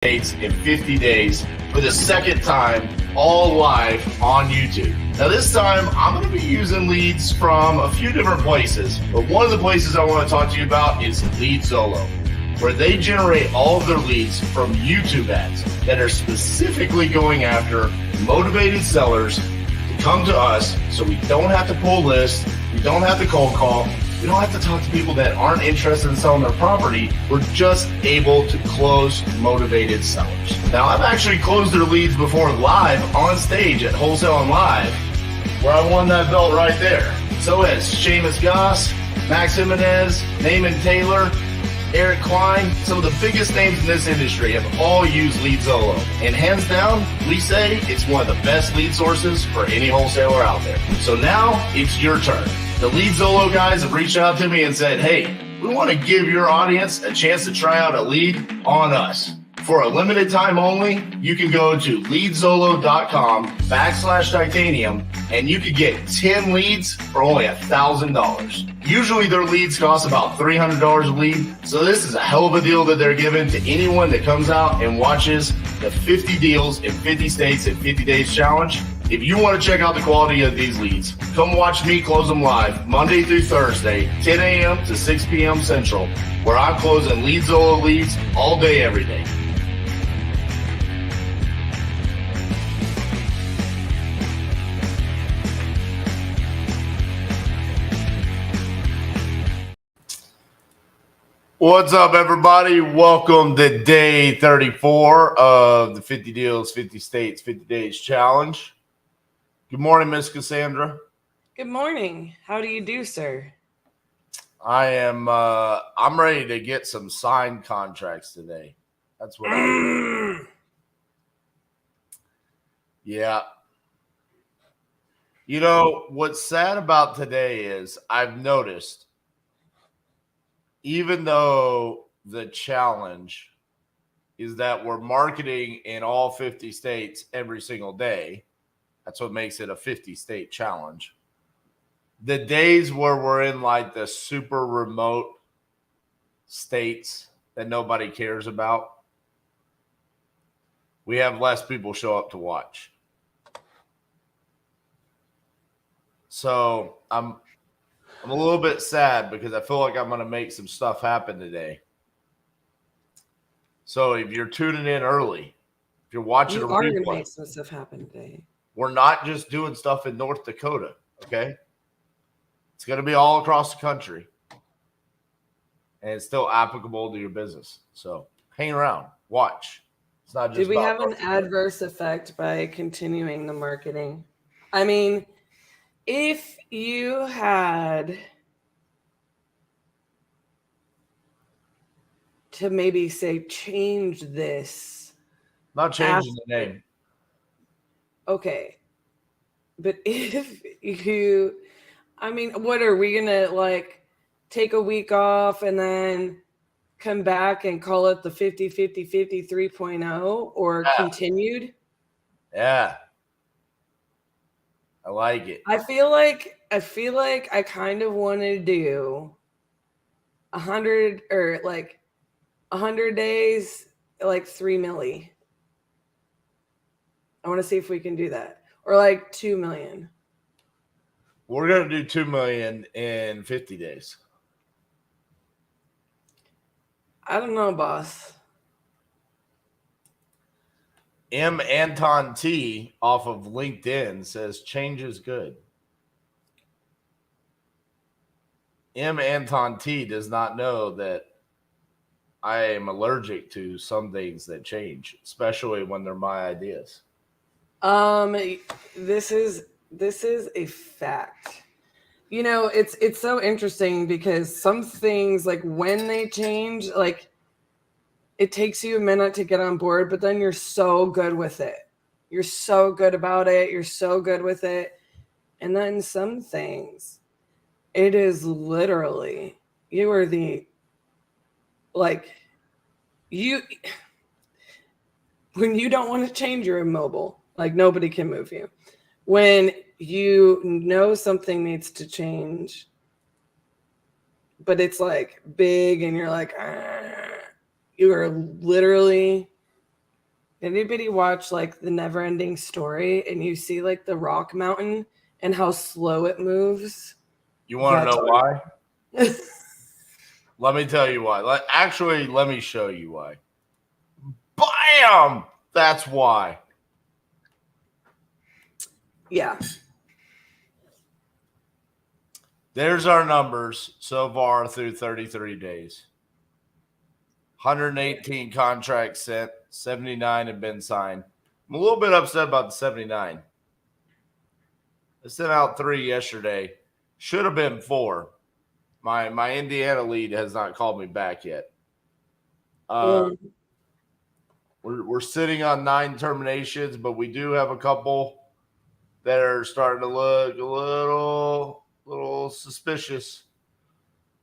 states in 50 days for the second time, all live on YouTube. Now this time, I'm going to be using leads from a few different places, but one of the places I want to talk to you about is LeadZolo, where they generate all of their leads from YouTube ads that are specifically going after motivated sellers to come to us so we don't have to pull lists, we don't have to cold call, we don't have to talk to people that aren't interested in selling their property. We're just able to close motivated sellers. Now, I've actually closed their leads before live on stage at Wholesale and Live, where I won that belt right there. So it's Seamus Goss, Max Jimenez, Naaman Taylor, Eric Klein, some of the biggest names in this industry have all used LeadZolo. And hands down, we say it's one of the best lead sources for any wholesaler out there. So now it's your turn. The LeadZolo guys have reached out to me and said, hey, we want to give your audience a chance to try out a lead on us. For a limited time only, you can go to leadzolo.com/titanium and you can get 10 leads for only $1,000. Usually their leads cost about $300 a lead. So this is a hell of a deal that they're giving to anyone that comes out and watches the 50 deals in 50 states in 50 days challenge. If you want to check out the quality of these leads, come watch me close them live Monday through Thursday, 10 a.m. to 6 p.m. Central, where I'm closing LeadZolo leads all day, every day. What's up, everybody? Welcome to day 34 of the 50 Deals, 50 States, 50 Days Challenge. Good morning, Miss Cassandra. Good morning. How do you do, sir? I'm ready to get some signed contracts today. That's what I'm Yeah. You know, what's sad about today is I've noticed, even though the challenge is that we're marketing in all 50 states every single day, that's what makes it a 50-state challenge. The days where we're in like the super remote states that nobody cares about, we have less people show up to watch. So I'm a little bit sad because I feel like I'm going to make some stuff happen today. So if you're tuning in early, if you're watching you a are replay, going to make some stuff happen today. We're not just doing stuff in North Dakota, okay? It's going to be all across the country. And it's still applicable to your business. So hang around, watch. It's not just Did we have an adverse effect by continuing the marketing? I mean, if you had to maybe say change this. Not changing the name. Okay. But if you, I mean, what are we going to like take a week off and then come back and call it the 50-50-50 3.0 or continued? Yeah. I like it. I feel like I kind of want to do 100 or like 100 days, like 3 milli. I want to see if we can do that. Or like 2 million. We're going to do 2 million in 50 days. I don't know, boss. M. Anton T off of LinkedIn says change is good. M. Anton T does not know that I am allergic to some things that change, especially when they're my ideas. This is a fact. You know, it's so interesting because some things, like when they change, like it takes you a minute to get on board, but then you're so good with it. You're so good about it. You're so good with it. And then some things, it is literally, you are the, like, when you don't want to change, you're immobile. Like nobody can move you. When you know something needs to change, but it's like big and you're like, you are literally Anybody watch like the Never Ending Story and you see like the rock mountain and how slow it moves? You want to know why? Let me tell you why. Let me show you why. Bam! That's why. Yeah. There's our numbers so far through 33 days. 118 contracts sent, 79 have been signed. I'm a little bit upset about the 79. I sent out 3 yesterday. Should have been 4. My Indiana lead has not called me back yet. We're sitting on 9 terminations, but we do have a couple that are starting to look a little suspicious.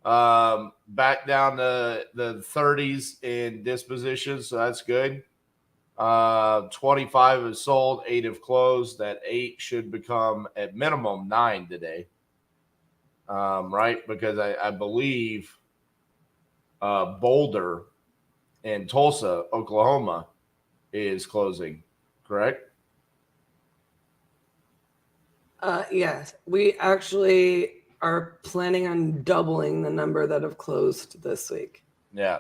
Back down to the 30s in dispositions, so that's good. 25 have sold, 8 have closed. That 8 should become at minimum 9 today. Right? Because I believe Boulder and Tulsa, Oklahoma is closing, correct? Yes, we actually are planning on doubling the number that have closed this week. Yeah.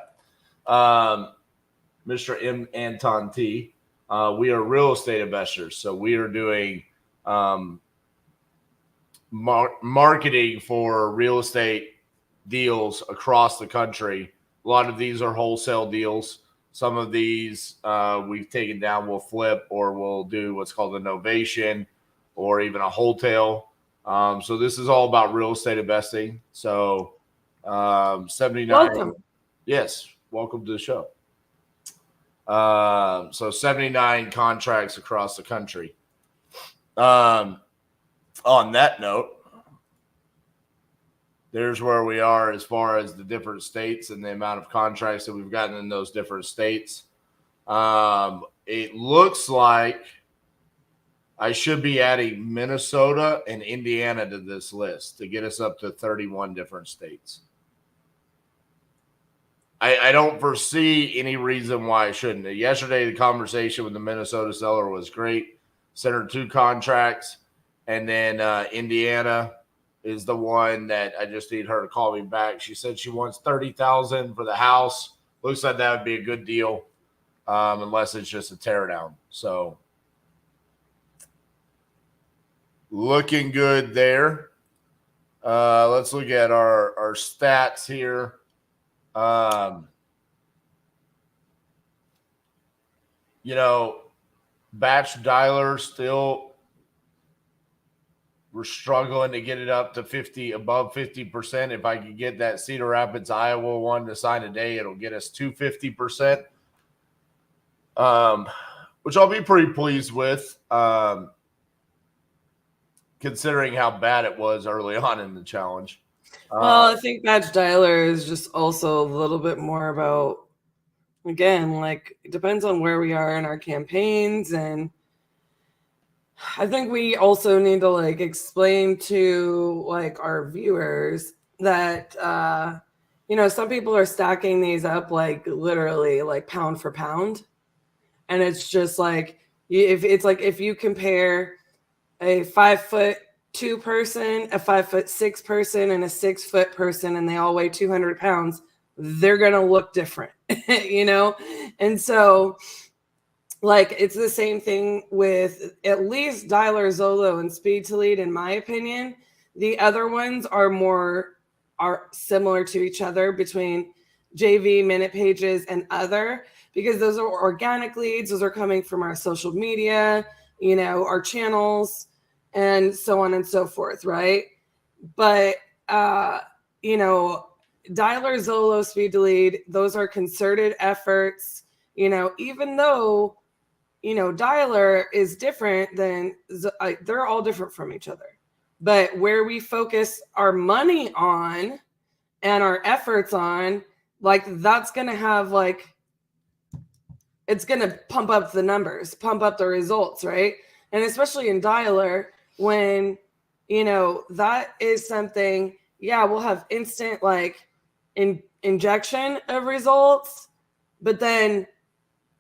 Mr. M. Anton T. We are real estate investors, so we are doing marketing for real estate deals across the country. A lot of these are wholesale deals. Some of these we've taken down, we'll flip, or we'll do what's called a novation or even a wholesale. So this is all about real estate investing. So 79. Welcome. Yes, welcome to the show. So 79 contracts across the country. On that note, there's where we are as far as the different states and the amount of contracts that we've gotten in those different states. It looks like I should be adding Minnesota and Indiana to this list to get us up to 31 different states. I don't foresee any reason why I shouldn't. Yesterday, the conversation with the Minnesota seller was great. Sent her 2 contracts. And then Indiana is the one that I just need her to call me back. She said she wants $30,000 for the house. Looks like that would be a good deal, unless it's just a teardown. So looking good there. Let's look at our stats here. Batch dialer still, we're struggling to get it up to 50, above 50%. If I could get that Cedar Rapids, Iowa one to sign today, it'll get us to 50%, which I'll be pretty pleased with, considering how bad it was early on in the challenge. Well, I think Batch Dialer is just also a little bit more about, again, like it depends on where we are in our campaigns. And I think we also need to like explain to like our viewers that, some people are stacking these up like literally like pound for pound. And it's just like, if you compare a 5'2" person, a 5'6" person, and a 6' person, and they all weigh 200 pounds, they're going to look different, And so like, it's the same thing with at least Dialer, Zolo, and Speed to Lead, in my opinion. The other ones are similar to each other between JV, Minute Pages, and other, because those are organic leads. Those are coming from our social media, our channels, and so on and so forth, right? But, Dialer, Zolo, Speed to Lead, those are concerted efforts, even though, Dialer is different than, they're all different from each other. But where we focus our money on and our efforts on, like, that's going to have, like, it's going to pump up the numbers, pump up the results, right? And especially in Dialer, when, that is something, we'll have instant, like, injection of results, but then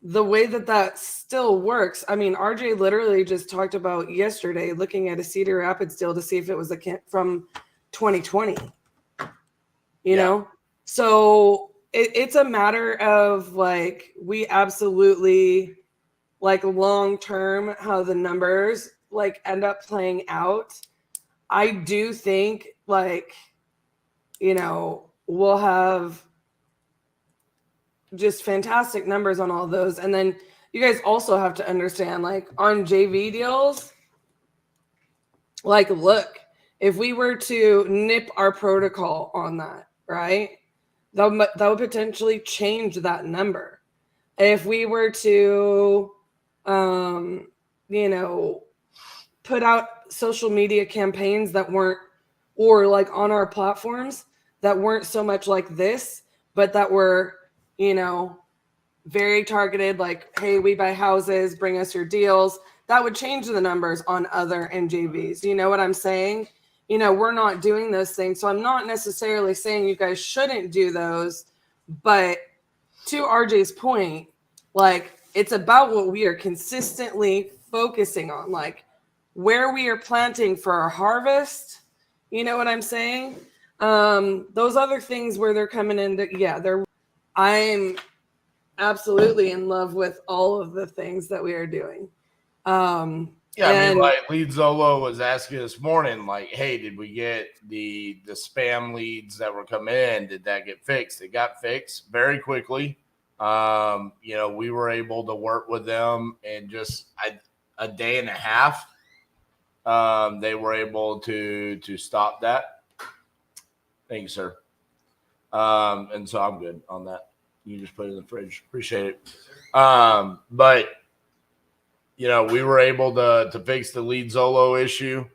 the way that still works, I mean, RJ literally just talked about yesterday looking at a Cedar Rapids deal to see if it was from 2020, you know? So it's a matter of like, we absolutely like long-term how the numbers like end up playing out. I do think like, you know, we'll have just fantastic numbers on all those. And then you guys also have to understand, like on JV deals, like, look, if we were to nip our protocol on that, right, that would potentially change that number. If we were to, you know, put out social media campaigns that weren't, or like on our platforms that weren't so much like this, but that were, you know, very targeted, like, hey, we buy houses, bring us your deals, that would change the numbers on other NJVs. You know what I'm saying? You know, we're not doing those things. So I'm not necessarily saying you guys shouldn't do those, but to RJ's point, like, it's about what we are consistently focusing on, like where we are planting for our harvest. You know what I'm saying? Those other things where they're coming in, I'm absolutely in love with all of the things that we are doing. I mean, like Lead Zolo was asking this morning, like, hey, did we get the spam leads that were coming in? Did that get fixed? It got fixed very quickly. You know, we were able to work with them in just a day and a half. They were able to stop that. Thank you, sir. And so I'm good on that. You can just put it in the fridge. Appreciate it. But you know, we were able to fix the Lead Zolo issue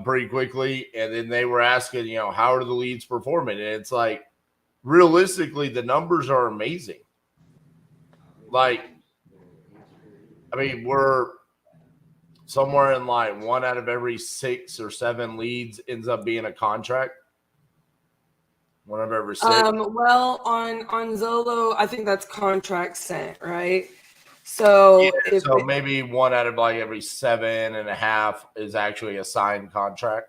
pretty quickly. And then they were asking, you know, how are the leads performing? And it's like, realistically, the numbers are amazing. Like, I mean, we're somewhere in like 1 out of every 6 or 7 leads ends up being a contract. 1 out of every 6. Well, on Zolo, I think that's contract sent, right? So yeah, so maybe 1 out of like every 7.5 is actually a signed contract.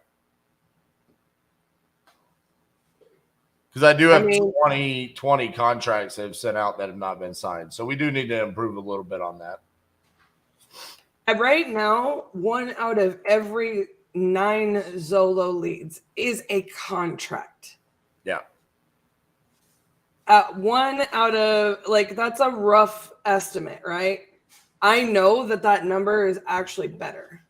Because I do have 20 contracts that have sent out that have not been signed. So we do need to improve a little bit on that. Right now, 1 out of every 9 Zolo leads is a contract. Yeah. 1 out of, like, that's a rough estimate, right? I know that number is actually better.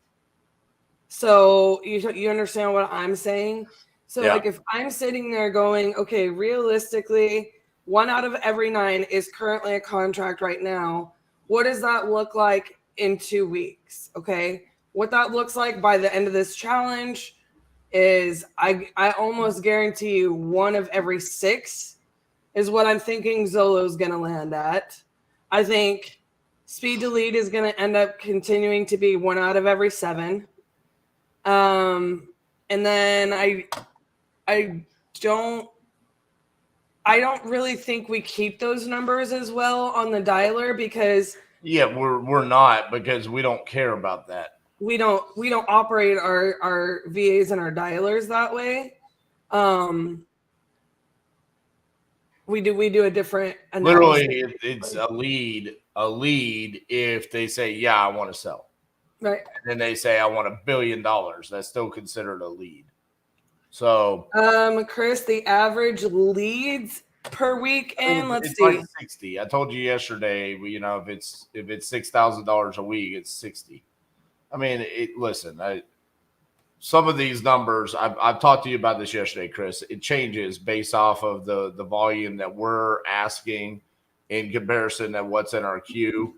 So you understand what I'm saying? So like, if I'm sitting there going, okay, realistically, 1 out of every 9 is currently a contract right now. What does that look like in 2 weeks? Okay. What that looks like by the end of this challenge is I almost guarantee you 1 of every 6 is what I'm thinking Zolo's going to land at. I think speed to lead is going to end up continuing to be 1 out of every 7. And then I don't really think we keep those numbers as well on the dialer because we're not, because we don't care about that. We don't operate our VAs and our dialers that way. We do a different analysis. Literally, it's a lead if they say, yeah, I want to sell. Right. And then they say, I want $1 billion. That's still considered a lead. So, Chris, the average leads per weekend, let's see. Like 60. I told you yesterday, you know, if it's $6,000 a week, it's 60. I mean, listen, some of these numbers, I've talked to you about this yesterday, Chris. It changes based off of the volume that we're asking in comparison to what's in our queue.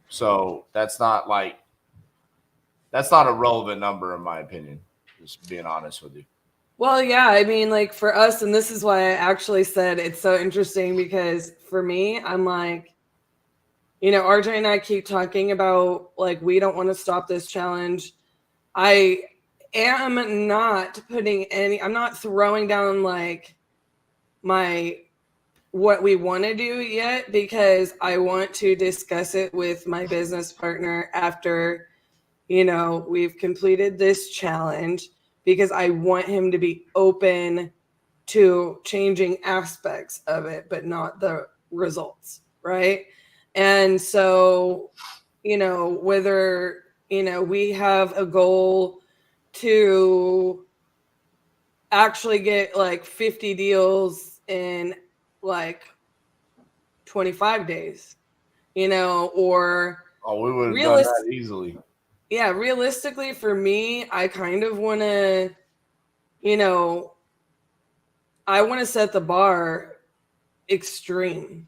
So that's not a relevant number in my opinion, just being honest with you. Well, yeah, I mean, like for us, and this is why I actually said it's so interesting because for me, I'm like, you know, RJ and I keep talking about like, we don't want to stop this challenge. I am not I'm not throwing down like my what we want to do yet, because I want to discuss it with my business partner after, we've completed this challenge, because I want him to be open to changing aspects of it, but not the results, right? And so, whether, we have a goal to actually get like 50 deals in like 25 days, or we would have done that easily. Yeah, realistically for me, I kind of want to, I want to set the bar extreme.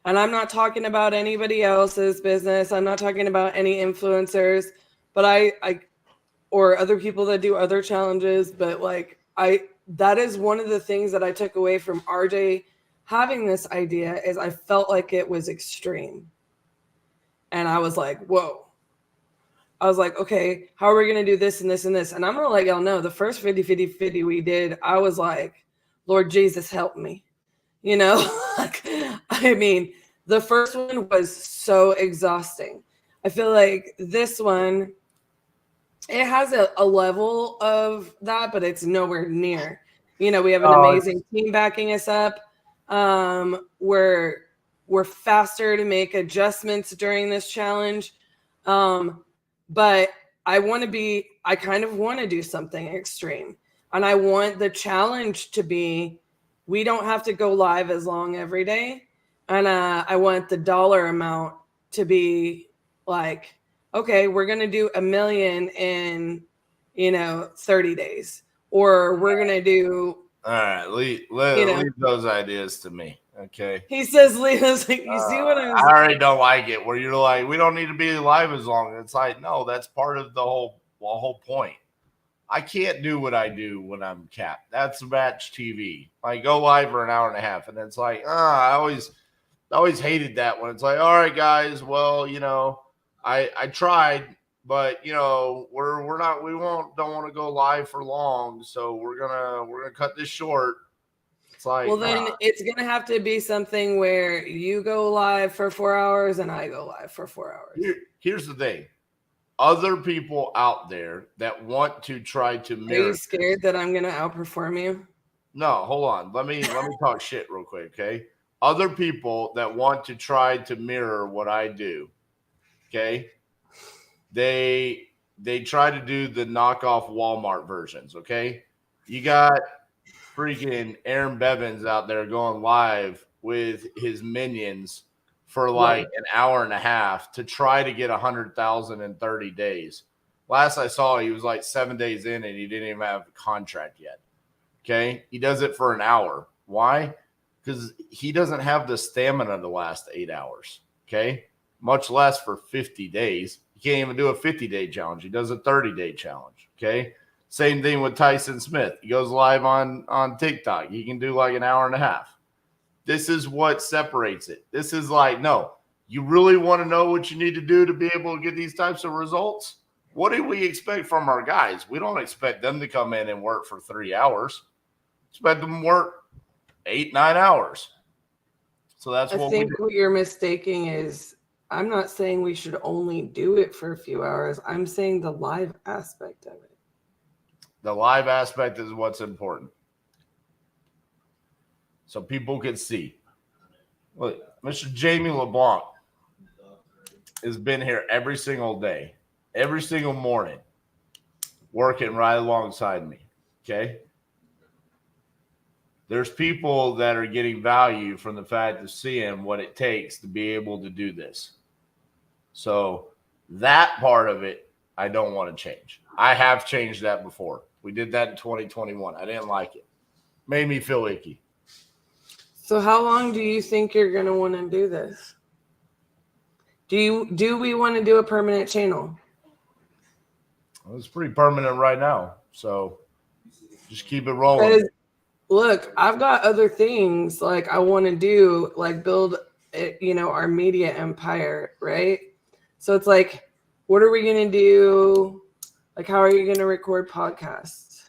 And I'm not talking about anybody else's business. I'm not talking about any influencers, but I or other people that do other challenges, but that is one of the things that I took away from RJ having this idea, is I felt like it was extreme. And I was like, whoa. I was like, okay, how are we going to do this and this and this? And I'm going to let y'all know, the first 50 we did, I was like, Lord Jesus, help me. I mean, the first one was so exhausting. I feel like this one, it has a level of that, but it's nowhere near. We have an amazing team backing us up. We're faster to make adjustments during this challenge. But I kind of want to do something extreme. And I want the challenge to be, we don't have to go live as long every day. And I want the dollar amount to be like, okay, we're going to do 1 million in, 30 days. Or we're going to do. All right, leave those ideas to me. Okay. He says, Leo's like, you see what I'm saying? I already don't like it, where you're like, we don't need to be live as long. It's like, no, that's part of the whole point. I can't do what I do when I'm capped. That's match TV. I go live for an hour and a half, and it's like, I always hated that when it's like, all right, guys, well, I tried, but we don't want to go live for long, so we're gonna cut this short. It's like, well, then it's gonna have to be something where you go live for 4 hours and I go live for 4 hours. Here's the thing. Other people out there that want to try to mirror. Are you scared that I'm gonna outperform you? No, hold on. Let me talk shit real quick, okay? Other people that want to try to mirror what I do, okay? They try to do the knockoff Walmart versions, okay? You got freaking Aaron Bevins out there going live with his minions for like an hour and a half to try to get 100,000 in 30 days. Last I saw, he was like 7 days in and he didn't even have a contract yet. Okay. He does it for an hour. Why? Because he doesn't have the stamina to last 8 hours. Okay. Much less for 50 days. He can't even do a 50-day challenge. He does a 30-day challenge. Okay. Same thing with Tyson Smith. He goes live on TikTok. He can do like an hour and a half. This is what separates it. This is like, no, you really want to know what you need to do to be able to get these types of results? What do we expect from our guys? We don't expect them to come in and work for 3 hours. Expect them to work 8, 9 hours. So that's what I think what you're mistaking is, I'm not saying we should only do it for a few hours. I'm saying the live aspect of it. The live aspect is what's important. So people can see. Look, Mr. Jamie LeBlanc has been here every single day, every single morning, working right alongside me. Okay? There's people that are getting value from the fact of seeing what it takes to be able to do this. So that part of it, I don't want to change. I have changed that before. We did that in 2021. I didn't like it. Made me feel icky. So how long do you think you're going to want to do this? Do we want to do a permanent channel? Well, it's pretty permanent right now. So just keep it rolling. Look, I've got other things like I want to do, like build, our media empire, right? So it's like, what are we going to do? Like, how are you going to record podcasts?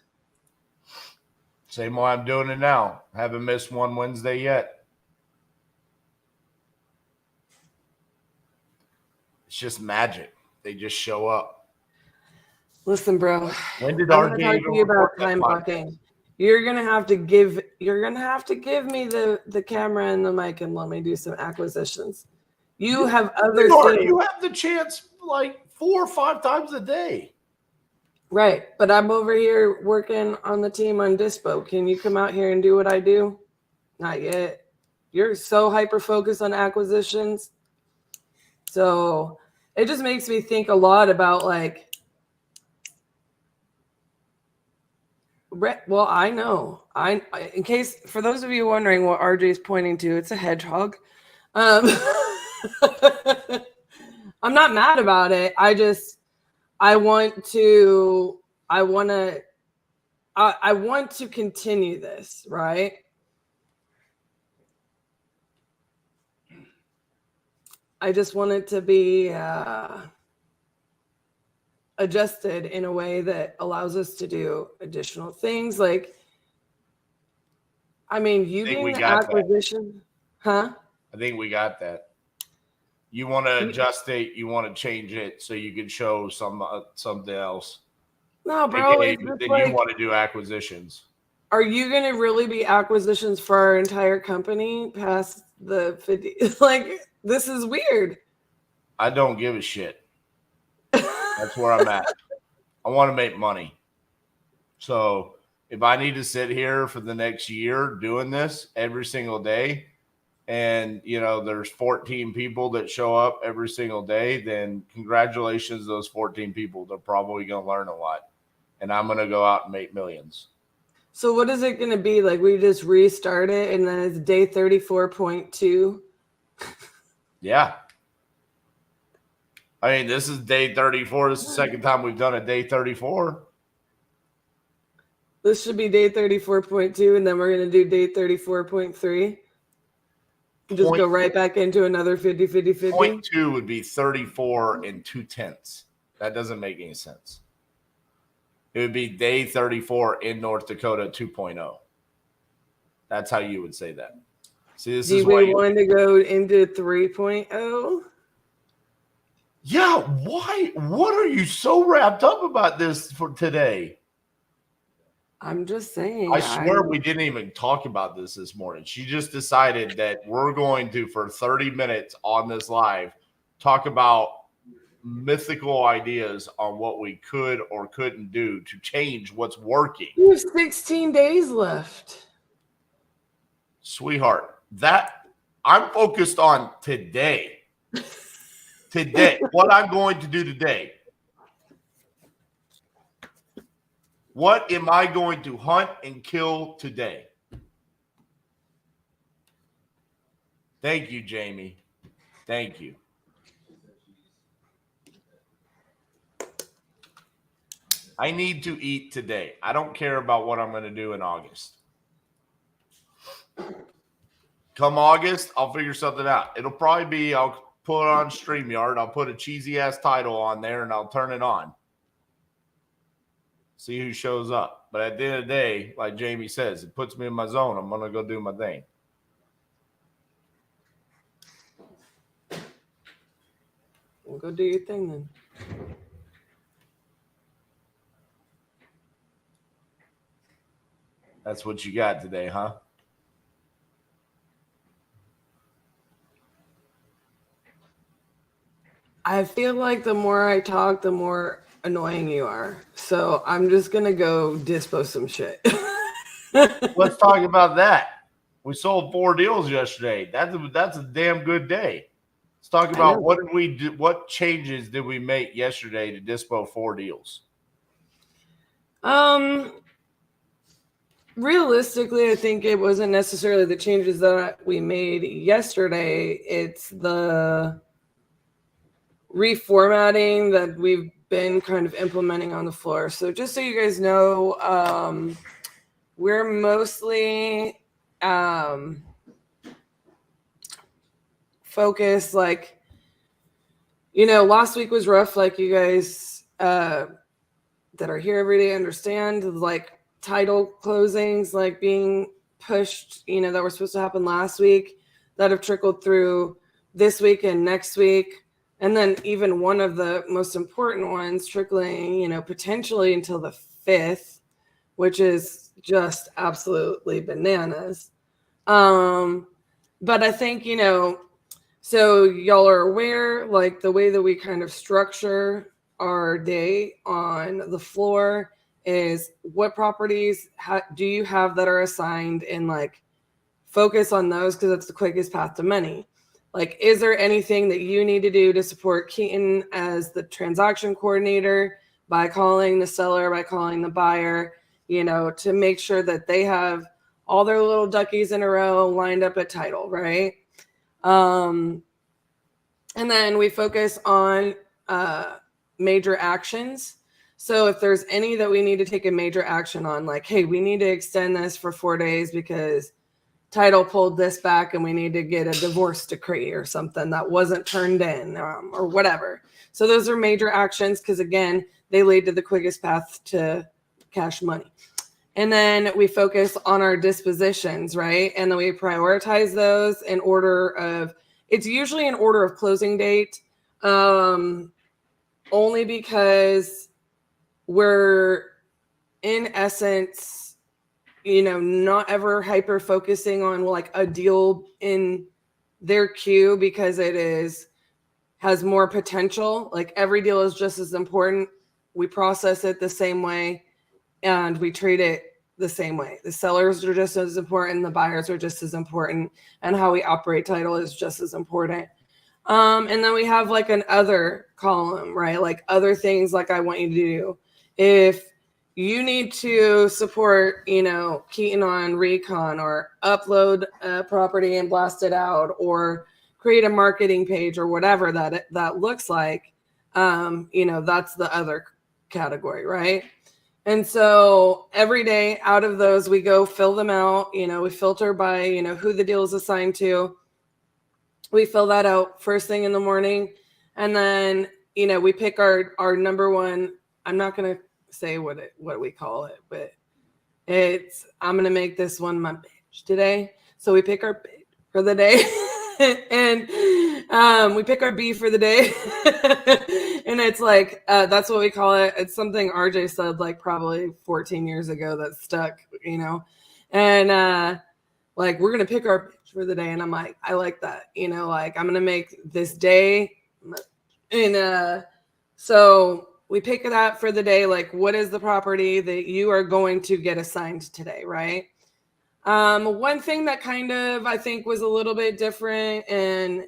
Same way I'm doing it now. Haven't missed one Wednesday yet. It's just magic. They just show up. Listen, bro. When did I'm RJ going to talk to you about time blocking. You're gonna have to give me the camera and the mic and let me do some acquisitions. You have other things. You have the chance like 4 or 5 times a day. Right, but I'm over here working on the team on Dispo. Can you come out here and do what I do? Not yet. You're so hyper focused on acquisitions. So it just makes me think a lot about like, well, I know. In case, for those of you wondering what RJ is pointing to, it's a hedgehog. I'm not mad about it. I want to continue this, right? I just want it to be adjusted in a way that allows us to do additional things. Like, I mean, you being the acquisition, huh? I think we got that. You want to adjust it. You want to change it so you can show something else. No, bro. Then you want to do acquisitions. Are you going to really be acquisitions for our entire company past the 50? Like, this is weird. I don't give a shit. That's where I'm at. I want to make money. So if I need to sit here for the next year doing this every single day, and there's 14 people that show up every single day, then congratulations to those 14 people. They're probably going to learn a lot. And I'm going to go out and make millions. So what is it going to be? Like, we just restart it and then it's day 34.2? Yeah. I mean, this is day 34. This is the second time we've done a day 34. This should be day 34.2, and then we're going to do day 34.3. Just go right back into another 50-50-50. Point 2 would be 34 and 2/10. That doesn't make any sense. It would be day 34 in North Dakota 2.0. That's how you would say that. See, this is why we want to go into 3.0. Yeah, why? What are you so wrapped up about this for today? I'm just saying. I swear we didn't even talk about this morning. She just decided that we're going to, for 30 minutes on this live, talk about mythical ideas on what we could or couldn't do to change what's working. You have 16 days left. Sweetheart, that I'm focused on today. Today, what I'm going to do today. What am I going to hunt and kill today? Thank you, Jamie. Thank you. I need to eat today. I don't care about what I'm going to do in August. Come August, I'll figure something out. It'll probably be, I'll put it on StreamYard. I'll put a cheesy ass title on there and I'll turn it on. See who shows up. But at the end of the day, like Jamie says, it puts me in my zone. I'm going to go do my thing. Well, go do your thing then. That's what you got today, huh? I feel like the more I talk, the more annoying you are. So I'm just going to go dispo some shit. Let's talk about that. We sold 4 deals yesterday. That's a damn good day. Let's talk about what did we do? What changes did we make yesterday to dispo 4 deals? Realistically, I think it wasn't necessarily the changes that we made yesterday. It's the reformatting that we've been kind of implementing on the floor. So just so you guys know, we're mostly focused, like, last week was rough, like you guys that are here every day understand, like title closings, like being pushed, that were supposed to happen last week, that have trickled through this week and next week. And then even one of the most important ones trickling, potentially until the 5th, which is just absolutely bananas. But I think, so y'all are aware, like the way that we kind of structure our day on the floor is what properties do you have that are assigned, and like focus on those because it's the quickest path to money. Like, is there anything that you need to do to support Keaton as the transaction coordinator by calling the seller, by calling the buyer, to make sure that they have all their little duckies in a row lined up at title, right? And then we focus on major actions. So if there's any that we need to take a major action on, like, hey, we need to extend this for 4 days because title pulled this back and we need to get a divorce decree or something that wasn't turned in, or whatever. So those are major actions because, again, they lead to the quickest path to cash money. And then we focus on our dispositions, right? And then we prioritize those in order of, it's usually in order of closing date, only because we're in essence, not ever hyper focusing on like a deal in their queue because it has more potential. Like every deal is just as important. We process it the same way and we treat it the same way. The sellers are just as important. The buyers are just as important. And how we operate title is just as important. And then we have like an other column, right? Like other things like I want you to do. If you need to support, Keaton on recon or upload a property and blast it out or create a marketing page or whatever that looks like, that's the other category, right? And so every day out of those, we go fill them out. We filter by, who the deal is assigned to. We fill that out first thing in the morning. And then, we pick our number one. I'm not going to say what we call it, but I'm going to make this one my bitch today. So we pick our bitch for the day and we pick our B for the day. And it's like, that's what we call it. It's something RJ said like probably 14 years ago that stuck, and like, we're going to pick our bitch for the day. And I'm like, I like that, like I'm going to make this day. And so we pick that for the day. Like, what is the property that you are going to get assigned today, right? One thing that kind of, I think, was a little bit different, and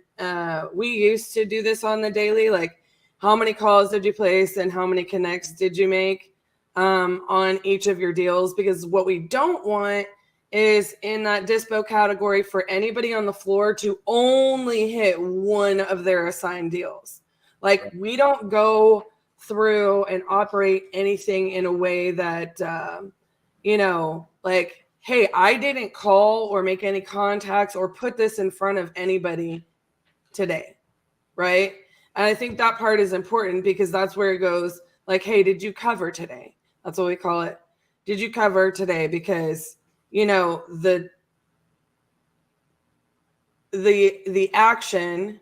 we used to do this on the daily, like how many calls did you place and how many connects did you make on each of your deals? Because what we don't want is in that dispo category for anybody on the floor to only hit one of their assigned deals. Like, we don't go through and operate anything in a way that, like, hey, I didn't call or make any contacts or put this in front of anybody today, right? And I think that part is important because that's where it goes, like, hey, did you cover today? That's what we call it. Did you cover today? Because, the action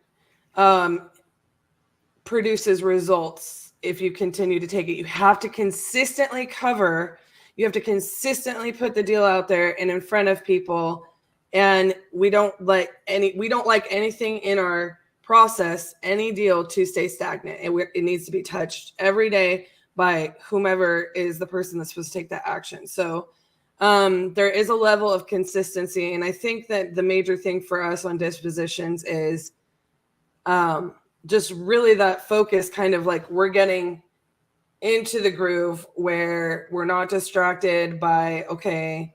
produces results. If you continue to take it, you have to consistently cover. You have to consistently put the deal out there and in front of people. And we don't like anything in our process, any deal, to stay stagnant. It needs to be touched every day by whomever is the person that's supposed to take that action. So there is a level of consistency. And I think that the major thing for us on dispositions is just really that focus, kind of like we're getting into the groove where we're not distracted by, okay,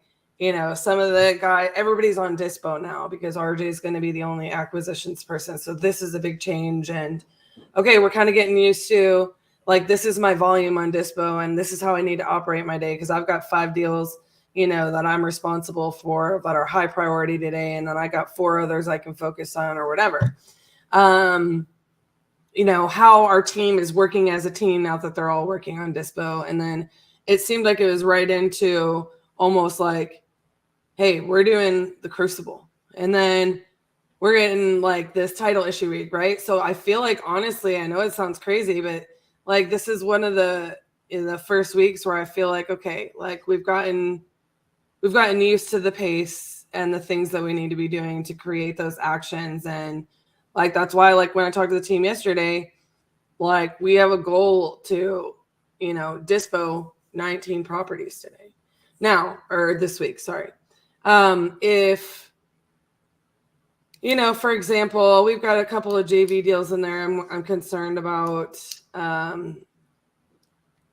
some of the everybody's on dispo now because RJ is going to be the only acquisitions person. So this is a big change. And okay, we're kind of getting used to, like, this is my volume on dispo and this is how I need to operate my day because I've got 5 deals, that I'm responsible for that are high priority today. And then I got 4 others I can focus on or whatever. How our team is working as a team now that they're all working on dispo. And then it seemed like it was right into almost like, hey, we're doing the crucible. And then we're getting like this title issue week, right? So I feel like, honestly, I know it sounds crazy, but like this is one of the first weeks where I feel like, okay, like we've gotten used to the pace and the things that we need to be doing to create those actions. And like that's why, like when I talked to the team yesterday, like we have a goal to, dispo 19 properties today. Now, or this week, sorry. If for example, we've got a couple of JV deals in there. I'm concerned about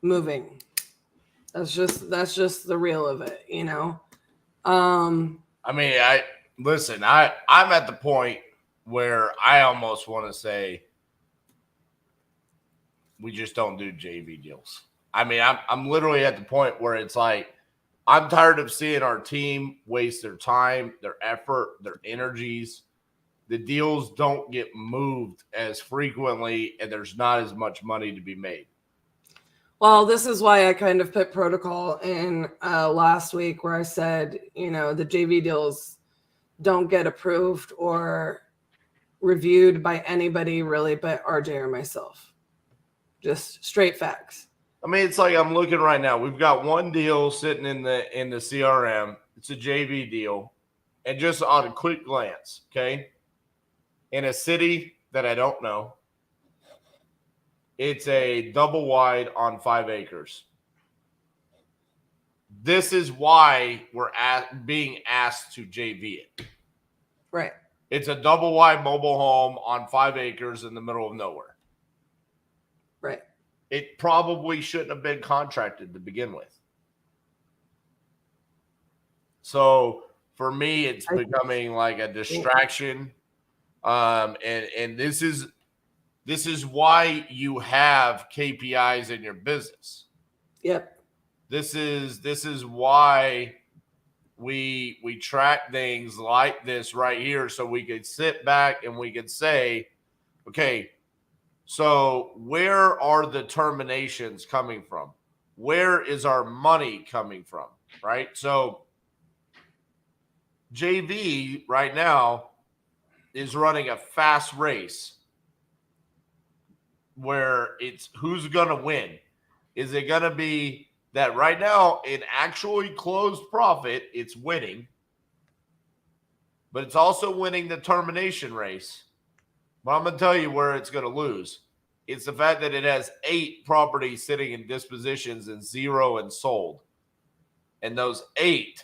moving. That's just the real of it, I mean, I'm at the point where I almost want to say we just don't do JV deals. I mean, I'm literally at the point where it's like I'm tired of seeing our team waste their time, their effort, their energies. The deals don't get moved as frequently, and there's not as much money to be made. Well, this is why I kind of put protocol in last week where I said, the JV deals don't get approved or reviewed by anybody really but RJ or myself. Just straight facts. I mean, it's like I'm looking right now. We've got one deal sitting in the CRM. It's a JV deal. And just on a quick glance, okay, in a city that I don't know, it's a double wide on 5 acres. This is why we're being asked to JV it. Right. It's a double wide mobile home on 5 acres in the middle of nowhere. Right. It probably shouldn't have been contracted to begin with. So for me, it's becoming like a distraction. And this is why you have KPIs in your business. Yep. This is why we track things like this right here, so we could sit back and we could say, okay, so where are the terminations coming from? Where is our money coming from? Right? So JV right now is running a fast race where it's who's going to win. Is it going to be that right now in actually closed profit, it's winning, but it's also winning the termination race? But I'm going to tell you where it's going to lose. It's the fact that it has 8 properties sitting in dispositions and 0 and sold. And those 8,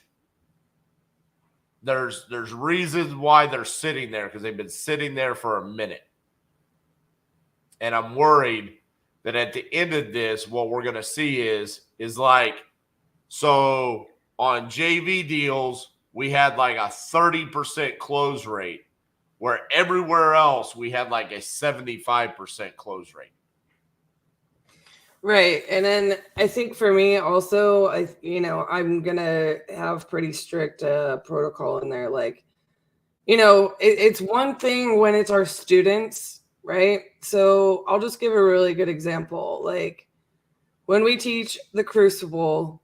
there's reasons why they're sitting there, because they've been sitting there for a minute. And I'm worried that at the end of this, what we're going to see is like, so on JV deals, we had like a 30% close rate, where everywhere else we had like a 75% close rate. Right. And then I think for me also, I'm going to have pretty strict protocol in there. Like, it's one thing when it's our students, right? So I'll just give a really good example. Like when we teach the Crucible,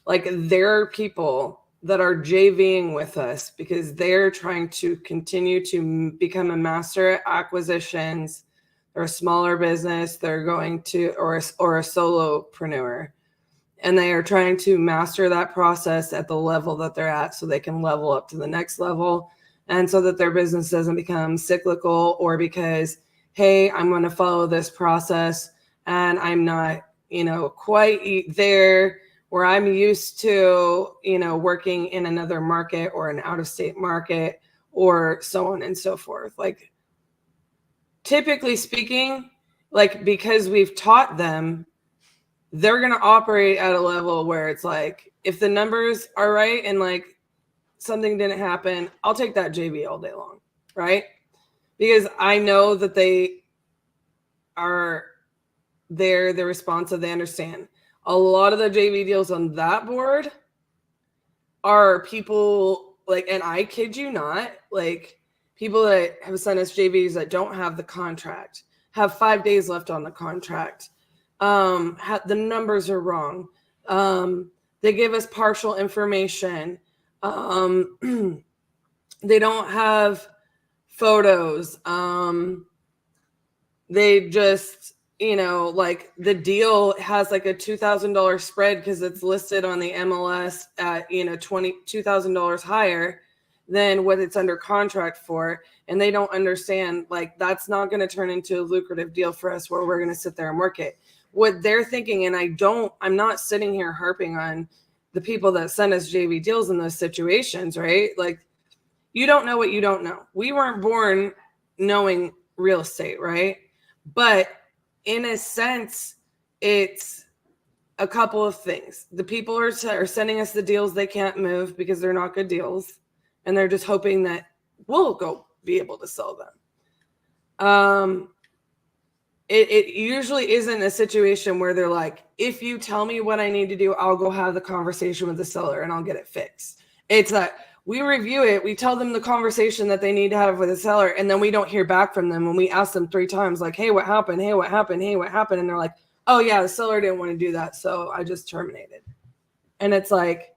like there are people that are JVing with us because they're trying to continue to become a master at acquisitions. They're a smaller business. They're going to, or a solopreneur, and they are trying to master that process at the level that they're at so they can level up to the next level. And so that their business doesn't become cyclical, or because, hey, I'm going to follow this process and I'm not, quite there where I'm used to, working in another market or an out-of-state market or so on and so forth. Like, typically speaking, like, because we've taught them, they're going to operate at a level where it's like, if the numbers are right and like something didn't happen, I'll take that JV all day long, right? Because I know that they are there, they're responsive, they understand. A lot of the JV deals on that board are people like, and I kid you not, like people that have sent us JVs that don't have the contract, have 5 days left on the contract. The numbers are wrong. They give us partial information. They don't have photos. They just, like the deal has like a $2,000 spread because it's listed on the MLS at, $2,000 higher than what it's under contract for. And they don't understand, like, that's not going to turn into a lucrative deal for us where we're going to sit there and work it. What they're thinking, and I'm not sitting here harping on the people that send us JV deals in those situations, right? Like, you don't know what you don't know. We weren't born knowing real estate, right? But in a sense, it's a couple of things. The people are sending us the deals they can't move because they're not good deals. And they're just hoping that we'll go be able to sell them. It usually isn't a situation where they're like, if you tell me what I need to do, I'll go have the conversation with the seller and I'll get it fixed. It's that we review it. We tell them the conversation that they need to have with the seller. And then we don't hear back from them when we ask them 3 times, like, hey, what happened? Hey, what happened? Hey, what happened? And they're like, oh yeah, the seller didn't want to do that. So I just terminated. And it's like,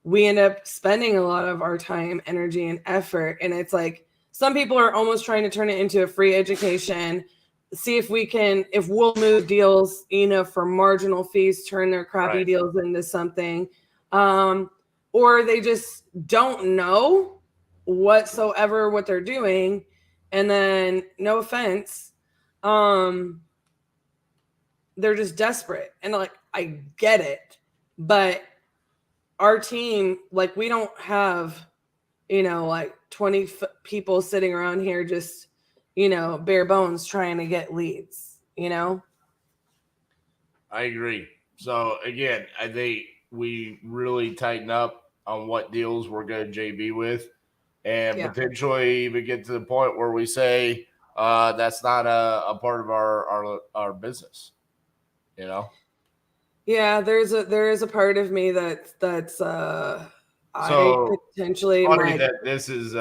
we end up spending a lot of our time, energy, and effort. And it's like, some people are almost trying to turn it into a free education. See if we'll move deals, for marginal fees, turn their crappy deals into something. Or they just don't know whatsoever what they're doing. And then, no offense, they're just desperate. And like, I get it. But our team, like, we don't have, like 20 people sitting around here just, bare bones trying to get leads, I agree. So again, I think we really tighten up on what deals we're going to JV with, and potentially even get to the point where we say that's not a part of our business. Yeah, there is a part of me that's so I potentially funny that this is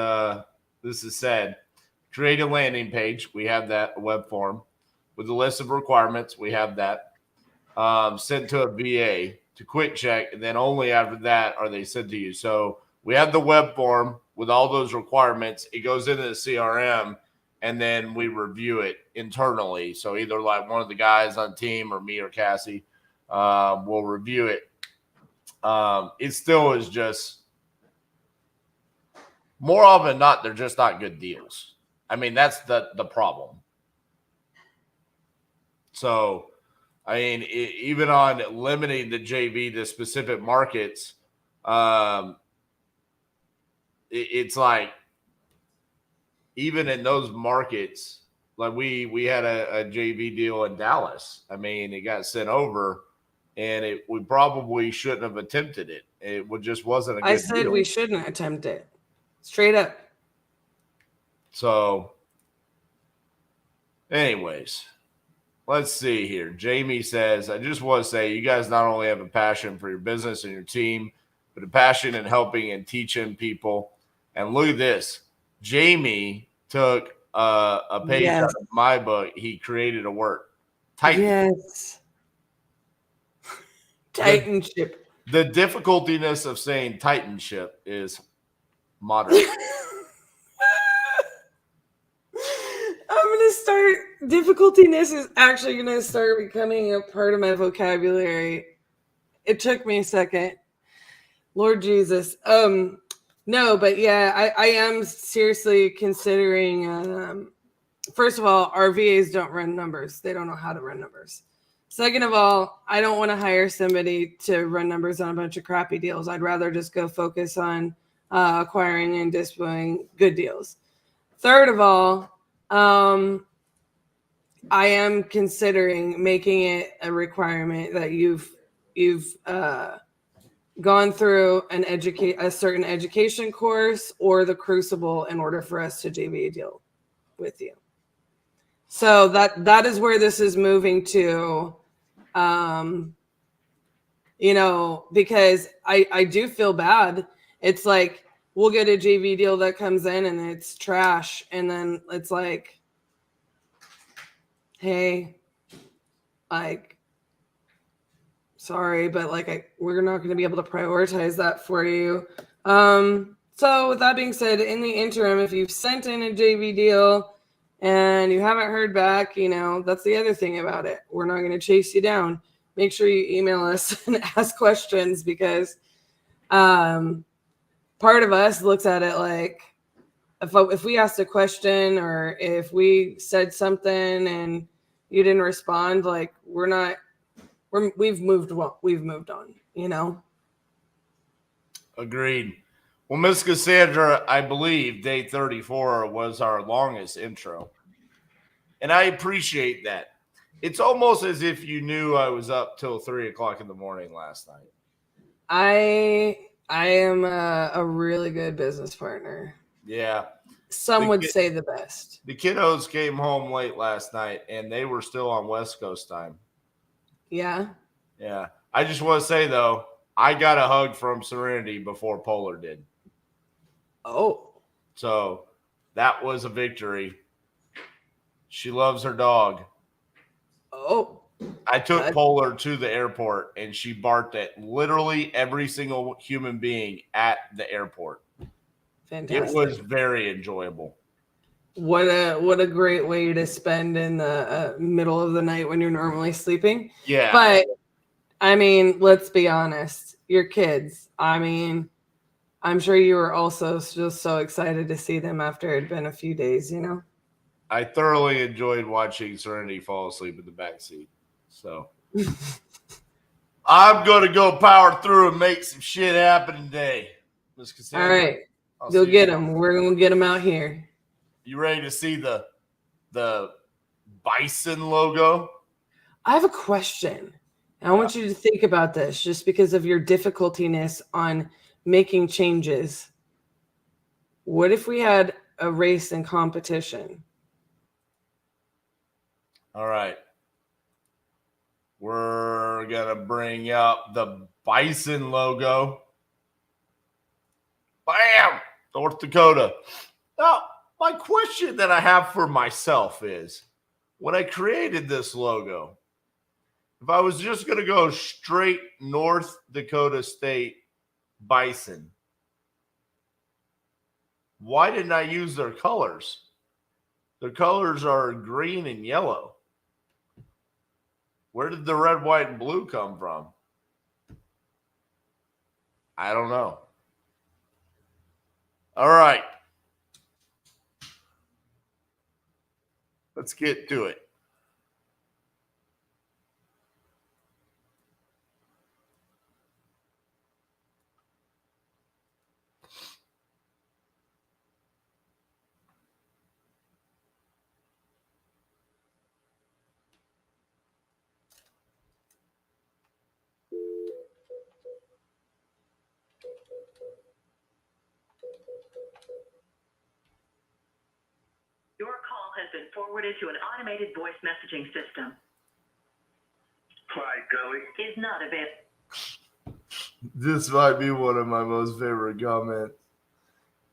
said. Create a landing page. We have that web form with a list of requirements. We have that sent to a VA to quick check, and then only after that are they sent to you. So we have the web form with all those requirements. It goes into the CRM, and then we review it internally. So either like one of the guys on the team or me or Cassie will review it. It still is just more often than not, they're just not good deals. I mean, that's the problem. So, I mean, even on limiting the JV to specific markets, it's like even in those markets, like we had a JV deal in Dallas. I mean, it got sent over, and we probably shouldn't have attempted it. It just wasn't a good I said deal. We shouldn't attempt it. Straight up. So, anyways, let's see here. Jamie says, I just want to say you guys not only have a passion for your business and your team, but a passion in helping and teaching people. And look at this. Jamie took a page out of my book. He created a word. Titan. Yes. Titanship. The difficultiness of saying titanship is moderate. Difficultiness is actually going to start becoming a part of my vocabulary. It took me a second. Lord Jesus. No, but yeah, I am seriously considering, first of all, our VAs don't run numbers. They don't know how to run numbers. Second of all, I don't want to hire somebody to run numbers on a bunch of crappy deals. I'd rather just go focus on acquiring and disposing good deals. Third of all, I am considering making it a requirement that you've gone through a certain education course or the Crucible in order for us to JV a deal with you. So that is where this is moving to, because I do feel bad. It's like we'll get a JV deal that comes in and it's trash, and then it's like, hey, like, sorry, but like we're not going to be able to prioritize that for you. So So with that being said, in the interim, if you've sent in a JV deal and you haven't heard back, that's the other thing about it. We're not going to chase you down. Make sure you email us and ask questions, because part of us looks at it like, if we asked a question or if we said something and you didn't respond, like we've moved on, Agreed. Well, Miss Cassandra, I believe day 34 was our longest intro. And I appreciate that. It's almost as if you knew I was up till 3:00 in the morning last night. I am a really good business partner. Yeah. Some would say the best. The kiddos came home late last night, and they were still on West Coast time. Yeah. Yeah. I just want to say, though, I got a hug from Serenity before Polar did. Oh. So that was a victory. She loves her dog. Oh. I took Polar to the airport, and she barked at literally every single human being at the airport. Fantastic. It was very enjoyable. What a great way to spend in the middle of the night when you're normally sleeping. Yeah. But I mean, let's be honest. Your kids. I mean, I'm sure you were also just so excited to see them after it had been a few days, I thoroughly enjoyed watching Serenity fall asleep in the back seat. So I'm going to go power through and make some shit happen today. Ms. Cassandra, all right. Go get them. We're going to get them out here. You ready to see the bison logo? I have a question. I want you to think about this, just because of your difficultiness on making changes. What if we had a race and competition? All right. We're going to bring up the bison logo. Bam! North Dakota. Now, my question that I have for myself is, when I created this logo, if I was just going to go straight North Dakota State bison, why didn't I use their colors? Their colors are green and yellow. Where did the red, white, and blue come from? I don't know. All right. Let's get to it. Your call has been forwarded to an automated voice messaging system. Hi, Gully. Is not available. This might be one of my most favorite comments.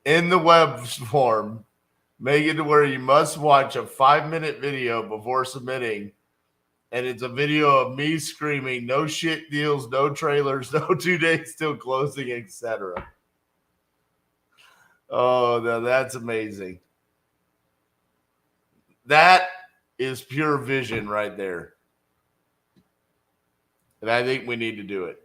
In the web form, make it to where you must watch a 5-minute video before submitting. And it's a video of me screaming, no shit deals, no trailers, no 2 days till closing, etc. Oh, now that's amazing. That is pure vision right there. And I think we need to do it.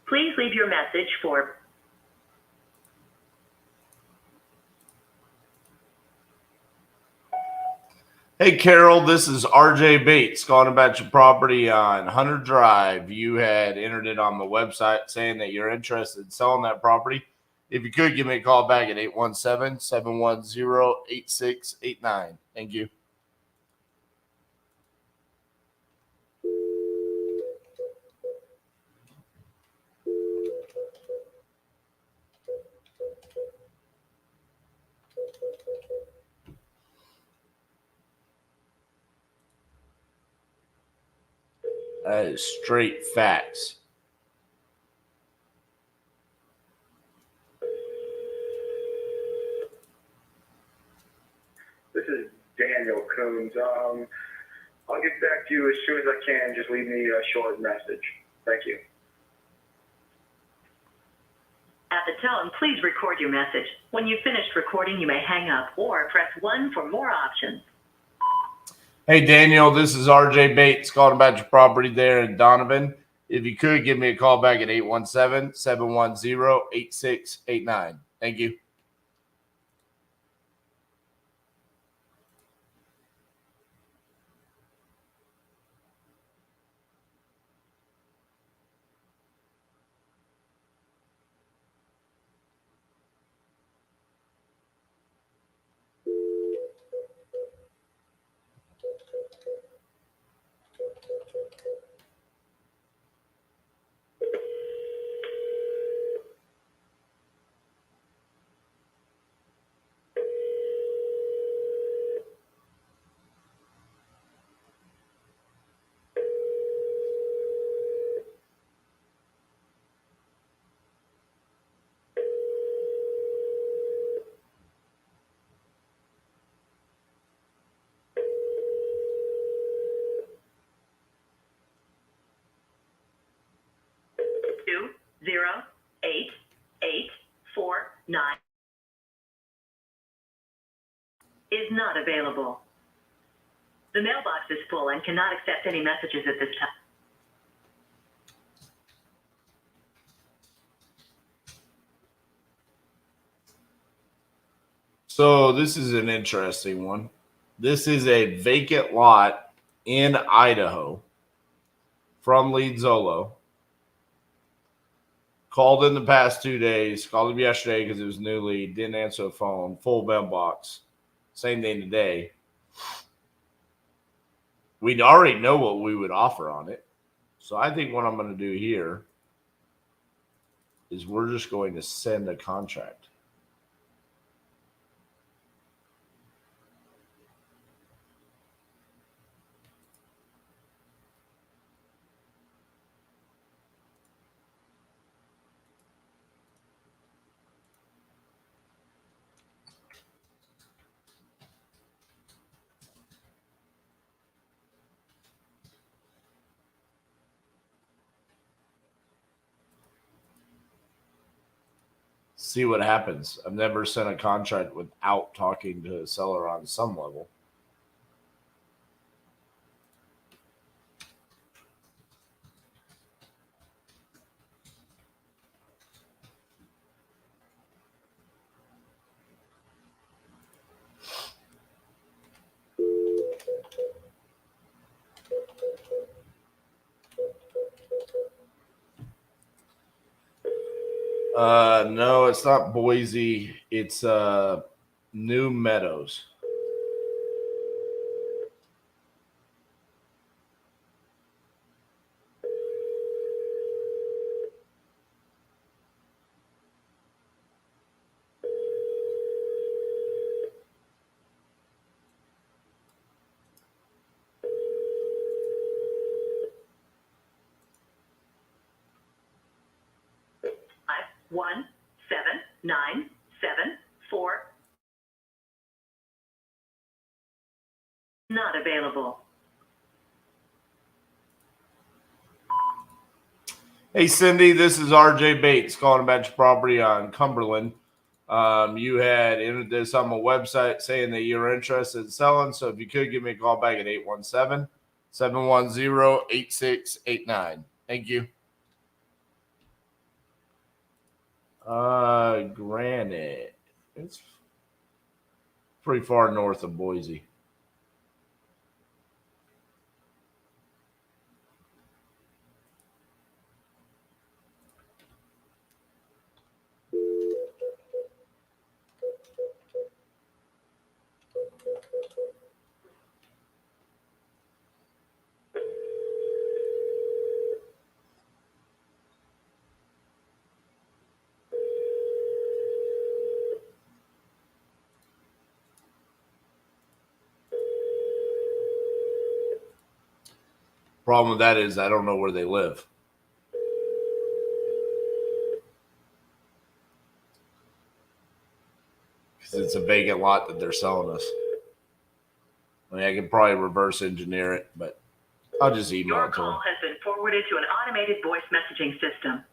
Please leave your message for... Hey, Carol, this is RJ Bates calling about your property on Hunter Drive. You had entered it on the website saying that you're interested in selling that property. If you could, give me a call back at 817-710-8689. Thank you. That is straight facts. This is Daniel Coons. I'll get back to you as soon as I can. Just leave me a short message. Thank you. At the tone, please record your message. When you've finished recording, you may hang up or press 1 for more options. Hey, Daniel, this is RJ Bates calling about your property there in Donovan. If you could, give me a call back at 817-710-8689. Thank you. Two zero 8849 is not available. The mailbox is full and cannot accept any messages at this time. So this is an interesting one. This is a vacant lot in Idaho from Lead Zolo. Called in the past 2 days. Called him yesterday because it was new lead. Didn't answer the phone. Full mailbox. Same thing today. We already know what we would offer on it. So I think what I'm going to do here is we're just going to send a contract. See what happens. I've never sent a contract without talking to a seller on some level. No, it's not Boise. It's New Meadows. Five 17974 not available. Hey, Cindy, this is RJ Bates calling about your property on Cumberland. You had entered this on my website saying that you're interested in selling. So if you could, give me a call back at 817-710-8689. Thank you. Granite. It's pretty far north of Boise. Problem with that is I don't know where they live. Because it's a vacant lot that they're selling us. I mean, I could probably reverse engineer it, but I'll just email Your it to them. call has been forwarded to an automated voice messaging system.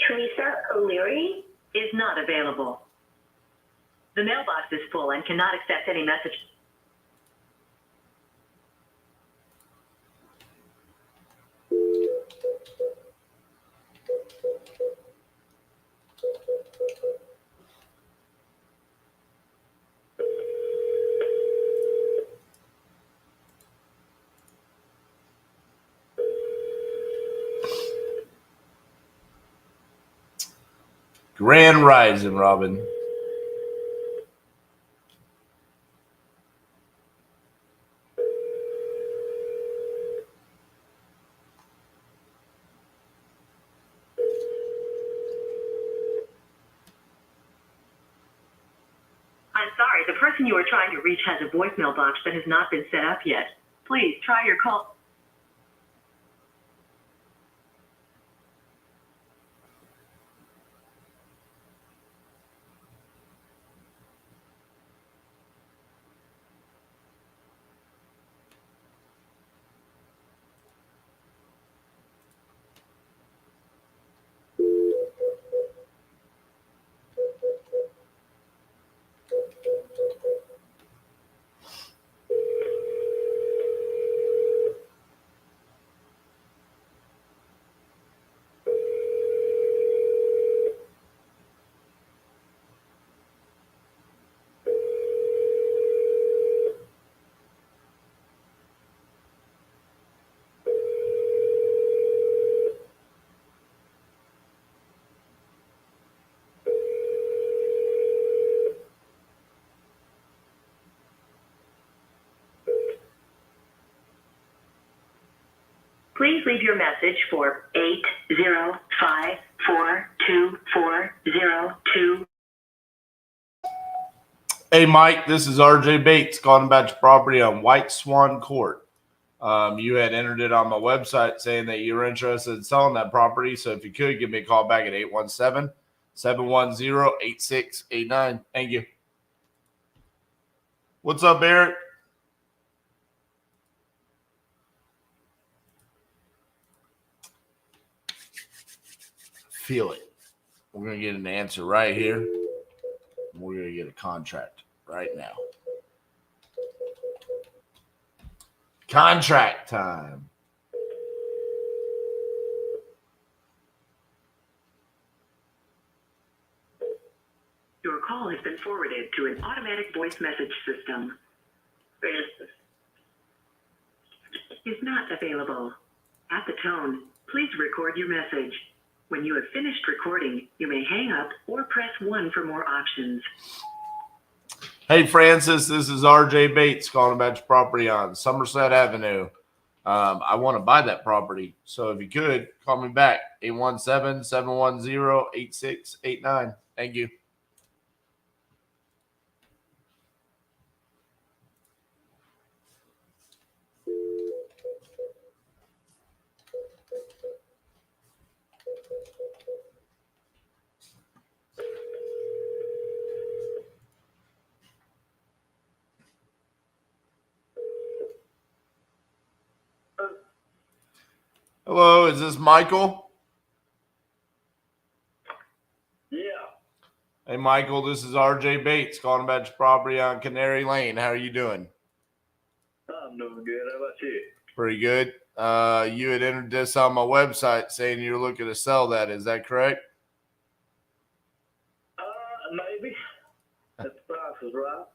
Teresa O'Leary is not available. The mailbox is full and cannot accept any message. Grand Rising, Robin. I'm sorry, the person you are trying to reach has a voicemail box that has not been set up yet. Please try your call. Please leave your message for 805-424-02. Hey, Mike, this is RJ Bates calling about your property on White Swan Court. You had entered it on my website saying that you were interested in selling that property. So if you could, give me a call back at 817-710-8689. Thank you. What's up, Eric? Feel it. We're going to get an answer right here. We're going to get a contract right now. Contract time. Your call has been forwarded to an automatic voice message system. Is not available. At the tone, please record your message. When you have finished recording, you may hang up or press 1 for more options. Hey, Francis, this is RJ Bates calling about your property on Somerset Avenue. I want to buy that property. So if you could, call me back, 817-710-8689. Thank you. Hello, is this Michael? Yeah. Hey, Michael, this is RJ Bates calling about your property on Canary Lane. How are you doing? I'm doing good. How about you? Pretty good. You had entered this on my website saying you're looking to sell that. Is that correct? Maybe. If the price is right.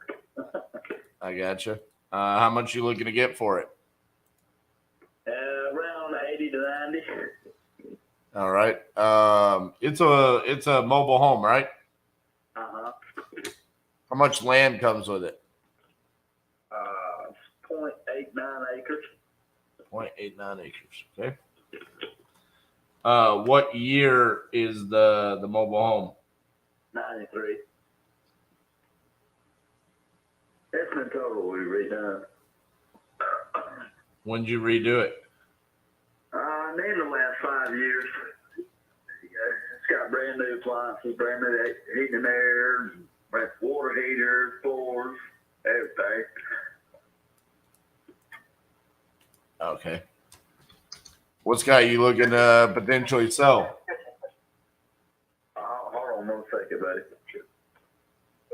I gotcha. How much you looking to get for it? Around 80 to 90. All right. It's a mobile home, right? Uh-huh. How much land comes with it? 0.89 acres. 0.89 acres. Okay. What year is the mobile home? 93. It's been totally redone. When did you redo it? Maybe the last 5 years. It's got brand new appliances, brand new heating and air, water heaters, floors, everything. Okay. What's got you looking to potentially sell? Hold on 1 second, buddy.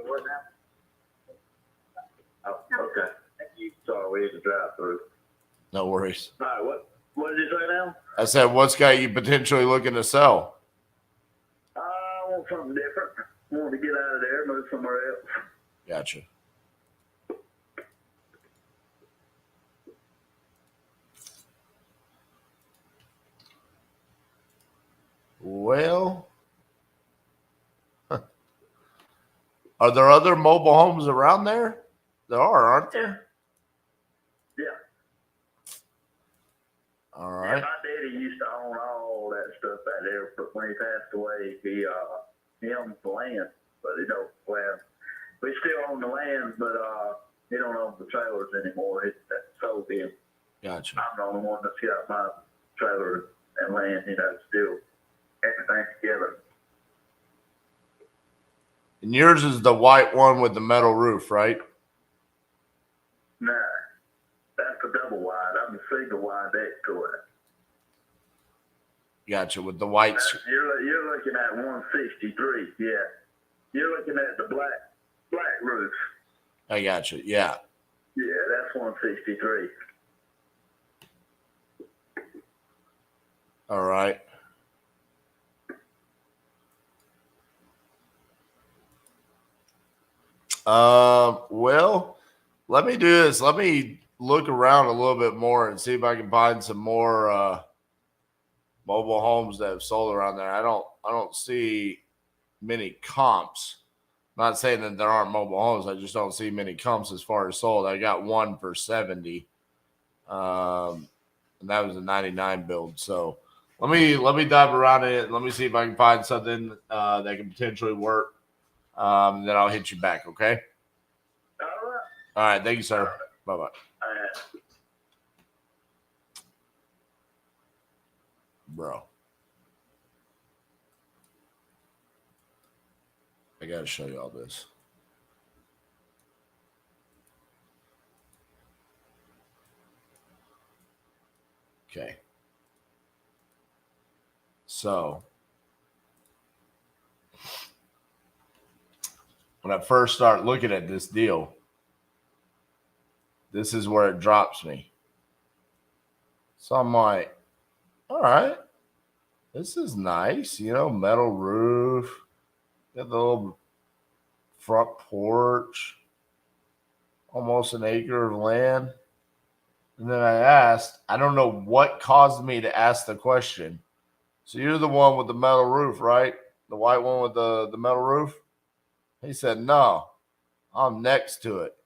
What now? Oh, okay. Thank you. Sorry, we had to drive through. No worries. All right, what did you say now? I said, what's got you potentially looking to sell? I want something different. I want to get out of there, move somewhere else. Gotcha. Well, are there other mobile homes around there? There are, aren't there? Yeah. All Yeah, right. my daddy used to own all that stuff out there, but when he passed away, he owned the land, but he don't well, we still own the land, but he don't own the trailers anymore. That sold him. Gotcha. I'm the only one that's got my trailer and land, still everything together. And yours is the white one with the metal roof, right? Nah, that's a double wide. I'm a single wide next to it. Gotcha. With the white. You're looking at 163. Yeah, you're looking at the black roof. I gotcha. Yeah. Yeah, that's 163. All right. Well, let me do this. Let me look around a little bit more and see if I can find some more mobile homes that have sold around there. I don't see many comps. I'm not saying that there aren't mobile homes. I just don't see many comps as far as sold. I got one for 70. And that was a 99 build. So let me dive around it. Let me see if I can find something that can potentially work. Then I'll hit you back, okay? All right. All right. Thank you, sir. Bye-bye. Bro. I got to show you all this. Okay. So when I first start looking at this deal, this is where it drops me. So I'm like, all right, this is nice, metal roof, got the little front porch, almost an acre of land. And then I don't know what caused me to ask the question. So you're the one with the metal roof, right? The white one with the metal roof? He said, no, I'm next to it.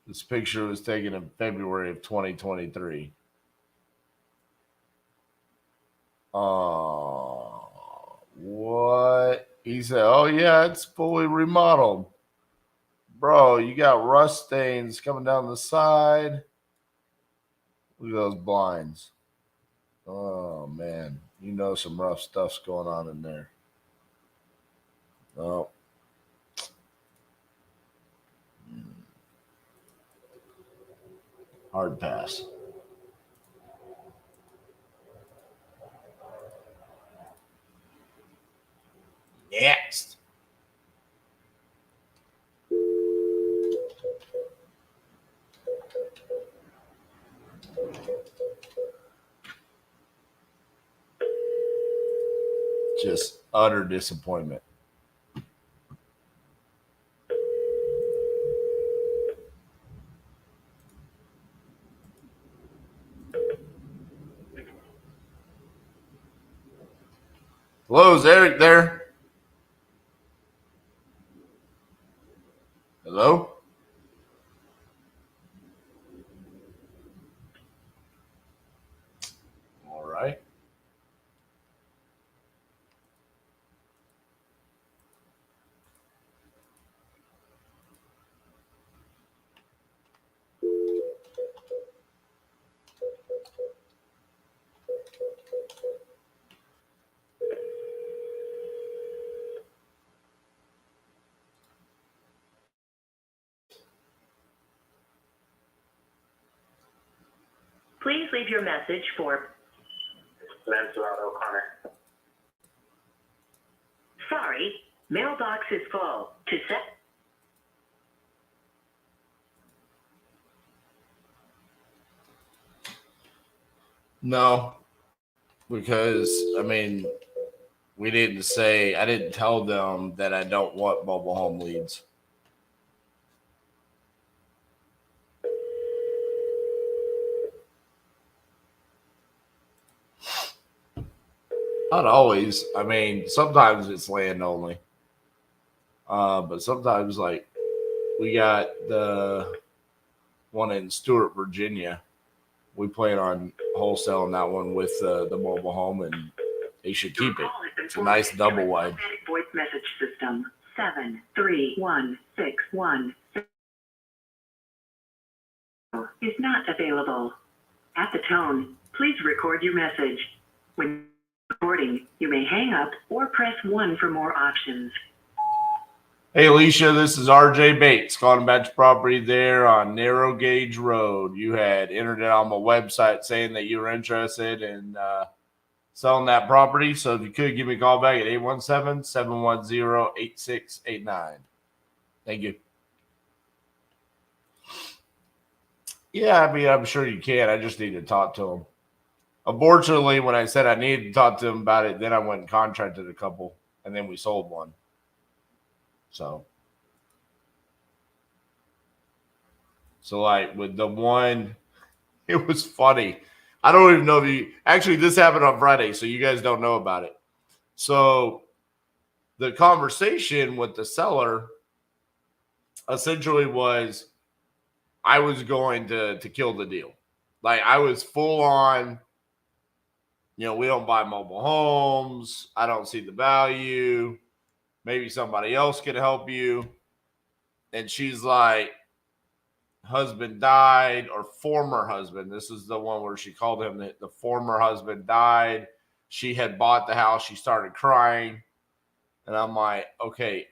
This picture was taken in February of 2023. What? He said, oh, yeah, it's fully remodeled. Bro, you got rust stains coming down the side. Look at those blinds. Oh, man. Some rough stuff's going on in there. Oh. Hard pass. Next. Just utter disappointment. Hello, is Eric there? Hello? All right. Please leave your message for Lancelot O'Connor. sorry, mailbox is full. To set No, because I mean, we didn't say, I didn't tell them that I don't want mobile home leads. Not always. I mean, sometimes it's land only. But sometimes, like, we got the one in Stewart, Virginia. We plan on wholesaling that one with the mobile home, and they should keep it. It's a nice double wide. automatic voice message system 731616 is not available. At the tone, please record your message. When recording, you may hang up or press 1 for more options. Hey, Alicia, this is RJ Bates calling about your property there on Narrow Gauge Road. You had entered it on my website saying that you were interested in selling that property. So if you could, give me a call back at 817-710-8689. Thank you. Yeah, I mean, I'm sure you can. I just need to talk to them. Unfortunately, when I said I needed to talk to them about it, then I went and contracted a couple, and then we sold one. So like with the one, it was funny. I don't even know if you actually, this happened on Friday, so you guys don't know about it. So the conversation with the seller essentially was I was going to kill the deal. Like I was full on, we don't buy mobile homes. I don't see the value. Maybe somebody else can help you. And she's like, husband died, or former husband. This is the one where she called him the former husband died. She had bought the house. She started crying. And I'm like, okay,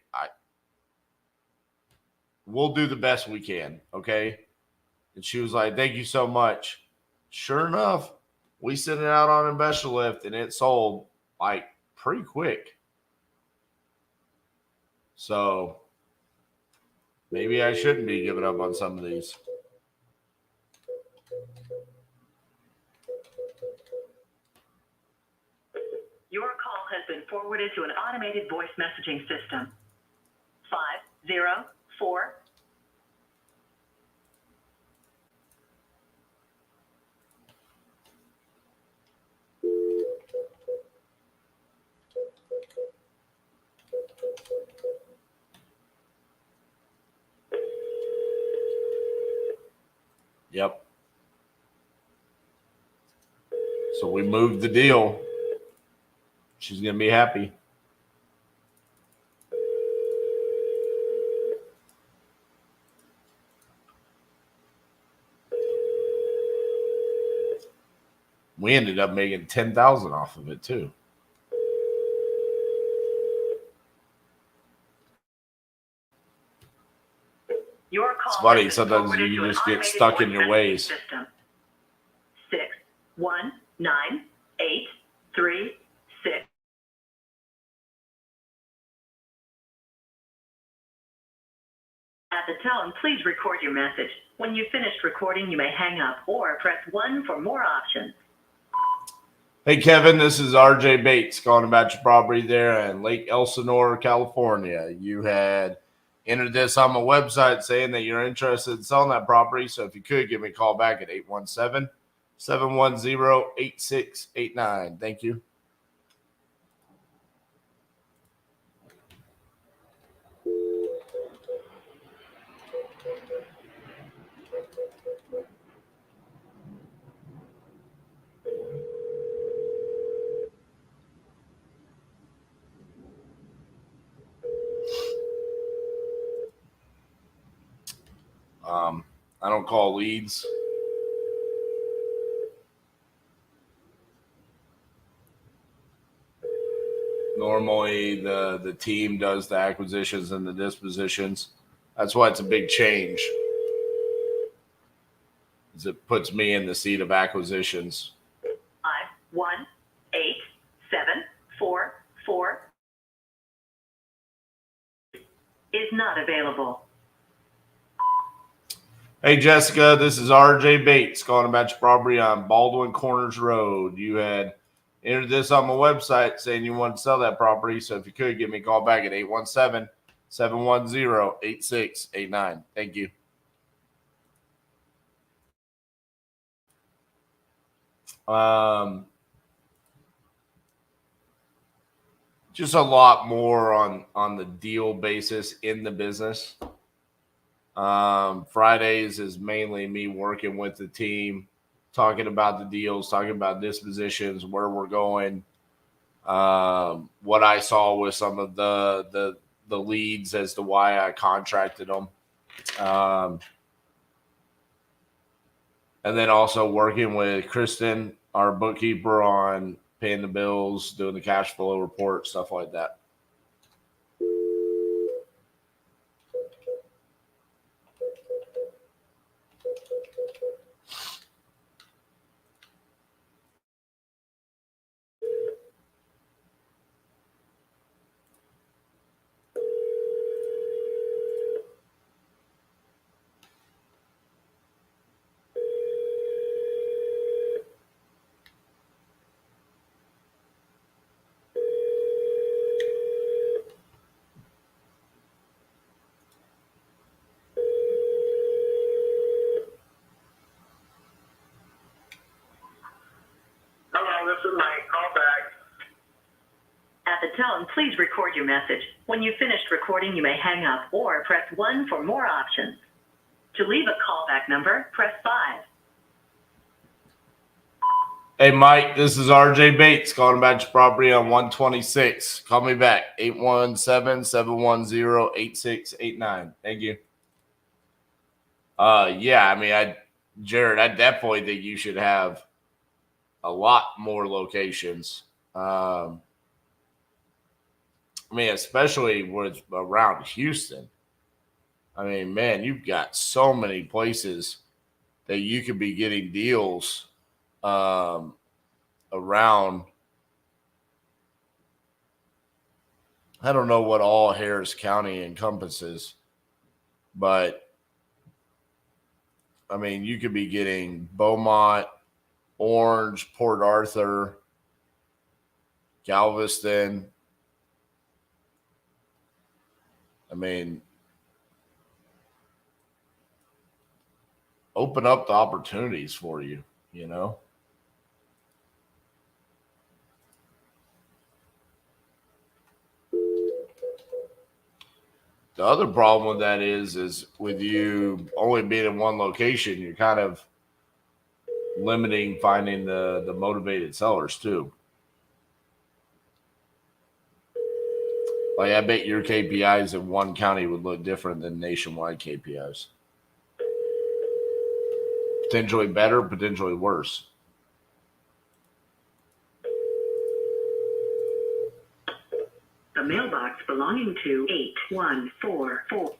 we'll do the best we can. Okay. And she was like, thank you so much. Sure enough, we sent it out on Investor Lift and it sold like pretty quick. So maybe I shouldn't be giving up on some of these. Your call has been forwarded to an automated voice messaging system. 504. Yep. So we moved the deal. She's going to be happy. We ended up making $10,000 off of it too. Your call It's funny. has been Sometimes forwarded you to an just get automated stuck in voice your messaging ways. system. 619836. At the tone, please record your message. When you've finished recording, you may hang up or press 1 for more options. Hey, Kevin, this is RJ Bates calling about your property there in Lake Elsinore, California. You had entered this on my website saying that you're interested in selling that property. So if you could, give me a call back at 817-710-8689. Thank you. I don't call leads. Normally, the team does the acquisitions and the dispositions. That's why it's a big change. as it puts me in the seat of acquisitions. 518744 is not available. Hey, Jessica, this is RJ Bates calling about your property on Baldwin Corners Road. You had entered this on my website saying you wanted to sell that property. So if you could, give me a call back at 817-710-8689. Thank you. Just a lot more on the deal basis in the business. Fridays is mainly me working with the team, talking about the deals, talking about dispositions, where we're going, what I saw with some of the leads as to why I contracted them. And then also working with Kristen, our bookkeeper, on paying the bills, doing the cash flow report, stuff like that. Hello, this is Mike. Call back. At the tone, please record your message. When you've finished recording, you may hang up or press 1 for more options. To leave a callback number, press 5. Hey, Mike, this is RJ Bates calling about your property on 126. Call me back, 817-710-8689. Thank you. Yeah, I mean, Jared, I definitely think you should have a lot more locations. I mean, especially with around Houston. I mean, man, you've got so many places that you could be getting deals around. I don't know what all Harris County encompasses, but I mean, you could be getting Beaumont, Orange, Port Arthur, Galveston. I mean, open up the opportunities for you, you know? The other problem with that is with you only being in one location, you're kind of limiting finding the motivated sellers too. Like, I bet your KPIs in one county would look different than nationwide KPIs. Potentially better, potentially worse. The mailbox belonging to 8144.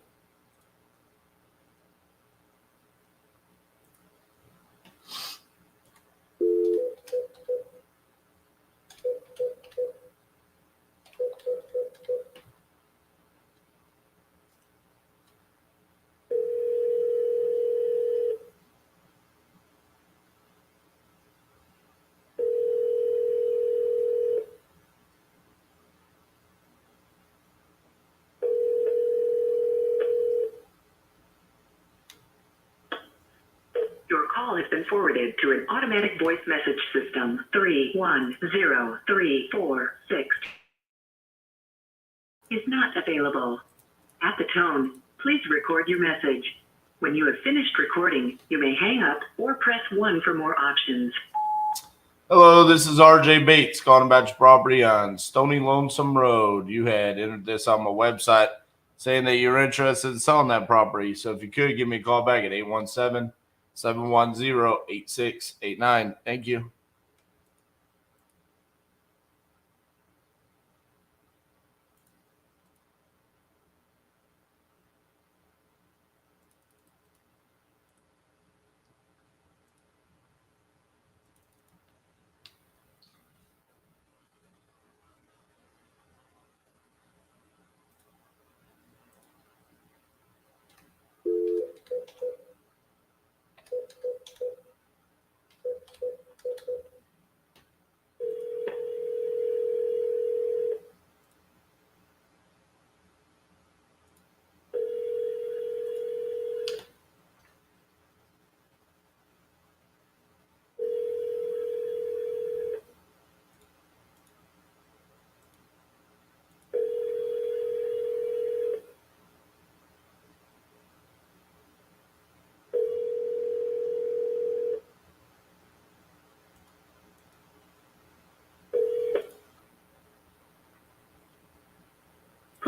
Your call has been forwarded to an automatic voice message system. 310346 is not available. At the tone, please record your message. When you have finished recording, you may hang up or press 1 for more options. Hello, this is RJ Bates calling about your property on Stony Lonesome Road. You had entered this on my website saying that you're interested in selling that property. So if you could, give me a call back at 817-710-8689. Thank you.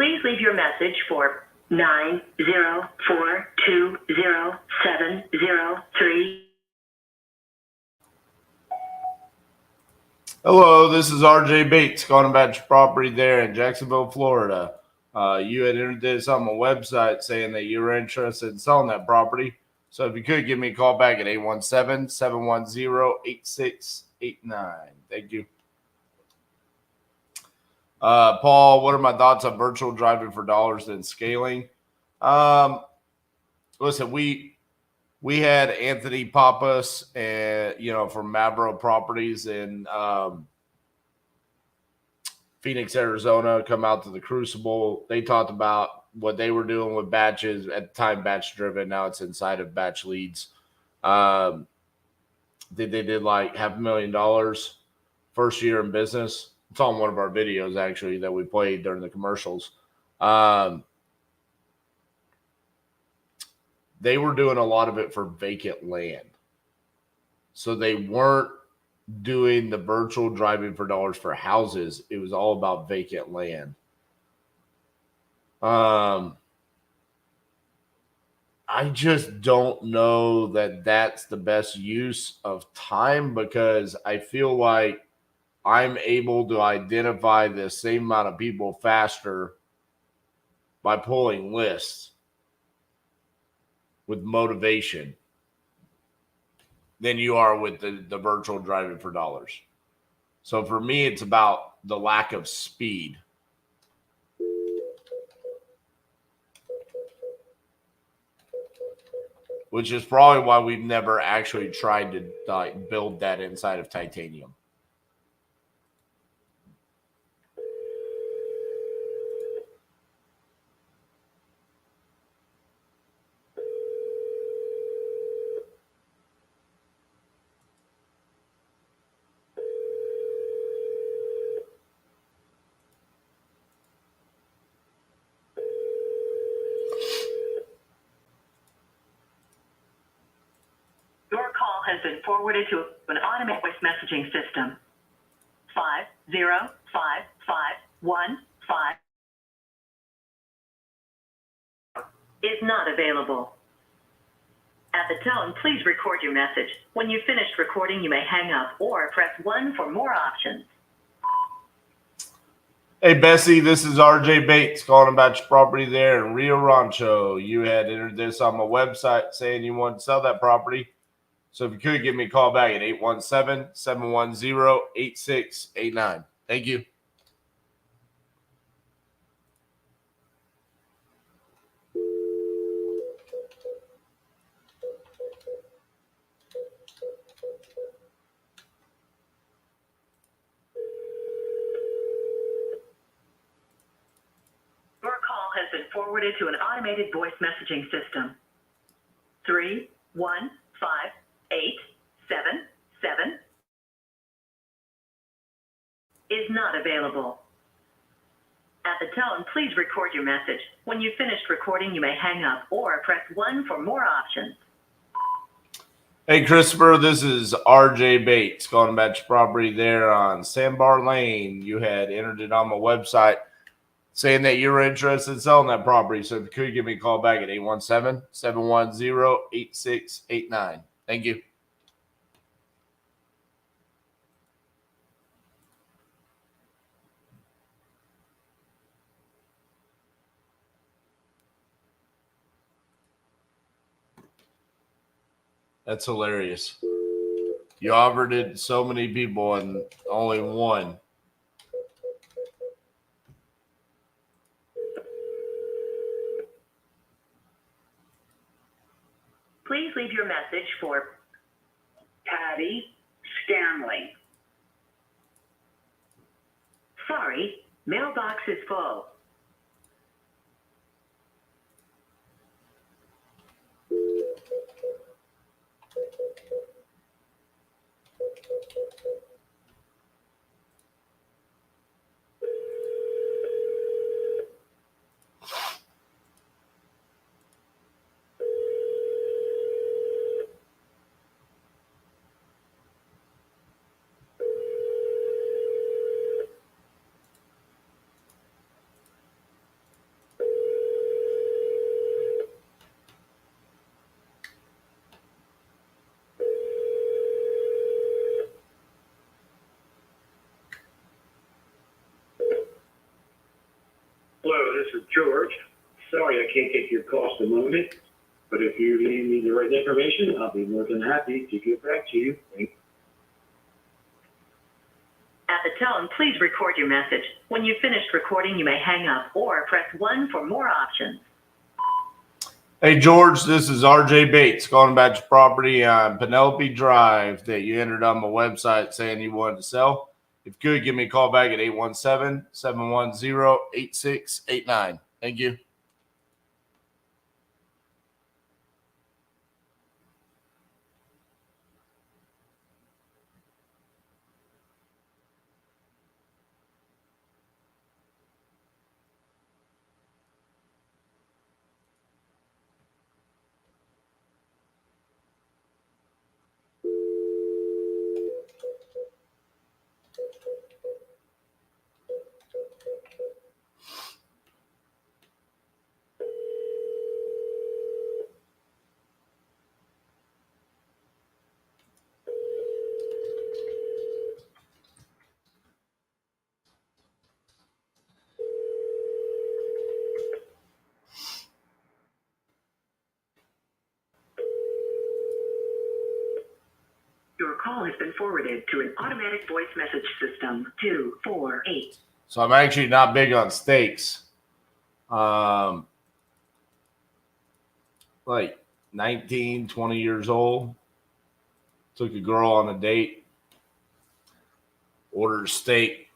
Please leave your message for 904207003. Hello, this is RJ Bates calling about your property there in Jacksonville, Florida. You had entered this on my website saying that you were interested in selling that property. So if you could give me a call back at 817-710-8689. Thank you. Paul, what are my thoughts on virtual driving for dollars and scaling? Listen, we had Anthony Pappas and from Mavro Properties in Phoenix, Arizona, come out to the Crucible. They talked about what they were doing with batches at the time, batch driven. Now it's inside of batch leads. They did like $500,000 first year in business. It's on one of our videos actually that we played during the commercials. They were doing a lot of it for vacant land. So they weren't doing the virtual driving for dollars for houses. It was all about vacant land. I just don't know that that's the best use of time, because I feel like I'm able to identify the same amount of people faster by pulling lists with motivation than you are with the virtual driving for dollars. So for me, it's about the lack of speed. Which is probably why we've never actually tried to build that inside of Titanium. Your call has been forwarded to an automated voice messaging system. 5055115 is not available. At the tone, please record your message. When you've finished recording, you may hang up or press 1 for more options. Hey, Bessie, this is RJ Bates calling about your property there in Rio Rancho. You had entered this on my website saying you wanted to sell that property. So if you could give me a call back at 817-710-8689. Thank you. Your call has been forwarded to an automated voice messaging system. 315-877 is not available. At the tone, please record your message. When you've finished recording, you may hang up or press 1 for more options. Hey, Christopher, this is RJ Bates calling about your property there on Sandbar Lane. You had entered it on my website saying that you were interested in selling that property. So if you could give me a call back at 817-710-8689. Thank you. That's hilarious. You offered it to so many people and only one. Please leave your message for Patty Stanley. Sorry, mailbox is full. this is George. Sorry I can't take your call at the moment, but if you leave me the right information, I'll be more than happy to get back to you. At the tone, please record your message. When you've finished recording, you may hang up or press 1 for more options. Hey, George, this is RJ Bates calling about your property on Penelope Drive that you entered on my website saying you wanted to sell. If you could, give me a call back at 817-710-8689. Thank you. Your call has been forwarded to an automatic voice message system. 248. So I'm actually not big on steaks. Like 19, 20 years old. Took a girl on a date. Ordered a steak.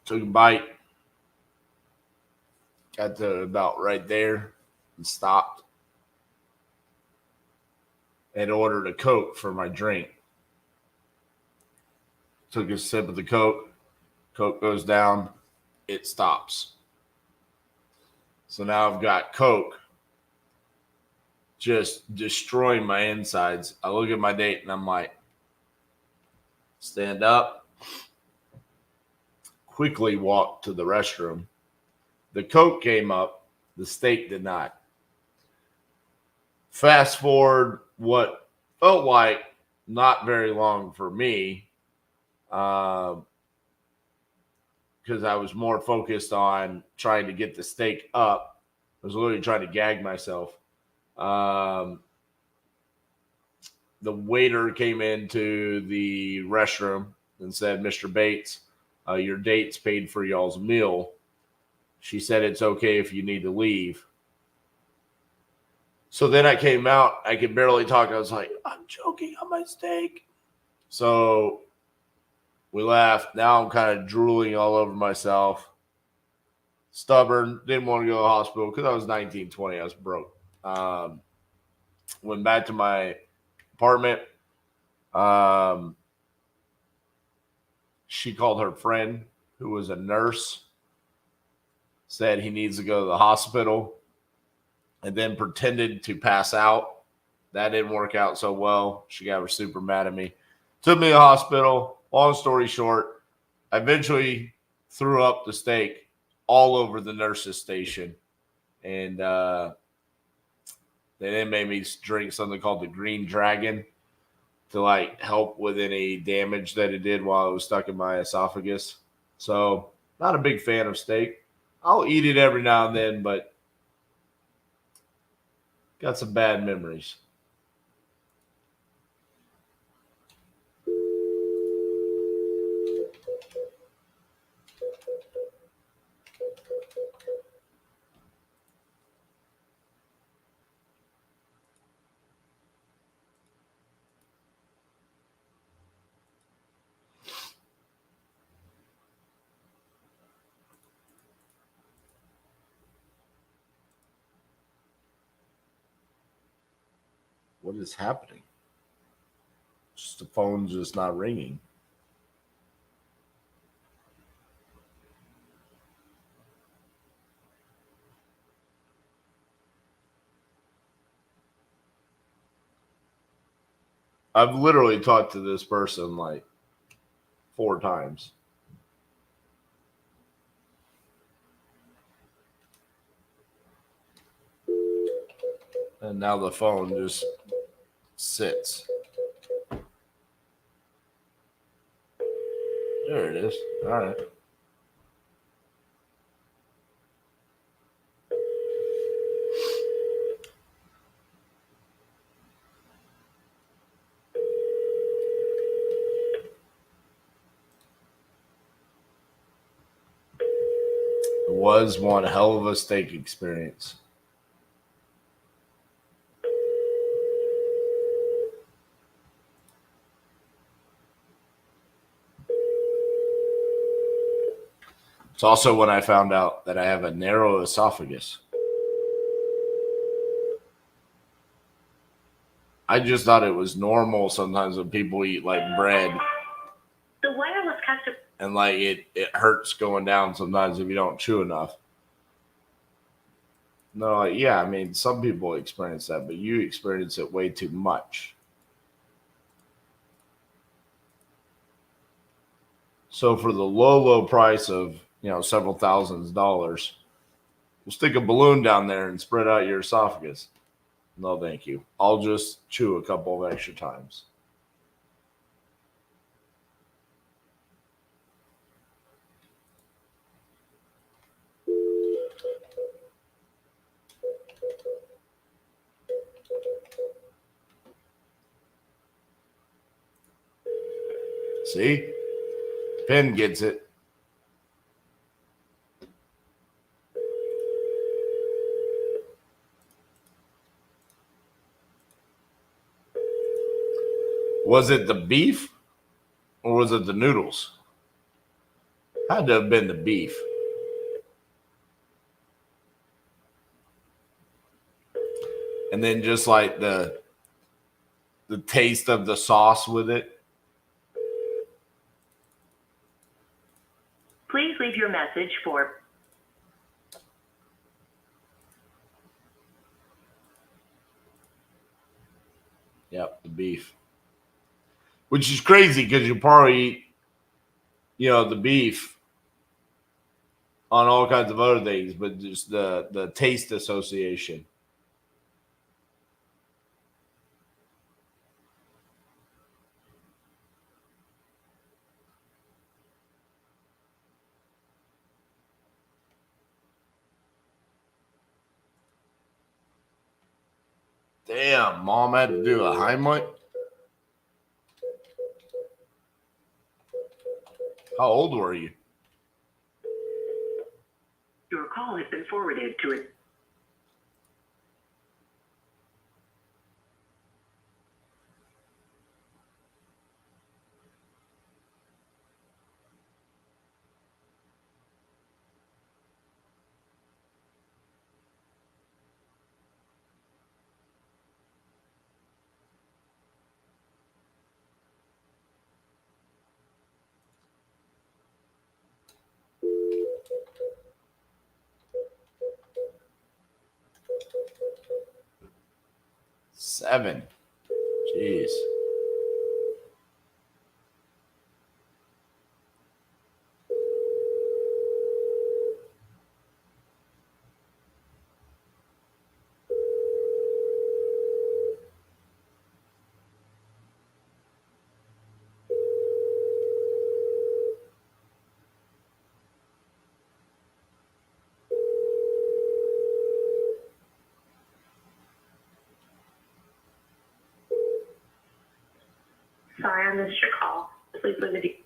Took a bite. Got to about right there and stopped. And ordered a Coke for my drink. Took a sip of the Coke. Coke goes down. It stops. So now I've got Coke just destroying my insides. I look at my date and I'm like, stand up. Quickly walk to the restroom. The Coke came up. The steak did not. Fast forward what felt like not very long for me. Because I was more focused on trying to get the steak up. I was literally trying to gag myself. The waiter came into the restroom and said, Mr. Bates, your date's paid for y'all's meal. She said it's okay if you need to leave. So then I came out. I could barely talk. I was like, I'm choking on my steak. So we laughed. Now I'm kind of drooling all over myself. Stubborn. Didn't want to go to the hospital because I was 19, 20. I was broke. Went back to my apartment. She called her friend, who was a nurse, said he needs to go to the hospital, and then pretended to pass out. That didn't work out so well. She got super mad at me. Took me to the hospital. Long story short, I eventually threw up the steak all over the nurse's station. And they then made me drink something called the Green Dragon to like help with any damage that it did while it was stuck in my esophagus. So not a big fan of steak. I'll eat it every now and then, but got some bad memories. What is happening? Just the phone's just not ringing. I've literally talked to this person like 4 times. And now the phone just sits. There it is. All right. was one hell of a steak experience. It's also when I found out that I have a narrow esophagus. I just thought it was normal sometimes when people eat like bread. The wireless customer. And like it hurts going down sometimes if you don't chew enough. No, like, yeah, I mean, some people experience that, but you experience it way too much. So for the low price of, several thousands of dollars, we'll stick a balloon down there and spread out your esophagus. No, thank you. I'll just chew a couple of extra times. See? Penn gets it. Was it the beef or was it the noodles? Had to have been the beef. And then just like the taste of the sauce with it. Please leave your message for. Yep, the beef. Which is crazy because you probably eat, the beef on all kinds of other things, but just the taste association. Damn, Mom had to do a Heimlich. How old were you? Your call has been forwarded to it. Seven. Jeez. Sorry, I missed your call. Please leave a.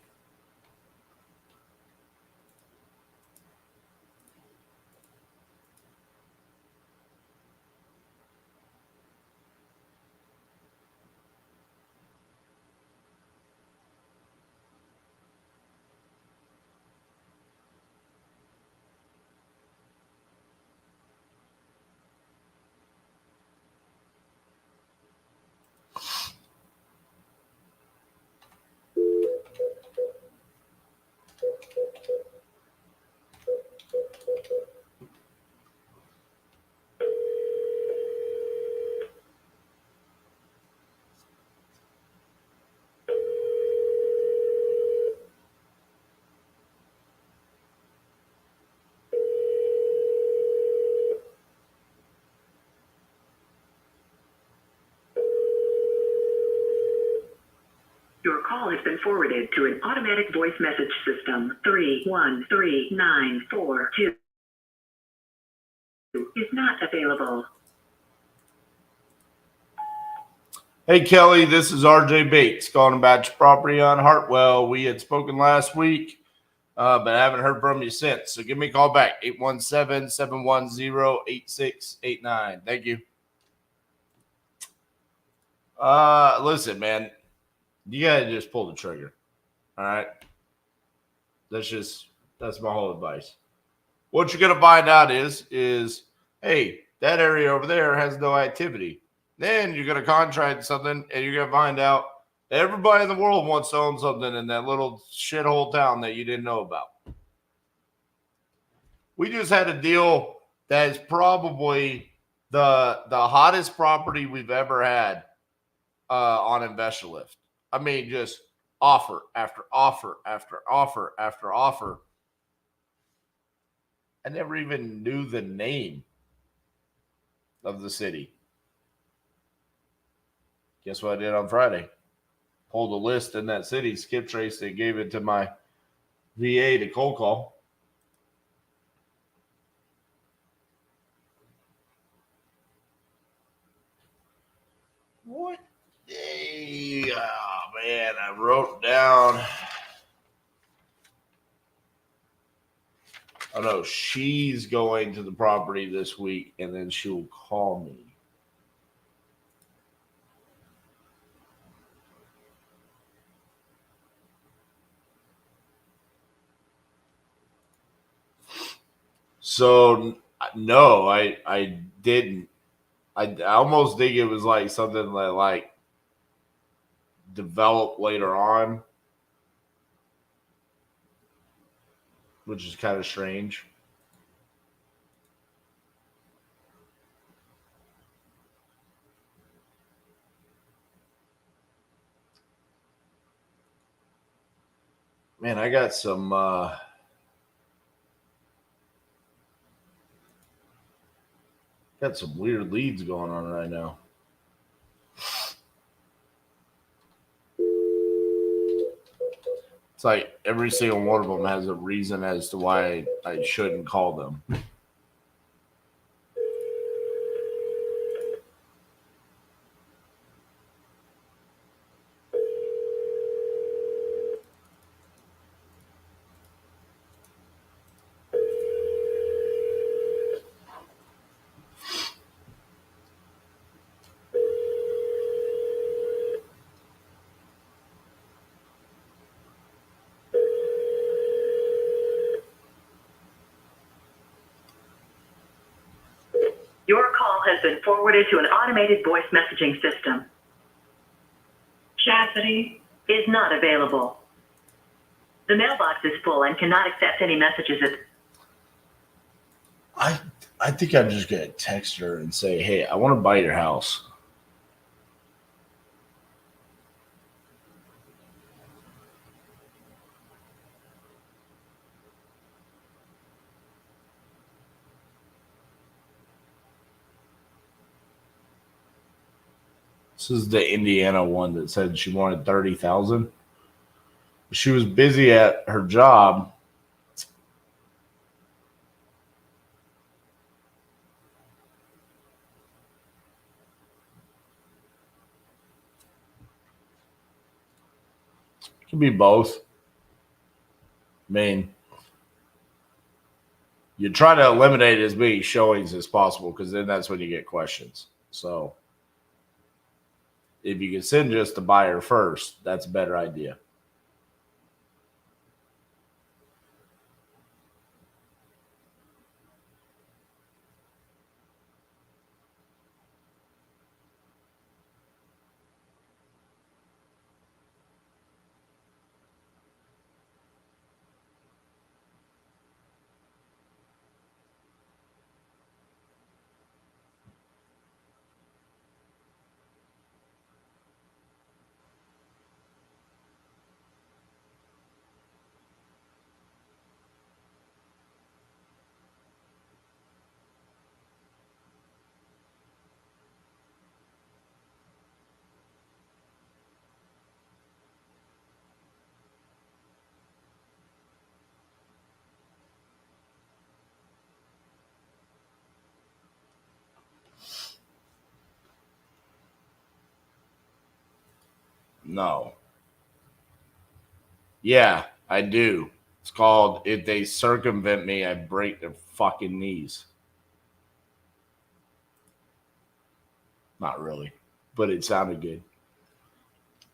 Your call has been forwarded to an automatic voice message system. 313942 is not available. Hey, Kelly, this is RJ Bates calling about your property on Hartwell. We had spoken last week. but I haven't heard from you since. So give me a call back, 817-710-8689. Thank you. Listen, man, you gotta just pull the trigger. All right. That's my whole advice. What you're gonna find out is, hey, that area over there has no activity. Then you're gonna contract something, and you're gonna find out everybody in the world wants to own something in that little shithole town that you didn't know about. We just had a deal that is probably the hottest property we've ever had on Investor Lift. I mean, just offer after offer after offer after offer. I never even knew the name of the city. Guess what I did on Friday? Pulled a list in that city, skip traced it, gave it to my VA to cold call. What day? Oh, man, I wrote down. Oh, no, she's going to the property this week, and then she'll call me. So, no, I didn't. I almost think it was like something that like developed later on, which is kind of strange. Man, I got some weird leads going on right now. It's like every single one of them has a reason as to why I shouldn't call them. Your call has been forwarded to an automated voice messaging system. Chastity is not available. The mailbox is full and cannot accept any messages at... I think I'm just gonna text her and say, hey, I want to buy your house. This is the Indiana one that said she wanted 30,000. She was busy at her job. It could be both. I mean, you try to eliminate as many showings as possible because then that's when you get questions. So if you can send just the buyer first, that's a better idea. No. Yeah, I do. It's called If They Circumvent Me, I Break Their Fucking Knees. Not really, but it sounded good.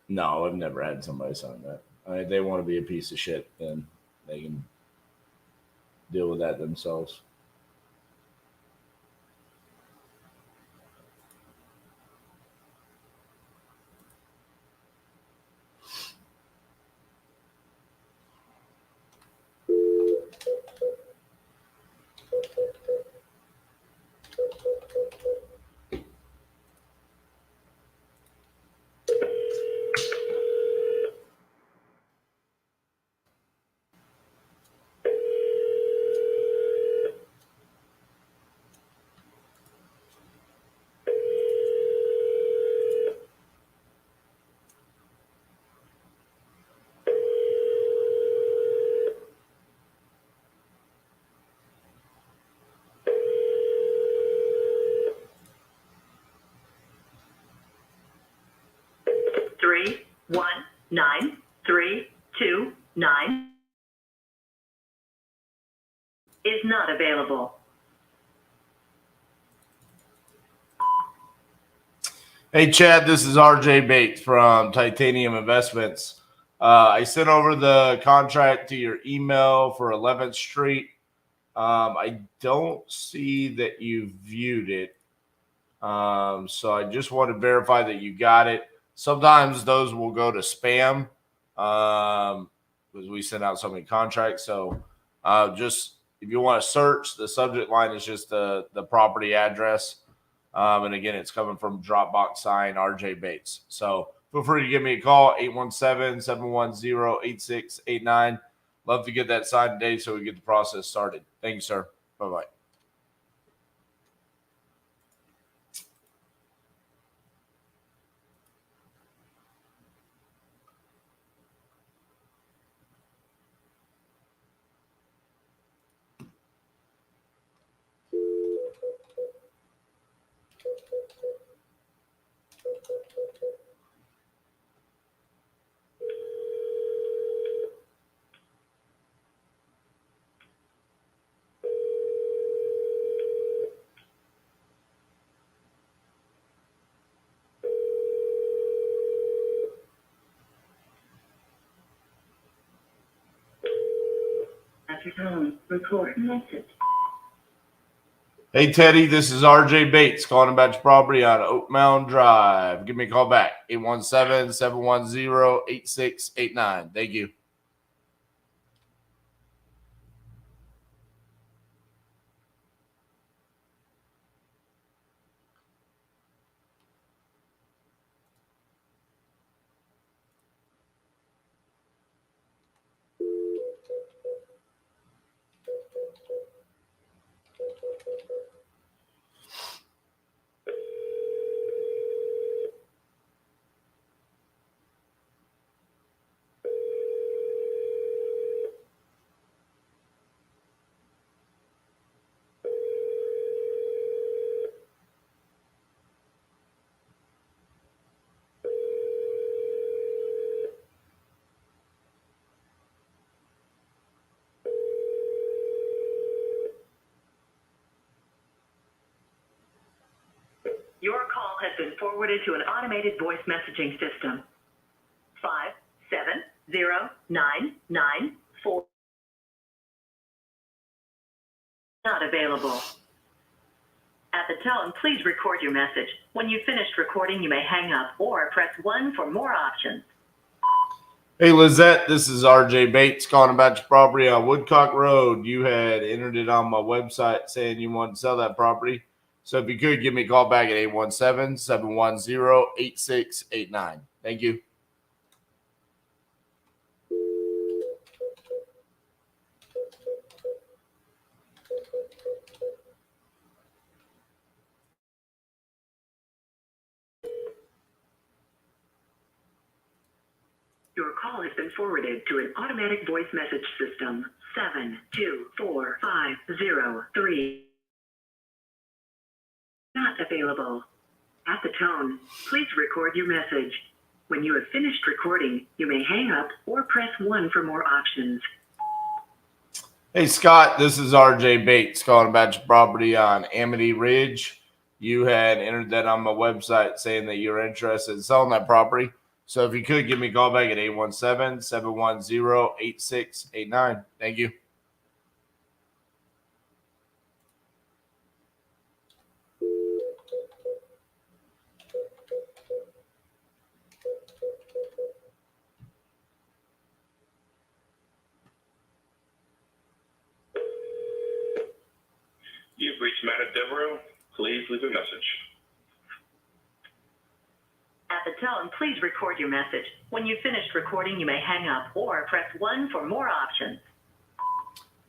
No, I've never had somebody sign that. If they want to be a piece of shit, then they can deal with that themselves. Three, 1, 9, 3, 2, 9 is not available. Hey, Chad, this is RJ Bates from Titanium Investments. I sent over the contract to your email for 11th Street. I don't see that you viewed it. So I just want to verify that you got it. Sometimes those will go to spam because we send out so many contracts. So just if you want to search, the subject line is just the property address. And again, it's coming from Dropbox sign RJ Bates. So feel free to give me a call, 817-710-8689. Love to get that signed today so we get the process started. Thank you, sir. Bye-bye. After tone, record message. Hey, Teddy, this is RJ Bates calling about your property on Oak Mound Drive. Give me a call back, 817-710-8689. Thank you. Your call has been forwarded to an automated voice messaging system. 570-994 not available. At the tone, please record your message. When you've finished recording, you may hang up or press 1 for more options. Hey, Lizette, this is RJ Bates calling about your property on Woodcock Road. You had entered it on my website saying you wanted to sell that property. So if you could, give me a call back at 817-710-8689. Thank you. Your call has been forwarded to an automatic voice message system. 724-503 not available. At the tone, please record your message. When you have finished recording, you may hang up or press 1 for more options. Hey, Scott, this is RJ Bates calling about your property on Amity Ridge. You had entered that on my website saying that you're interested in selling that property. So if you could give me a call back at 817-710-8689. Thank you. You've reached Matt at Devereaux. Please leave a message. At the tone, please record your message. When you've finished recording, you may hang up or press 1 for more options.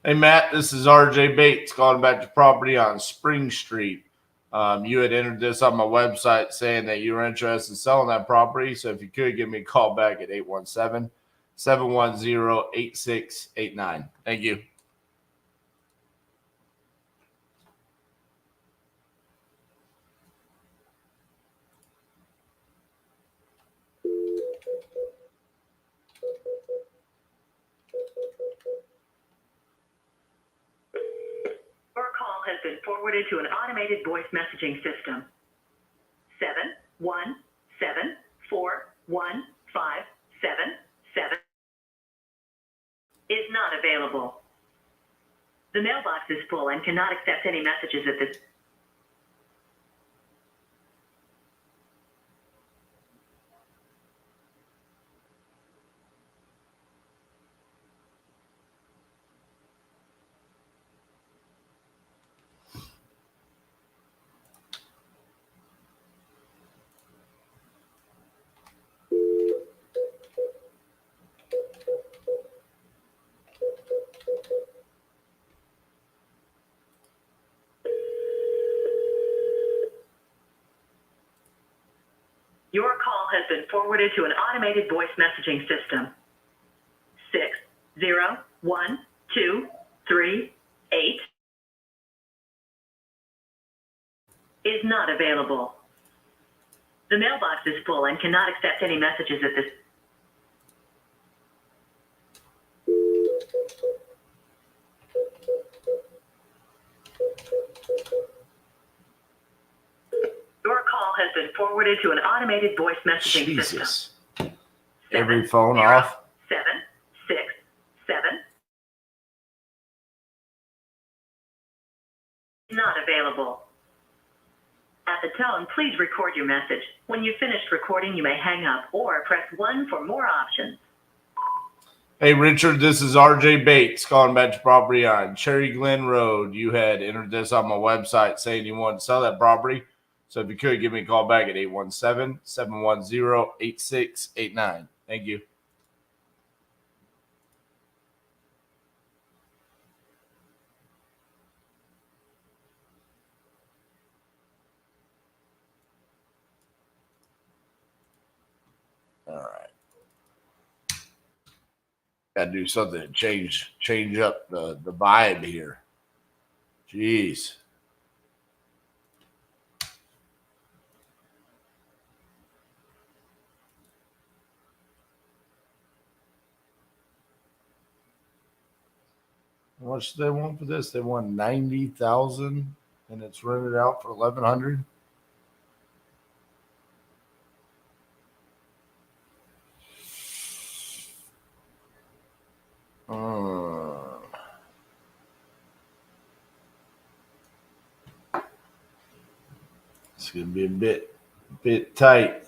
Hey, Matt, this is RJ Bates calling about your property on Spring Street. You had entered this on my website saying that you were interested in selling that property. So if you could give me a call back at 817-710-8689. Thank you. Your call has been forwarded to an automated voice messaging system. 717415777 is not available. The mailbox is full and cannot accept any messages at this. Your call has been forwarded to an automated voice messaging system. 6012388 is not available. The mailbox is full and cannot accept any messages at this. Your call has been forwarded to an automated voice messaging system. Jesus. Every phone off. 767 is not available. At the tone, please record your message. When you've finished recording, you may hang up or press 1 for more options. Hey, Richard, this is RJ Bates calling about your property on Cherry Glen Road. You had entered this on my website saying you wanted to sell that property. So if you could, give me a call back at 817-710-8689. Thank you. All right. Got to do something to change up the vibe here. Jeez. How much do they want for this? They want 90,000 and it's rented out for 1,100. It's gonna be a bit tight.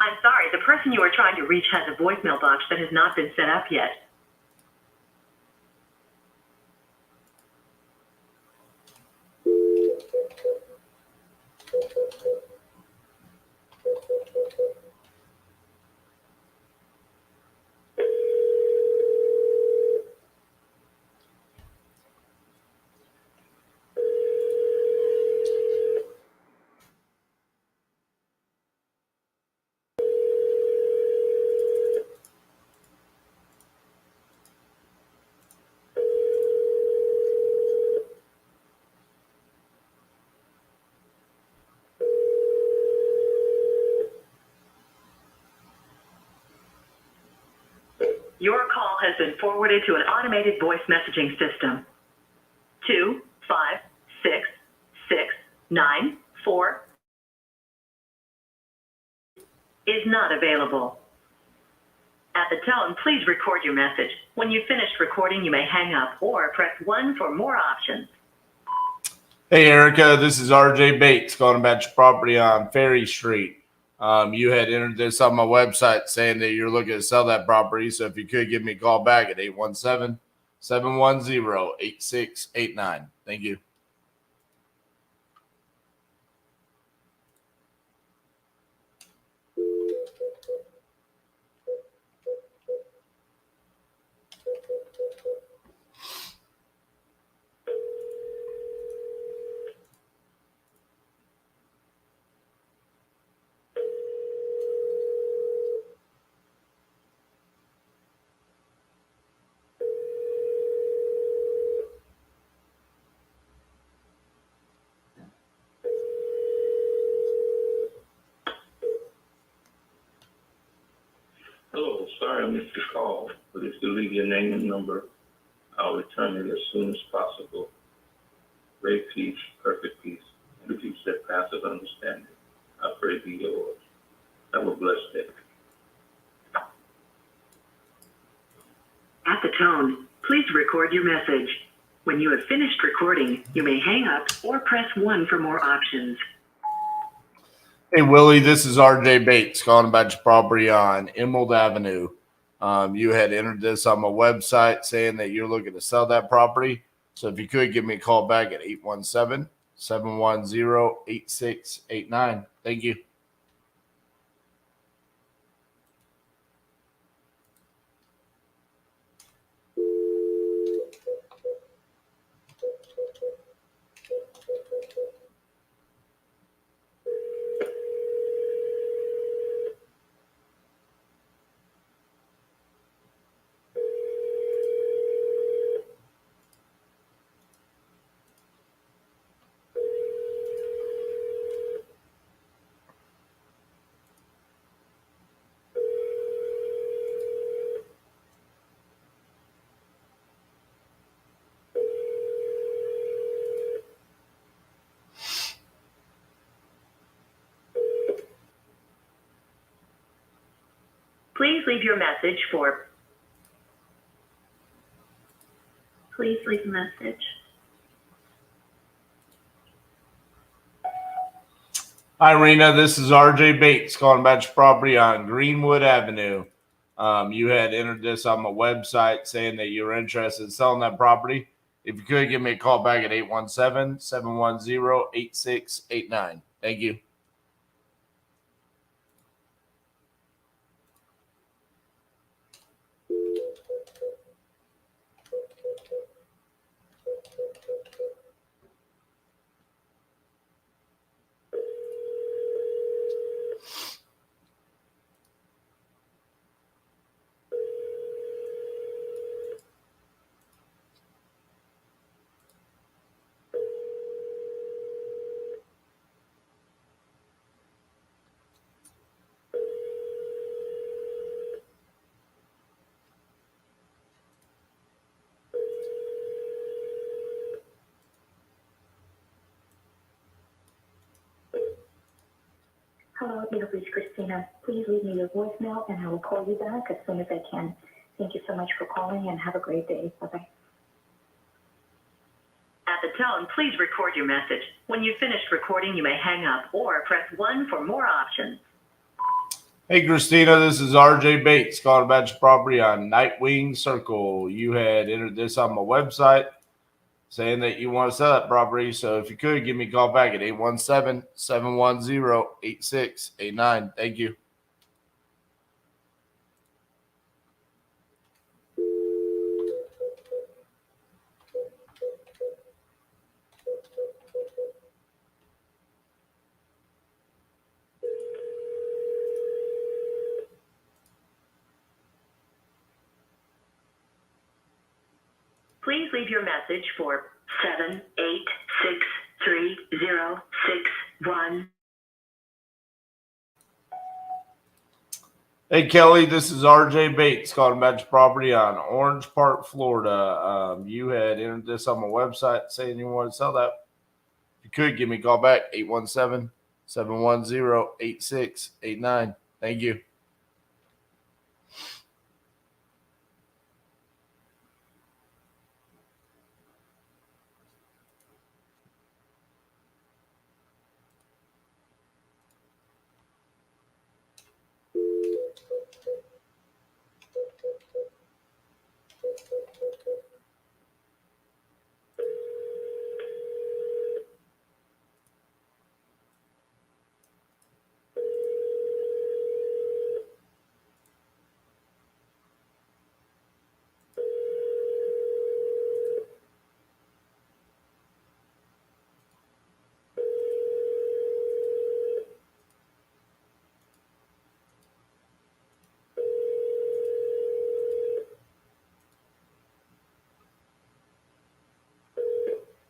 I'm sorry, the person you are trying to reach has a voicemail box that has not been set up yet. Your call has been forwarded to an automated voice messaging system. 256694 is not available. At the tone, please record your message. When you've finished recording, you may hang up or press 1 for more options. Hey, Erica, this is RJ Bates calling about your property on Ferry Street. You had entered this on my website saying that you're looking to sell that property. So if you could give me a call back at 817-710-8689. Thank you. Hello, sorry I missed your call, but if you leave your name and number, I'll return it as soon as possible. Great peace, perfect peace, and if you said passive understanding, I pray be yours. Have a blessed day. At the tone, please record your message. When you have finished recording, you may hang up or press 1 for more options. Hey, Willie, this is RJ Bates calling about your property on Emerald Avenue. You had entered this on my website saying that you're looking to sell that property. So if you could give me a call back at 817-710-8689. Thank you. Please leave your message for... Please leave a message. Hi, Rena. This is RJ Bates calling about your property on Greenwood Avenue. You had entered this on my website saying that you were interested in selling that property. If you could give me a call back at 817-710-8689. Thank you. Hello, you have reached Christina. Please leave me your voicemail and I will call you back as soon as I can. Thank you so much for calling and have a great day. Bye-bye. At the tone, please record your message. When you've finished recording, you may hang up or press 1 for more options. Hey, Christina, this is RJ Bates calling about your property on Nightwing Circle. You had entered this on my website saying that you want to sell that property. So if you could, give me a call back at 817-710-8689. Thank you. Please leave your message for 7863061. Hey, Kelly, this is RJ Bates calling about your property on Orange Park, Florida. You had entered this on my website saying you wanted to sell that. If you could, give me a call back, 817-710-8689. Thank you.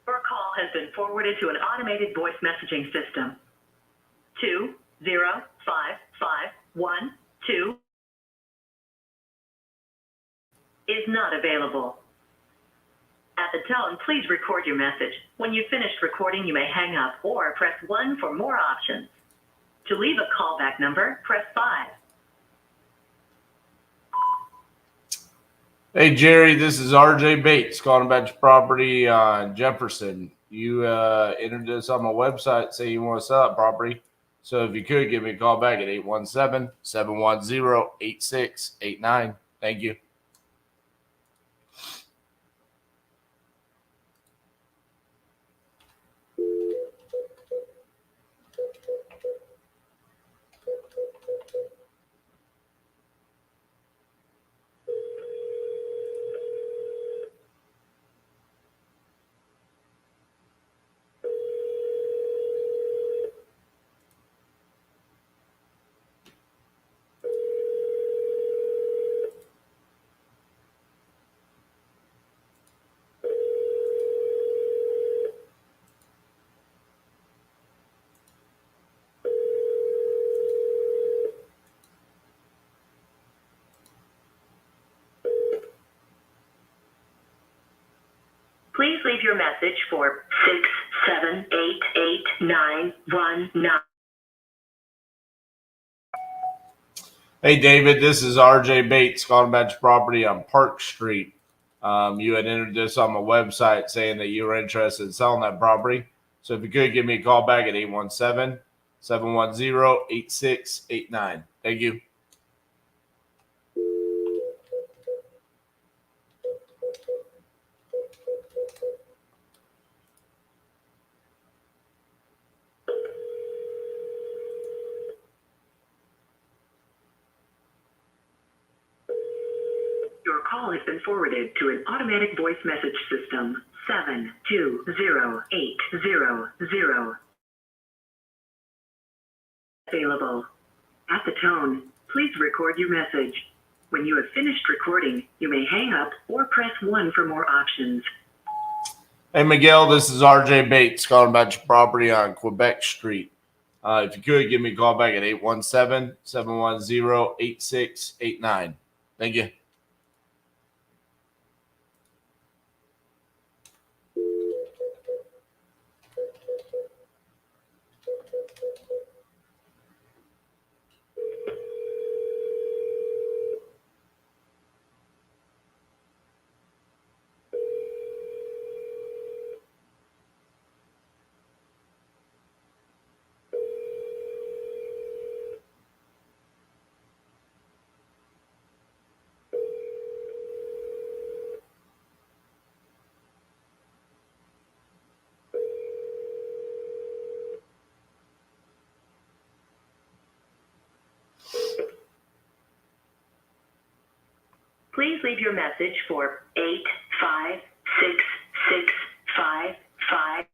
Your call has been forwarded to an automated voice messaging system. 2055112 is not available. At the tone, please record your message. When you've finished recording, you may hang up or press 1 for more options. To leave a callback number, press 5. Hey, Jerry, this is RJ Bates calling about your property on Jefferson. You entered this on my website saying you want to sell that property. So if you could, give me a call back at 817-710-8689. Thank you. Please leave your message for 6788919. Hey, David, this is RJ Bates calling about your property on Park Street. You had entered this on my website saying that you were interested in selling that property. So if you could, give me a call back at 817-710-8689. Thank you. Your call has been forwarded to an automatic voice message system. 720800. Available. At the tone, please record your message. When you have finished recording, you may hang up or press 1 for more options. Hey, Miguel, this is RJ Bates calling about your property on Quebec Street. If you could, give me a call back at 817-710-8689. Thank you. Please leave your message for 8566555.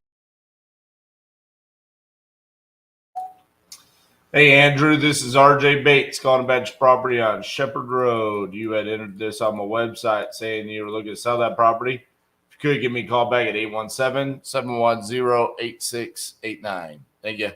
Hey, Andrew, this is RJ Bates calling about your property on Shepherd Road. You had entered this on my website saying you were looking to sell that property. If you could, give me a call back at 817-710-8689. Thank you.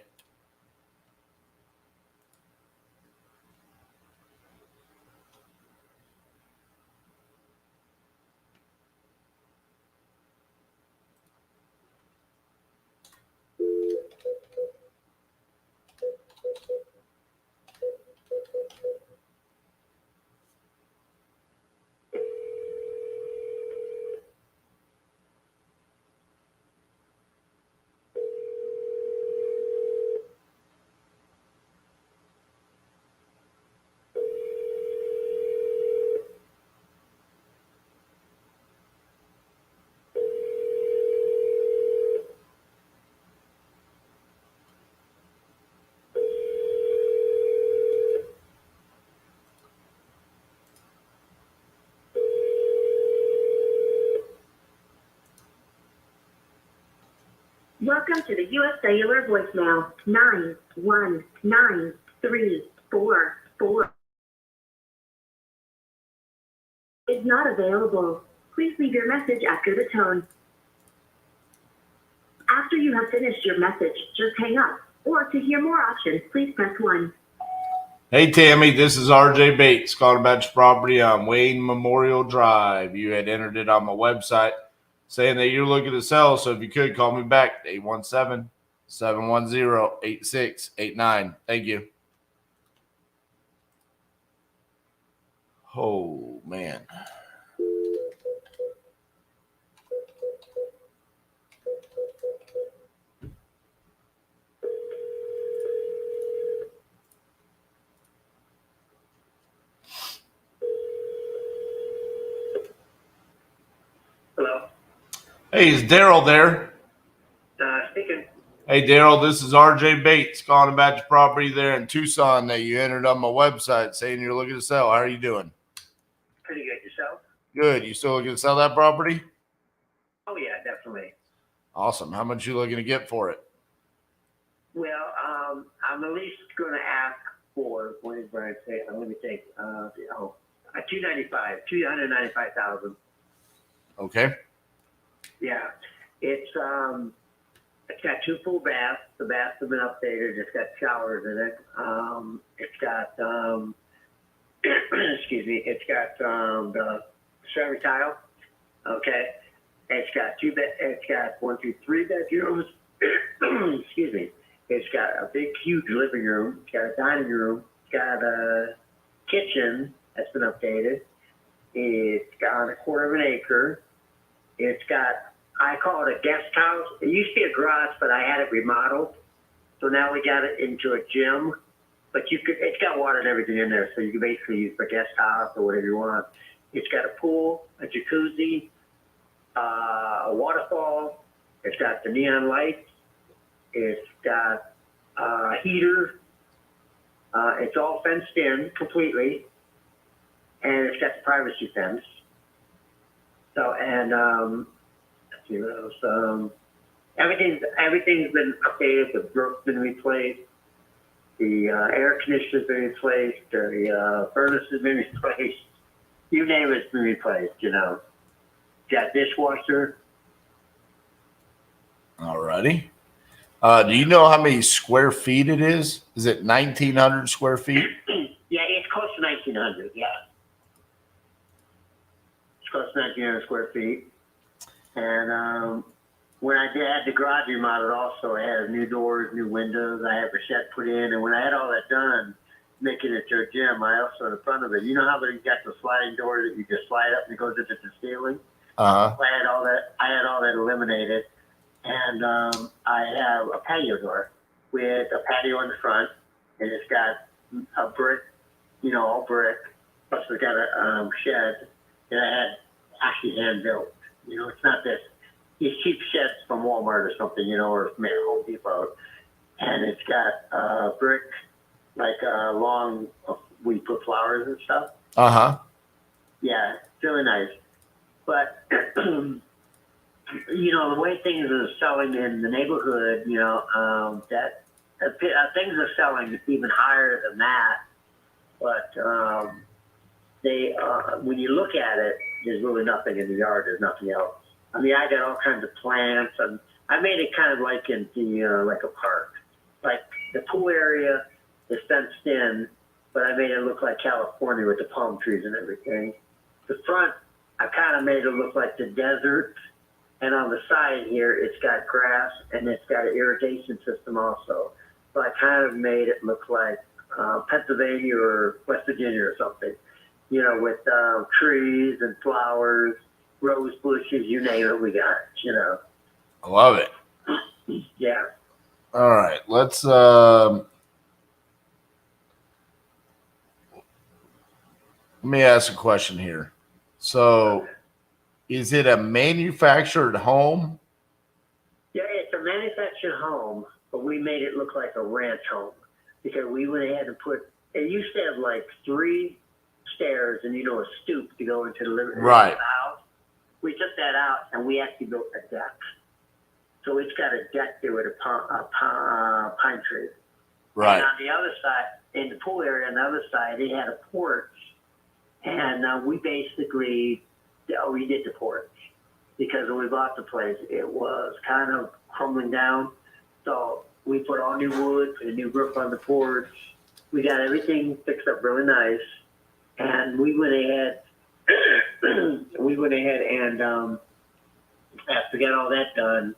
Welcome to the U.S. Cellular voicemail 919344 is not available. Please leave your message after the tone. After you have finished your message, just hang up. Or to hear more options, please press 1. Hey, Tammy, this is RJ Bates calling about your property on Wayne Memorial Drive. You had entered it on my website saying that you're looking to sell, so if you could, call me back, 817-710-8689. Thank you. Oh, man. Hello. Hey, is Daryl there? Speaking. Hey, Daryl, this is RJ Bates calling about your property there in Tucson that you entered on my website saying you're looking to sell. How are you doing? Pretty good. Yourself? Good. You still looking to sell that property? Oh, yeah, definitely. Awesome. How much you looking to get for it? Well, I'm at least going to ask for, what did Brian say? Let me think. $295,000. Okay. Yeah. It's got 2 full baths. The baths have been updated. It's got showers in it. It's got, excuse me, it's got the ceramic tile. Okay. It's got 3 bedrooms. Excuse me. It's got a big, huge living room. It's got a dining room. It's got a kitchen that's been updated. It's got 1/4 acre. It's got, I call it a guest house. It used to be a garage, but I had it remodeled. So now we got it into a gym. But it's got water and everything in there, so you can basically use the guest house or whatever you want. It's got a pool, a jacuzzi, a waterfall. It's got the neon lights. It's got a heater. It's all fenced in completely, and it's got the privacy fence. So, and let's see what else. Everything's been updated. The roof's been replaced. The air conditioner's been replaced. The furnace has been replaced. You name it's been replaced. Got dishwasher. Alrighty. Do you know how many square feet it is? Is it 1,900 square feet? Yeah, it's close to 1,900. Yeah. It's close to 1,900 square feet. And when I had the garage remodeled also, I had new doors, new windows. I had the shed put in. And when I had all that done, making it to a gym, I also, in the front of it, you know how you got the sliding door that you just slide up and it goes into the ceiling? Uh-huh. I had all that eliminated. And I have a patio door with a patio in the front, and it's got a brick, all brick. Plus, we got a shed that I had actually hand built. It's not these cheap sheds from Walmart or something, or from Home Depot. And it's got brick, like long, we put flowers and stuff. Uh-huh. Yeah, it's really nice. But the way things are selling in the neighborhood, that things are selling even higher than that. But when you look at it, there's really nothing in the yard. There's nothing else. I mean, I got all kinds of plants, and I made it kind of like like a park. Like the pool area is fenced in, but I made it look like California with the palm trees and everything. The front, I kind of made it look like the desert. And on the side here, it's got grass, and it's got an irrigation system also. So I kind of made it look like Pennsylvania or West Virginia or something, with trees and flowers, rose bushes, you name it, we got it, I love it. Yeah. All right. Let's let me ask a question here. So, is it a manufactured home? Yeah, it's a manufactured home, but we made it look like a ranch home because we went ahead and it used to have like 3 stairs and, a stoop to go into the living room of the house. We took that out and we actually built a deck. So it's got a deck there with a pine tree. Right. And on the other side, in the pool area on the other side, it had a porch. And we basically redid the porch because when we bought the place, it was kind of crumbling down. So we put all new wood, put a new roof on the porch. We got everything fixed up really nice. And we went ahead and after we got all that done,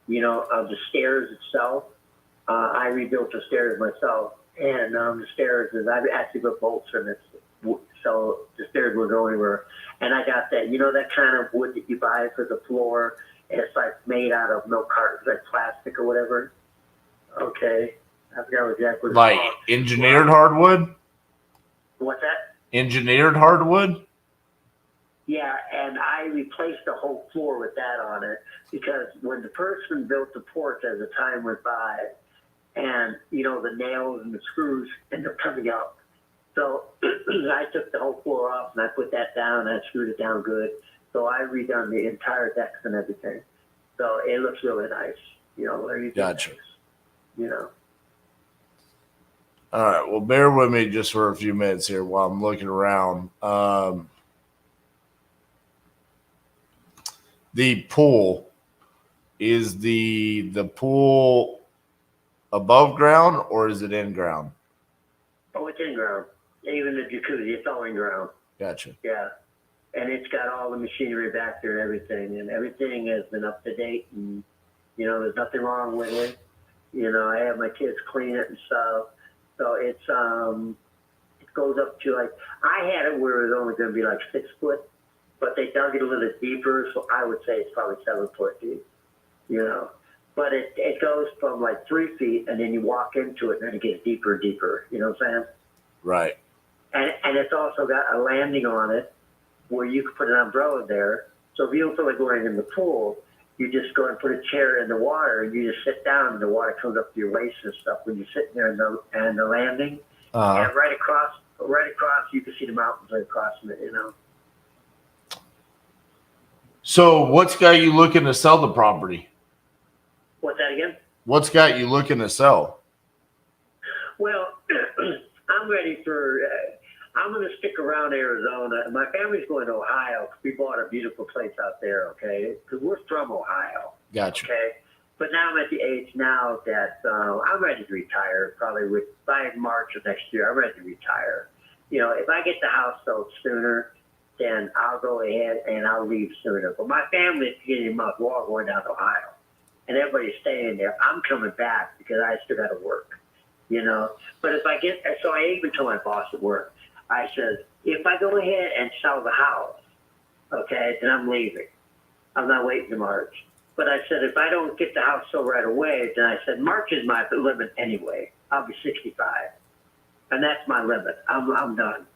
the stairs itself, I rebuilt the stairs myself. And the stairs, I actually put bolts in it, so the stairs wouldn't go anywhere. And I got that, that kind of wood that you buy for the floor. It's like made out of milk cartons, like plastic or whatever. Okay, I forgot exactly. Like engineered hardwood? What's that? Engineered hardwood? Yeah, and I replaced the whole floor with that on it because when the person built the porch as the time went by, and the nails and the screws end up coming out. So I took the whole floor off and I put that down and I screwed it down good. So I redone the entire decks and everything. So it looks really nice. Gotcha. Nice, All right. Well, bear with me just for a few minutes here while I'm looking around. The pool, is the pool above ground or is it in ground? Oh, it's in ground. Even the jacuzzi, it's all in ground. Gotcha. Yeah. And it's got all the machinery back there and everything has been up to date and, there's nothing wrong with it. I have my kids clean it and stuff. So it's, it goes up to I had it where it was only going to be 6 foot, but they dug it a little deeper. So I would say it's probably 7 foot deep, but it goes from 3 feet and then you walk into it and then it gets deeper and deeper. You know what I'm saying? Right. And it's also got a landing on it where you can put an umbrella there. So if you don't feel like going in the pool, you just go and put a chair in the water and you just sit down and the water comes up to your waist and stuff when you're sitting there in the landing. And right across, you can see the mountains right across from it, So what's got you looking to sell the property? What's that again? What's got you looking to sell? Well, I'm ready for. I'm going to stick around Arizona. My family's going to Ohio. We bought a beautiful place out there. Okay, because we're from Ohio. Gotcha. Okay, but now I'm at the age now that I'm ready to retire. Probably by March of next year, I'm ready to retire. If I get the house sold sooner, then I'll go ahead and I'll leave sooner. But my family is getting a month. We're all going down to Ohio, and everybody's staying there. I'm coming back because I still got to work. But if I get, so I even told my boss at work, I said, if I go ahead and sell the house, okay, then I'm leaving. I'm not waiting to March. But I said, if I don't get the house sold right away, then I said, March is my limit anyway. I'll be 65. And that's my limit. I'm done.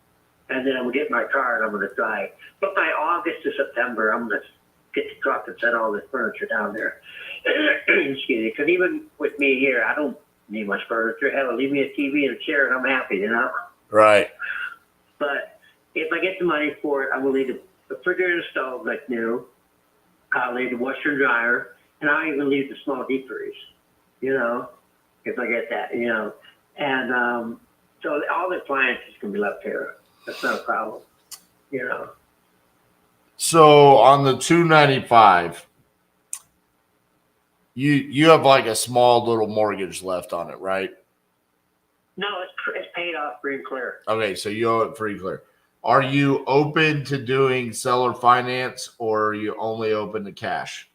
And then I'm going to get my car and I'm going to drive. But by August to September, I'm going to get the truck and set all this furniture down there. Excuse me. Because even with me here, I don't need much furniture. Hell, leave me a TV and a chair and I'm happy, Right. But if I get the money for it, I will leave the refrigerator and stove like new. I'll leave the washer and dryer, and I'll even leave the small deep freeze, if I get that, And so all the appliances can be left here. That's not a problem, So on the 295, you have a small little mortgage left on it, right? No, it's paid off free and clear. Okay, so you owe it free and clear. Are you open to doing seller finance, or are you only open to cash?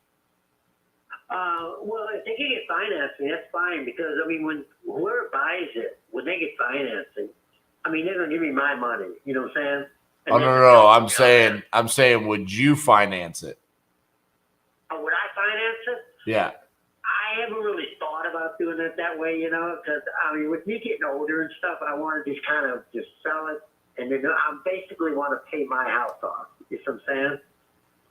Well, if they can get financing, that's fine because when whoever buys it, when they get financing, they're gonna give me my money. You know what I'm saying? Oh no! I'm saying, would you finance it? Oh, would I finance it? Yeah. I haven't really thought about doing it that way, because with me getting older and stuff, I want to just kind of just sell it, and then I basically want to pay my house off. You know what I'm saying?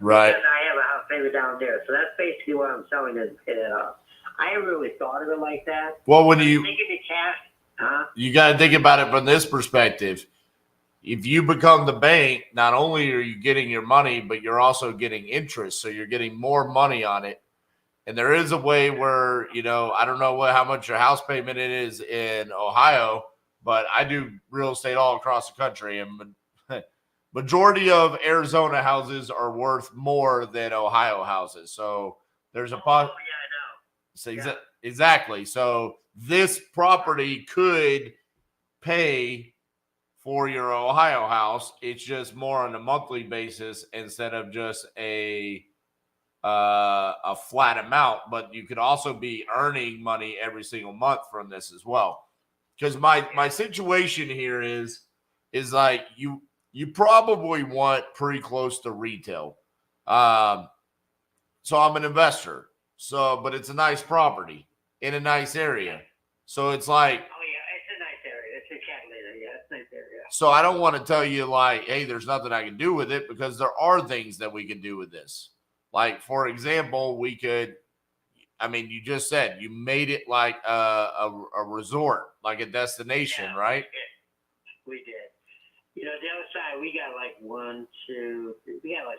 Right. And I have a house maybe down there, so that's basically what I'm selling is pay it off. I haven't really thought of it like that. Well, when they give me cash, you got to think about it from this perspective. If you become the bank, not only are you getting your money, but you're also getting interest, so you're getting more money on it. And there is a way where, you know, I don't know how much your house payment it is in Ohio, but I do real estate all across the country, and majority of Arizona houses are worth more than Ohio houses. So there's a I know. So exactly. So this property could pay for your Ohio house. It's just more on a monthly basis instead of just a flat amount. But you could also be earning money every single month from this as well. Because my situation here is like you probably want pretty close to retail. So I'm an investor. So, but it's a nice property in a nice area. So it's like, Oh yeah, it's a nice area. It's in Catalina. Yeah, it's a nice area. so I don't want to tell you like, hey, there's nothing I can do with it, because there are things that we can do with this. Like, for example, we could, I mean, you just said you made it like a resort, like a destination, Yeah, right? We did. You know, the other side, we got like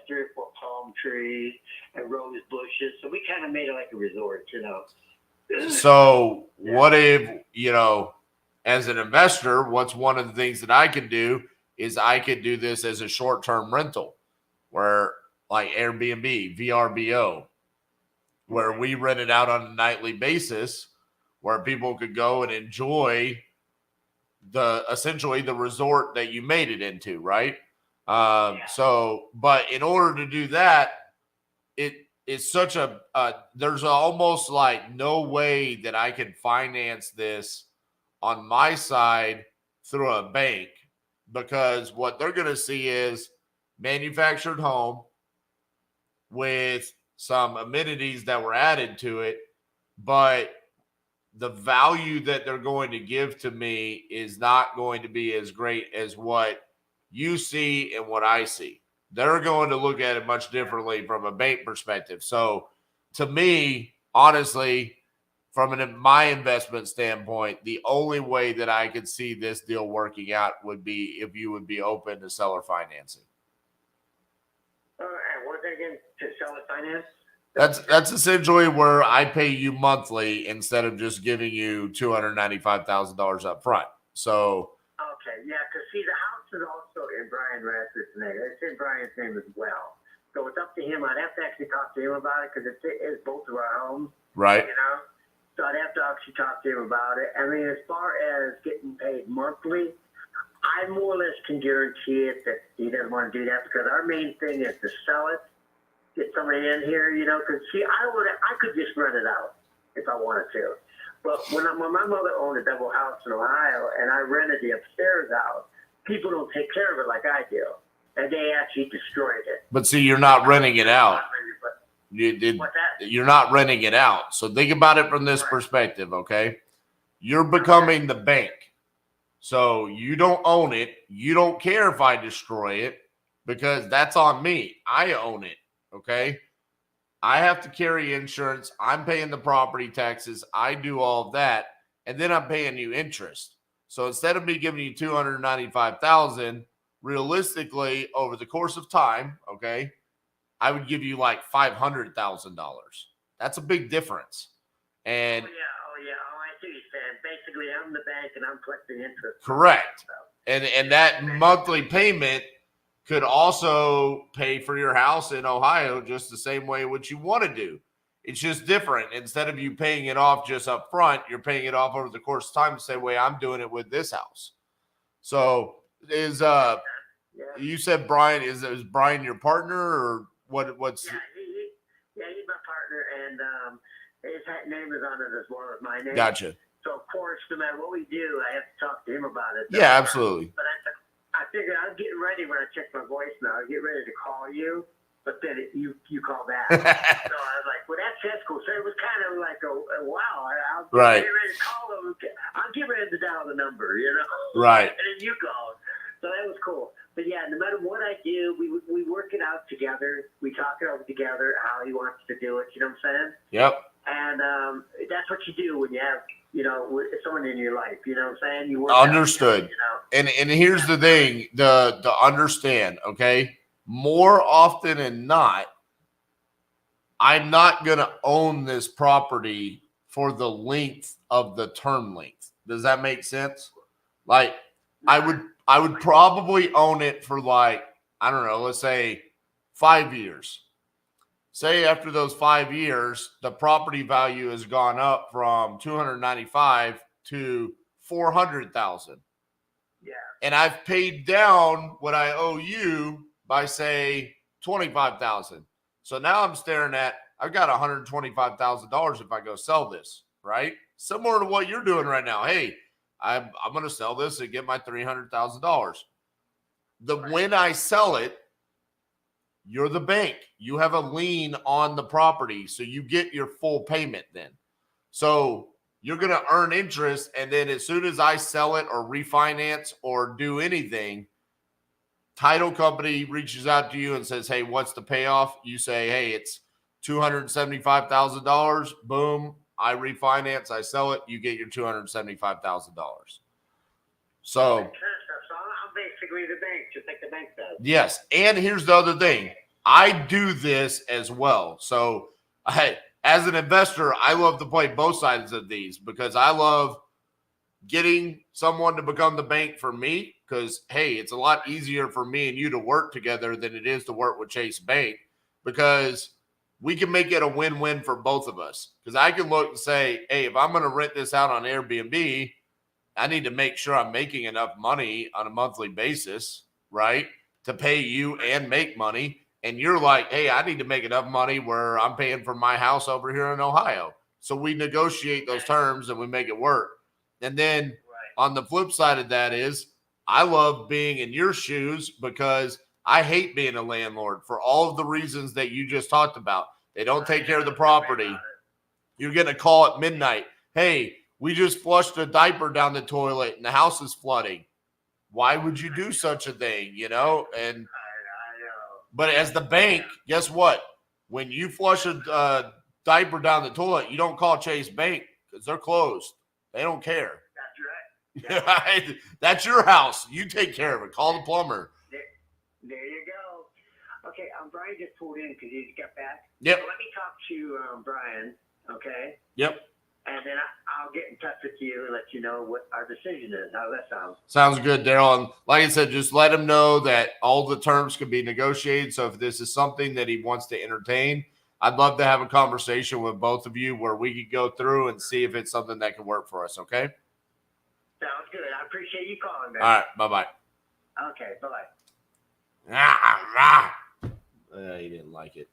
3 or 4 palm trees and rose bushes. So we kind of made it like a resort, you know. So what if, you know, as an investor, what's one of the things that I could do is I could do this as a short-term rental, where like Airbnb, VRBO, where we rent it out on a nightly basis, where people could go and enjoy essentially the resort that you made it into, right? So, but in order to do that, it's such there's almost like no way that I can finance this on my side through a bank, because what they're going to see is manufactured home with some amenities that were added to it, but the value that they're going to give to me is not going to be as great as what you see and what I see. They're going to look at it much differently from a bank perspective. So to me, honestly, from my investment standpoint, the only way that I could see this deal working out would be if you would be open to seller financing. And what again, to sell it finance? That's essentially where I pay you monthly instead of just giving you $295,000 up front. So Okay, yeah, because see, the house is also in Brian Rath's name. It's in Brian's name as well. So it's up to him. I'd have to actually talk to him about it, because it's both of our homes. right. You know? So I'd have to actually talk to him about it. I mean, as far as getting paid monthly, I more or less can guarantee it that he doesn't want to do that, because our main thing is to sell it, get somebody in here, you know, because see, I could just rent it out if I wanted to. But when my mother owned a double house in Ohio and I rented the upstairs out, people don't take care of it like I do. And they actually destroyed it. But see, you're not renting it out. What's that? You're not renting it out. So think about it from this perspective, okay? You're becoming the bank. So you don't own it. You don't care if I destroy it, because that's on me. I own it, okay? I have to carry insurance. I'm paying the property taxes. I do all of that. And then I'm paying you interest. So instead of me giving you $295,000, realistically, over the course of time, okay, I would give you like $500,000. That's a big difference. And Oh, yeah. Oh, I see what you're saying. Basically, I'm the bank and I'm collecting interest. correct. And that monthly payment could also pay for your house in Ohio just the same way what you want to do. It's just different. Instead of you paying it off just up front, you're paying it off over the course of time the same way I'm doing it with this house. So you said Brian, is Brian your partner, or what's Yeah, he's my partner, and his name is on it as well as my name. Gotcha. So of course, no matter what we do, I have to talk to him about it. Yeah, absolutely. But I figured I'm getting ready when I check my voicemail. I get ready to call you, but then you call back. So I was like, well, that's cool. So it was kind of like a wow. I was Right. getting ready to call him. I'm getting ready to dial the number, you know. Right. And then you called. So that was cool. But yeah, no matter what I do, we work it out together. We talk it over together, how he wants to do it. You know what I'm saying? Yep. And that's what you do when you have, you know, someone in your life. You know what I'm saying? You work it out Understood. together, you know? And here's the thing, the understand, okay? More often than not, I'm not going to own this property for the length of the term length. Does that make sense? Like, I would probably own it for like, I don't know, let's say 5 years. Say after those 5 years, the property value has gone up from 295 to 400,000. Yeah. And I've paid down what I owe you by say 25,000. So now I'm staring at, I've got $125,000 if I go sell this, right? Similar to what you're doing right now. Hey, I'm going to sell this and get my $300,000. When I sell it, you're the bank. You have a lien on the property, so you get your full payment then. So you're going to earn interest, and then as soon as I sell it or refinance or do anything, title company reaches out to you and says, hey, what's the payoff? You say, hey, it's $275,000. Boom. I refinance. I sell it. You get your $275,000. So I'm basically the bank, just like the bank does. yes. And here's the other thing. I do this as well. So as an investor, I love to play both sides of these because I love getting someone to become the bank for me because, hey, it's a lot easier for me and you to work together than it is to work with Chase Bank because we can make it a win-win for both of us. Because I can look and say, hey, if I'm going to rent this out on Airbnb, I need to make sure I'm making enough money on a monthly basis, right, to pay you and make money. And you're like, hey, I need to make enough money where I'm paying for my house over here in Ohio. So we negotiate those terms and we make it work. And then on the flip side of that is I love being in your shoes because I hate being a landlord for all of the reasons that you just talked about. They don't take care of the property. You're getting a call at midnight. Hey, we just flushed a diaper down the toilet and the house is flooding. Why would you do such a thing, you know? And but as the bank, guess what? When you flush a diaper down the toilet, you don't call Chase Bank because they're closed. They don't care. That's right. That's your house. You take care of it. Call the plumber. There you go. Okay, Brian just pulled in because he just got back. Yep. So let me talk to Brian, okay? Yep. And then I'll get in touch with you and let you know what our decision is. How that sounds? Sounds good, Daryl. And like I said, just let him know that all the terms can be negotiated. So if this is something that he wants to entertain, I'd love to have a conversation with both of you where we could go through and see if it's something that can work for us, okay? Sounds good. I appreciate you calling, man. All right, bye-bye. Okay, bye-bye. He didn't like it.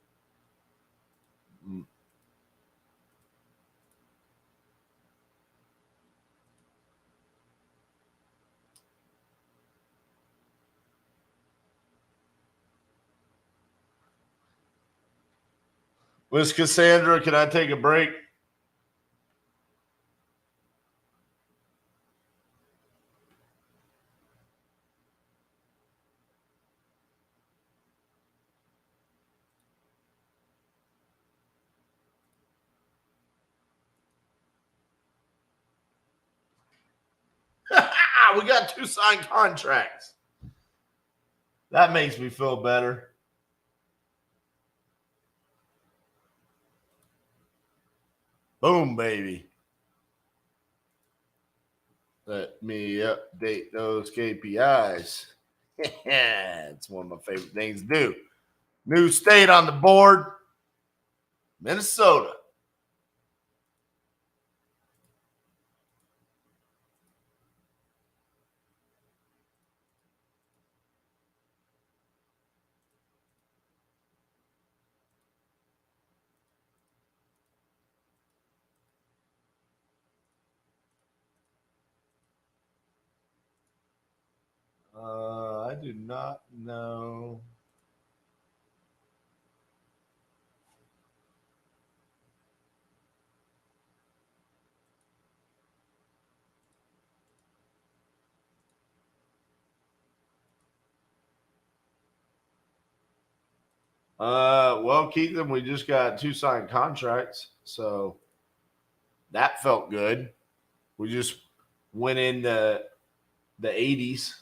Miss Cassandra, can I take a break? We got 2 signed contracts. That makes me feel better. Boom, baby. Let me update those KPIs. It's one of my favorite things to do. New state on the board, Minnesota. I do not know. Well, Keithan, we just got 2 signed contracts, so that felt good. We just went into the 80s.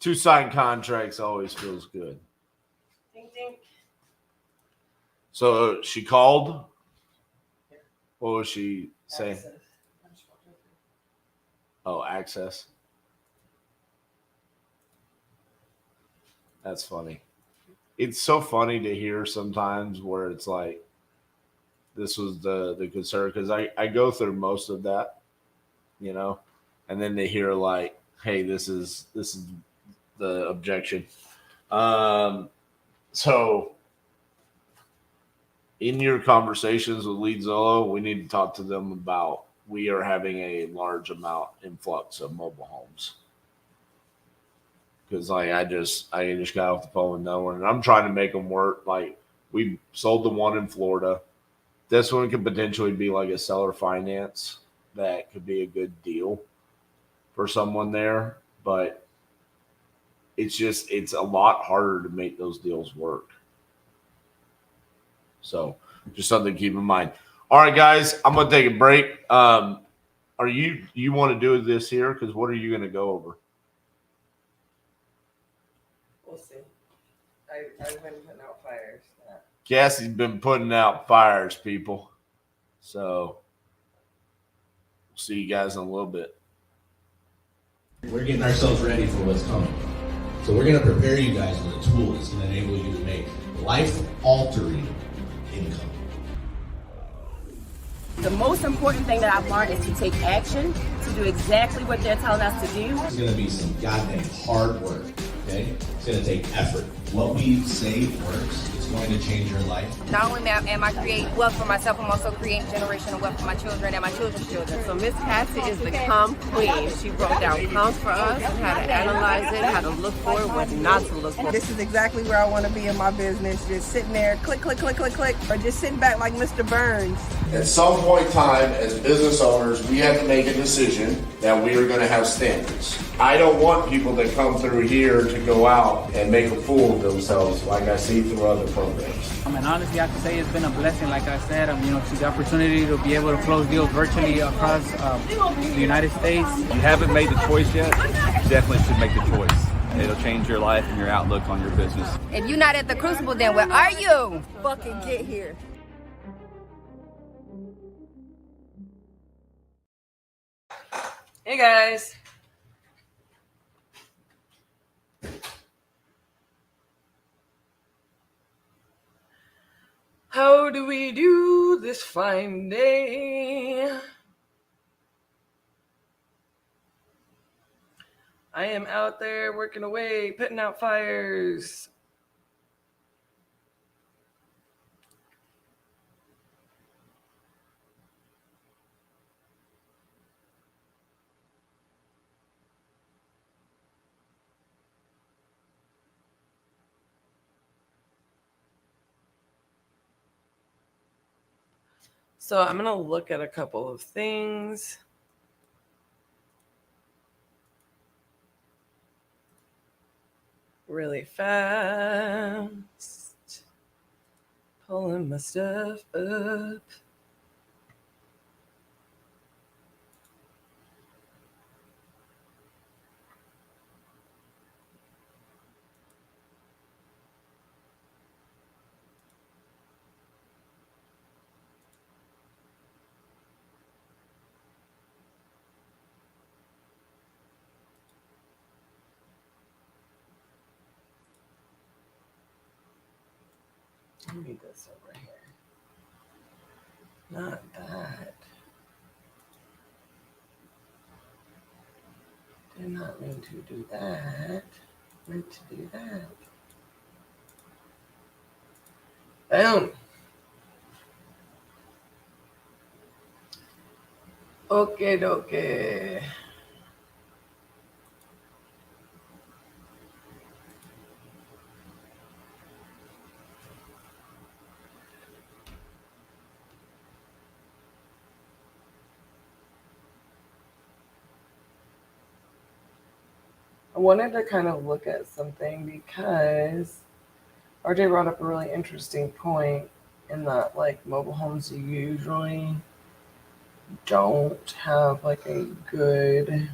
2 signed contracts always feels good. Ding, ding. So she called. What was she saying? Access. Oh, access. That's funny. It's so funny to hear sometimes where it's like, this was the concern, because I go through most of that, you know, and then they hear like, hey, this is the objection. So in your conversations with Leadzillow, we need to talk to them about, we are having a large amount influx of mobile homes. Because like I just got off the phone with no one, and I'm trying to make them work. Like, we sold the one in Florida. This one could potentially be like a seller finance that could be a good deal for someone there, but it's a lot harder to make those deals work. So just something to keep in mind. All right, guys, I'm gonna take a break. Are you want to do this here? Because what are you gonna go over? We'll see. I've been putting out fires. Cassie's been putting out fires, people. So we'll see you guys in a little bit. We're getting ourselves ready for what's coming. So we're going to prepare you guys with a tool that's going to enable you to make life-altering income. The most important thing that I've learned is to take action, to do exactly what they're telling us to do. It's going to be some goddamn hard work, okay? It's going to take effort. What we say works. It's going to change your life. Not only am I creating wealth for myself, I'm also creating generational wealth for my children and my children's children. So Miss Cassi is the comp queen. She broke down comps for us, how to analyze it, how to look for it, what not to look for. This is exactly where I want to be in my business. Just sitting there, click, click, click, click, click, or just sitting back like Mr. Burns. At some point in time, as business owners, we have to make a decision that we are going to have standards. I don't want people that come through here to go out and make a fool of themselves like I see through other programs. And honestly, I can say it's been a blessing, like I said, to the opportunity to be able to close deals virtually across the United States. If you haven't made the choice yet, you definitely should make the choice. It'll change your life and your outlook on your business. If you're not at the Crucible, then where are you? Fucking get here. Hey guys. How do we do this fine day? I am out there working away, putting out fires. So I'm going to look at a couple of things. Really fast. Pulling my stuff up. Let me this over here. Not that. Did not mean to do that. Meant to do that. Boom. Okay, dokie. I wanted to kind of look at something because RJ brought up a really interesting point in that, like, mobile homes usually don't have like a good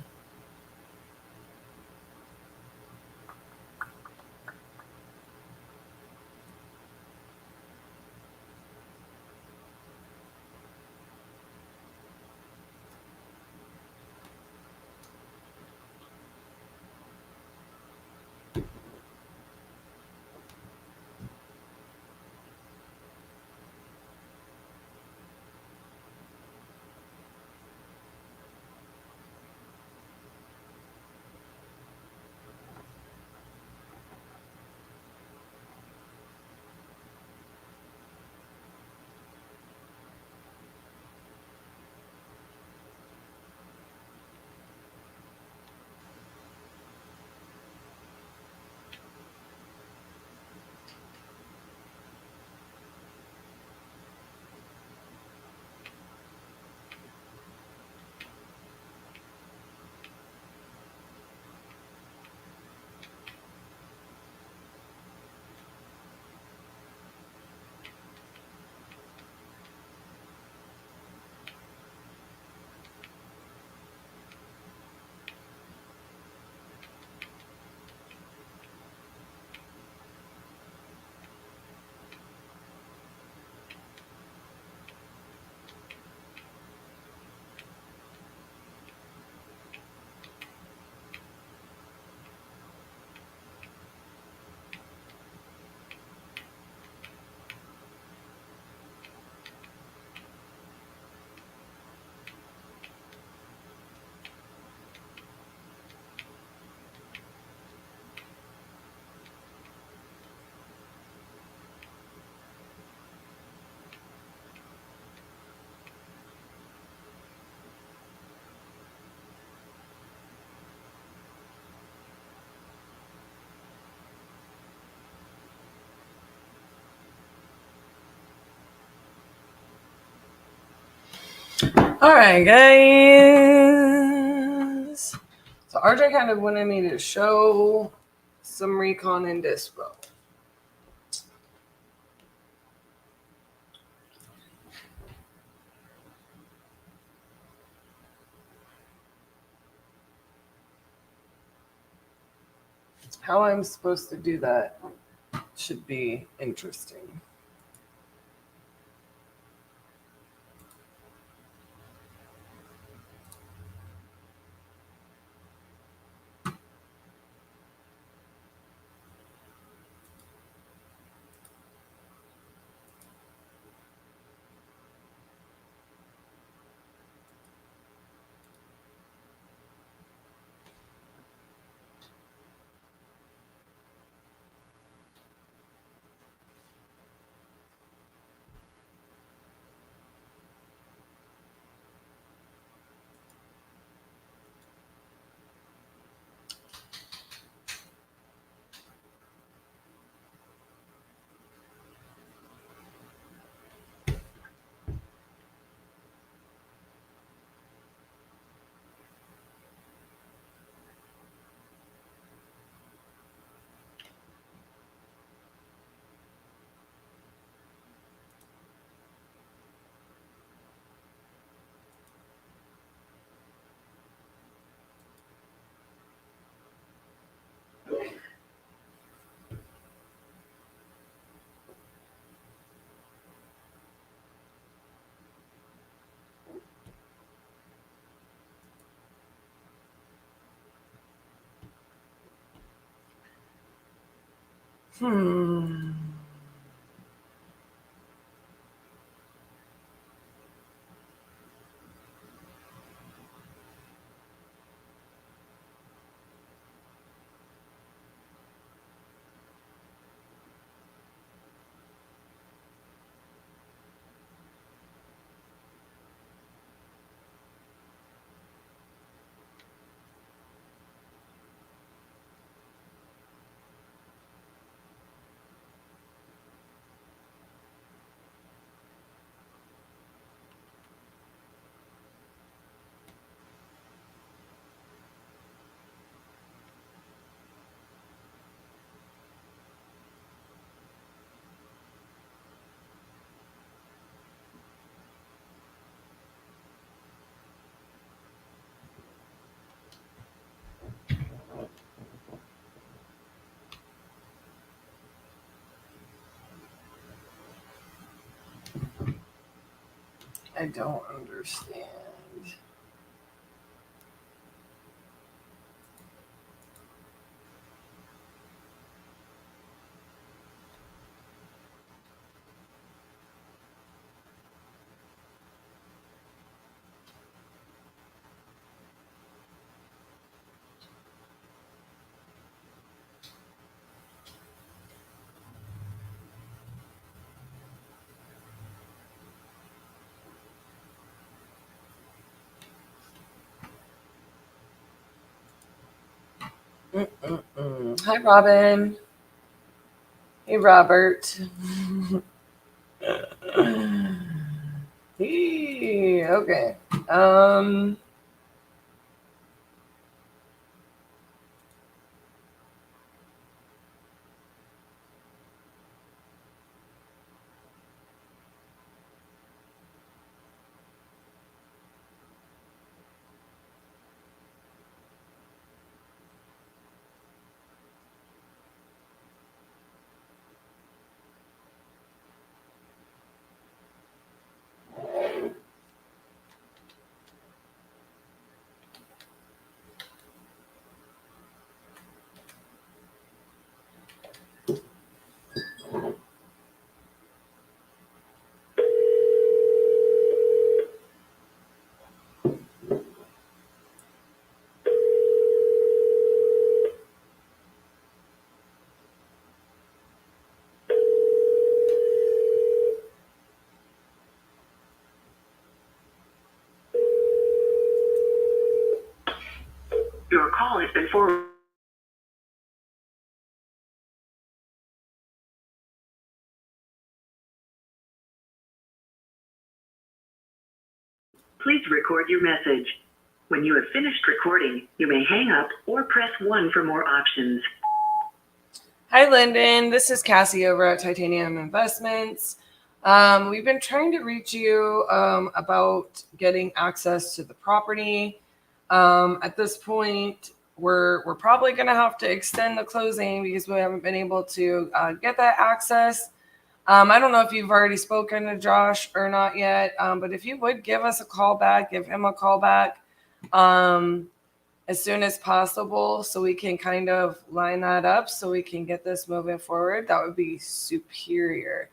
All right, guys. So RJ kind of wanted me to show some recon in Dispo. How I'm supposed to do that should be interesting. I don't understand. Hi, Robin. Hey, Robert. Okay. Your call has been forwarded. Please record your message. When you have finished recording, you may hang up or press 1 for more options. Hi, Lyndon. This is Cassie over at Titanium Investments. We've been trying to reach you about getting access to the property. At this point, we're probably going to have to extend the closing because we haven't been able to get that access. I don't know if you've already spoken to Josh or not yet, but if you would give us a call back, give him a call back as soon as possible so we can kind of line that up so we can get this moving forward, that would be superior.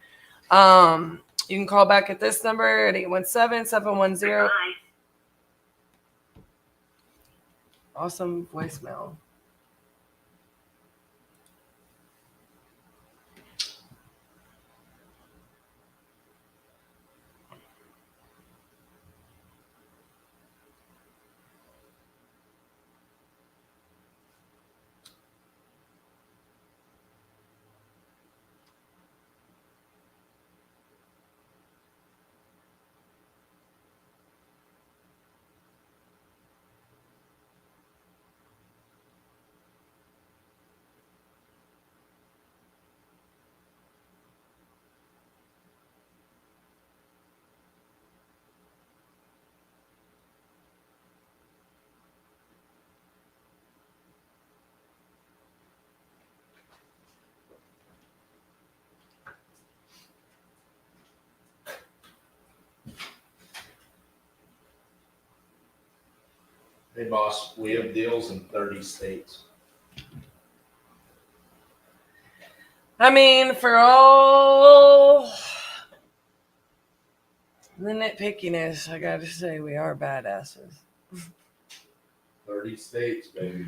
You can call back at this number at 817-710. Awesome voicemail. Hey, boss, we have deals in 30 states. I mean, for all the nitpickiness, I got to say we are badasses. 30 states, baby.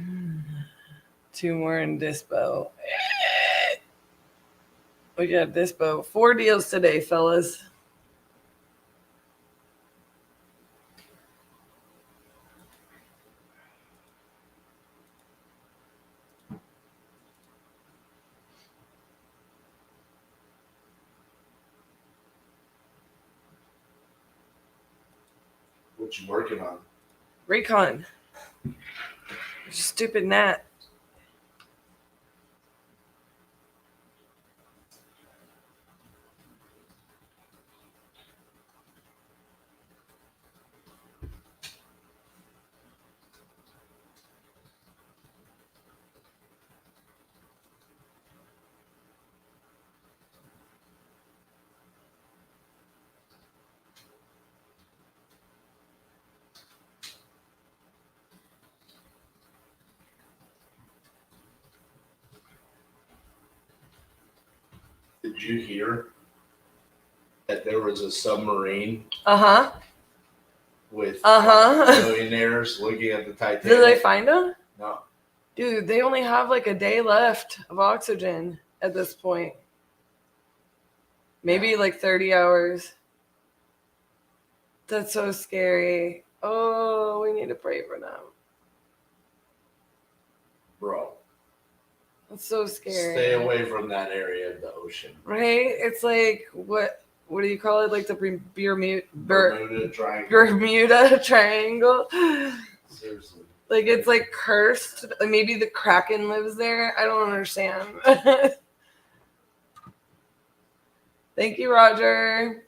2 more in Dispo. We got Dispo. 4 deals today, fellas. What you working on? Recon. Stupid gnat. Did you hear that there was a submarine with millionaires looking at the Titanic? Did they find them? No. Dude, they only have like a day left of oxygen at this point. Maybe like 30 hours. That's so scary. Oh, we need to pray for them. Bro. That's so scary. Stay away from that area of the ocean. Right? It's like, what do you call it? Like the Bermuda Triangle. Bermuda Triangle. Seriously. Like it's like cursed. Like maybe the Kraken lives there. I don't understand. Thank you, Roger.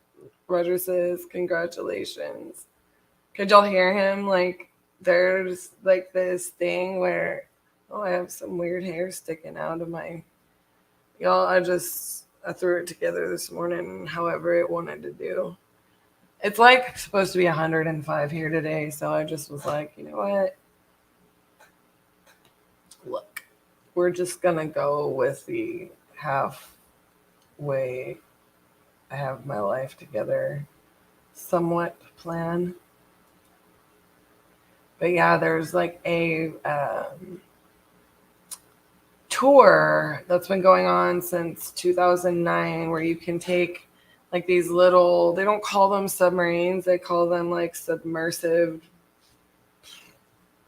Roger says, congratulations. Could y'all hear him? Like there's like this thing where I have some weird hair sticking out of my... Y'all, I threw it together this morning however it wanted to do. It's like supposed to be 105 here today, so I just was like, you know what? Look, we're just going to go with the halfway I have my life together somewhat plan. But yeah, there's like a... tour that's been going on since 2009 where you can take like these little, they don't call them submarines, they call them like submersive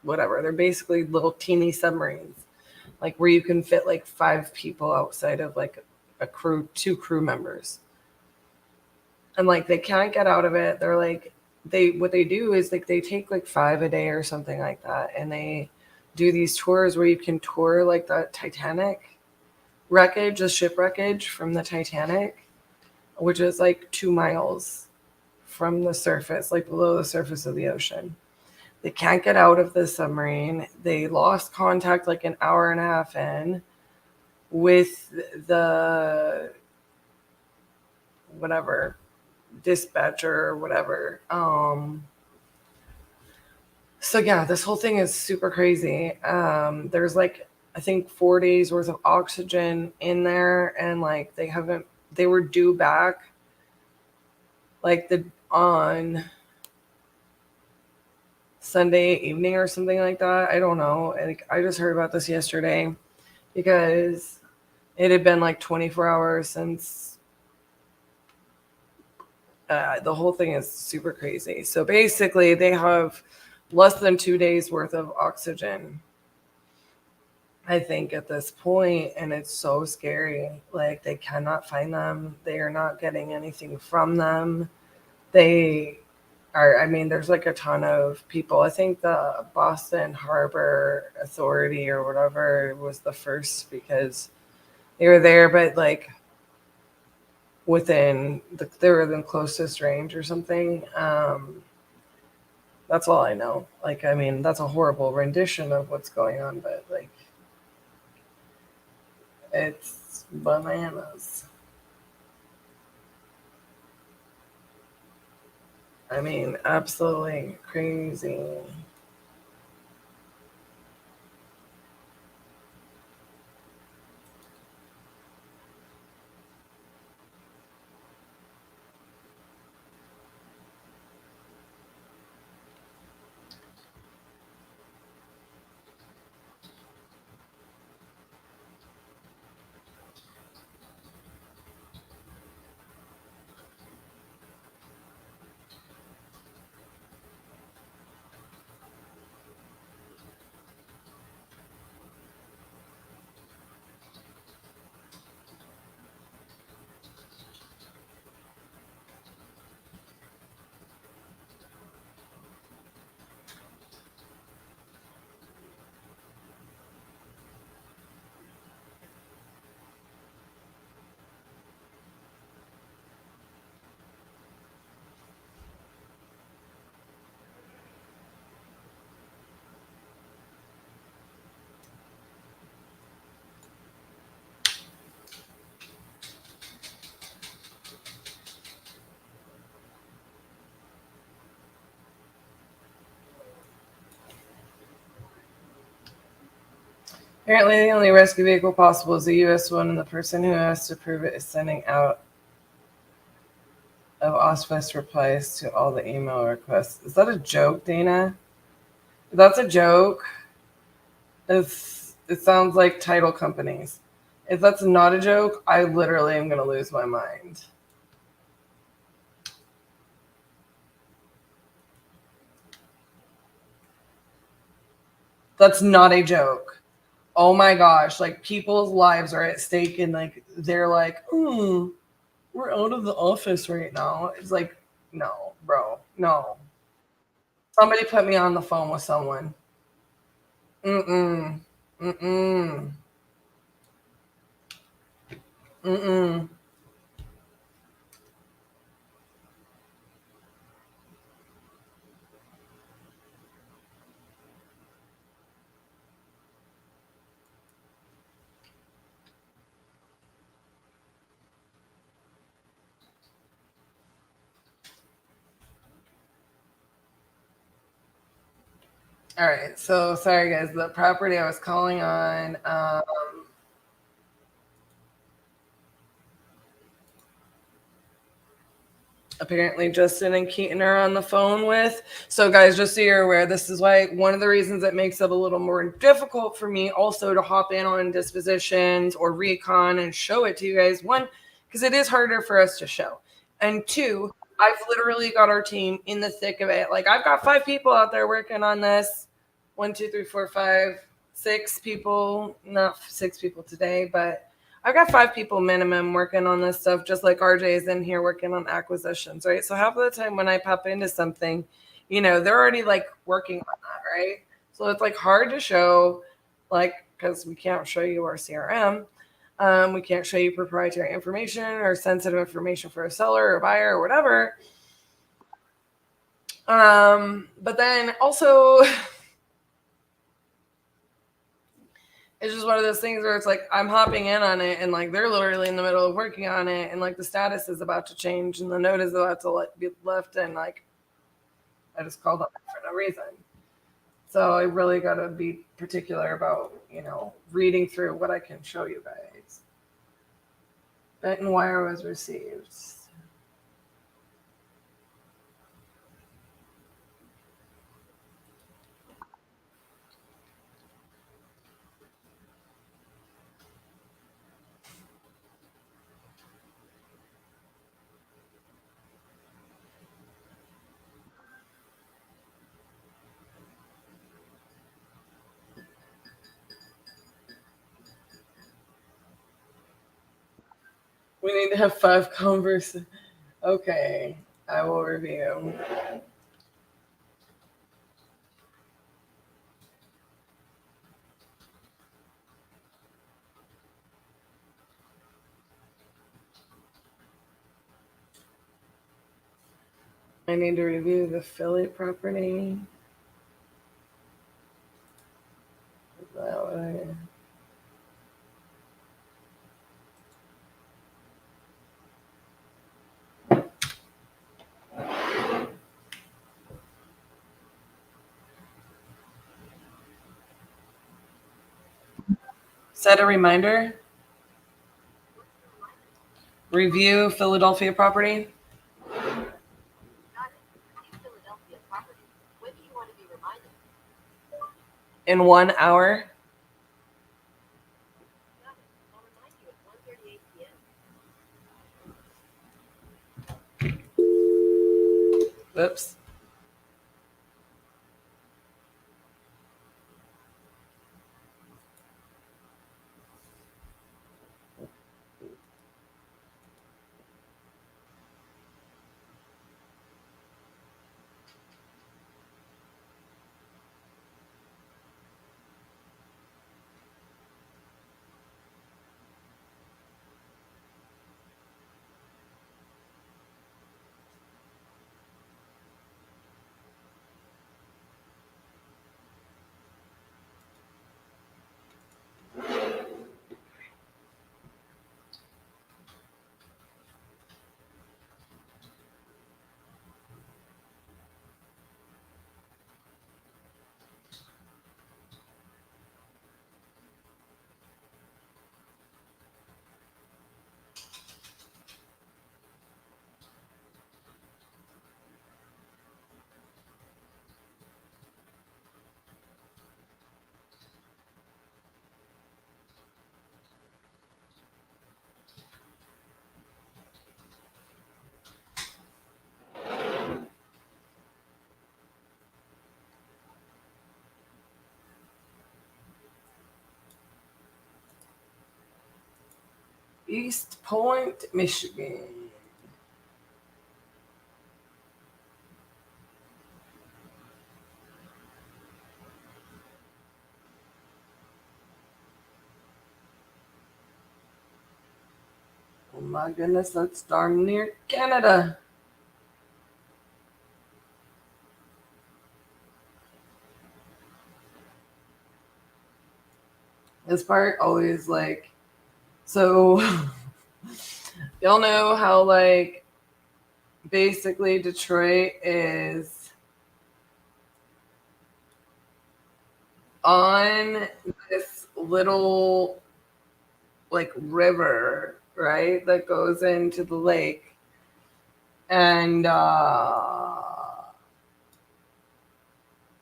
whatever. They're basically little teeny submarines, like where you can fit like 5 people outside of like a crew, 2 crew members, and like they can't get out of it. They're like what they do is like they take like 5 a day or something like that, and they do these tours where you can tour like the Titanic wreckage, the ship wreckage from the Titanic, which is like 2 miles from the surface, like below the surface of the ocean. They can't get out of the submarine. They lost contact like an hour and a half in with the whatever dispatcher or whatever. So yeah, this whole thing is super crazy. There's like, I think 4 days worth of oxygen in there, and like they were due back like on Sunday evening or something like that. I don't know. Like, I just heard about this yesterday because it had been like 24 hours since the whole thing is super crazy. So basically they have less than 2 days worth of oxygen, I think, at this point, and it's so scary. Like, they cannot find them. They are not getting anything from them. There's like a ton of people. I think the Boston Harbor Authority or whatever was the first because they were there, but like they were the closest range or something. That's all I know. Like, I mean, that's a horrible rendition of what's going on, but like, it's bananas. I mean, absolutely crazy. Apparently, the only rescue vehicle possible is a U.S. one, and the person who has to prove it is sending out of OSFest replies to all the email requests. Is that a joke, Dana? If that's a joke, it sounds like title companies. If that's not a joke, I literally am going to lose my mind. That's not a joke. Oh my gosh, like, people's lives are at stake, and like they're like, we're out of the office right now. It's like, no, bro, no. Somebody put me on the phone with someone. Mm-mm. All right, so sorry guys, the property I was calling on, apparently Justin and Keaton are on the phone with. So guys, just so you're aware, this is why one of the reasons it makes it a little more difficult for me also to hop in on Dispositions or Recon and show it to you guys. One, because it is harder for us to show. And two, I've literally got our team in the thick of it. Like, I've got 5 people out there working on this. 1, 2, 3, 4, 5, 6 people. Not 6 people today, but I've got 5 people minimum working on this stuff, just like RJ is in here working on acquisitions, right? So half of the time when I pop into something, you know, they're already like working on that, right? So it's like hard to show, like, because we can't show you our CRM. We can't show you proprietary information or sensitive information for a seller or buyer or whatever. But then also, it's just one of those things where it's like I'm hopping in on it and like they're literally in the middle of working on it and like the status is about to change and the note is about to be left and like I just called up for no reason. So I really got to be particular about, you know, reading through what I can show you guys. Benton wire was received. We need to have 5 conversations. Okay, I will review. I need to review the Philly property. Is that what I... Set a reminder. Review Philadelphia property. In 1 hour. Oops. East Point, Michigan. Oh my goodness, that's darn near Canada. This part always like, so y'all know how like basically Detroit is on this little like river, right, that goes into the lake. And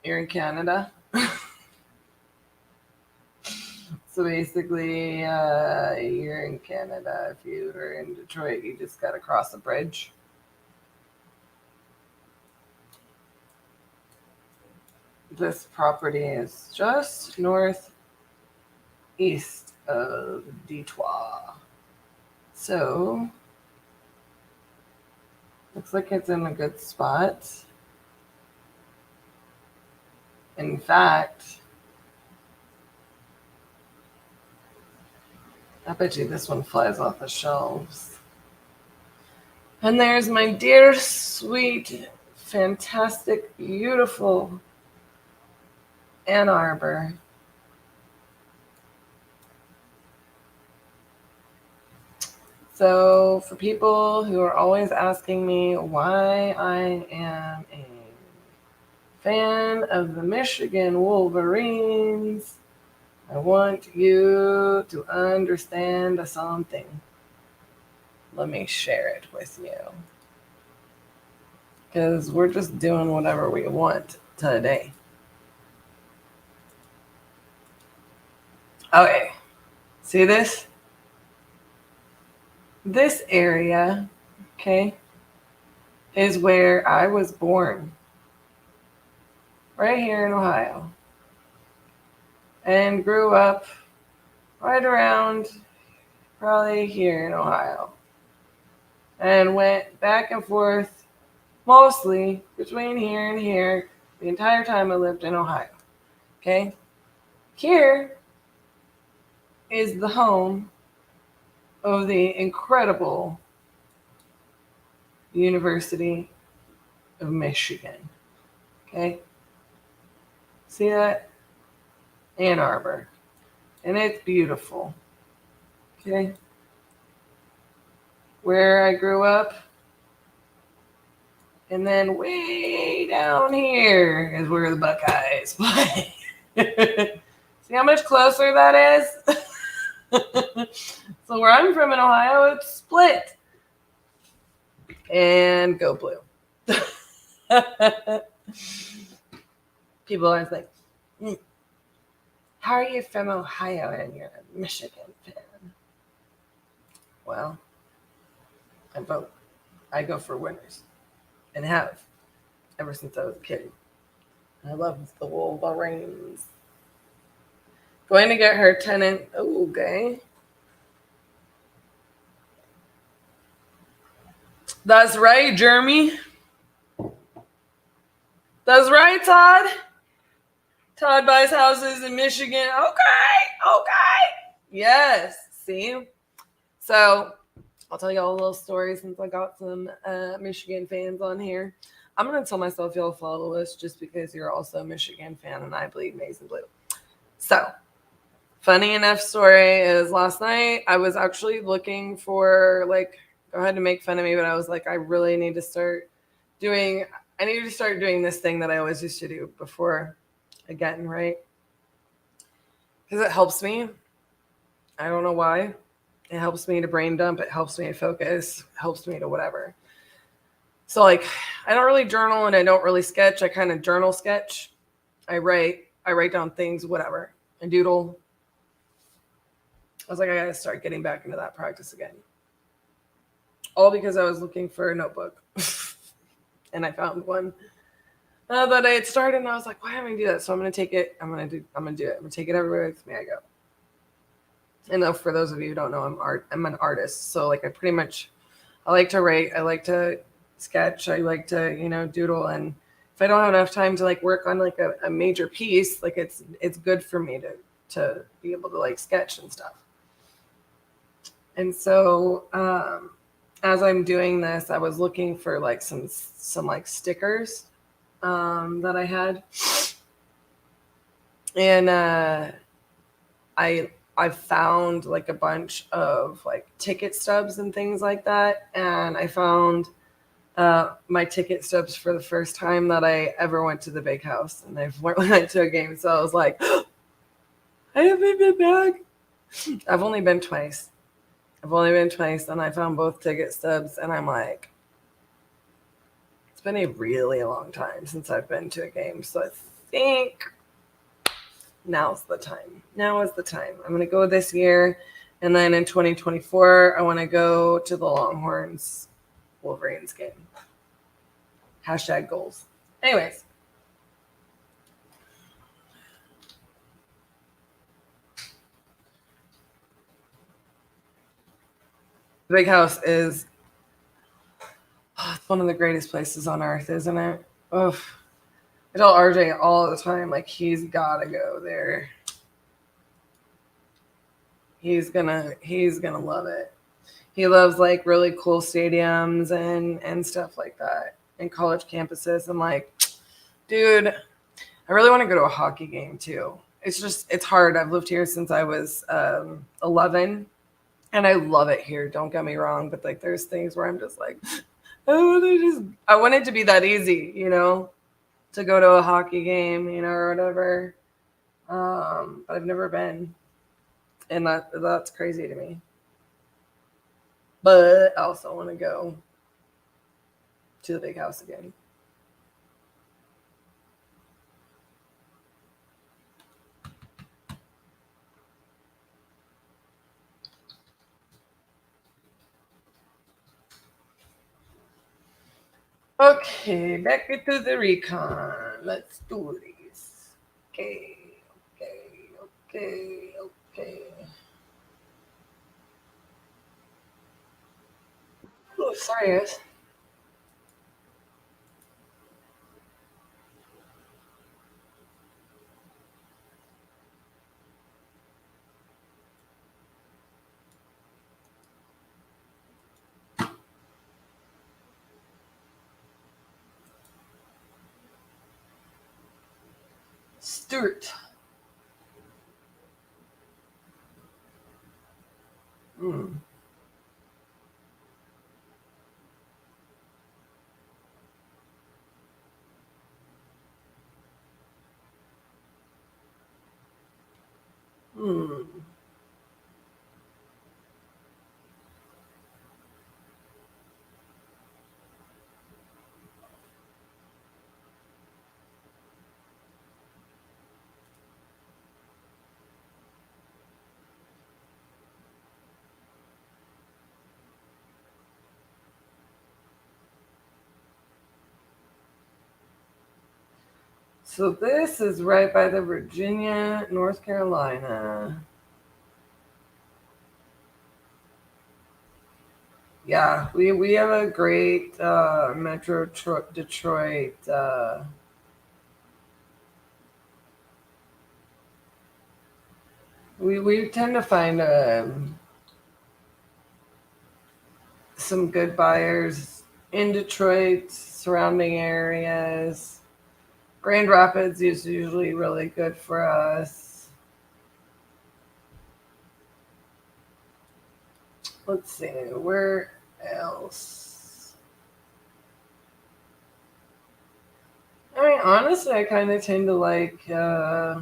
you're in Canada. So basically, you're in Canada. If you were in Detroit, you just got to cross a bridge. This property is just northeast of Detroit. So, looks like it's in a good spot. In fact, I bet you this one flies off the shelves. And there's my dear, sweet, fantastic, beautiful Ann Arbor. So for people who are always asking me why I am a fan of the Michigan Wolverines, I want you to understand something. Let me share it with you. Because we're just doing whatever we want today. Okay. See this? This area, okay, is where I was born. Right here in Ohio. And grew up right around probably here in Ohio. And went back and forth mostly between here and here the entire time I lived in Ohio. Okay? Here is the home of the incredible University of Michigan. Okay? See that? Ann Arbor. And it's beautiful. Okay? Where I grew up. And then way down here is where the Buckeyes play. See how much closer that is? So where I'm from in Ohio, it's split. And go blue. People always like, how are you from Ohio and you're a Michigan fan? Well, I vote. I go for winners. And have ever since I was a kid. I love the Wolverines. Going to get her tenant. Oh, okay. That's right, Jeremy. That's right, Todd. Todd buys houses in Michigan. Okay. Yes. See? So I'll tell you all a little story since I got some Michigan fans on here. I'm going to tell myself you'll follow us just because you're also a Michigan fan and I bleed maize and blue. So, funny enough story is last night I was actually looking for, like, go ahead and make fun of me, but I was like, I really need to start doing this thing that I always used to do before again, right? Because it helps me. I don't know why. It helps me to brain dump. It helps me to focus. It helps me to whatever. So, like, I don't really journal and I don't really sketch. I kind of journal sketch. I write down things, whatever, and doodle. I was like, I got to start getting back into that practice again. All because I was looking for a notebook. And I found one that I had started and I was like, why haven't I do that? So I'm going to take it. I'm going to do it. I'm going to take it everywhere with me I go. And for those of you who don't know, I'm an artist. So, like, I like to write. I like to sketch. I like to, doodle. And if I don't have enough time to, like, work on, like, a major piece, like, it's good for me to be able to, like, sketch and stuff. And so, as I'm doing this, I was looking for, like, some like stickers that I had. And I found, like, a bunch of, like, ticket stubs and things like that. And I found my ticket stubs for the first time that I ever went to the big house. And I went to a game. So I was like, I haven't been back. I've only been twice. And I found both ticket stubs. And I'm like, it's been a really long time since I've been to a game. So I think now's the time. Now is the time. I'm going to go this year. And then in 2024, I want to go to the Longhorns Wolverines game. # goals. Anyways. The big house is it's one of the greatest places on earth, isn't it? Ugh. I tell RJ all the time, like, he's gotta go there. He's gonna love it. He loves like really cool stadiums and stuff like that, and college campuses. And like, dude, I really want to go to a hockey game too. It's hard. I've lived here since I was 11, and I love it here. Don't get me wrong, but like, there's things where I'm just like, I want it to be that easy, you know, to go to a hockey game, you know, or whatever. But I've never been, and that's crazy to me. But I also want to go to the big house again. Okay, back into the recon. Let's do this. Okay. Oh, sorry, guys. Stuart. So this is right by the Virginia, North Carolina. Yeah, we have a great Metro Detroit. We tend to find some good buyers in Detroit, surrounding areas. Grand Rapids is usually really good for us. Let's see, where else? I mean, honestly, I kind of tend to like I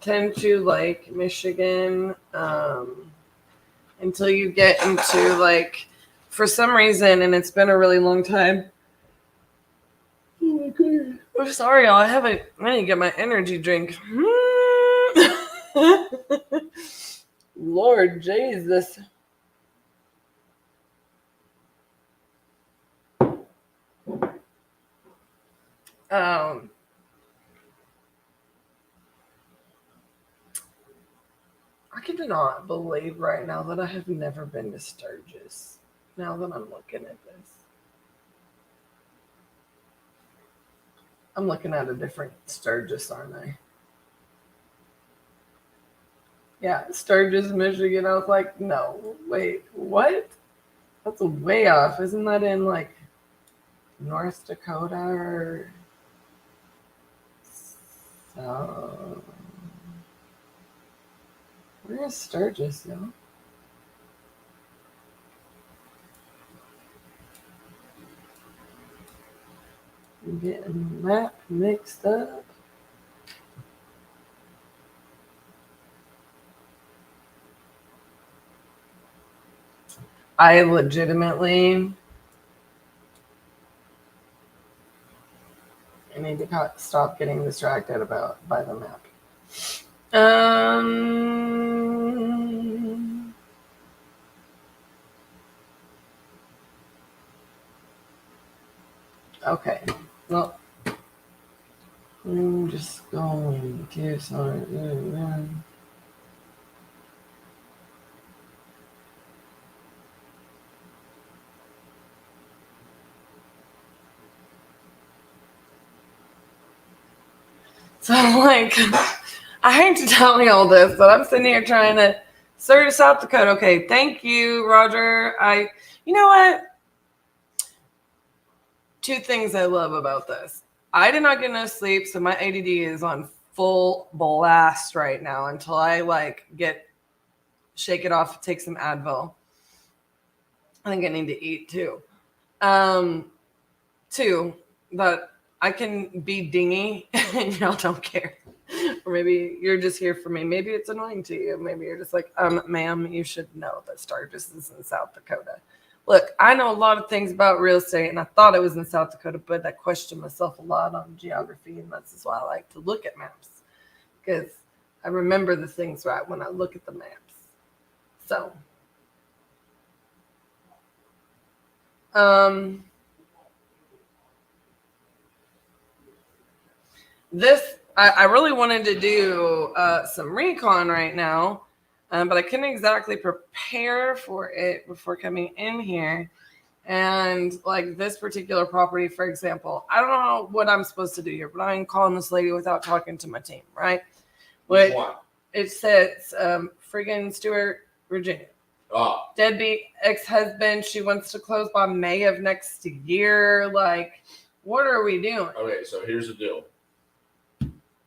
tend to like Michigan until you get into like, for some reason, and it's been a really long time. Oh my god! I'm sorry, y'all. I need to get my energy drink. Lord Jesus. I cannot believe right now that I have never been to Sturgis. Now that I'm looking at this, I'm looking at a different Sturgis, aren't I? Yeah, Sturgis, Michigan. I was like, no, wait, what? That's way off. Isn't that in like North Dakota or so? Where is Sturgis, yo? I'm getting the map mixed up. I legitimately need to stop getting distracted by the map. Okay. Well. I'm just going to sign in. So I'm like, I hate to tell you all this, but I'm sitting here trying to search South Dakota. Okay, thank you, Roger. You know what? Two things I love about this. I did not get enough sleep, so my ADD is on full blast right now until I shake it off, take some Advil. I think I need to eat too. Two, that I can be dingy and y'all don't care. Or maybe you're just here for me. Maybe it's annoying to you. Maybe you're just like, ma'am, you should know that Sturgis is in South Dakota. Look, I know a lot of things about real estate, and I thought it was in South Dakota, but I question myself a lot on geography, and that's why I like to look at maps, because I remember the things right when I look at the maps. So, I really wanted to do some recon right now, but I couldn't exactly prepare for it before coming in here. And like this particular property, for example, I don't know what I'm supposed to do here, but I'm calling this lady without talking to my team, right? Which one? It says friggin' Stewart, Virginia. Oh. Deadbeat ex-husband. She wants to close by May of next year. Like, what are we doing? Okay, so here's the deal.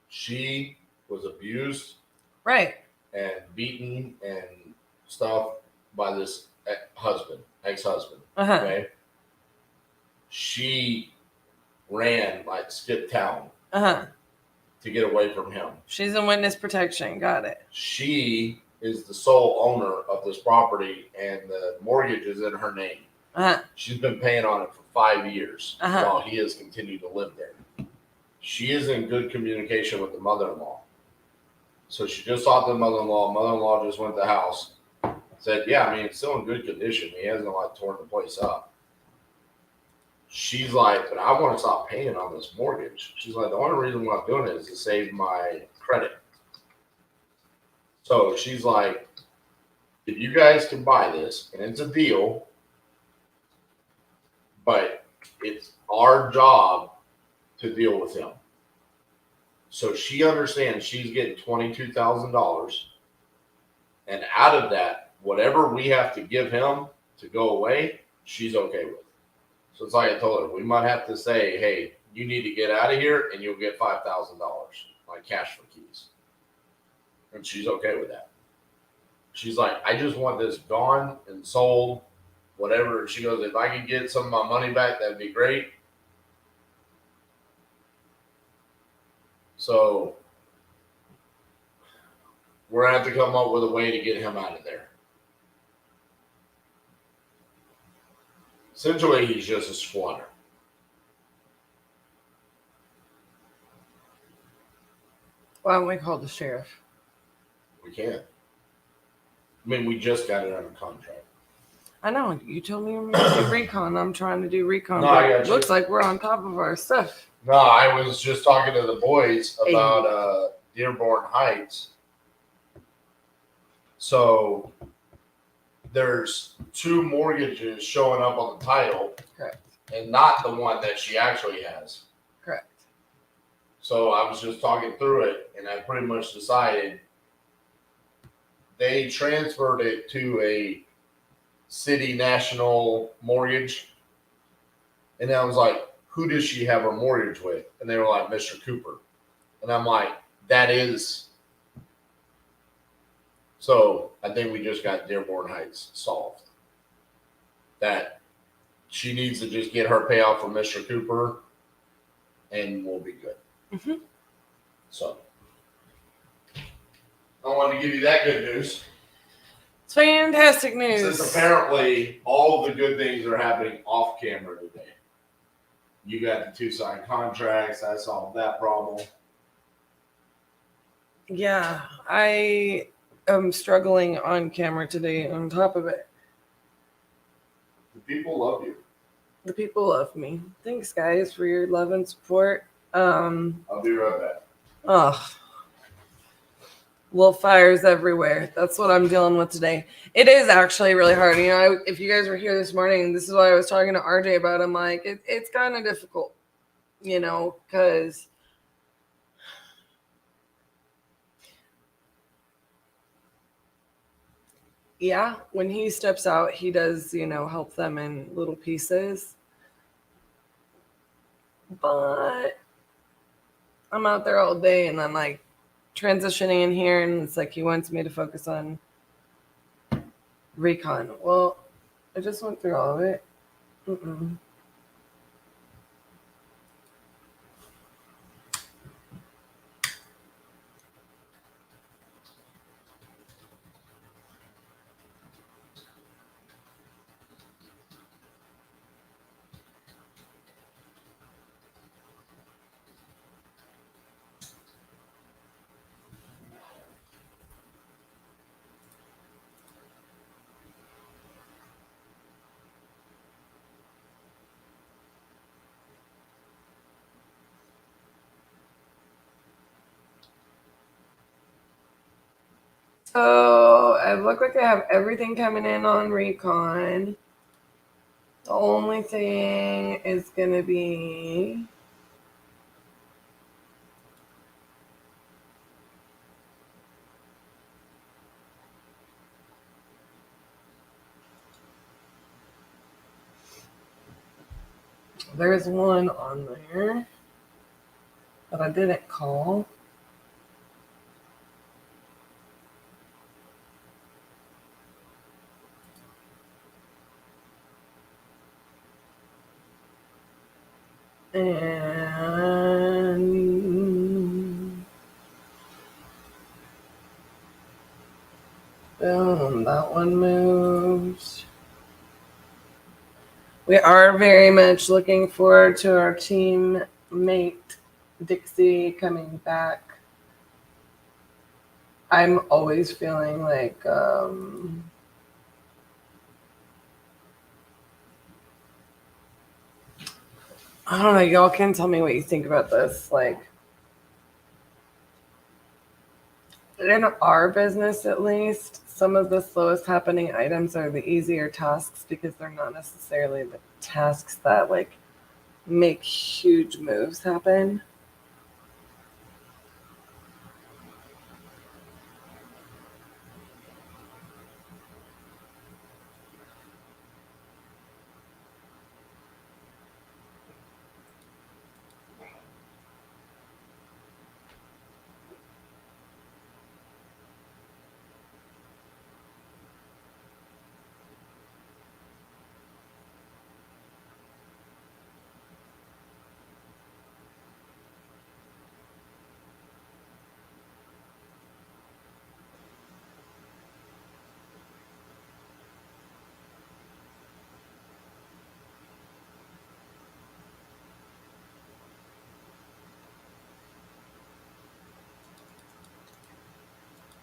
She was abused, right, and beaten and stuff by this ex-husband. Okay, she ran like skip town to get away from him. She's in witness protection. Got it. She is the sole owner of this property, and the mortgage is in her name. She's been paying on it for 5 years while he has continued to live there. She is in good communication with the mother-in-law. So she just talked to the mother-in-law. Mother-in-law just went to the house. Said, yeah, I mean, it's still in good condition. He hasn't like torn the place up. She's like, but I want to stop paying on this mortgage. She's like, the only reason why I'm doing it is to save my credit. So she's like, if you guys can buy this, and it's a deal, but it's our job to deal with him. So she understands she's getting $22,000, and out of that, whatever we have to give him to go away, she's okay with. So it's like I told her, we might have to say, hey, you need to get out of here, and you'll get $5,000, like cash for keys. And she's okay with that. She's like, I just want this gone and sold, whatever. She goes, if I could get some of my money back, that'd be great. So we're going to have to come up with a way to get him out of there. Essentially, he's just a squatter. Why don't we call the sheriff? We can't. I mean, we just got it under contract. I know. You told me you were going to do recon. I'm trying to do recon. No, I got it you. looks like we're on top of our stuff. No, I was just talking to the boys about Dearborn Heights. So there's 2 mortgages showing up on the title. Correct. And not the one that she actually has. Correct. So I was just talking through it, and I pretty much decided they transferred it to a city national mortgage. And I was like, who does she have her mortgage with? And they were like, Mr. Cooper. And I'm like, that is. So I think we just got Dearborn Heights solved. That she needs to just get her payoff from Mr. Cooper, and we'll be good. Mm-hmm. So I wanted to give you that good news. It's fantastic news. Since apparently all of the good things are happening off camera today. You got the 2 signed contracts. I solved that problem. Yeah, I am struggling on camera today on top of it. The people love you. The people love me. Thanks, guys, for your love and support. I'll be right back. Ugh. Little fires everywhere. That's what I'm dealing with today. It is actually really hard. You know, if you guys were here this morning, this is what I was talking to RJ about. I'm like, it's kind of difficult, you know, because yeah, when he steps out, he does, you know, help them in little pieces. But I'm out there all day and I'm like transitioning in here, and it's like he wants me to focus on recon. Well, I just went through all of it. So I look like I have everything coming in on recon. The only thing is going to be there's one on there that I didn't call. And boom, that one moves. We are very much looking forward to our teammate Dixie coming back. I'm always feeling like I don't know, y'all can tell me what you think about this. Like, in our business, at least, some of the slowest happening items are the easier tasks because they're not necessarily the tasks that like make huge moves happen.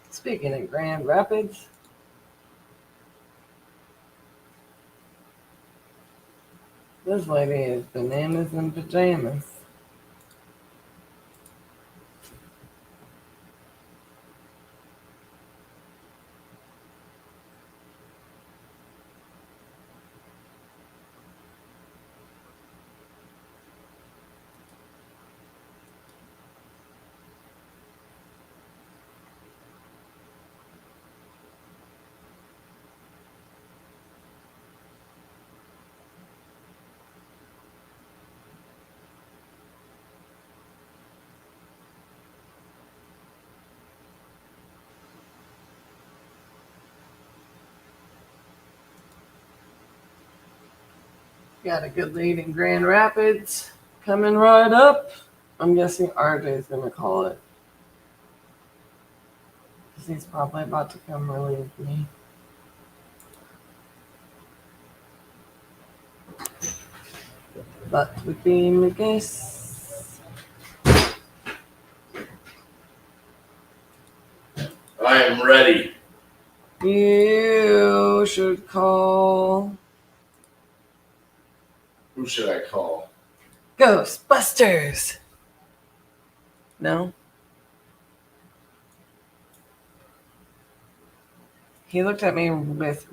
Speaking of Grand Rapids, this lady is bananas in pajamas. Got a good lead in Grand Rapids coming right up. I'm guessing RJ is going to call it, because he's probably about to come relieve me. That would be my guess. I am ready. You should call. Who should I call? Ghostbusters. No? He looked at me with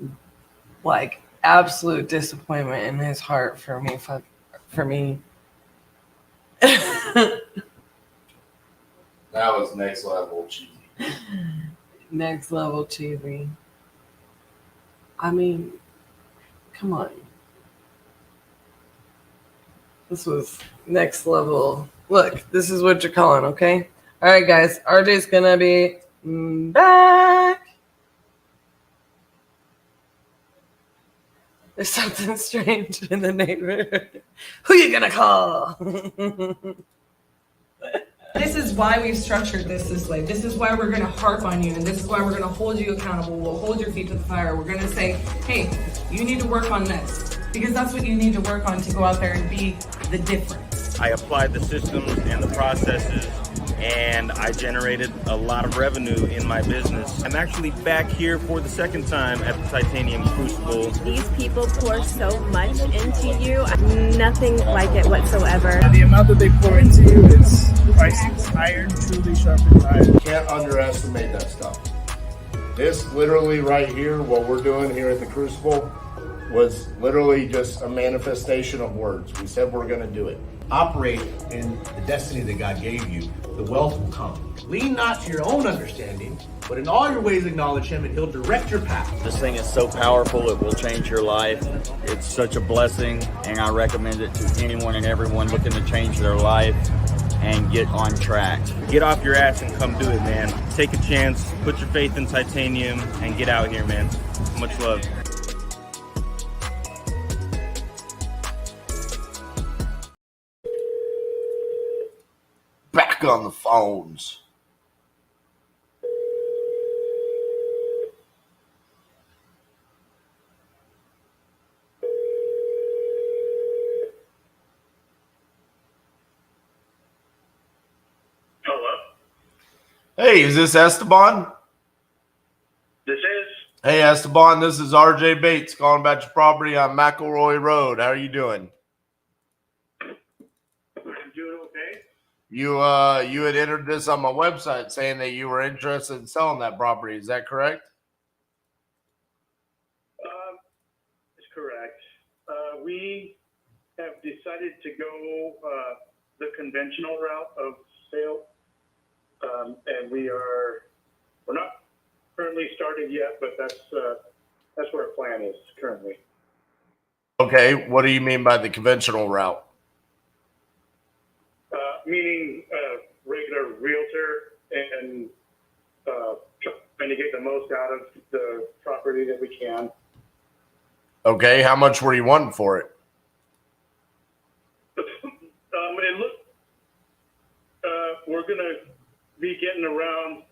like absolute disappointment in his heart for me. For me. That was next level cheesy. Next level cheesy. I mean, come on. This was next level. Look, this is what you're calling, okay? All right, guys. RJ's gonna be back. There's something strange in the neighborhood. Who you gonna call? This is why we've structured this way. This is why we're going to harp on you, and this is why we're going to hold you accountable. We'll hold your feet to the fire. We're going to say, hey, you need to work on this, because that's what you need to work on to go out there and be the difference. I applied the systems and the processes, and I generated a lot of revenue in my business. I'm actually back here for the second time at the Titanium Crucible. These people pour so much into you. Nothing like it whatsoever. The amount that they pour into you is priceless. Iron truly sharpens iron. Can't underestimate that stuff. This literally right here, what we're doing here at the Crucible, was literally just a manifestation of words. We said we're going to do it. Operate in the destiny that God gave you, the wealth will come. Lean not to your own understanding, but in all your ways acknowledge Him, and He'll direct your path. This thing is so powerful, it will change your life. It's such a blessing, and I recommend it to anyone and everyone looking to change their life and get on track. Get off your ass and come do it, man. Take a chance, put your faith in Titanium, and get out here, man. Much love. Back on the phones. Hello? Hey, is this Esteban? This is? Hey, Esteban, this is RJ Bates calling about your property on McElroy Road. How are you doing? Doing okay? You had entered this on my website saying that you were interested in selling that property. Is that correct? It's correct. We have decided to go the conventional route of sale, and we're not currently started yet, but that's where our plan is currently. Okay, what do you mean by the conventional route? Meaning regular realtor and trying to get the most out of the property that we can. Okay, how much were you wanting for it? It look, we're gonna be getting around.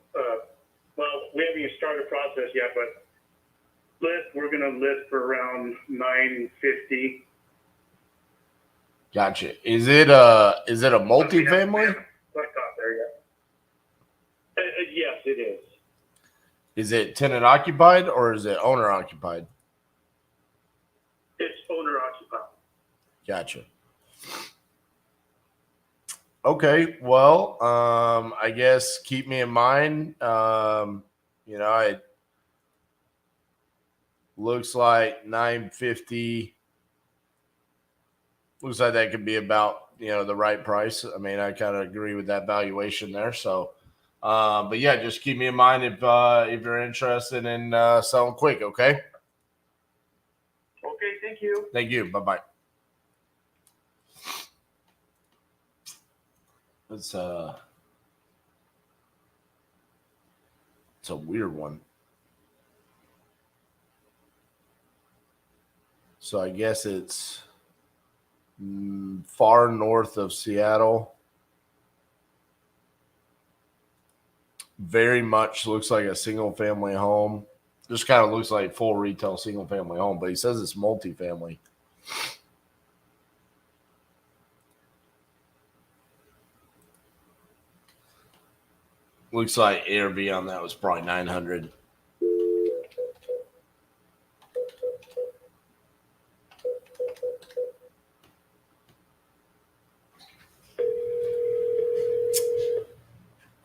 Well, we haven't even started the process yet, but we're gonna list for around $950. Gotcha. Is it a multifamily? Not got there yet. Yes, it is. Is it tenant occupied or is it owner occupied? It's owner occupied. Gotcha. Okay, well, I guess keep me in mind. It looks like 950. Looks like that could be about, the right price. I mean, I kind of agree with that valuation there. So, but yeah, just keep me in mind if you're interested in selling quick. Okay. Okay. Thank you. Thank you. Bye-bye. It's a weird one. So I guess it's far north of Seattle. Very much looks like a single family home. Just kind of looks like full retail single family home, but he says it's multifamily. Looks like ARV on that was probably 900.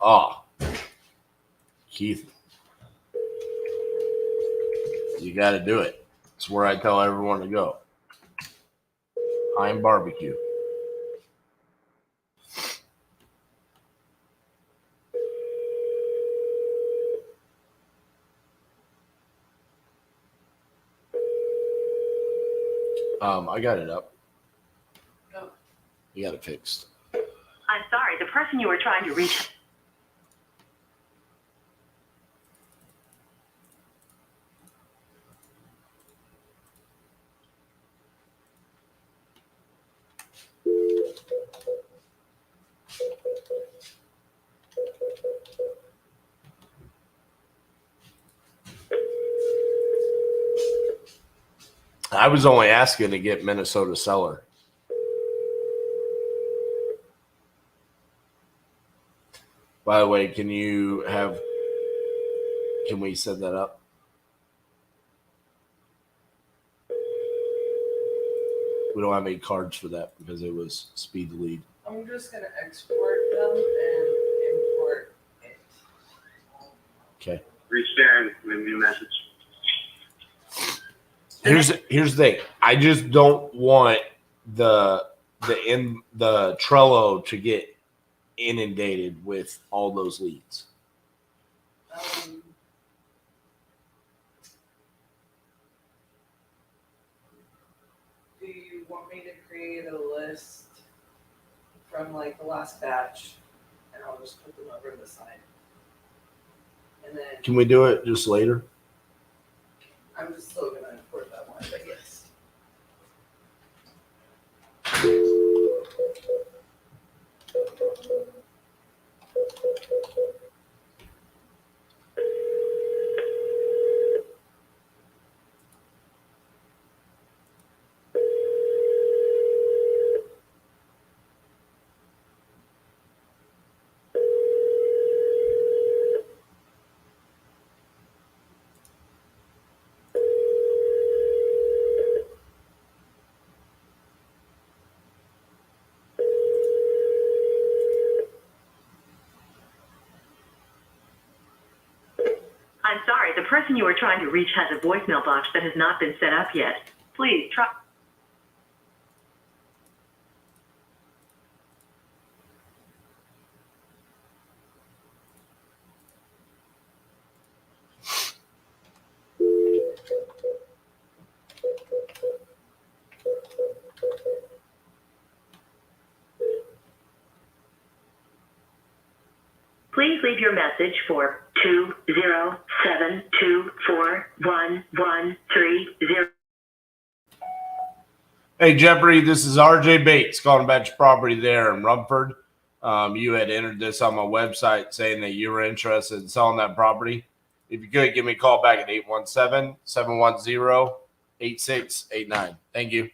Oh, Keith. You got to do it. It's where I tell everyone to go. Heim Barbecue. I got it up. Oh. You got it fixed. I'm sorry, the person you were trying to reach. I was only asking to get Minnesota seller. By the way, can we set that up? We don't have any cards for that because it was speed the lead. I'm just going to export them and import it. Okay. Resharing with new message. Here's the thing. I just don't want the Trello to get inundated with all those leads. Do you want me to create a list from like the last batch, and I'll just put them over to the side? And then Can we do it just later? I'm just still going to import that one, but yes. I'm sorry, the person you were trying to reach has a voicemail box that has not been set up yet. Please try. Please leave your message for 207241130. Hey, Jeopardy, this is RJ Bates calling about your property there in Rumford. You had entered this on my website saying that you were interested in selling that property. If you could, give me a call back at 817-710-8689. Thank you.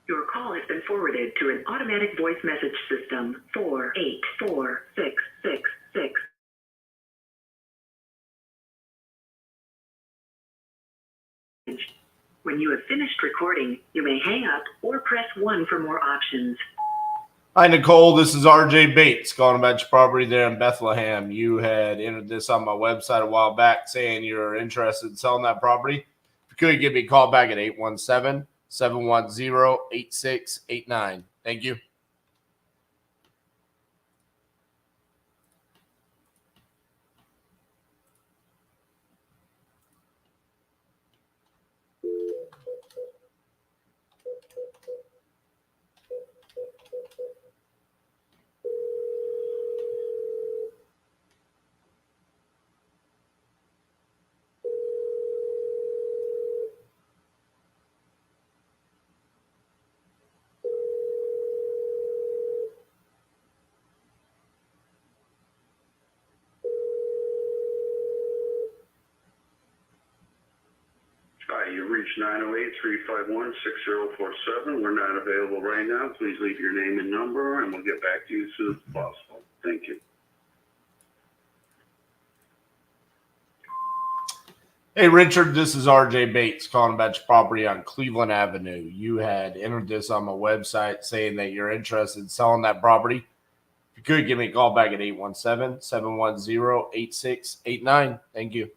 Your call has been forwarded to an automatic voice message system. 484666. When you have finished recording, you may hang up or press 1 for more options. Hi, Nicole. This is RJ Bates calling about your property there in Bethlehem. You had entered this on my website a while back saying you're interested in selling that property. If you could, give me a call back at 817-710-8689. Thank you. reached 908-351-6047. We're not available right now. Please leave your name and number, and we'll get back to you as soon as possible. Thank you. Hey, Richard, this is RJ Bates calling about your property on Cleveland Avenue. You had entered this on my website saying that you're interested in selling that property. If you could, give me a call back at 817-710-8689. Thank you.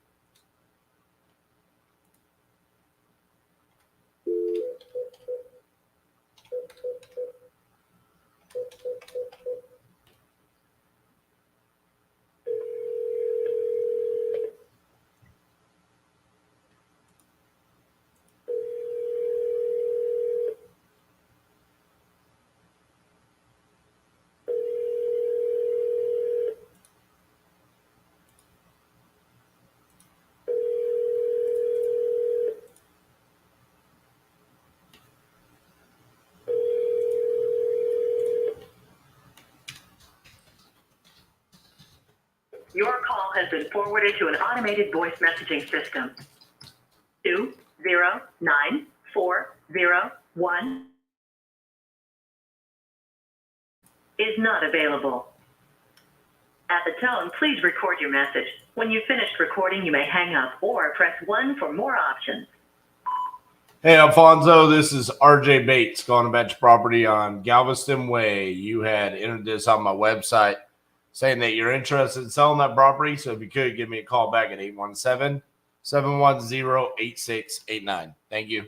Your call has been forwarded to an automated voice messaging system. 209401 is not available. At the tone, please record your message. When you've finished recording, you may hang up or press 1 for more options. Hey, Alfonso, this is RJ Bates calling about your property on Galveston Way. You had entered this on my website saying that you're interested in selling that property. So if you could, give me a call back at 817-710-8689. Thank you.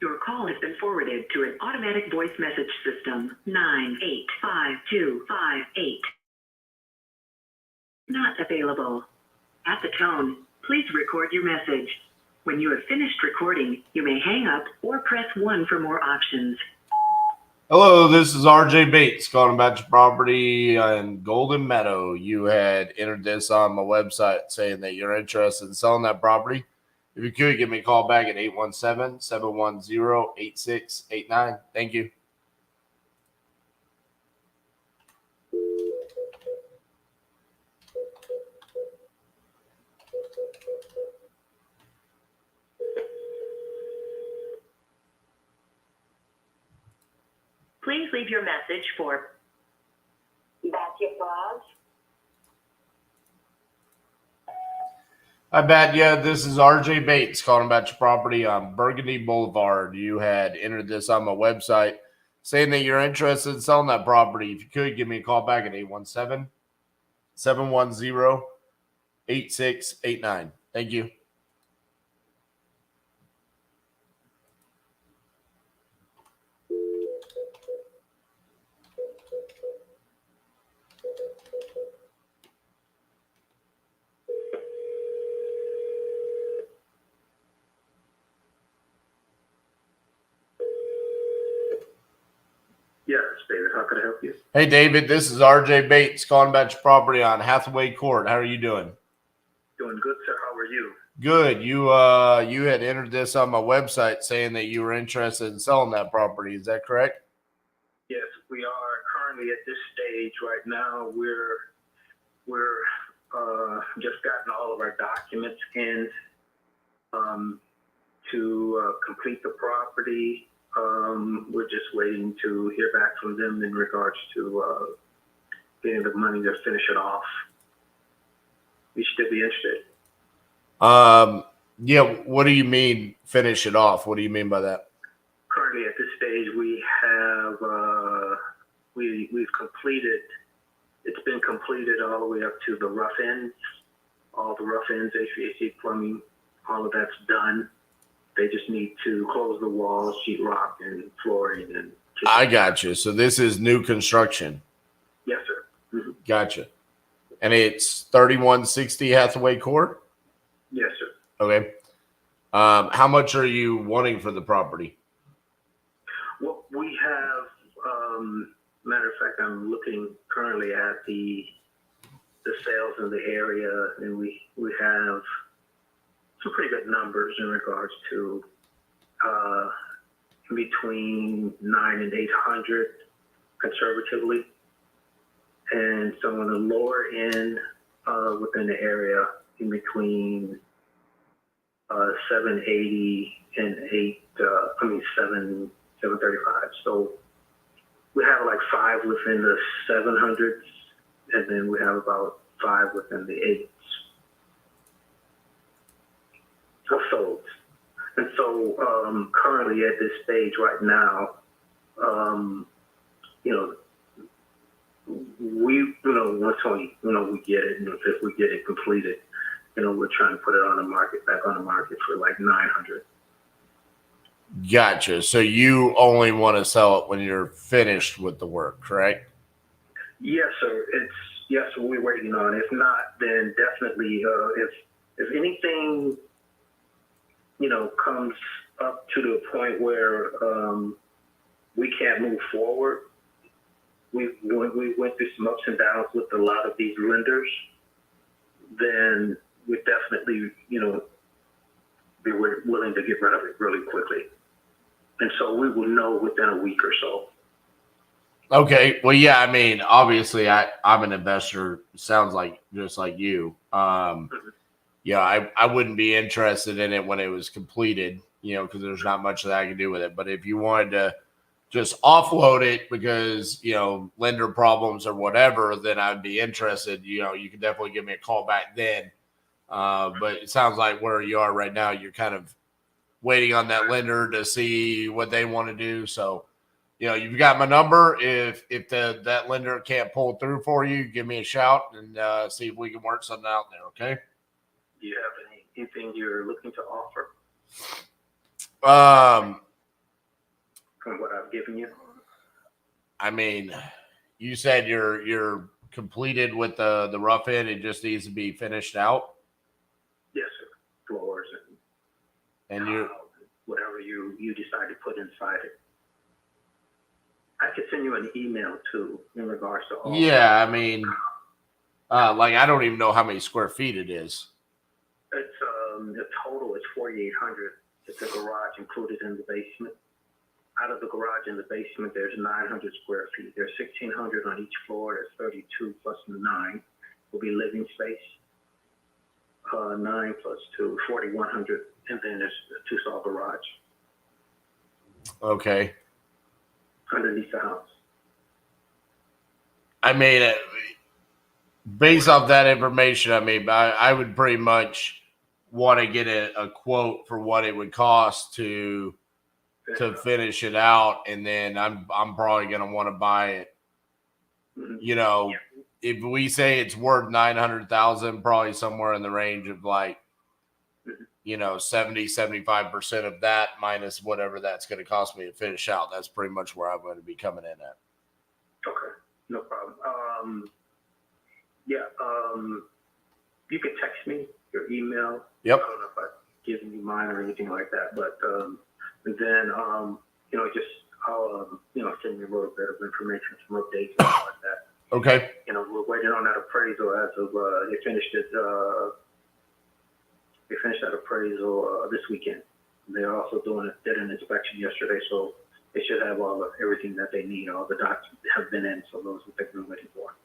Your call has been forwarded to an automatic voice message system. 985258. Not available. At the tone, please record your message. When you have finished recording, you may hang up or press 1 for more options. Hello, this is RJ Bates calling about your property in Golden Meadow. You had entered this on my website saying that you're interested in selling that property. If you could, give me a call back at 817-710-8689. Thank you. Please leave your message for Dakota. Hi, Batya. This is RJ Bates calling about your property on Burgundy Boulevard. You had entered this on my website saying that you're interested in selling that property. If you could, give me a call back at 817-710-8689. Thank you. Yes, David, how can I help you? Hey, David, this is RJ Bates calling about your property on Hathaway Court. How are you doing? Doing good, sir. How are you? Good. You had entered this on my website saying that you were interested in selling that property. Is that correct? Yes, we are currently at this stage right now. We're just gotten all of our documents in to complete the property. We're just waiting to hear back from them in regards to getting the money to finish it off. You should be interested. Yeah. What do you mean finish it off? What do you mean by that? Currently at this stage, we have we've completed. It's been completed all the way up to the rough ends. All the rough ends, HVAC, plumbing, all of that's done. They just need to close the walls, sheetrock, and flooring. And I got you. So this is new construction. Yes, sir. Mm-hmm. Gotcha. And it's 3160 Hathaway Court? Yes, sir. Okay. How much are you wanting for the property? Well, we have, matter of fact, I'm looking currently at the sales in the area, and we have some pretty good numbers in regards to between 900 and 800 conservatively, and some on the lower end within the area in between 780 and 735. So we have like 5 within the 700s, and then we have about 5 within the 8s. So, and so currently at this stage right now, we once we get it, if we get it completed, we're trying to put it back on the market for like 900. Gotcha. So you only want to sell it when you're finished with the work, correct? Yes, sir. Yes, we're waiting on it. If not, then definitely, if anything, comes up to the point where we can't move forward, we went through some ups and downs with a lot of these lenders, then we definitely, be willing to get rid of it really quickly. And so we will know within a week or so. Okay. Well, yeah, I mean, obviously I'm an investor. Sounds like just like you. Yeah, I wouldn't be interested in it when it was completed, because there's not much that I can do with it. But if you wanted to just offload it because, lender problems or whatever, then I'd be interested. You can definitely give me a call back then. But it sounds like where you are right now, you're kind of waiting on that lender to see what they want to do. So, you've got my number. If that lender can't pull through for you, give me a shout and see if we can work something out there. Okay. Do you have anything you're looking to offer? From what I've given you? I mean, you said you're completed with the rough end. It just needs to be finished out. Yes, sir. Floors and whatever you decide to put inside it. I could send you an email too in regards to all. Yeah, I mean, I don't even know how many square feet it is. It's the total is 4,800. It's a garage included in the basement. Out of the garage in the basement, there's 900 square feet. There's 1,600 on each floor. There's 32 plus 9 will be living space. 9 plus 2, 4,100, and then there's a 2-stall garage. Okay. Underneath the house. I mean, based off that information, I would pretty much want to get a quote for what it would cost to finish it out, and then I'm probably going to want to buy it. Mm-hmm. If we say it's worth 900,000, probably somewhere in the range of 70-75% of that minus whatever that's going to cost me to finish out. That's pretty much where I'm going to be coming in at. Okay, no problem. You can text me your email. Yep. I don't know if I've given you mine or anything like that, but then I'll send you a little bit of information, some updates and stuff like that. Okay. We're waiting on that appraisal as of they finished it. They finished that appraisal this weekend. They're also did an inspection yesterday, so they should have everything that they need. All the docs have been in, so those are what they're waiting for.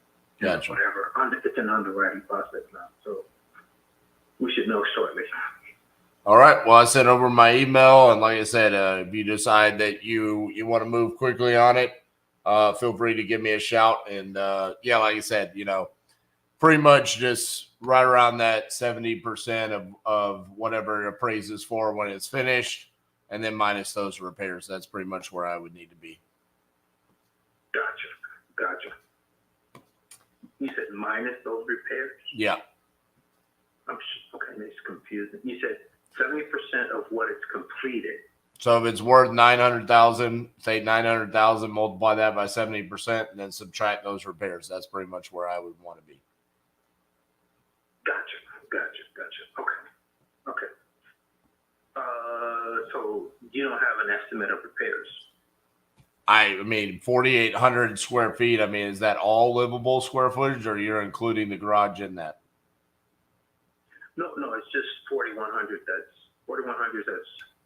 Gotcha. Whatever. It's an underwriting process now, so we should know shortly. All right. Well, I sent over my email, and like I said, if you decide that you want to move quickly on it, feel free to give me a shout. And like I said, pretty much just right around that 70% of whatever it appraises for when it's finished, and then minus those repairs. That's pretty much where I would need to be. Gotcha. You said minus those repairs? Yeah. Okay, it's confusing. You said 70% of what it's completed. So if it's worth 900,000, say 900,000, multiply that by 70%, and then subtract those repairs. That's pretty much where I would want to be. Gotcha. Okay. So you don't have an estimate of repairs? I mean, 4,800 square feet. I mean, is that all livable square footage, or you're including the garage in that? No, it's just 4,100. That's 4,100. That's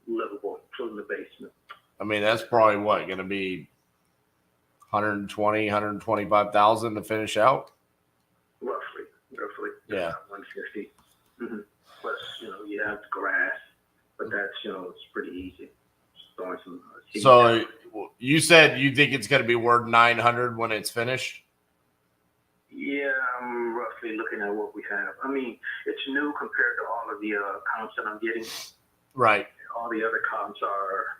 livable, including the basement. I mean, that's probably what, going to be 120, 125,000 to finish out. Roughly. Yeah. 150. Mm-hmm. Plus, you have the grass, but that's, it's pretty easy. Just throwing some. So you said you think it's going to be worth 900 when it's finished? Yeah, I'm roughly looking at what we have. I mean, it's new compared to all of the comps that I'm getting. Right. All the other comps are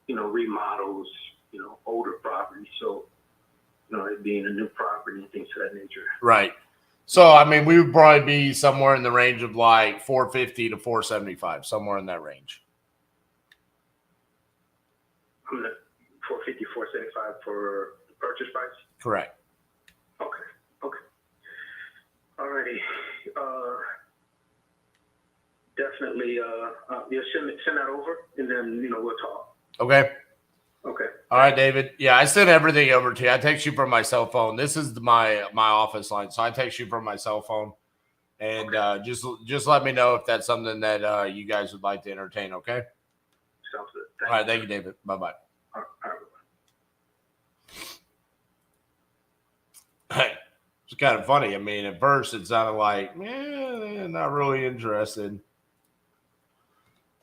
remodels, older properties. So, it being a new property and things of that nature. Right. So, I mean, we would probably be somewhere in the range of like 450 to 475, somewhere in that range. 450, 475 for the purchase price? Correct. Okay. Alrighty. Definitely. Send that over, and then we'll talk. Okay. Okay. All right, David. Yeah, I sent everything over to you. I text you from my cell phone. This is my office line, so I text you from my cell phone, and just let me know if that's something that you guys would like to entertain. Okay. Sounds good. All right. Thank you, David. Bye. All right. Hey, it's kind of funny. I mean, at first it sounded like, not really interested.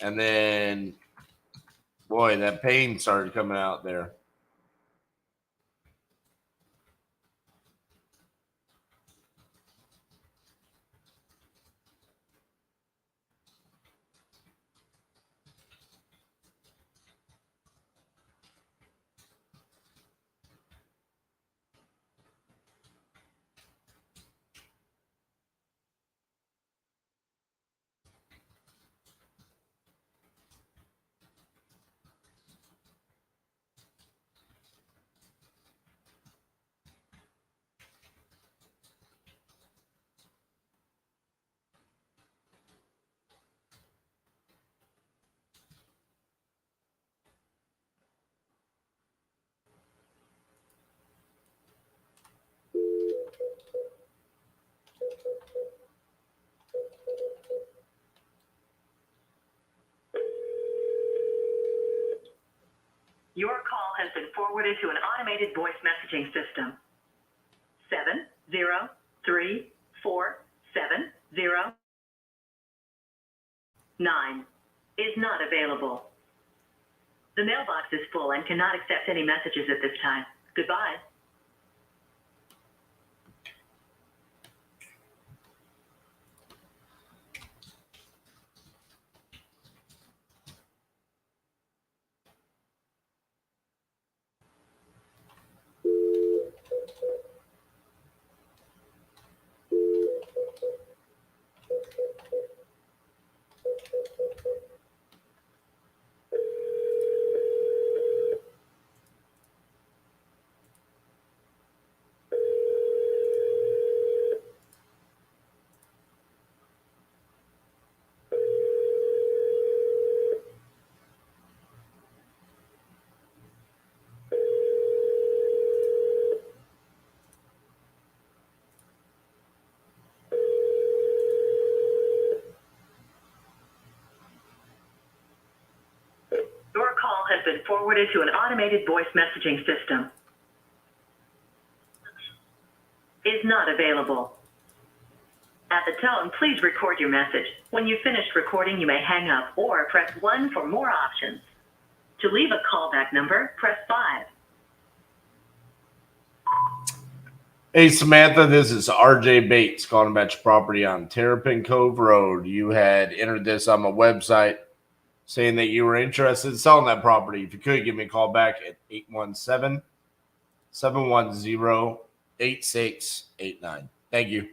And then, boy, that pain started coming out there. Your call has been forwarded to an automated voice messaging system. 7034709 is not available. The mailbox is full and cannot accept any messages at this time. Goodbye. Your call has been forwarded to an automated voice messaging system. Is not available. At the tone, please record your message. When you've finished recording, you may hang up or press 1 for more options. To leave a callback number, press 5. Hey, Samantha, this is RJ Bates calling about your property on Terrapin Cove Road. You had entered this on my website saying that you were interested in selling that property. If you could, give me a call back at 817-710-8689. Thank you.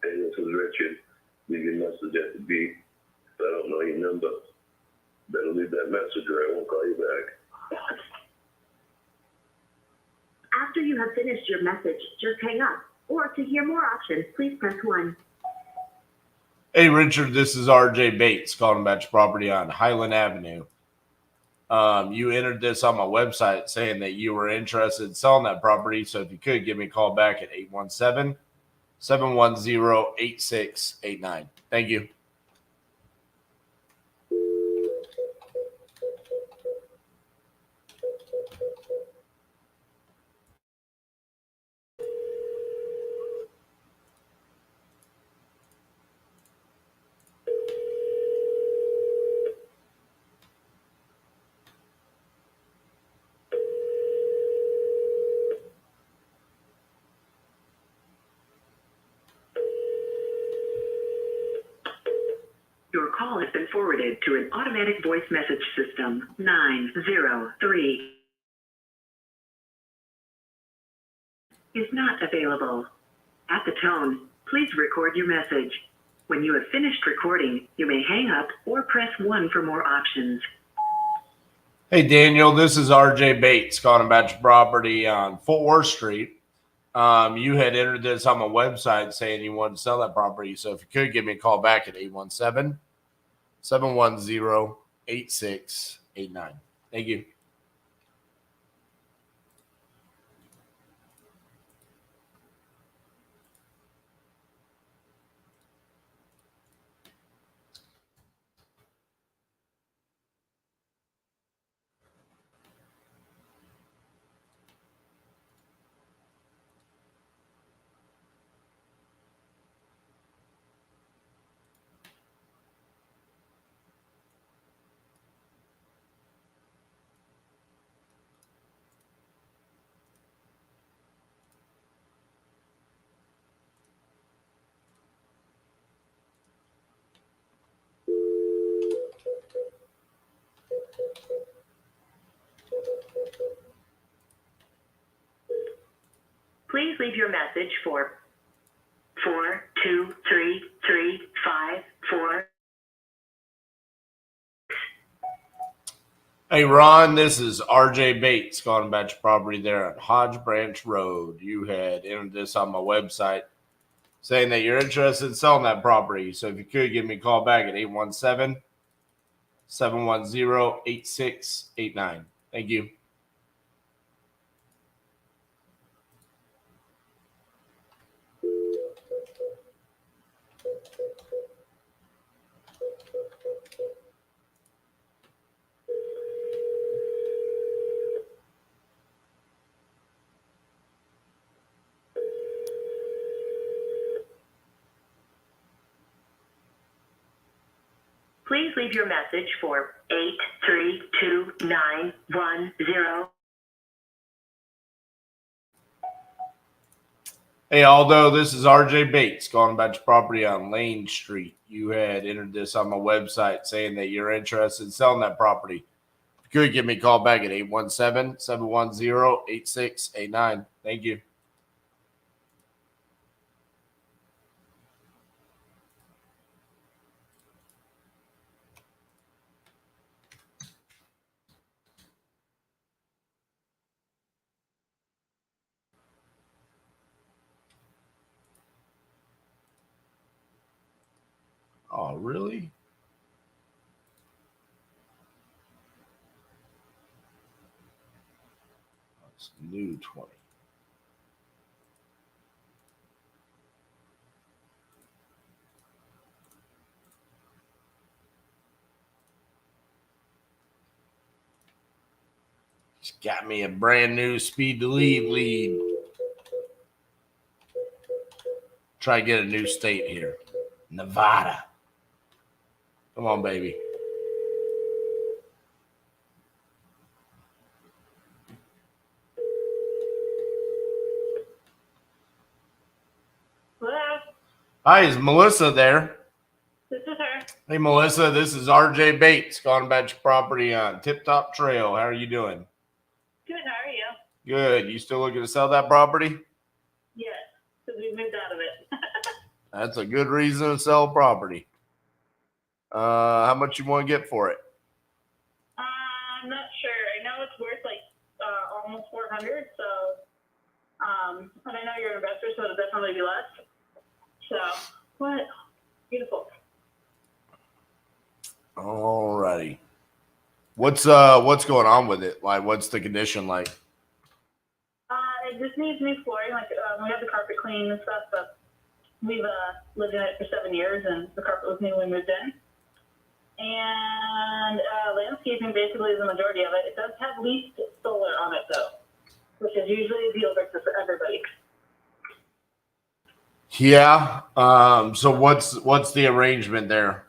Hey, let you leave your message at the beep. If I don't know your number, better leave that message or I won't call you back. After you have finished your message, just hang up. Or to hear more options, please press 1. Hey, Richard, this is RJ Bates calling about your property on Highland Avenue. You entered this on my website saying that you were interested in selling that property. So if you could give me a call back at 817-710-8689. Thank you. Your call has been forwarded to an automatic voice message system. 903 is not available. At the tone, please record your message. When you have finished recording, you may hang up or press 1 for more options. Hey, Daniel, this is RJ Bates calling about your property on Fort Worth Street. You had entered this on my website saying you wanted to sell that property. So if you could give me a call back at 817-710-8689. Thank you. Please leave your message for 42335. Hey, Ron, this is RJ Bates calling about your property there on Hodge Branch Road. You had entered this on my website saying that you're interested in selling that property. So if you could give me a call back at 817-710-8689. Thank you. Please leave your message for 832910. Hey, Aldo, this is RJ Bates calling about your property on Lane Street. You had entered this on my website saying that you're interested in selling that property. If you could give me a call back at 817-710-8689. Thank you. Oh, really? That's new 20. Just got me a brand new speed to lead lead. Try to get a new state here. Nevada. Come on, baby. Hello, Hi, is Melissa there? this is her. Hey, Melissa, this is RJ Bates calling about your property on Tip Top Trail. How are you doing? Good, how are you? Good. You still looking to sell that property? Yes, because we moved out of it. That's a good reason to sell property. How much you want to get for it? I'm not sure. I know it's worth like almost 400. So, and I know you're an investor, so it'll definitely be less. So, what? Beautiful. Alrighty. What's going on with it? Like, what's the condition like? It just needs new flooring. Like, we have the carpet clean and stuff, but we've lived in it for 7 years, and the carpet was new when we moved in. And landscaping basically is the majority of it. It does have leased solar on it, though, which is usually a deal breaker for everybody. Yeah. So what's the arrangement there?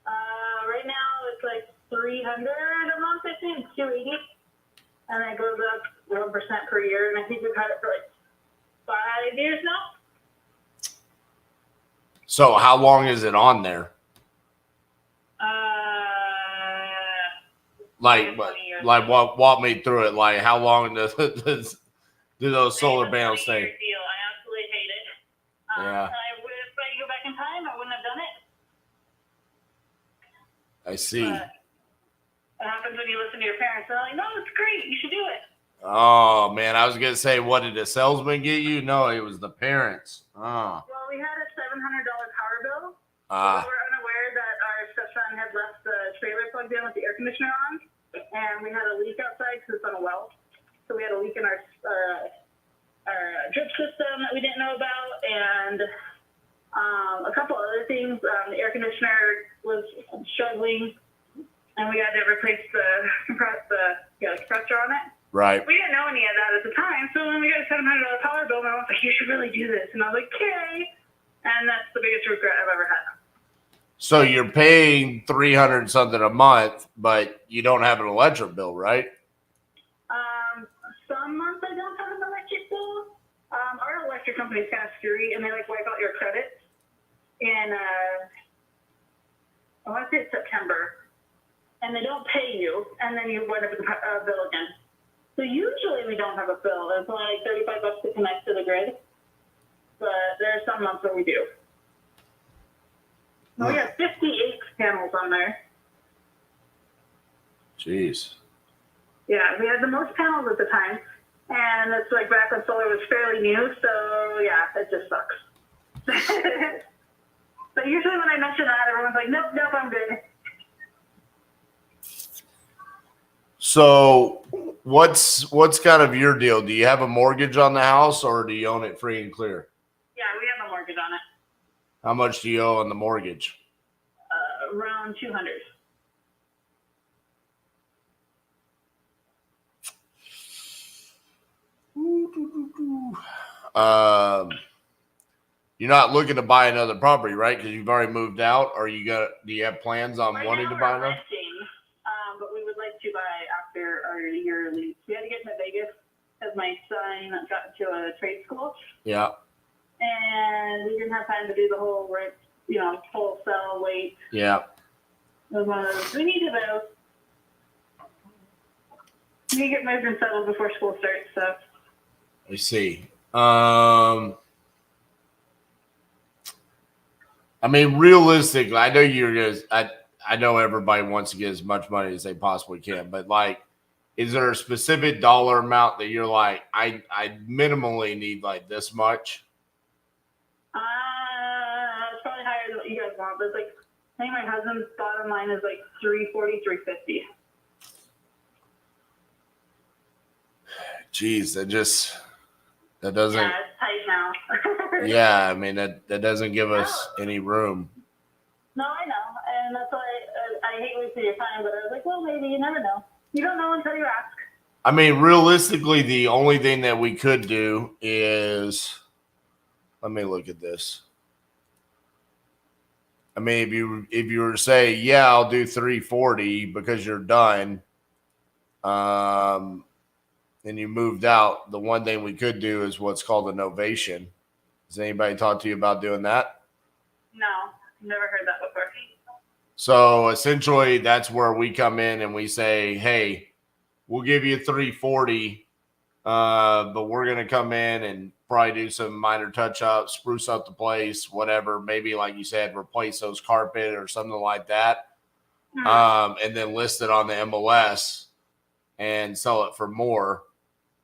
Right now it's like $300 a month, I think, $280, and it goes up 1% per year. And I think we've had it for like 5 years now. So how long is it on there? Like walk me through it. Like how long do those solar panels stay? Deal. I absolutely hate it. Yeah. If I could go back in time, I wouldn't have done it. I see. But what happens when you listen to your parents? They're like, "No, it's great. You should do it." Oh man, I was gonna say, what did the salesman get you? No, it was the parents. Oh. Well, we had a $700 power bill. Ah. We were unaware that our stepson had left the trailer plugged in with the air conditioner on, and we had a leak outside because it's on a well. So we had a leak in our drip system that we didn't know about, and a couple other things. The air conditioner was struggling, and we had to replace the compressor on it. Right. We didn't know any of that at the time, so when we got a $700 power bill, my mom was like, "You should really do this," and I was like, "Okay," and that's the biggest regret I've ever had. So you're paying $300 something a month, but you don't have an electric bill, right? Some months I don't have an electric bill. Our electric company is kind of screwy, and they like wipe out your credits in I want to say it's September, and they don't pay you, and then you wind up with a bill again. So usually we don't have a bill. It's only like $35 to connect to the grid, but there are some months where we do. And we have 58 panels on there. Jeez. Yeah, we had the most panels at the time, and it's like back when solar was fairly new, so yeah, it just sucks. But usually when I mention that, everyone's like, nope, I'm good. So what's kind of your deal? Do you have a mortgage on the house, or do you own it free and clear? Yeah, we have a mortgage on it. How much do you owe on the mortgage? Around $200. You're not looking to buy another property, right? Because you've already moved out, or do you have plans on wanting to buy another? But we would like to buy after our year lease. We had to get to Vegas because my son got into a trade school. Yeah. And we didn't have time to do the whole wholesale wait. Yeah. It was one of those, we need to move. We need to get moved and settled before school starts, so. I see. I mean, realistically, I know I know everybody wants to get as much money as they possibly can, but like, is there a specific dollar amount that you're like, I minimally need like this much? It's probably higher than what you guys want, but it's like, I think my husband's bottom line is like $340, $350. Jeez, that doesn't. Yeah, it's tight now. Yeah, I mean that doesn't give us any room. No, I know, and that's why I hate wasting your time. But I was like, well, maybe you never know. You don't know until you ask. I mean, realistically, the only thing that we could do is, let me look at this. I mean, if you were to say, yeah, I'll do 340 because you're done, and you moved out, the one thing we could do is what's called a novation. Has anybody talked to you about doing that? No, never heard that before. So essentially, that's where we come in and we say, hey, we'll give you 340 But we're going to come in and probably do some minor touch-ups, spruce up the place, whatever. Maybe, like you said, replace those carpet or something like that. And then list it on the MLS and sell it for more.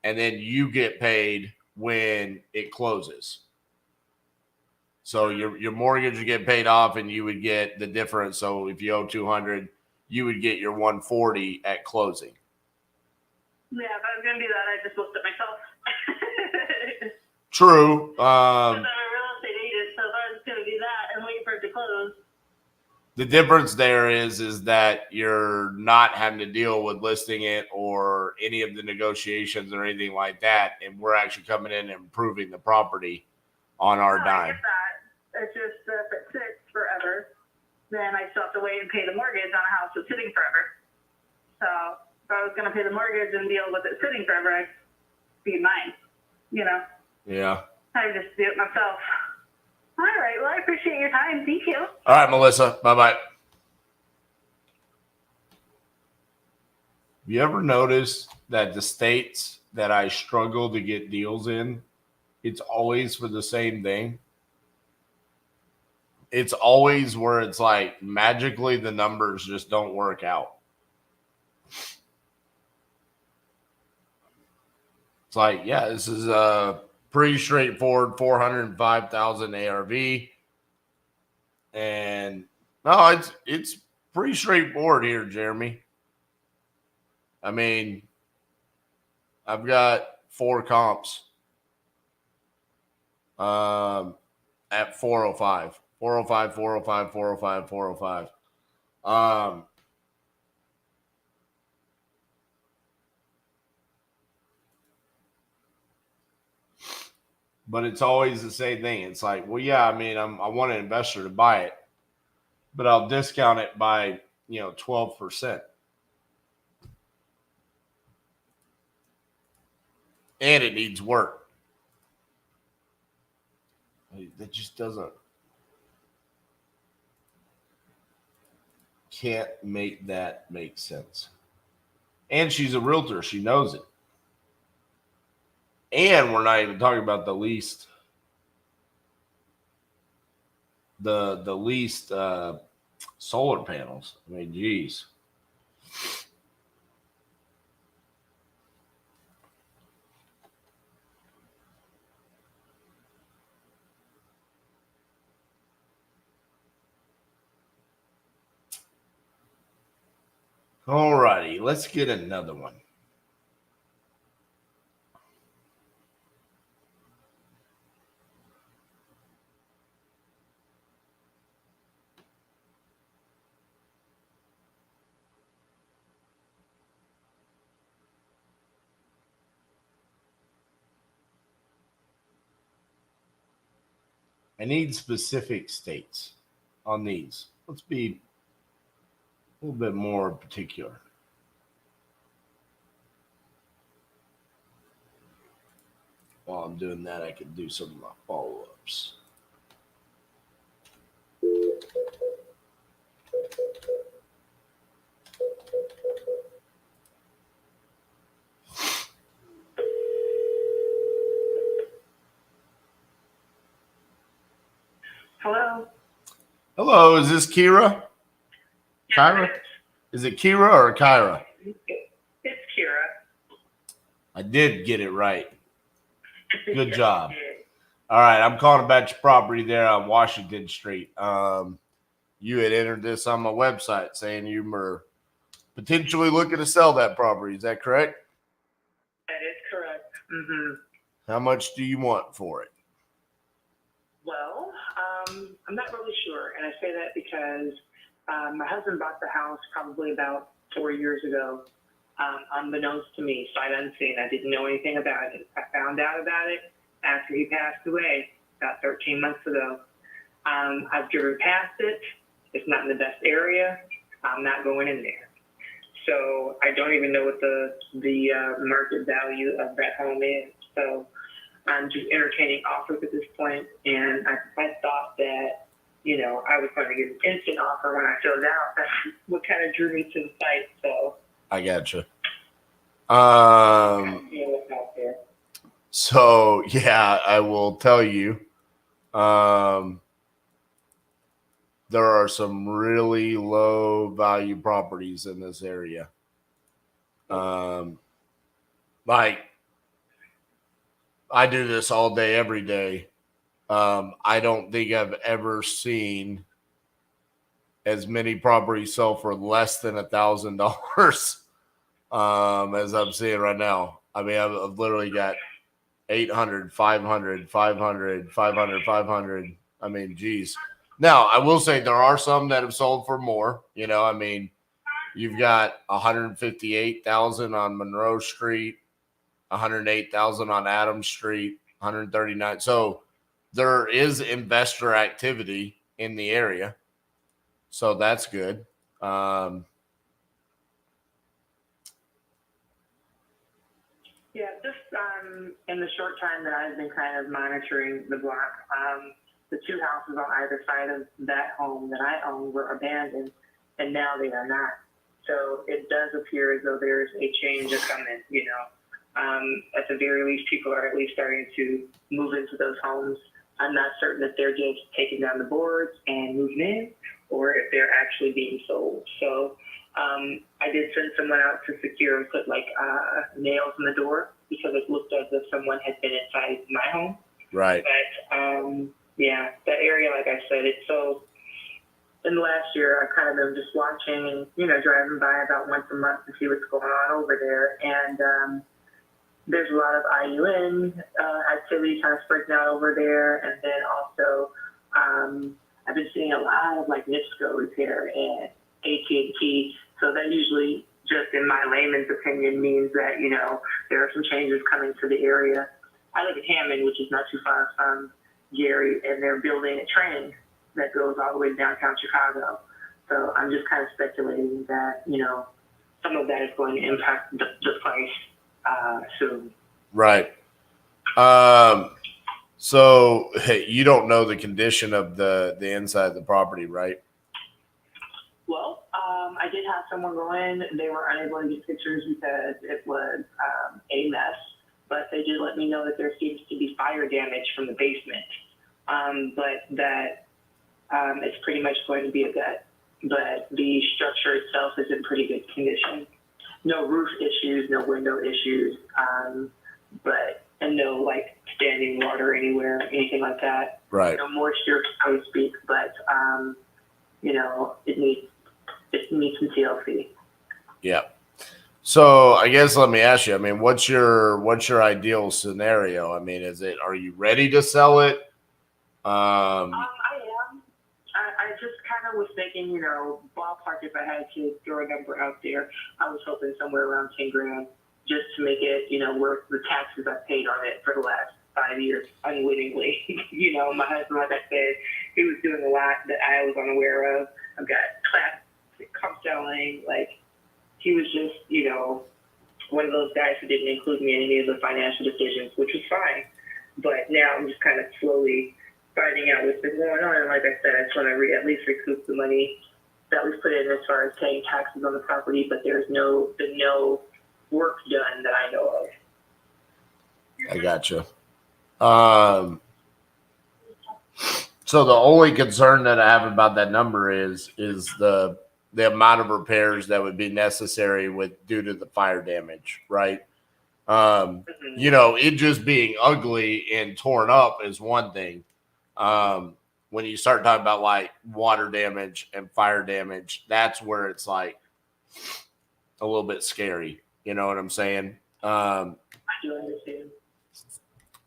And then you get paid when it closes. So your mortgage would get paid off and you would get the difference. So if you owe $200, you would get your $140 at closing. Yeah, if I was going to do that, I'd just list it myself. True. Because I'm a real estate agent, so if I was going to do that and wait for it to close. The difference there is that you're not having to deal with listing it or any of the negotiations or anything like that. And we're actually coming in and improving the property on our dime. I get that. It's just if it sits forever, then I still have to wait and pay the mortgage on a house that's sitting forever. So if I was going to pay the mortgage and deal with it sitting forever, I'd be mine, you know? Yeah. I just do it myself. All right. Well, I appreciate your time. Thank you. All right, Melissa. Bye-bye. You ever notice that the states that I struggle to get deals in, it's always for the same thing? It's always where it's like magically the numbers just don't work out. It's like, yeah, this is a pretty straightforward 405,000 ARV. And no, it's pretty straightforward here, Jeremy. I mean, I've got 4 comps at 405. 405, 405, 405, 405. But it's always the same thing. It's like, well, yeah, I mean, I want an investor to buy it, but I'll discount it by, 12%. And it needs work. That just can't make that make sense. And she's a realtor. She knows it. And we're not even talking about the least solar panels. I mean, geez. All righty, let's get another one. I need specific states on these. Let's be a little bit more particular. While I'm doing that, I can do some of my follow-ups. Hello. Hello, is this Kira? Kyra? Is it Kira or Kyra? It's Kira. I did get it right. Good job. All right, I'm calling about your property there on Washington Street. You had entered this on my website saying you were potentially looking to sell that property. Is that correct? That is correct. Mm-hmm. How much do you want for it? Well, I'm not really sure, and I say that because my husband bought the house probably about 4 years ago, unbeknownst to me, sight unseen. I didn't know anything about it. I found out about it after he passed away about 13 months ago. I've driven past it. It's not in the best area. I'm not going in there. So I don't even know what the market value of that home is. So I'm just entertaining offers at this point, and I thought that, I was going to get an instant offer when I filled out. That's what kind of drew me to the site. So I gotcha. what's out there. So yeah, I will tell you, there are some really low value properties in this area. Like I do this all day, every day. I don't think I've ever seen as many properties sell for less than $1,000 as I'm seeing right now. I mean, I've literally got 800, 500, 500, 500, 500. I mean, geez. Now, I will say there are some that have sold for more. You know, I mean, you've got 158,000 on Monroe Street, 108,000 on Adams Street, 139. So there is investor activity in the area. So that's good. Yeah, just in the short time that I've been kind of monitoring the block, the two houses on either side of that home that I own were abandoned, and now they are not. So it does appear as though there's a change coming, you know. At the very least, people are at least starting to move into those homes. I'm not certain if they're just taking down the boards and moving in, or if they're actually being sold. So I did send someone out to secure and put like nails in the door because it looked as if someone had been inside my home. Right. But yeah, that area, like I said, it's so. In the last year, I kind of been just watching and, you know, driving by about once a month to see what's going on over there. And there's a lot of IUN activity kind of spreading out over there. And then also, I've been seeing a lot of like NIPSCO repair and AT&T. So that usually, just in my layman's opinion, means that, you know, there are some changes coming to the area. I live in Hammond, which is not too far from Gary, and they're building a train that goes all the way to downtown Chicago. So I'm just kind of speculating that, you know, some of that is going to impact the price soon. Right. So hey, you don't know the condition of the inside of the property, right? Well, I did have someone go in. They were unable to get pictures because it was a mess, but they did let me know that there seems to be fire damage from the basement, but that it's pretty much going to be a gut. But the structure itself is in pretty good condition. No roof issues, no window issues, and no like standing water anywhere, anything like that. Right. No moisture, so to speak, but you know, it needs some TLC. Yeah. So I guess let me ask you, I mean, what's your ideal scenario? I mean, are you ready to sell it? I am. I just kind of was thinking, you know, ballpark, if I had to throw a number out there, I was hoping somewhere around 10 grand just to make it, you know, worth the taxes I paid on it for the last 5 years unwittingly. You know, my husband, like I said, he was doing a lot that I was unaware of. I've got class comp selling, like he was just, you know, one of those guys who didn't include me in any of the financial decisions, which was fine. But now I'm just kind of slowly finding out what's been going on. And like I said, I just want to at least recoup the money that was put in as far as paying taxes on the property, but there's been no work done that I know of. I gotcha. So the only concern that I have about that number is the amount of repairs that would be necessary due to the fire damage, right? You know, it just being ugly and torn up is one thing. When you start talking about like water damage and fire damage, that's where it's like a little bit scary. You know what I'm saying? I do understand.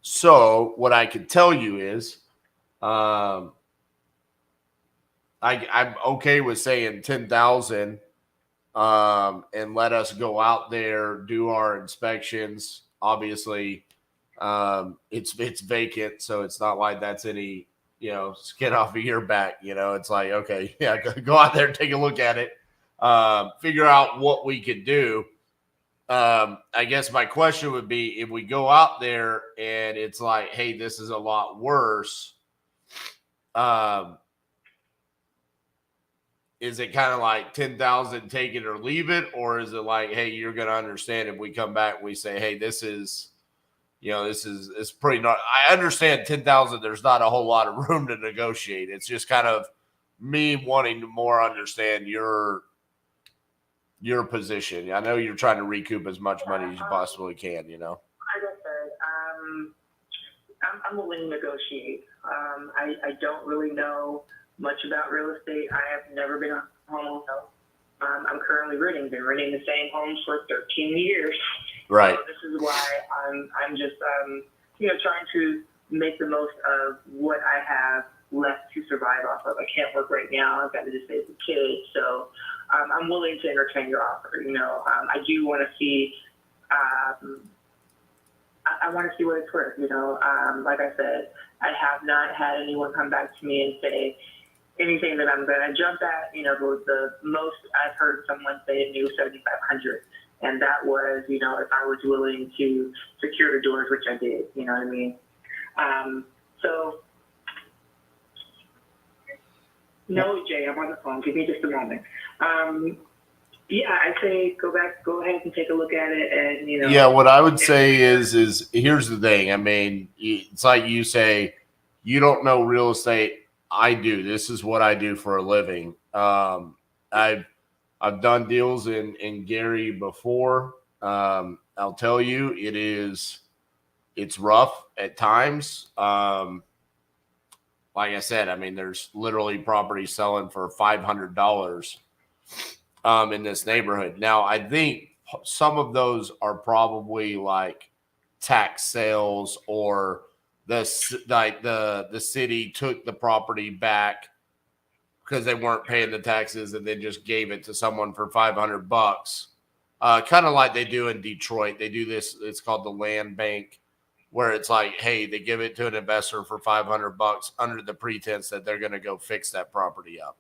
So what I can tell you is, I'm okay with saying 10,000, and let us go out there, do our inspections. Obviously, it's vacant, so it's not like that's any, you know, skin off of your back. You know, it's like, okay, yeah, go out there, take a look at it, figure out what we could do. I guess my question would be, if we go out there and it's like, hey, this is a lot worse, is it kind of like 10,000, take it or leave it? Or is it like, hey, you're going to understand if we come back and we say, hey, this is it's pretty not. I understand 10,000. There's not a whole lot of room to negotiate. It's just kind of me wanting to more understand your position. I know you're trying to recoup as much money as you possibly can. Like I said, I'm willing to negotiate. I don't really know much about real estate. I have never been a homeowner. I'm currently been renting the same homes for 13 years. Right. So this is why I'm just trying to make the most of what I have left to survive off of. I can't work right now. I've got a disabled kid, so I'm willing to entertain your offer. I do want to see. I want to see what it's worth. Like I said, I have not had anyone come back to me and say anything that I'm going to jump at. The most I've heard someone say a new 7,500, and that was, if I was willing to secure the doors, which I did. You know what I mean? So. No, Jay, I'm on the phone. Give me just a moment. I say go ahead and take a look at it, and Yeah, what I would say is here's the thing. I mean, it's like you say, you don't know real estate. I do. This is what I do for a living. I've done deals in Gary before. I'll tell you, it's rough at times. Like I said, I mean, there's literally property selling for $500 in this neighborhood. Now, I think some of those are probably like tax sales, or the city took the property back because they weren't paying the taxes and then just gave it to someone for $500. Kind of like they do in Detroit. They do this. It's called the land bank, where it's like, hey, they give it to an investor for $500 under the pretense that they're going to go fix that property up,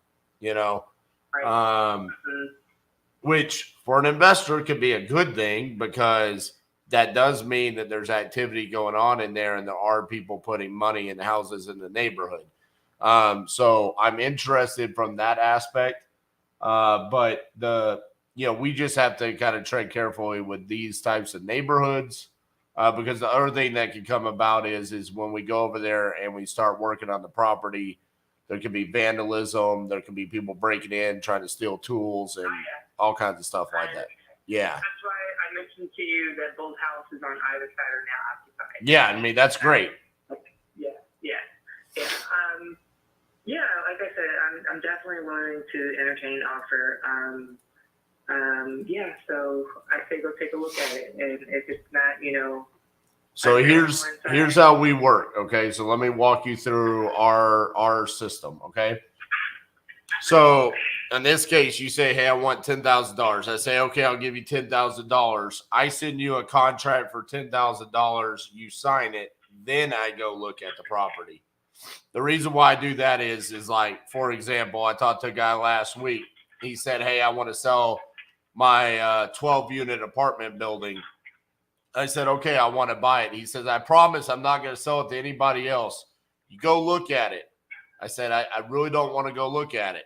which for an investor could be a good thing, because that does mean that there's activity going on in there and there are people putting money in houses in the neighborhood. So I'm interested from that aspect. But we just have to kind of tread carefully with these types of neighborhoods. Because the other thing that could come about is when we go over there and we start working on the property, there could be vandalism. There could be people breaking in, trying to steal tools and all kinds of stuff like that. Yeah. That's why I mentioned to you that both houses on either side are now occupied. Yeah, I mean, that's great. Yeah. Like I said, I'm definitely willing to entertain an offer. So I say go take a look at it, and if it's not, So here's how we work. Okay, so let me walk you through our system. Okay, so in this case, you say, hey, I want $10,000. I say, okay, I'll give you $10,000. I send you a contract for $10,000. You sign it. Then I go look at the property. The reason why I do that is like, for example, I talked to a guy last week. He said, hey, I want to sell my 12-unit apartment building. I said, okay, I want to buy it. He says, I promise I'm not going to sell it to anybody else. You go look at it. I said, I really don't want to go look at it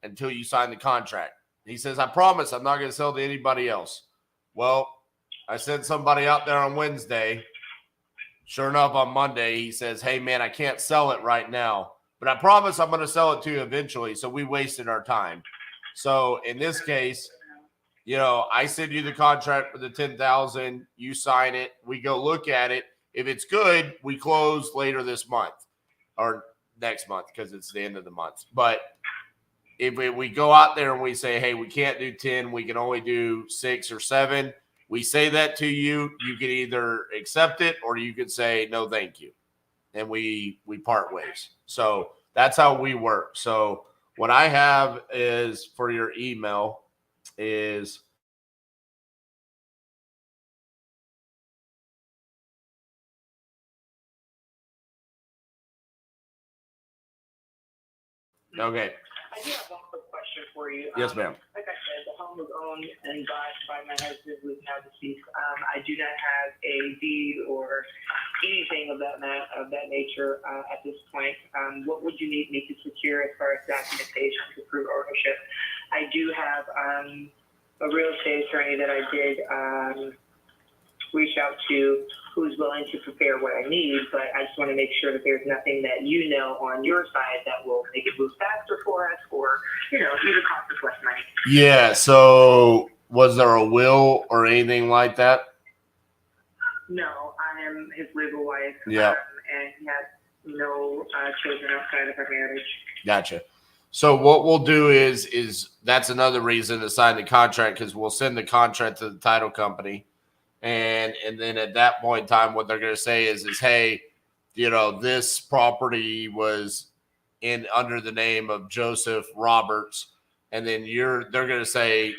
until you sign the contract. He says, I promise I'm not going to sell to anybody else. Well, I sent somebody out there on Wednesday. Sure enough, on Monday, he says, hey, man, I can't sell it right now, but I promise I'm going to sell it to you eventually. So we wasted our time. So in this case, I send you the contract for the $10,000. You sign it. We go look at it. If it's good, we close later this month or next month, because it's the end of the month. But if we go out there and we say, hey, we can't do 10, we can only do 6 or 7. We say that to you. You can either accept it or you can say, no, thank you. And we part ways. So that's how we work. So what I have is for your email is okay. I do have one quick question for you. Yes, ma'am. Like I said, the home was owned and bought by my husband, who is now deceased. I do not have a deed or anything of that nature at this point. What would you need me to secure as far as documentation to prove ownership? I do have a real estate attorney that I did reach out to, who's willing what I need, but I just want to make sure that there's nothing that you know on your side that will make it move faster for us, or even cost us less money. Yeah. So was there a will or anything like that? No, I am his legal wife. Yeah. And he has no children outside of our marriage. Gotcha. So what we'll do is that's another reason to sign the contract, because we'll send the contract to the title company. And then at that point in time, what they're going to say is, hey, this property was in under the name of Joseph Roberts. And then they're going to say,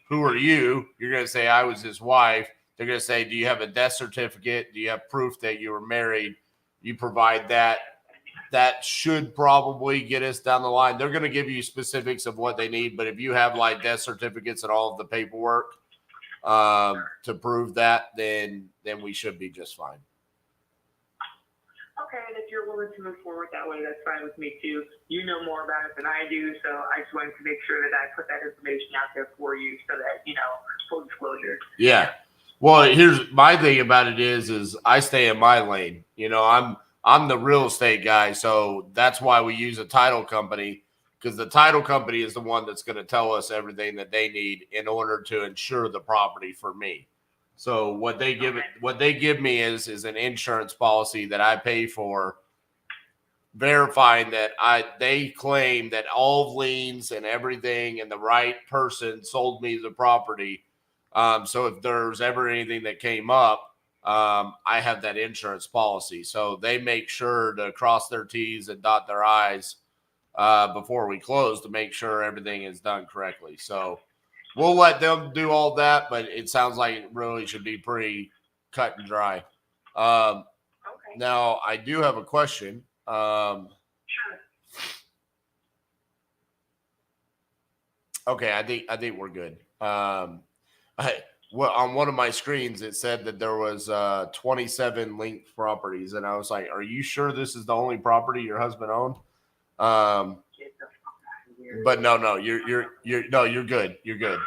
who are you? You're going to say, I was his wife. They're going to say, do you have a death certificate? Do you have proof that you were married? You provide that. That should probably get us down the line. They're going to give you specifics of what they need. But if you have like death certificates and all of the paperwork to prove that, then we should be just fine. Okay, and if you're willing to move forward that way, that's fine with me too. You know more about it than I do, so I just wanted to make sure that I put that information out there for you so that, full disclosure. Yeah. Well, here's my thing about it is I stay in my lane. I'm the real estate guy, so that's why we use a title company, because the title company is the one that's going to tell us everything that they need in order to insure the property for me. So what they give me is an insurance policy that I pay for, verifying that they claim that all liens and everything and the right person sold me the property. So if there's ever anything that came up, I have that insurance policy. So they make sure to cross their T's and dot their I's before we close to make sure everything is done correctly. So we'll let them do all that, but it sounds like it really should be pretty cut and dry. Okay. Now, I do have a question. Okay, I think we're good. On one of my screens, it said that there was 27 linked properties, and I was like, "Are you sure this is the only property your husband owned?" But no, you're good. You're good.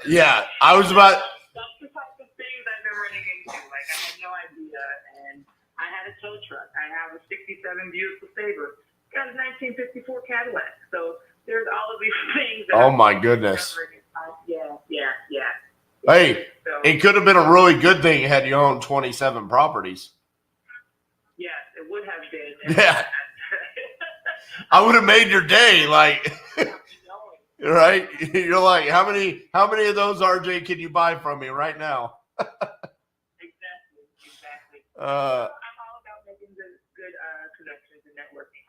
Yeah, I was about. That's the type of things I've been running into. Like, I had no idea, and I had a tow truck. I have a '67 Buick LeSabre. Got a 1954 Cadillac. So there's all of these things. Oh my goodness. Yeah. Hey, it could have been a really good thing had you owned 27 properties. Yes, it would have been. Yeah. I would have made your day, like, right? You're like, how many of those, RJ, can you buy from me right now? Exactly. I'm all about making good connections and networking.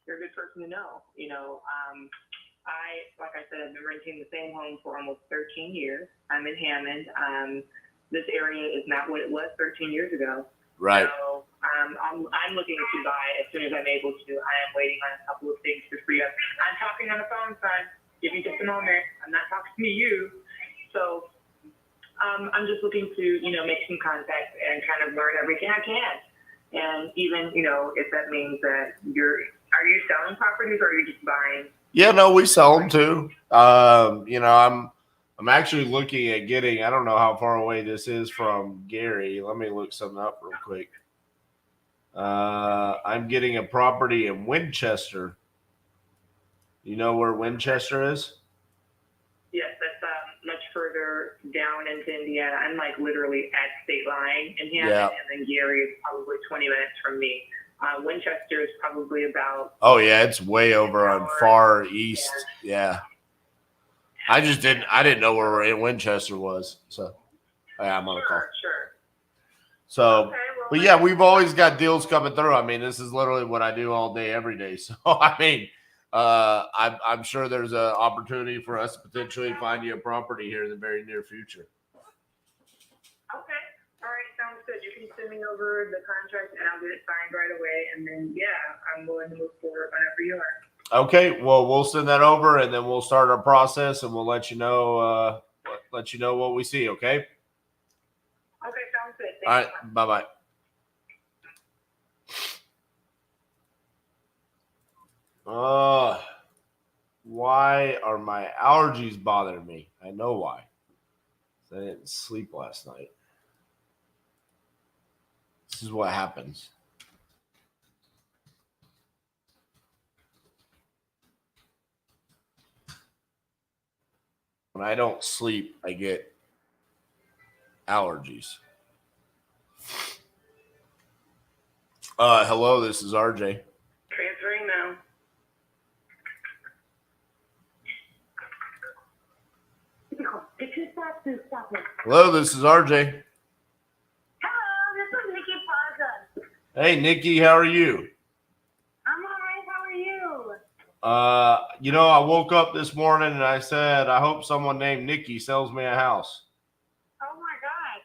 You're a good person to know. Like I said, I've been renting the same home for almost 13 years. I'm in Hammond. This area is not what it was 13 years ago. Right. So I'm looking to buy as soon as I'm able to. I am waiting on a couple of things to free up. I'm talking on the phone, son. Give me just a moment. I'm not talking to you. So I'm just looking to, make some contacts and kind of learn everything I can. And even, if that means that are you selling properties or are you just buying? Yeah, no, we sell them too. I'm actually looking at getting, I don't know how far away this is from Gary. Let me look something up real quick. I'm getting a property in Winchester. You know where Winchester is? Yes, that's much further down into Indiana. I'm like literally at state line in Hammond, and then Gary is probably 20 minutes from me. Winchester is probably about. Oh yeah, it's way over on far east. Yeah. I didn't know where Winchester was. So I'm on a call. Sure. So, okay, but yeah, we've always got deals coming through. I mean, this is literally what I do all day, every day. So, I mean, I'm sure there's an opportunity for us to potentially find you a property here in the very near future. Okay. All right. Sounds good. You can send me over the contract and I'll get it signed right away. And then, I'm willing to move forward whenever you are. Okay. Well, we'll send that over and then we'll start our process and we'll let you know what we see. Okay. Okay. Sounds good. All right. Bye-bye. Why are my allergies bothering me? I know why. I didn't sleep last night. This is what happens. When I don't sleep, I get allergies. Hello, this is RJ. Transferring now. Hello, this is RJ. Hello, this is Nikki Plaza. Hey, Nikki, how are you? I'm all right. How are you? I woke up this morning and I said, I hope someone named Nikki sells me a house. Oh my God.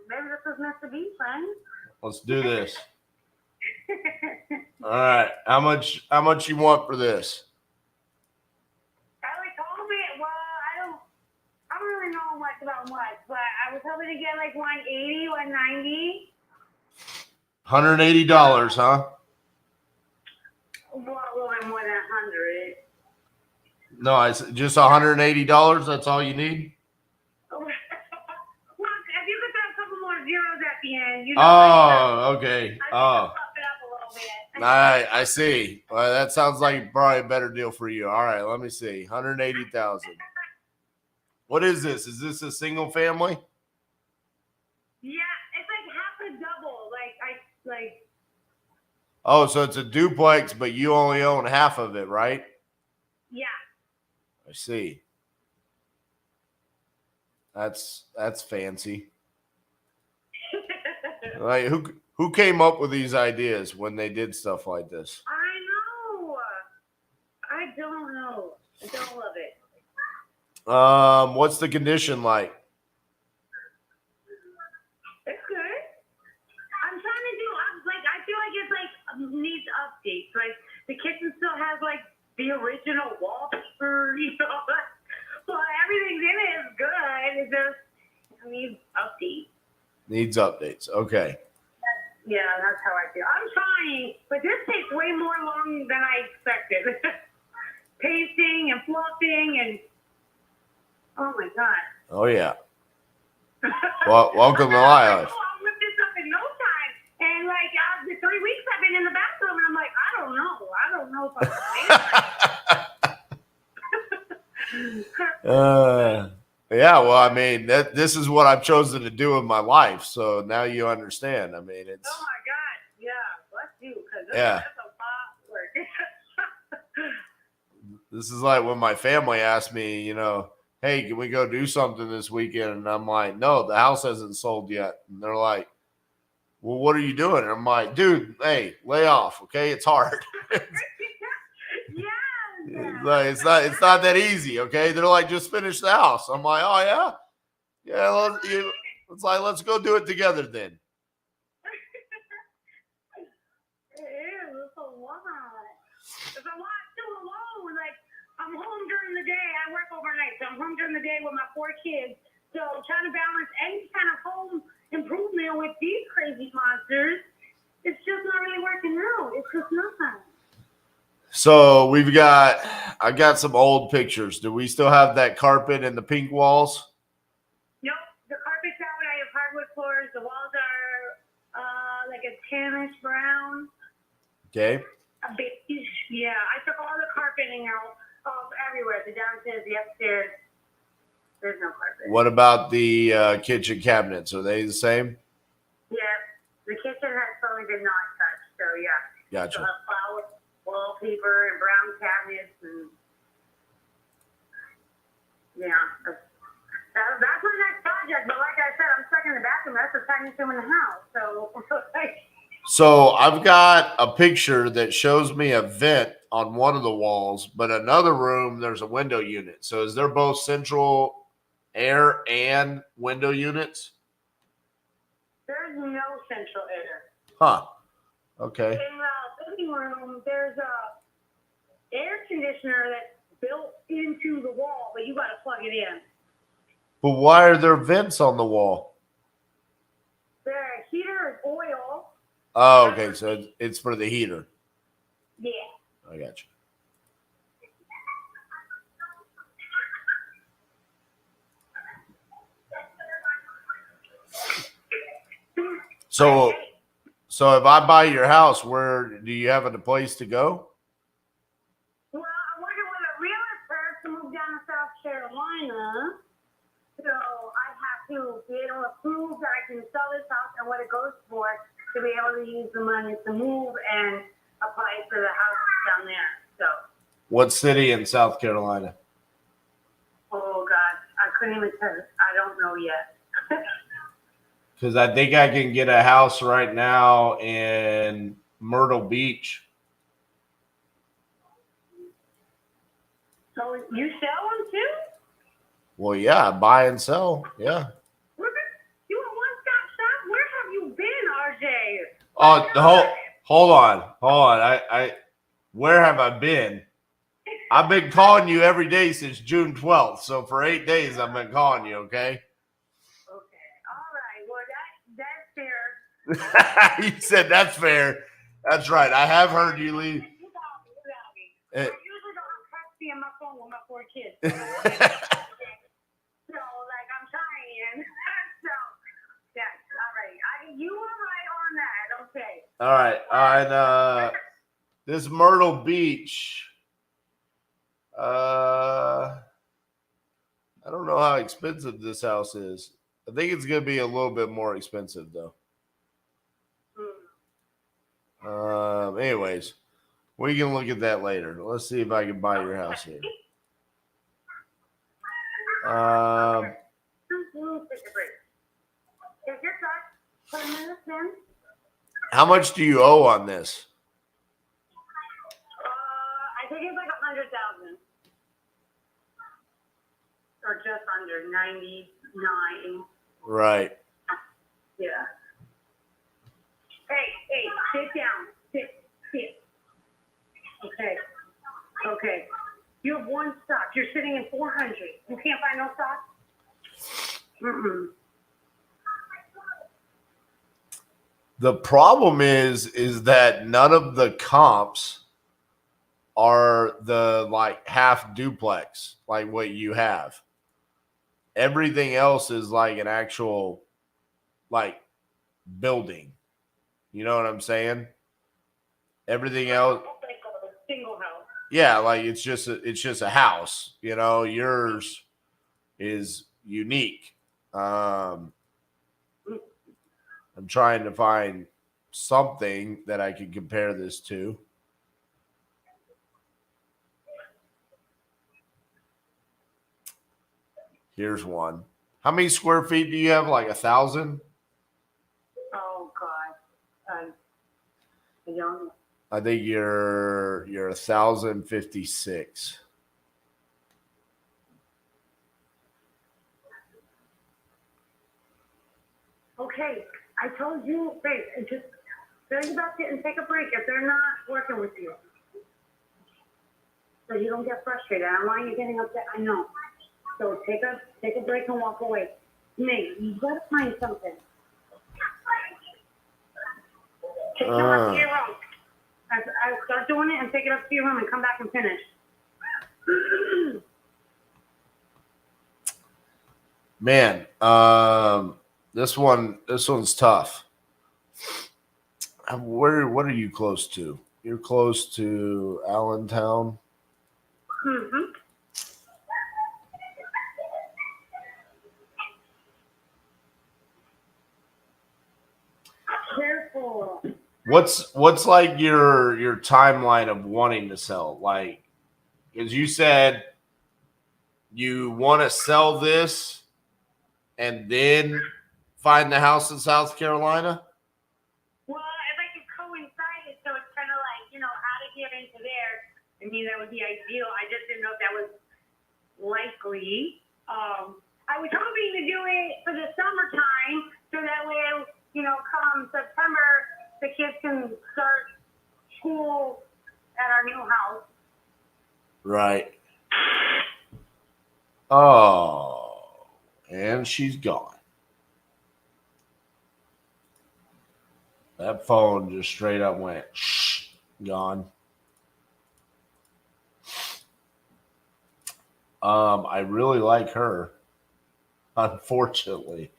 Maybe this was meant to be, friend. Let's do this. All right. How much you want for this? Ellie told me, well, I don't really know much about much, but I was hoping to get like 180, 190. $180, huh? Well, a little bit more than 100. No, it's just $180. That's all you need? Well, if you could throw a couple more zeros at the end, Okay. I bump it up a little bit. All right, I see. Well, that sounds like probably a better deal for you. All right, let me see. 180,000. What is this? Is this a single family? Yeah, it's like half a double. Like. Oh, so it's a duplex, but you only own half of it, right? Yeah. I see. That's fancy. Like who came up with these ideas when they did stuff like this? I know. I don't know. I don't love it. What's the condition like? It's good. I'm trying to do. I feel like it's like needs updates. Like the kitchen still has like the original wallpaper, but everything in it is good. It just needs updates. Needs updates. Okay. Yeah, that's how I feel. I'm trying, but this takes way more long than I expected. Painting and fluffing and oh my God. Oh yeah. Well, welcome to my life. I'll whip this up in no time. And like after 3 weeks I've been in the bathroom and I'm like, I don't know if I'm yeah, well, I mean, this is what I've chosen to do in my life. So now you understand. I mean, it's. Oh my God. Yeah, bless you. Because Yeah. that's a lot of work. This is like when my family asked me, hey, can we go do something this weekend? And I'm like, no, the house hasn't sold yet. And they're like, well, what are you doing? And I'm like, dude, hey, lay off, okay? It's hard. It's not that easy, okay? They're like, just finish the house. I'm like, oh yeah, yeah. It's like, let's go do it together then. It is. It's a lot. It's a lot too alone. Like I'm home during the day. I work overnight, so I'm home during the day with my 4 kids. So trying to balance any kind of home improvement with these crazy monsters, it's just not really working out. It's just not. So I got some old pictures. Do we still have that carpet and the pink walls? Nope. The carpet's out. I have hardwood floors. The walls are like a tannish brown. Okay. A beige. Yeah. I took all the carpeting out everywhere. The downstairs, the upstairs. There's no carpet. What about the kitchen cabinets? Are they the same? Yeah. The kitchen has totally been not touched. So yeah. Gotcha. So flower wallpaper and brown cabinets and yeah. That's my next project. But like I said, I'm stuck in the bathroom. That's the tiniest room in the house. So I've got a picture that shows me a vent on one of the walls, but another room, there's a window unit. So is there both central air and window units? There's no central air. Huh. Okay. In the living room, there's a air conditioner that's built into the wall, but you got to plug it in. But why are there vents on the wall? The heater is oil. Oh, okay. So it's for the heater. Yeah. I got you. So So if I buy your house, where do you have a place to go? Well, I'm working with a realtor to move down to South Carolina. So I have to be able to prove that I can sell this house and what it goes for to be able to use the money to move and apply for the house down there. So, What city in South Carolina? oh God, I couldn't even tell. I don't know yet. Because I think I can get a house right now in Myrtle Beach. So you sell them too? Well, yeah, buy and sell. Yeah. You a one-stop shop? Where have you been, RJ? Oh, hold on. I where have I been? I've been calling you every day since June 12th. So for 8 days, I've been calling you. Okay. All right. Well, that's fair. You said that's fair. That's right. I have heard you leave. You got me. I usually don't have Cassi on my phone with my 4 kids. So, like, I'm trying. So, yes. All right. You were right on that. Okay. All right. And this Myrtle Beach. I don't know how expensive this house is. I think it's going to be a little bit more expensive, though. Anyways, we can look at that later. Let's see if I can buy your house here. How much do you owe on this? I think it's like 100,000. Or just under 99. Right. Yeah. Hey, sit down. Sit. Okay. You have 1 stock. You're sitting in 400. You can't find no stock? Mm-mm. The problem is that none of the comps are the like half duplex, like what you have. Everything else is like an actual like building. You know what I'm saying? Everything else, Single house. yeah, like it's just a house. You know, yours is unique. I'm trying to find something that I can compare this to. Here's one. How many square feet do you have? Like 1,000? Oh God. I don't know. I think you're 1,056. Okay, I told you, babe, just think about it and take a break if they're not working with you. So you don't get frustrated. I don't want you getting upset. I know. So take a break and walk away. Nate, you gotta find something. Take it up to your room. I start doing it and take it up to your room and come back and finish. Man, this one's tough. What are you close to? You're close to Allentown. Mm-hmm. Careful. What's like your timeline of wanting to sell? Like, as you said, you want to sell this and then find the house in South Carolina? Well, if I could coincide it, so it's kind of like, how to get into there. I mean, that would be ideal. I just didn't know if that was likely. I was hoping to do it for the summertime, so that way, come September, the kids can start school at our new house. Right. Oh, and she's gone. That phone just straight up went shh, gone. I really like her. Unfortunately,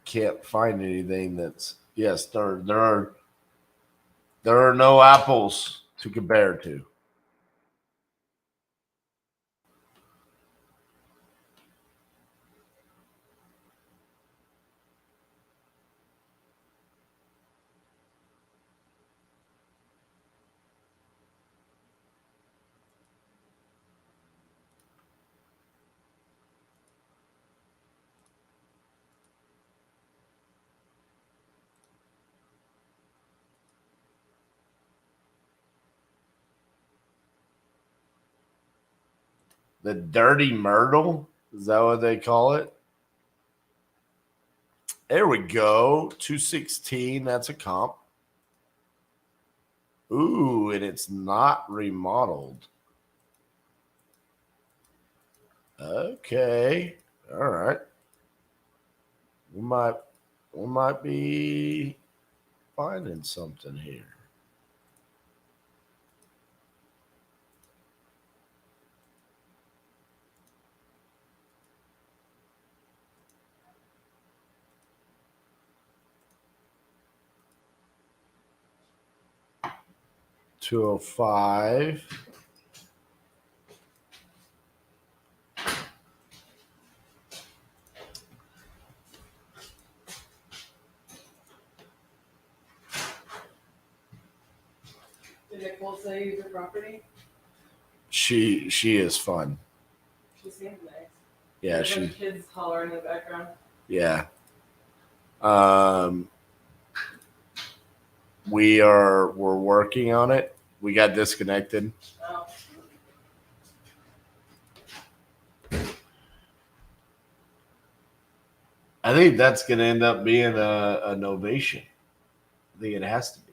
can't find anything that's yes. There are no apples to compare to. The Dirty Myrtle? Is that what they call it? There we go. 216. That's a comp. Ooh, and it's not remodeled. Okay. All right. We might be finding something here. $205. Did Nicole say use your property? She is fun. She seems nice. Yeah, There's like kids hollering in the background. Yeah. We're working on it. We got disconnected. Oh. I think that's going to end up being a novation. I think it has to be.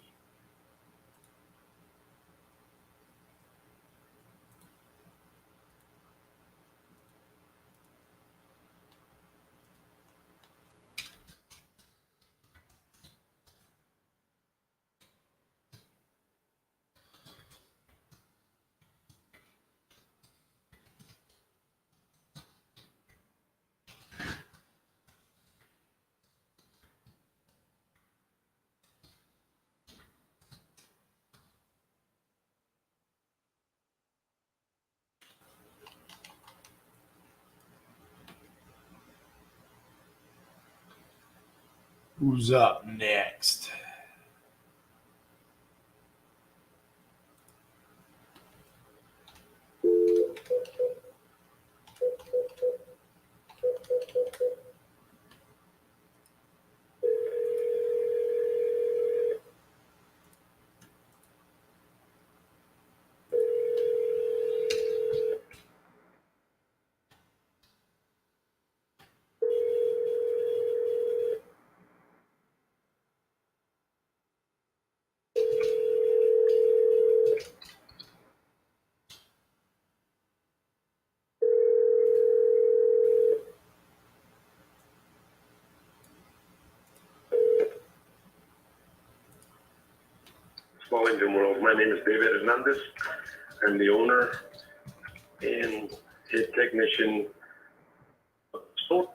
Who's up next? Small Engine World. My name is David Hernandez. I'm the owner and head technician of the store.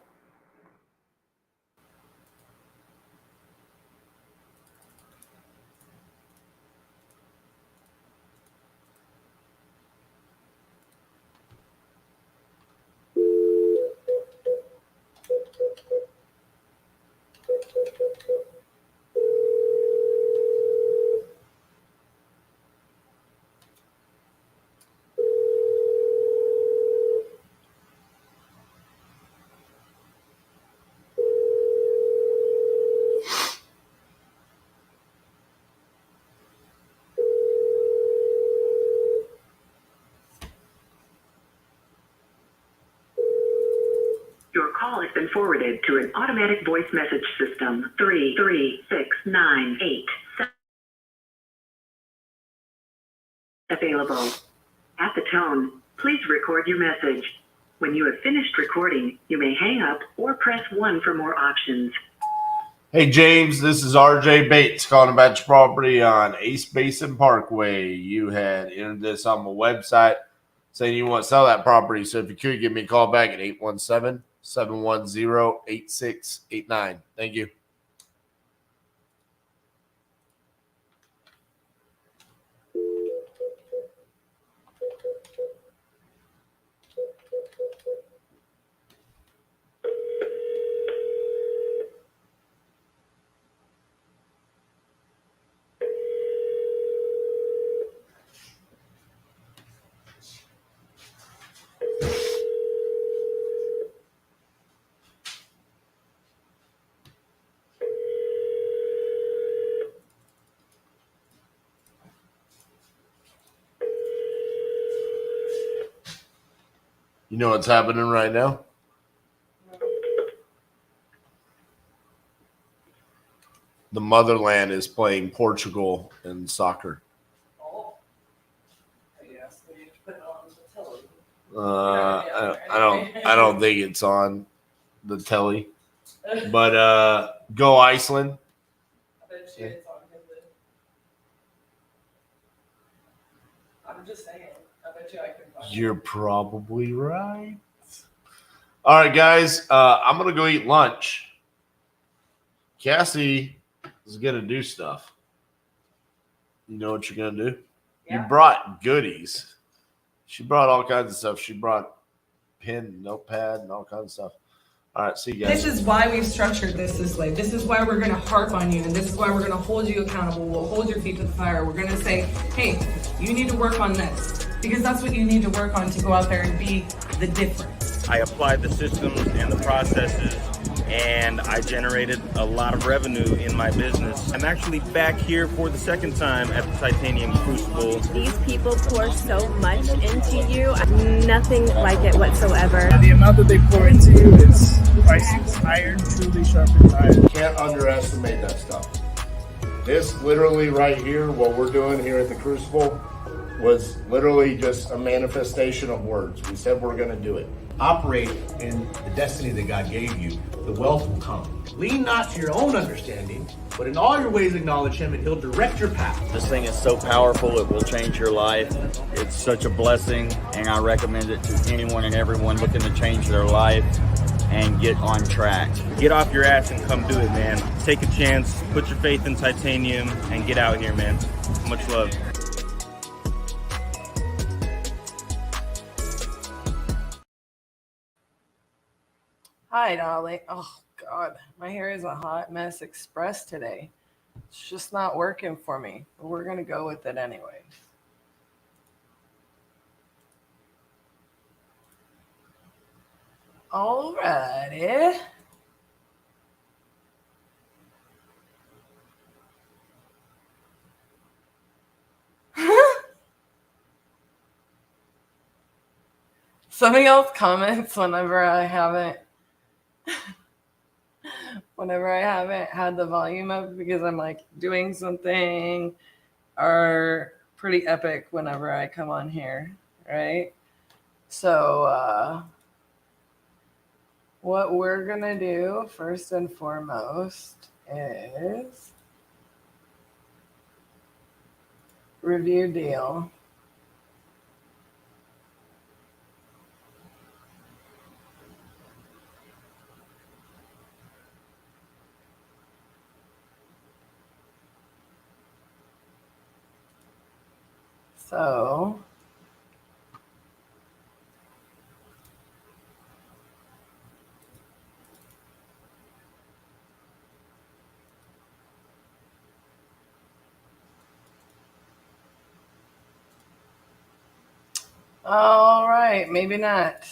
Your call has been forwarded to an automatic voice message system. 33698 available. At the tone, please record your message. When you have finished recording, you may hang up or press 1 for more options. Hey, James, this is RJ Bates calling about your property on Ace Basin Parkway. You had entered this on my website saying you want to sell that property. So if you could give me a call back at 710-8689. Thank you. You know what's happening right now? The motherland is playing Portugal in soccer. I don't think it's on the telly. But go Iceland. I bet you it's on his list. I'm just saying. I bet you I can find You're probably right. All right, guys. I'm gonna go eat lunch. Cassie is gonna do stuff. You know what you're gonna do? Yeah. You brought goodies. She brought all kinds of stuff. She brought pen, notepad, and all kinds of stuff. All right, see you guys. This is why we've structured this way. This is why we're going to harp on you, and this is why we're going to hold you accountable. We'll hold your feet to the fire. We're going to say, hey, you need to work on this, because that's what you need to work on to go out there and be the difference. I applied the systems and the processes, and I generated a lot of revenue in my business. I'm actually back here for the second time at the Titanium Crucible. These people pour so much into you. Nothing like it whatsoever. The amount that they pour into you is priceless. Iron truly sharpens iron. Can't underestimate that stuff. This literally right here, what we're doing here at the Crucible, was literally just a manifestation of words. We said we're going to do it. Operate in the destiny that God gave you. The wealth will come. Lean not to your own understanding, but in all your ways acknowledge Him, and He'll direct your path. This thing is so powerful, it will change your life. It's such a blessing, and I recommend it to anyone and everyone looking to change their life and get on track. Get off your ass and come do it, man. Take a chance, put your faith in titanium, and get out here, man. Much love. Hi, Dolly. Oh, God. My hair is a hot mess express today. It's just not working for me. But we're going to go with it anyway. Alrighty. Somebody else comments whenever I haven't had the volume up because I'm like doing something, are pretty epic whenever I come on here, right? So what we're gonna do first and foremost is review deal. So all right, maybe not.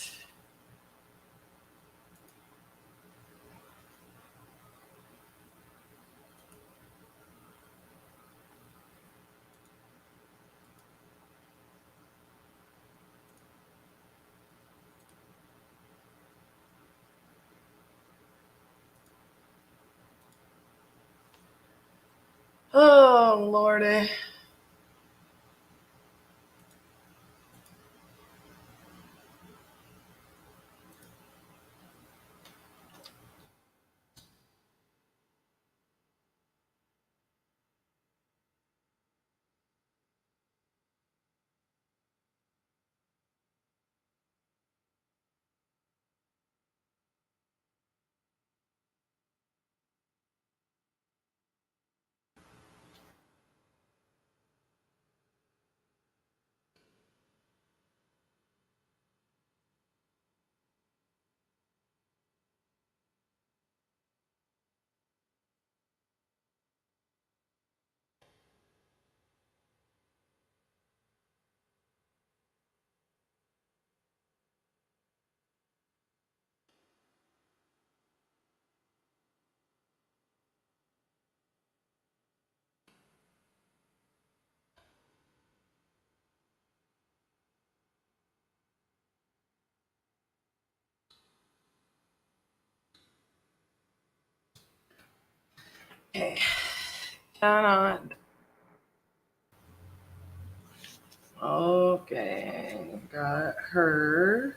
Oh, Lordy. Okay. Cannot. Okay. Got her.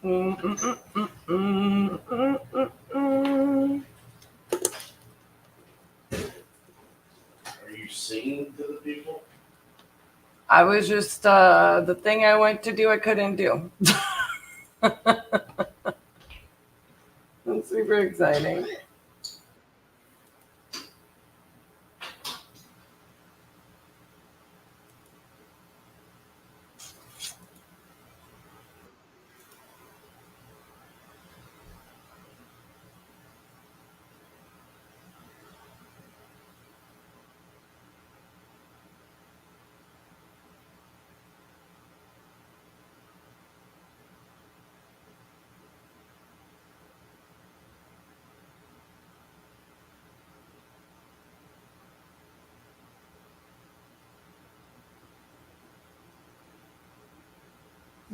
Are you singing to the people? I was just the thing I went to do I couldn't do. That's super exciting.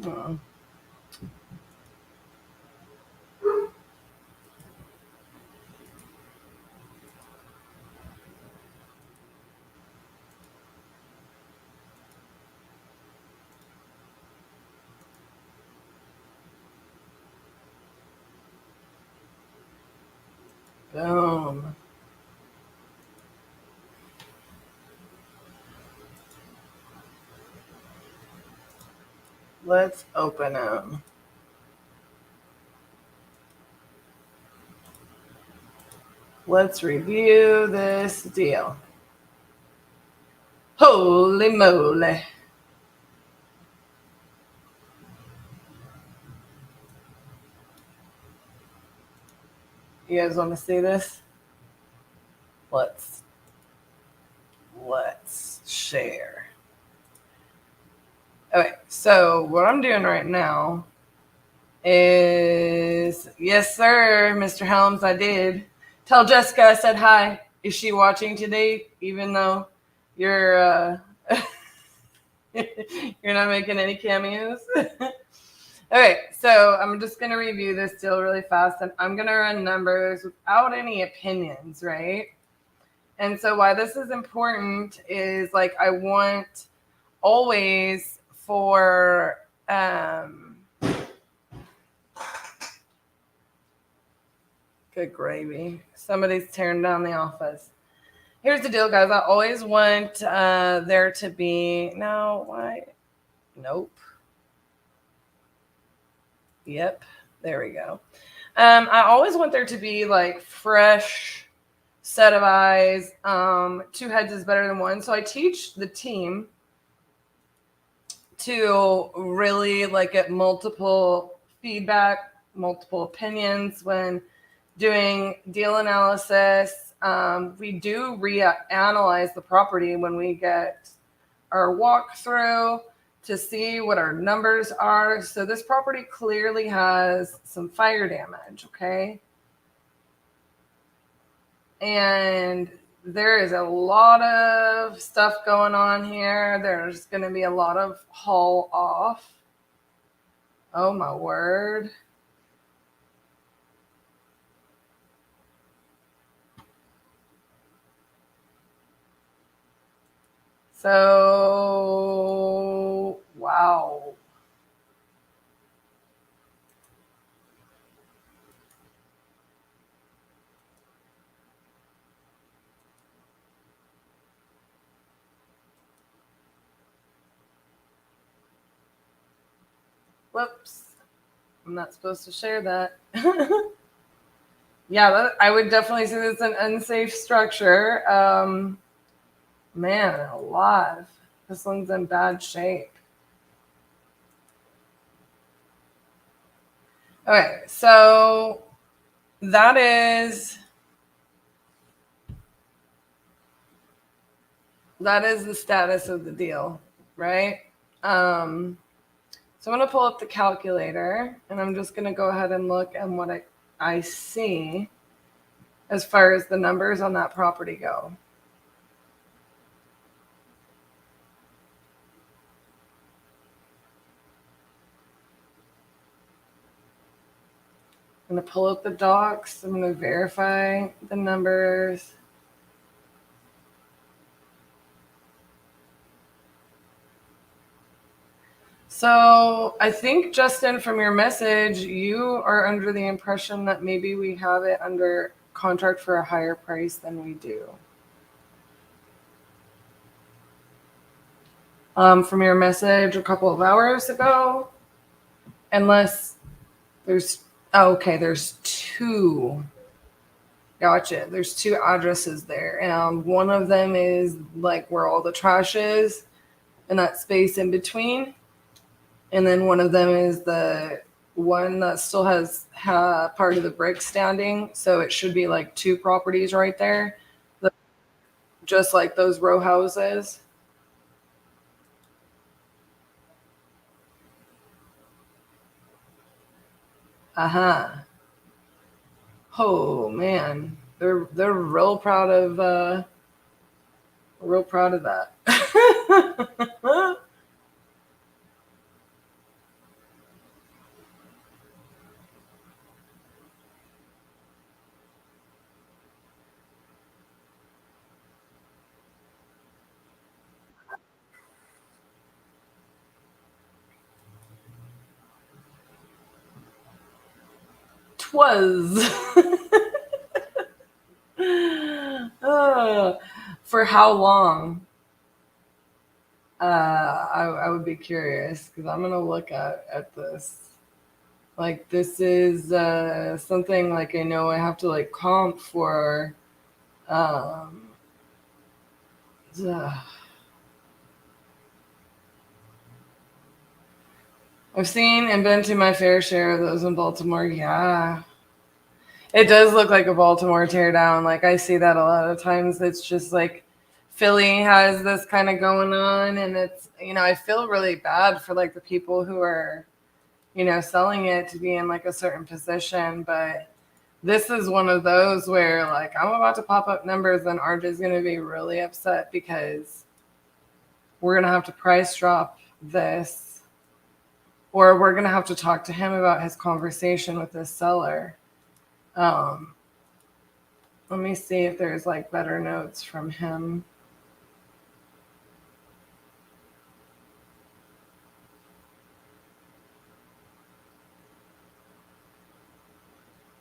Oh. Boom. Let's open them. Let's review this deal. Holy moly. You guys want to see this? Let's share. Okay, so what I'm doing right now is, yes, sir, Mr. Helms, I did. Tell Jessica I said hi. Is she watching today, even though you're you're not making any cameos? Okay, so I'm just going to review this deal really fast, and I'm going to run numbers without any opinions, right? And so why this is important is, like, I want always for good gravy. Somebody's tearing down the office. Here's the deal, guys. I always want there to be, no, why? Nope. Yep, there we go. I always want there to be like fresh set of eyes. 2 heads is better than 1. So I teach the team to really like get multiple feedback, multiple opinions when doing deal analysis. We do reanalyze the property when we get our walkthrough to see what our numbers are. So this property clearly has some fire damage, okay? And there is a lot of stuff going on here. There's going to be a lot of haul off. Oh my word. So, wow. Whoops. I'm not supposed to share that. Yeah, I would definitely say it's an unsafe structure. Man, alive. This one's in bad shape. Okay, so that is the status of the deal, right? So I'm going to pull up the calculator, and I'm just going to go ahead and look at what I see as far as the numbers on that property go. I'm going to pull up the docs. I'm going to verify the numbers. So I think, Justin, from your message, you are under the impression that maybe we have it under contract for a higher price than we do. From your message a couple of hours ago, unless there's, oh, okay, there's two. Gotcha. There's two addresses there. And one of them is like where all the trash is and that space in between. And then one of them is the one that still has part of the brick standing. So it should be like two properties right there, just like those row houses. Uh-huh. Oh man, they're real proud of that. Twas. For how long? I would be curious because I'm gonna look at this. Like this is something like I know I have to like comp for. Um, I've seen and been to my fair share of those in Baltimore. Yeah. It does look like a Baltimore teardown. Like I see that a lot of times. It's just like Philly has this kind of going on, and it's, you know, I feel really bad for like the people who are, you know, selling it to be in like a certain position. But this is one of those where like I'm about to pop up numbers and RJ's going to be really upset because we're going to have to price drop this, or we're going to have to talk to him about his conversation with this seller. Let me see if there's like better notes from him.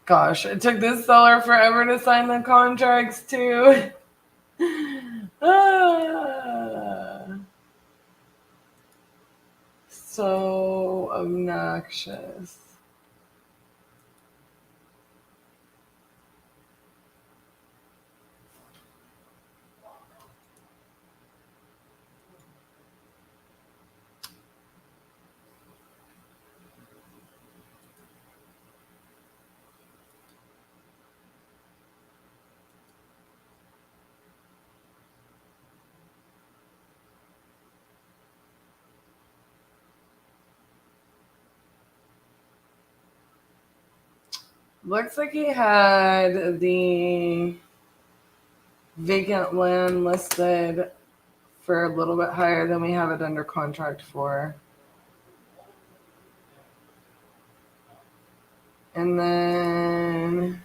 Gosh, it took this seller forever to sign the contracts too. So obnoxious. Looks like he had the vacant land listed for a little bit higher than we have it under contract for. And then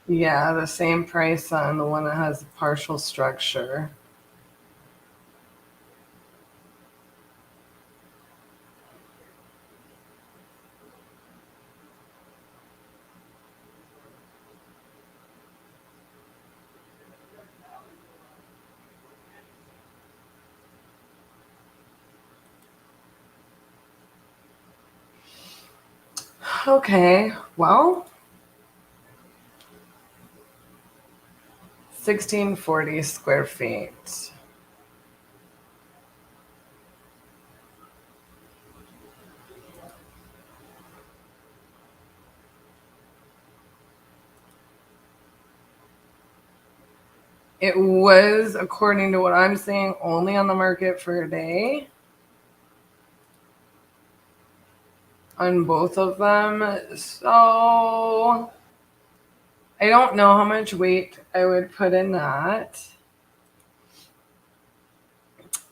yeah, the same price on the one that has partial structure. Okay, well, 1640 square feet. It was, according to what I'm seeing, only on the market for a day on both of them. So I don't know how much weight I would put in that.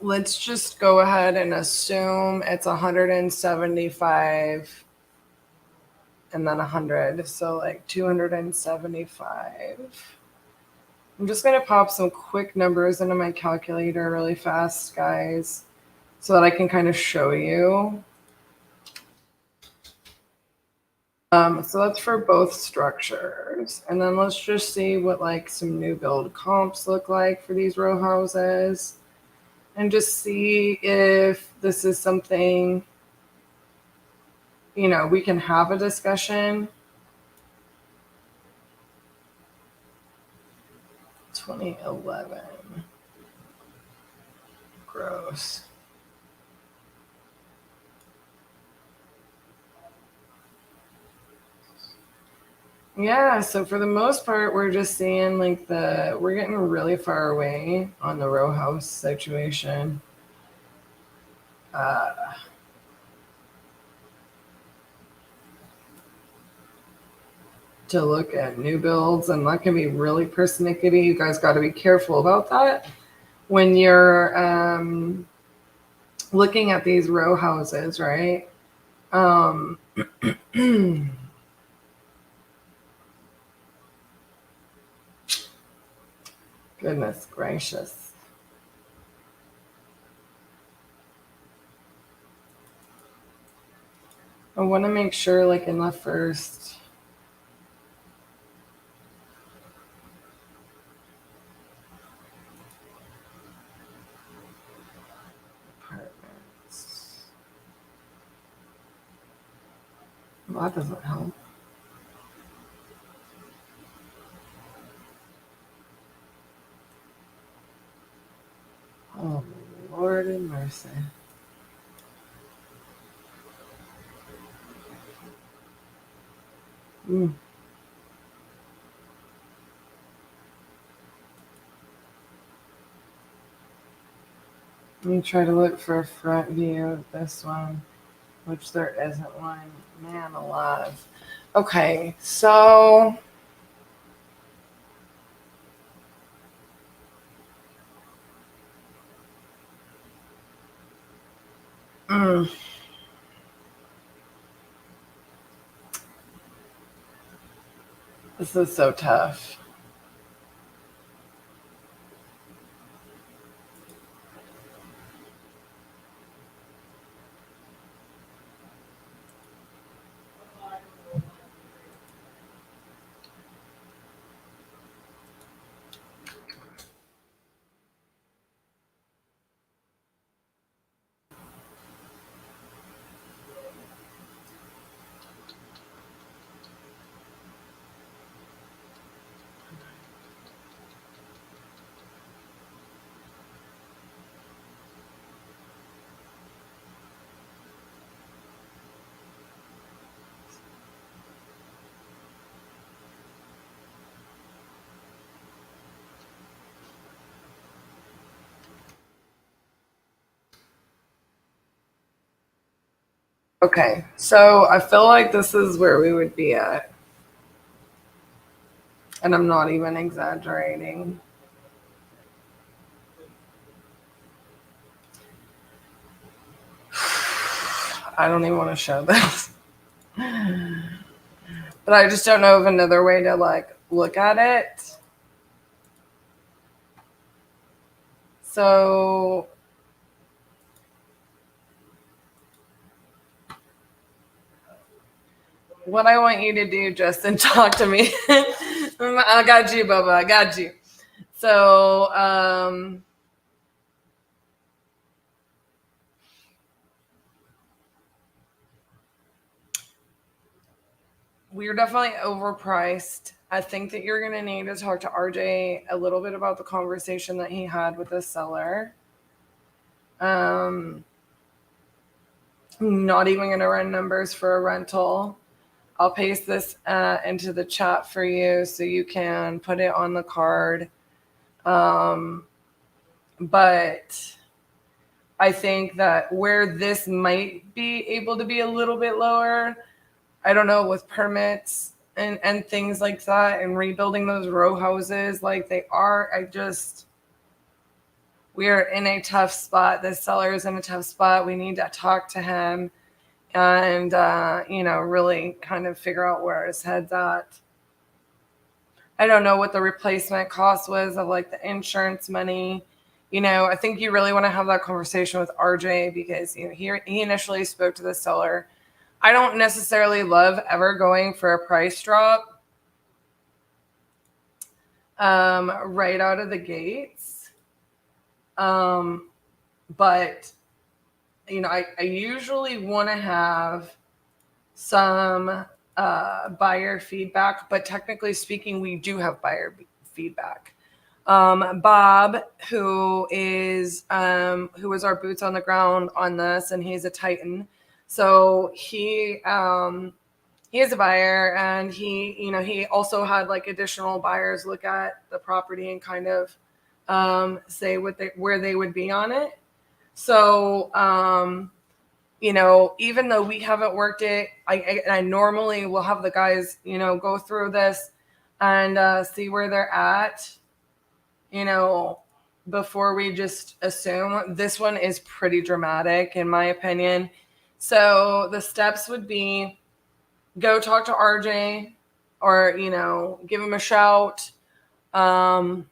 Let's just go ahead and assume it's 175 and then 100. So like 275. I'm just going to pop some quick numbers into my calculator really fast, guys, so that I can kind of show you. So that's for both structures. And then let's just see what like some new build comps look like for these row houses. And just see if this is something, you know, we can have a discussion. 2011. Gross. Yeah, so for the most part, we're just seeing like we're getting really far away on the row house situation. To look at new builds, and that can be really persnickety. You guys got to be careful about that when you're looking at these row houses, right? Goodness gracious. I want to make sure, like in the first apartments. Well, that doesn't help. Oh, Lord in mercy. Let me try to look for a front view of this one, which there isn't one. Man alive. Okay, so this is so tough. Okay, so I feel like this is where we would be at. And I'm not even exaggerating. I don't even want to show this. But I just don't know of another way to like look at it. So what I want you to do, Justin, talk to me. I got you, Bubba. I got you. So, we're definitely overpriced. I think that you're going to need to talk to RJ a little bit about the conversation that he had with the seller. I'm not even going to run numbers for a rental. I'll paste this into the chat for you so you can put it on the card. But I think that where this might be able to be a little bit lower, I don't know, with permits and things like that and rebuilding those row houses like they are, we are in a tough spot. The seller is in a tough spot. We need to talk to him and, really kind of figure out where his head's at. I don't know what the replacement cost was of like the insurance money. I think you really want to have that conversation with RJ because he initially spoke to the seller. I don't necessarily love ever going for a price drop right out of the gates. But I usually want to have some buyer feedback, but technically speaking, we do have buyer feedback. Bob, who is our boots on the ground on this, and he's a Titan. So he is a buyer, and he also had like additional buyers look at the property and kind of say where they would be on it. So even though we haven't worked it, I normally will have the guys go through this and see where they're at. Before we just assume. This one is pretty dramatic in my opinion. So the steps would be go talk to RJ or, give him a shout. Talk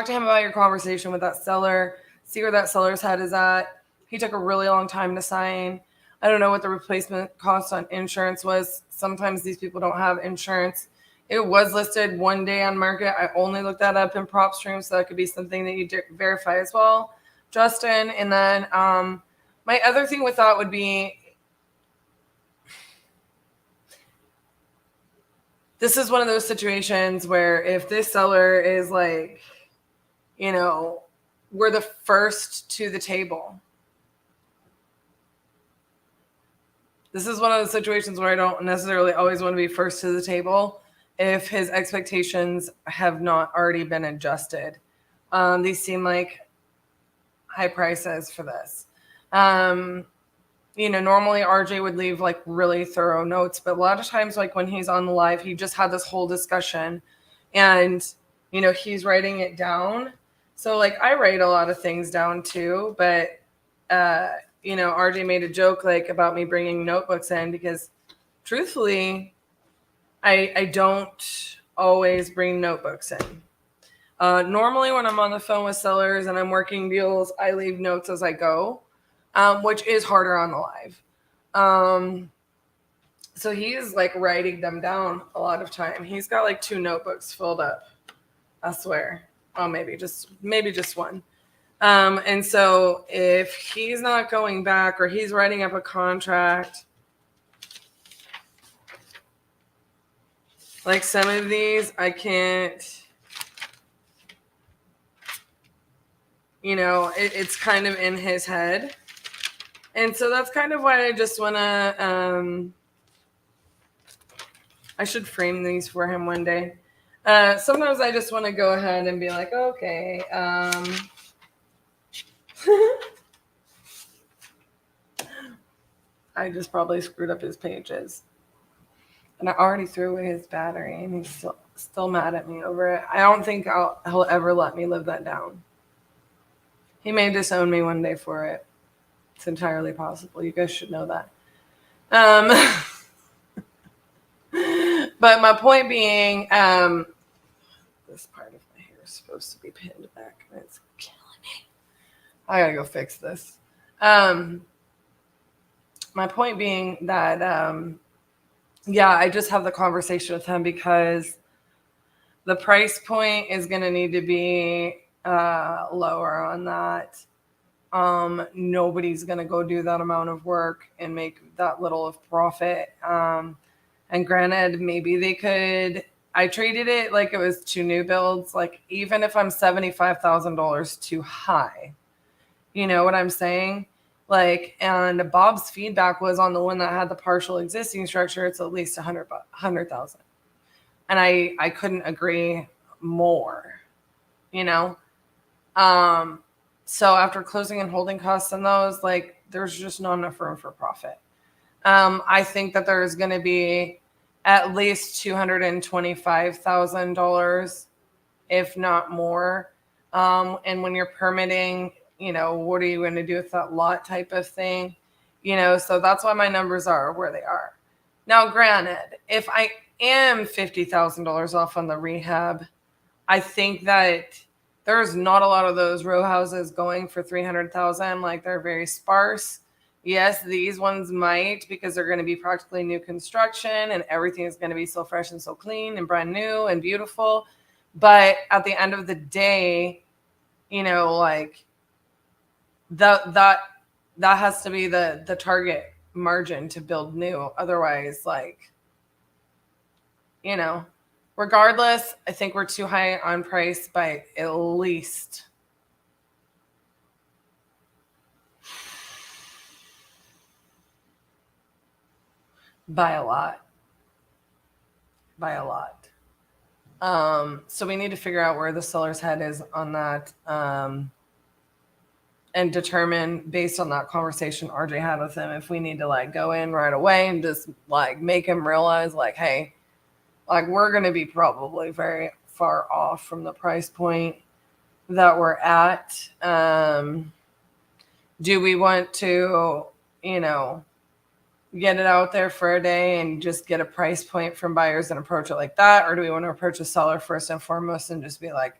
to him about your conversation with that seller. See where that seller's head is at. He took a really long time to sign. I don't know what the replacement cost on insurance was. Sometimes these people don't have insurance. It was listed one day on market. I only looked that up in PropStream, so that could be something that you verify as well, Justin. And then my other thing with that would be, this is one of those situations where if this seller is like, we're the first to the table. This is one of those situations where I don't necessarily always want to be first to the table if his expectations have not already been adjusted. These seem like high prices for this. Normally RJ would leave like really thorough notes, but a lot of times, like when he's on the live, he just had this whole discussion and, he's writing it down. So like I write a lot of things down too, but, RJ made a joke like about me bringing notebooks in because truthfully, I don't always bring notebooks in. Normally when I'm on the phone with sellers and I'm working deals, I leave notes as I go, which is harder on the live. So he's like writing them down a lot of time. He's got like 2 notebooks filled up, I swear. Oh, maybe just one. And so if he's not going back or he's writing up a contract, like some of these, I can't, it's kind of in his head. And so that's kind of why I just want to, I should frame these for him one day. Sometimes I just want to go ahead and be like, okay. I just probably screwed up his pages. And I already threw away his battery, and he's still mad at me over it. I don't think he'll ever let me live that down. He may disown me one day for it. It's entirely possible. You guys should know that. But my point being, this part of my hair is supposed to be pinned back, and it's killing me. I gotta go fix this. My point being that, I just have the conversation with him because the price point is going to need to be lower on that. Nobody's going to go do that amount of work and make that little of profit. And granted, maybe they could. I treated it like it was 2 new builds. Like even if I'm $75,000 too high, you know what I'm saying? Like, and Bob's feedback was on the one that had the partial existing structure, it's at least $100,000. And I couldn't agree more, you know? So after closing and holding costs on those, like there's just not enough room for profit. I think that there's going to be at least $225,000, if not more. And when you're permitting, you know, what are you going to do with that lot type of thing? You know, so that's why my numbers are where they are. Now, granted, if I am $50,000 off on the rehab, I think that there's not a lot of those row houses going for $300,000. Like they're very sparse. Yes, these ones might, because they're going to be practically new construction and everything is going to be so fresh and so clean and brand new and beautiful. But at the end of the day, you know, like that has to be the target margin to build new. Otherwise, like, you know, regardless, I think we're too high on price by at least by a lot. So we need to figure out where the seller's head is on that, and determine based on that conversation RJ had with him if we need to like go in right away and just like make him realize like, hey, like we're going to be probably very far off from the price point that we're at. Do we want to, you know, get it out there for a day and just get a price point from buyers and approach it like that? Or do we want to approach a seller first and foremost and just be like,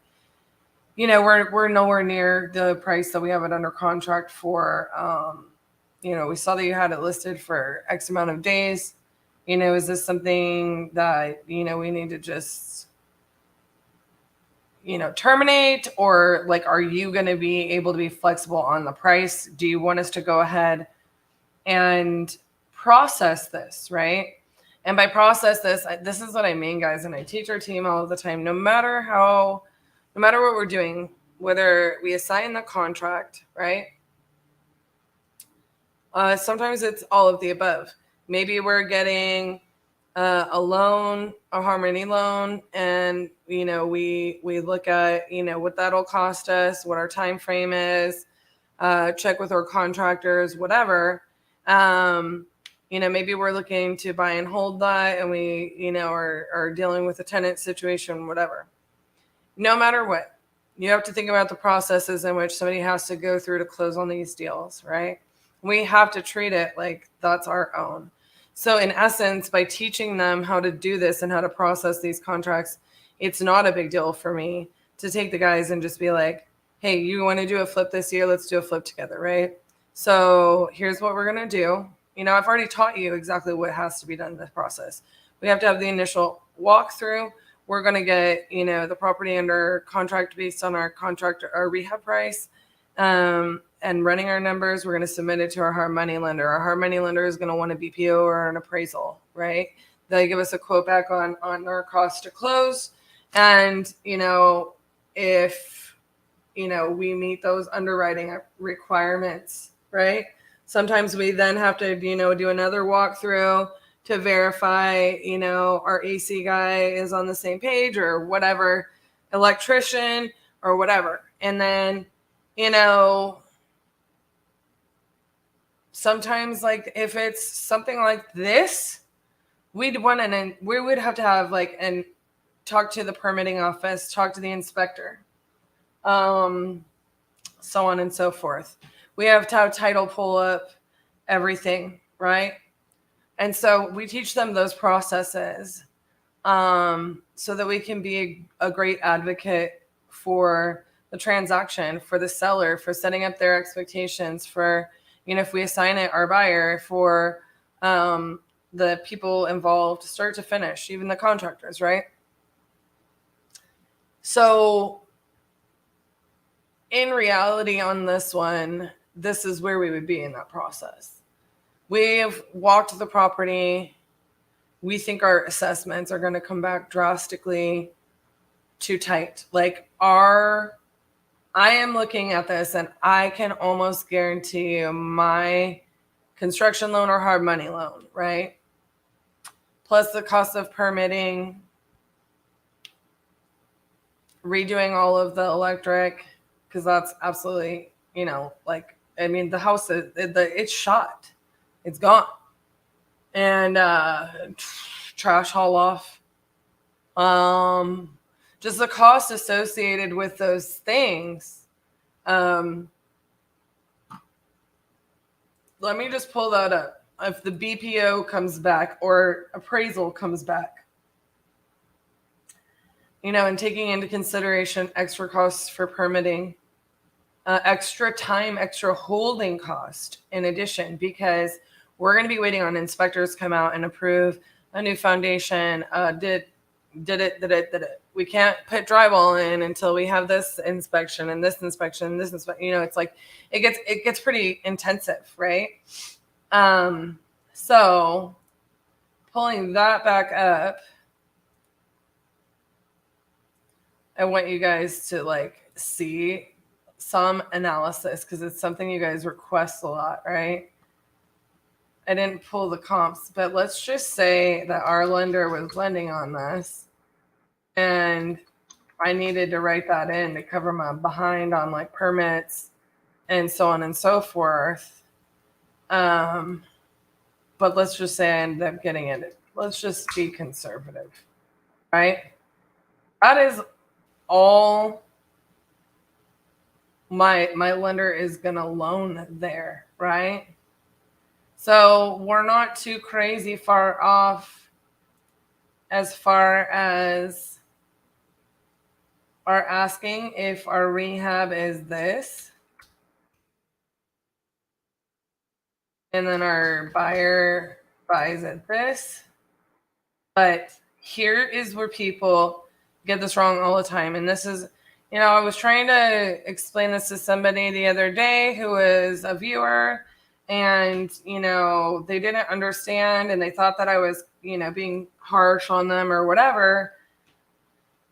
you know, we're nowhere near the price that we have it under contract for. You know, we saw that you had it listed for X amount of days. You know, is this something that, you know, we need to just, you know, terminate? Or like, are you going to be able to be flexible on the price? Do you want us to go ahead and process this, right? And by process this is what I mean, guys, and I teach our team all the time. No matter what we're doing, whether we assign the contract, right? Sometimes it's all of the above. Maybe we're getting a loan, a Harmony loan, and you know we look at, you know, what that'll cost us, what our time frame is, check with our contractors, whatever. You know, maybe we're looking to buy and hold that, and we, you know, are dealing with a tenant situation, whatever. No matter what, you have to think about the processes in which somebody has to go through to close on these deals, right? We have to treat it like that's our own. So in essence, by teaching them how to do this and how to process these contracts, it's not a big deal for me to take the guys and just be like, hey, you want to do a flip this year? Let's do a flip together, right? So here's what we're going to do. You know, I've already taught you exactly what has to be done in this process. We have to have the initial walkthrough. We're going to get, you know, the property under contract based on our contract, our rehab price, and running our numbers. We're going to submit it to our hard money lender. Our hard money lender is going to want a BPO or an appraisal, right? They give us a quote back on our cost to close. And, you know, if, you know, we meet those underwriting requirements, right? Sometimes we then have to, you know, do another walkthrough to verify, you know, our AC guy is on the same page or whatever, electrician or whatever. And then, you know, sometimes like if it's something like this, we would have to have like, and talk to the permitting office, talk to the inspector, so on and so forth. We have to have title pull up, everything, right? And so we teach them those processes, so that we can be a great advocate for the transaction, for the seller, for setting up their expectations, for, you know, if we assign it our buyer, for the people involved start to finish, even the contractors, right? So in reality on this one, this is where we would be in that process. We've walked the property. We think our assessments are going to come back drastically too tight. Like I am looking at this and I can almost guarantee you my construction loan or hard money loan, right? Plus the cost of permitting, redoing all of the electric, because that's absolutely, like, I mean, the house, it's shot. It's gone. And trash haul off. Just the cost associated with those things. Let me just pull that up. If the BPO comes back or appraisal comes back, and taking into consideration extra costs for permitting, extra time, extra holding cost in addition, because we're going to be waiting on inspectors to come out and approve a new foundation. Did it. We can't put drywall in until we have this inspection and this inspection and this inspection. It's like it gets pretty intensive, right? So pulling that back up, I want you guys to like see some analysis, because it's something you guys request a lot, right? I didn't pull the comps, but let's just say that our lender was lending on this and I needed to write that in to cover my behind on like permits and so on and so forth. But let's just say I ended up getting it. Let's just be conservative, right? That is all my lender is going to loan there, right? So we're not too crazy far off as far as our asking if our rehab is this. And then our buyer buys at this. But here is where people get this wrong all the time. And this is, I was trying to explain this to somebody the other day who was a viewer. And, they didn't understand and they thought that I was, being harsh on them or whatever,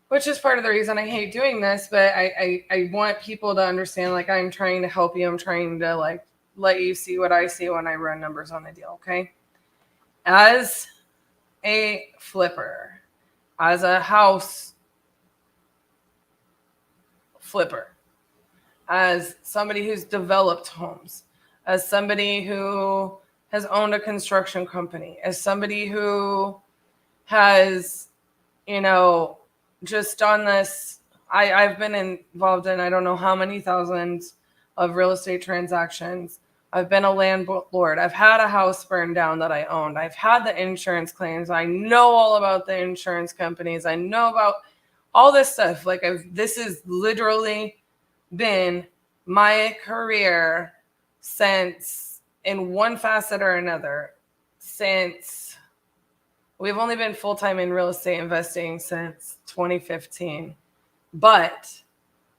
which is part of the reason I hate doing this. But I want people to understand, like, I'm trying to help you. I'm trying to, like, let you see what I see when I run numbers on a deal, okay? As a flipper, as a house flipper, as somebody who's developed homes, as somebody who has owned a construction company, as somebody who has, just done this. I've been involved in, I don't know how many thousands of real estate transactions. I've been a landlord. I've had a house burned down that I owned. I've had the insurance claims. I know all about the insurance companies. I know about all this stuff. Like, this has literally been my career since, in one facet or another, since we've only been full-time in real estate investing since 2015. But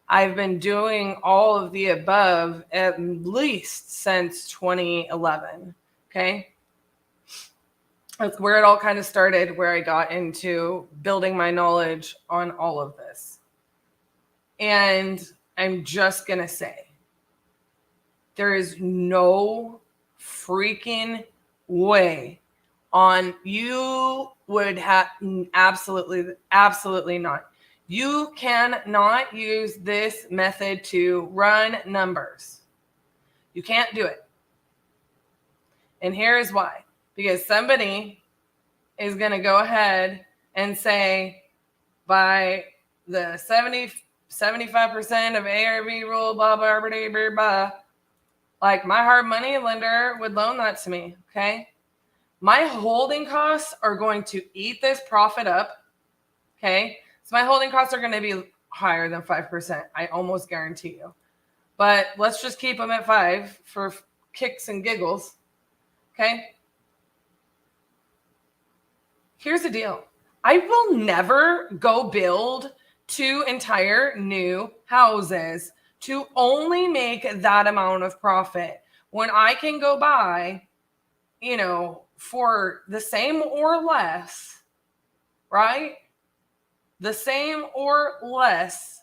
I've been doing all of the above at least since 2011. Okay. That's where it all kind of started, where I got into building my knowledge on all of this. And I'm just going to say, there is no freaking way you would have absolutely not. You cannot use this method to run numbers. You can't do it. And here is why. Because somebody is going to go ahead and say, by the 75% of ARV rule, blah, blah, blah, blah, blah, like, my hard money lender would loan that to me, okay? My holding costs are going to eat this profit up, okay? So my holding costs are going to be higher than 5%. I almost guarantee you. But let's just keep them at 5 for kicks and giggles, okay? Here's the deal. I will never go build 2 entire new houses to only make that amount of profit when I can go buy, for the same or less, right? The same or less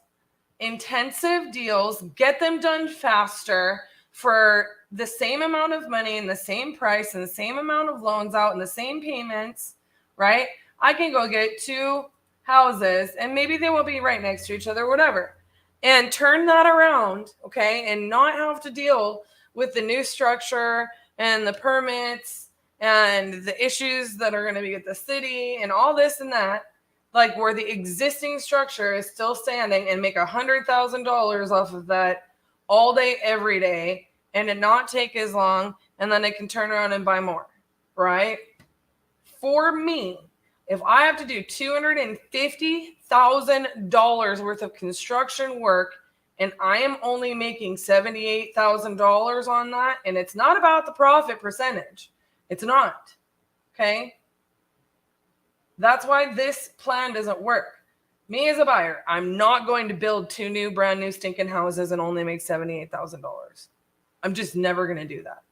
intensive deals, get them done faster for the same amount of money and the same price and the same amount of loans out and the same payments, right? I can go get 2 houses, and maybe they won't be right next to each other, whatever, and turn that around, okay, and not have to deal with the new structure and the permits and the issues that are going to be with the city and all this and that, like where the existing structure is still standing, and make $100,000 off of that all day, every day, and it not take as long, and then it can turn around and buy more, right? For me, if I have to do $250,000 worth of construction work and I am only making $78,000 on that, and it's not about the profit percentage, it's not, okay? That's why this plan doesn't work. Me as a buyer, I'm not going to build 2 new brand new stinking houses and only make $78,000. I'm just never going to do that.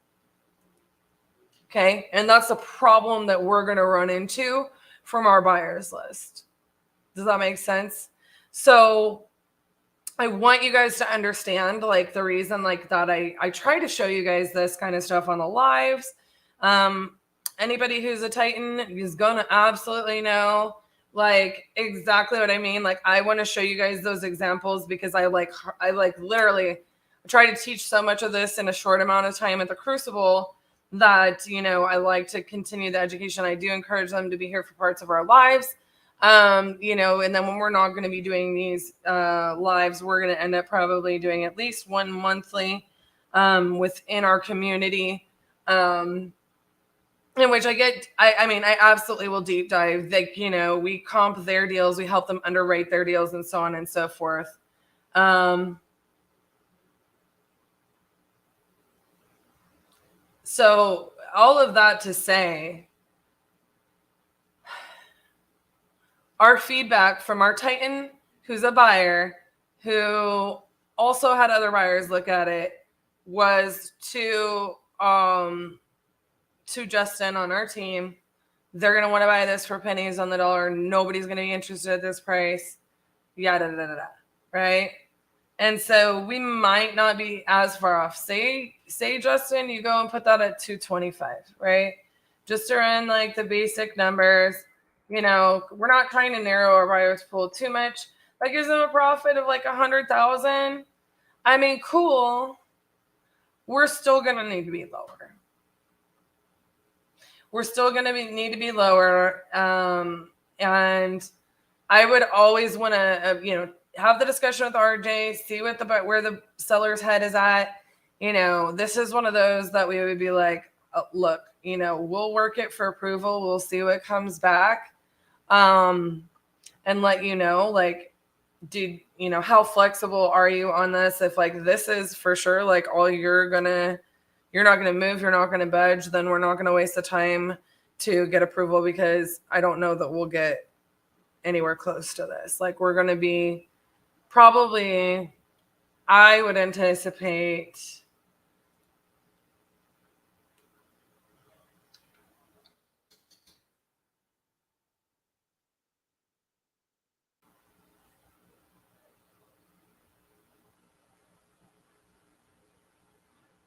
Okay. And that's the problem that we're going to run into from our buyers list. Does that make sense? So I want you guys to understand, like, the reason like that I try to show you guys this kind of stuff on the lives. Anybody who's a Titan is going to absolutely know like exactly what I mean. Like, I want to show you guys those examples because I literally try to teach so much of this in a short amount of time at the Crucible that, you know, I like to continue the education. I do encourage them to be here for parts of our lives. You know, and then when we're not going to be doing these lives, we're going to end up probably doing at least one monthly within our community, in which I absolutely will deep dive. Like, you know, we comp their deals, we help them underwrite their deals, and so on and so forth. So all of that to say, our feedback from our Titan, who's a buyer, who also had other buyers look at it, was to Justin on our team. They're going to want to buy this for pennies on the dollar. Nobody's going to be interested at this price. Yada, da, da, da, right? And so we might not be as far off. Say Justin, you go and put that at 225, right? Just to run like the basic numbers. You know, we're not trying to narrow our buyers pool too much. That gives them a profit of like 100,000. I mean, cool. We're still going to need to be lower. We're still going to need to be lower. And I would always want to, you know, have the discussion with RJ, see what where the seller's head is at. You know, this is one of those that we would be like, oh, look, you know, we'll work it for approval. We'll see what comes back. And let you know, like, dude, you know, how flexible are you on this? If like this is for sure, like all you're not gonna move, you're not gonna budge, then we're not gonna waste the time to get approval, because I don't know that we'll get anywhere close to this. Like, we're gonna be probably, I would anticipate,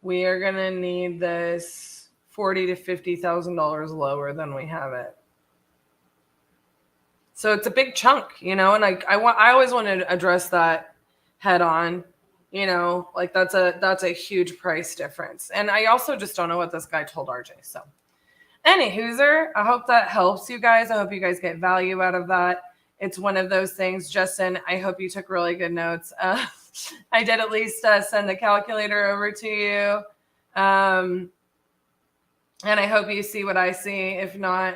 we are gonna need this $40,000 to $50,000 lower than we have it. So it's a big chunk, you know, and I always want to address that head on, you know, like that's a huge price difference. And I also just don't know what this guy told RJ. So anywho, I hope that helps you guys. I hope you guys get value out of that. It's one of those things. Justin, I hope you took really good notes. I did at least send the calculator over to you. And I hope you see what I see. If not,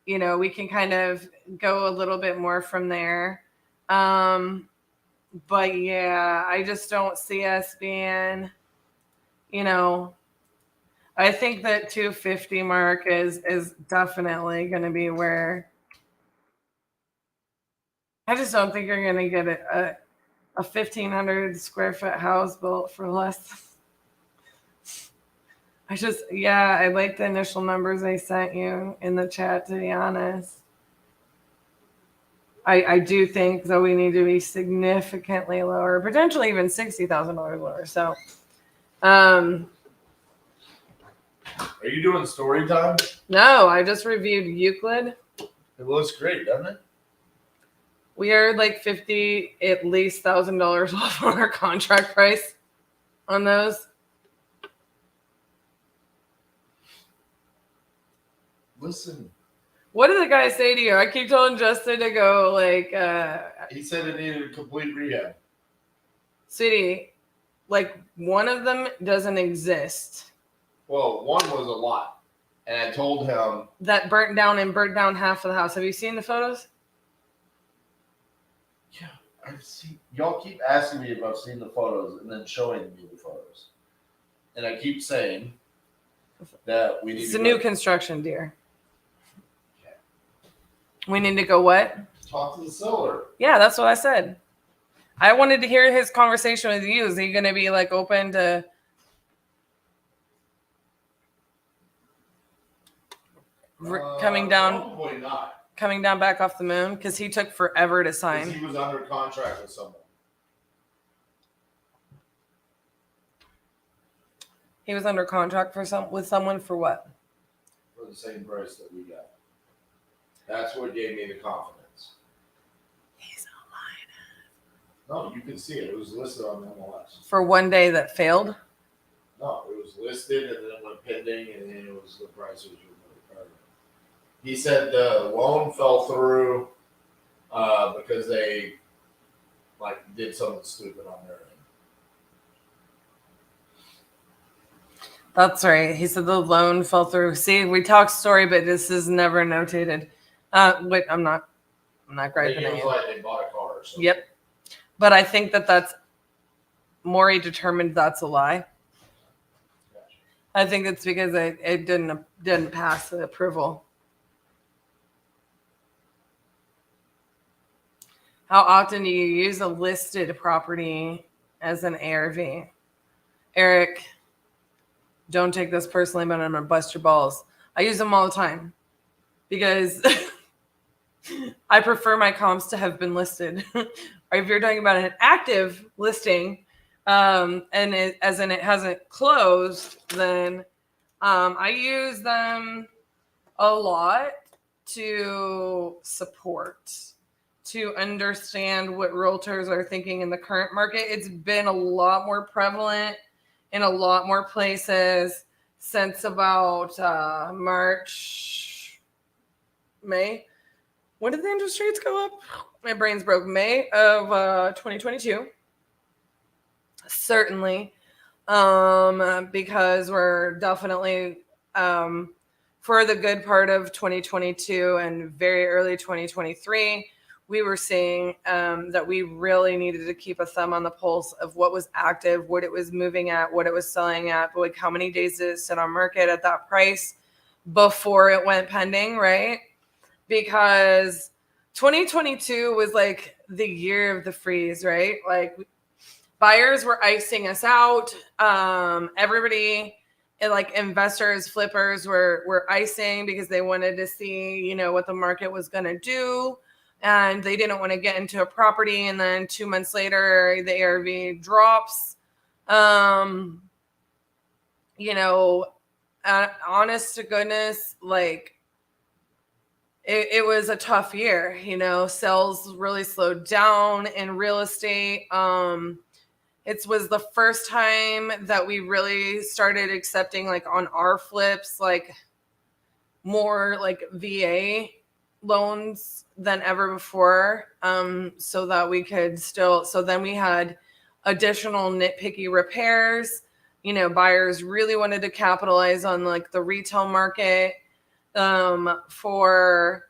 you know, we can kind of go a little bit more from there. But yeah, I just don't see us being, you know, I think that 250 mark is definitely going to be where, I just don't think you're going to get a 1,500 square foot house built for less. I like the initial numbers I sent you in the chat, to be honest. I do think, though, we need to be significantly lower, potentially even $60,000 lower. So, are you doing story time? No, I just reviewed Euclid. It looks great, doesn't it? We are like $50 at least $1,000 off on our contract price on those. Listen. What did the guy say to you? I keep telling Justin to go like he said it needed a complete rehab. Sweetie, like one of them doesn't exist. Well, one was a lot. And I told him That burnt down half of the house. Have you seen the photos? yeah, I've seen y'all keep asking me if I've seen the photos and then showing me the photos. And I keep saying that we need It's to a go new construction, dear. We need to go what? talk to the seller. Yeah, that's what I said. I wanted to hear his conversation with you. Is he going to be like open to coming down? Probably not. Coming down back off the moon? Because he took forever to Because sign. he was under contract with someone. He was under contract with someone for what? For the same price that we got. That's what gave me the confidence. He's not lying. No, you can see it. It was listed on MLS. For one day that failed? No, it was listed and then it went pending and then it was the price was removed. He said the loan fell through because they like did something stupid on their end. That's right. He said the loan fell through. See, we talk story, but this is never notated. Wait, I'm not griping It at was you. like they bought a car or something. Yep. But I think that's Maury determined that's a lie. I think it's because it didn't pass the approval. How often do you use a listed property as an ARV? Eric, don't take this personally, but I'm gonna bust your balls. I use them all the time because I prefer my comps to have been listed. Or if you're talking about an active listing, and it hasn't closed, then I use them a lot to support, to understand what realtors are thinking in the current market. It's been a lot more prevalent in a lot more places since about May. When did the interest rates go up? My brain's broke. May of 2022. Certainly. Because we're definitely for the good part of 2022 and very early 2023, we were seeing that we really needed to keep a thumb on the pulse of what was active, what it was moving at, what it was selling at, but like how many days did it sit on market at that price before it went pending, right? Because 2022 was like the year of the freeze, right? Like buyers were icing us out. Everybody, and like investors, flippers were icing because they wanted to see, what the market was going to do. And they didn't want to get into a property. And then 2 months later, the ARV drops. Honest to goodness, like it was a tough year. Sales really slowed down in real estate. It was the first time that we really started accepting, like on our flips, like more like VA loans than ever before, so that we could so then we had additional nitpicky repairs. Buyers really wanted to capitalize on like the retail market, for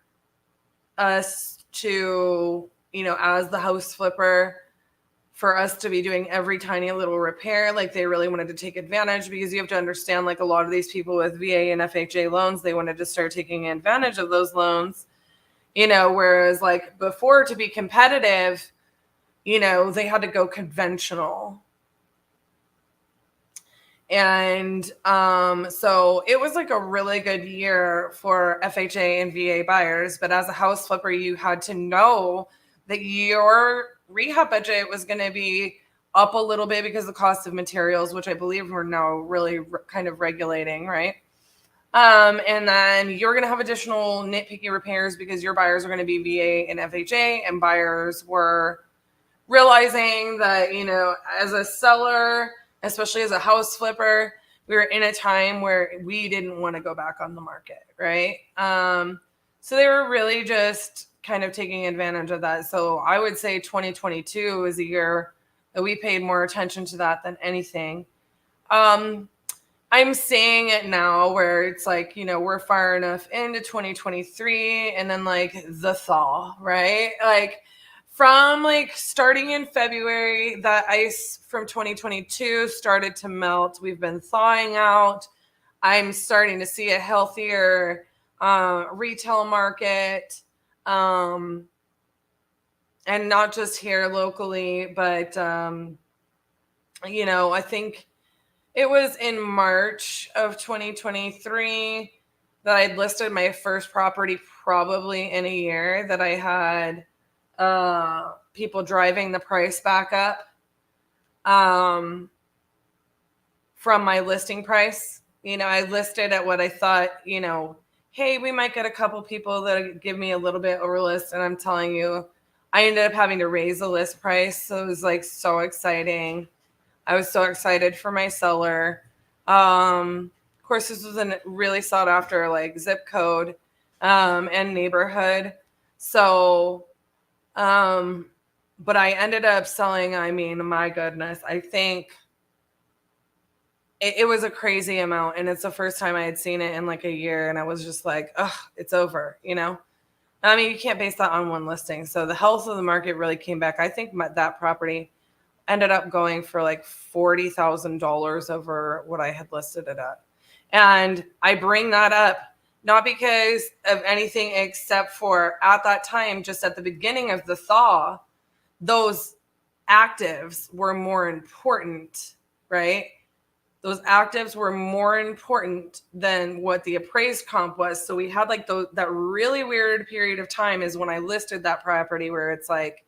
us to, as the house flipper, for us to be doing every tiny little repair. Like they really wanted to take advantage, because you have to understand, like a lot of these people with VA and FHA loans, they wanted to start taking advantage of those loans. Whereas like before, to be competitive, they had to go conventional. And so it was like a really good year for FHA and VA buyers. But as a house flipper, you had to know that your rehab budget was going to be up a little bit because of the cost of materials, which I believe we're now really kind of regulating, right? And then you're going to have additional nitpicky repairs because your buyers are going to be VA and FHA, and buyers were realizing that, you know, as a seller, especially as a house flipper, we were in a time where we didn't want to go back on the market, right? So they were really just kind of taking advantage of that. So I would say 2022 is a year that we paid more attention to that than anything. I'm seeing it now where it's like, you know, we're far enough into 2023 and then like the thaw, right? Like from like starting in February, that ice from 2022 started to melt. We've been thawing out. I'm starting to see a healthier retail market. And not just here locally, but, you know, I think it was in March of 2023 that I'd listed my first property probably in a year, that I had people driving the price back up from my listing price. You know, I listed at what I thought, you know, hey, we might get a couple people that give me a little bit over list. And I'm telling you, I ended up having to raise the list price. So it was like so exciting. I was so excited for my seller. Of course, this was a really sought after like zip code and neighborhood. So, but I ended up selling, I mean, my goodness, I think it was a crazy amount. And it's the first time I had seen it in like a year. And I was just like, oh, it's over, you know? I mean, you can't base that on one listing. So the health of the market really came back. I think that property ended up going for like $40,000 over what I had listed it at. And I bring that up not because of anything except for at that time, just at the beginning of the thaw, those actives were more important, right? Those actives were more important than what the appraised comp was. So we had like that really weird period of time is when I listed that property where it's like,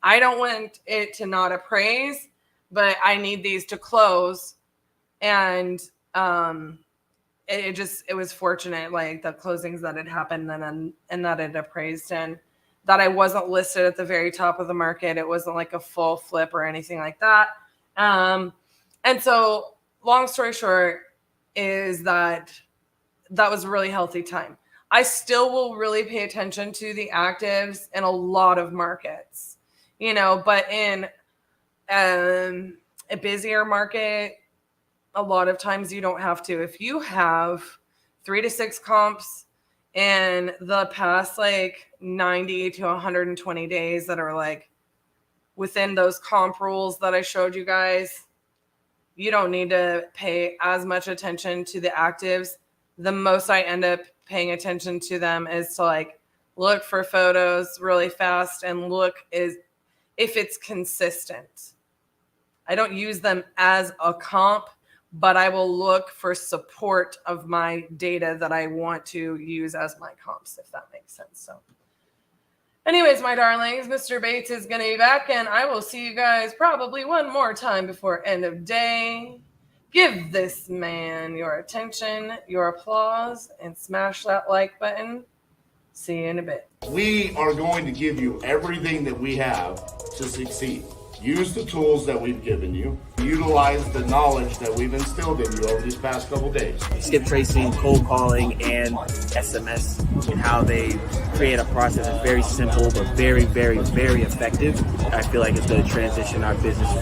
I don't want it to not appraise, but I need these to close. And it was fortunate, like the closings that had happened and that it appraised, and that I wasn't listed at the very top of the market. It wasn't like a full flip or anything like that. And so long story short is that was a really healthy time. I still will really pay attention to the actives in a lot of markets. You know, but in a busier market, a lot of times you don't have to. If you have 3 to 6 comps in the past like 90 to 120 days that are like within those comp rules that I showed you guys, you don't need to pay as much attention to the actives. The most I end up paying attention to them is to like look for photos really fast and look if it's consistent. I don't use them as a comp, but I will look for support of my data that I want to use as my comps, if that makes sense. So anyways, my darlings, Mr. Bates is going to be back, and I will see you guys probably one more time before end of day. Give this man your attention, your applause, and smash that like button. See you in a bit. We are going to give you everything that we have to succeed. Use the tools that we've given you. Utilize the knowledge that we've instilled in you over these past couple days. Skip tracing, cold calling, and SMS, and how they create a process that's very simple but very, very, very effective. I feel like it's going to transition our business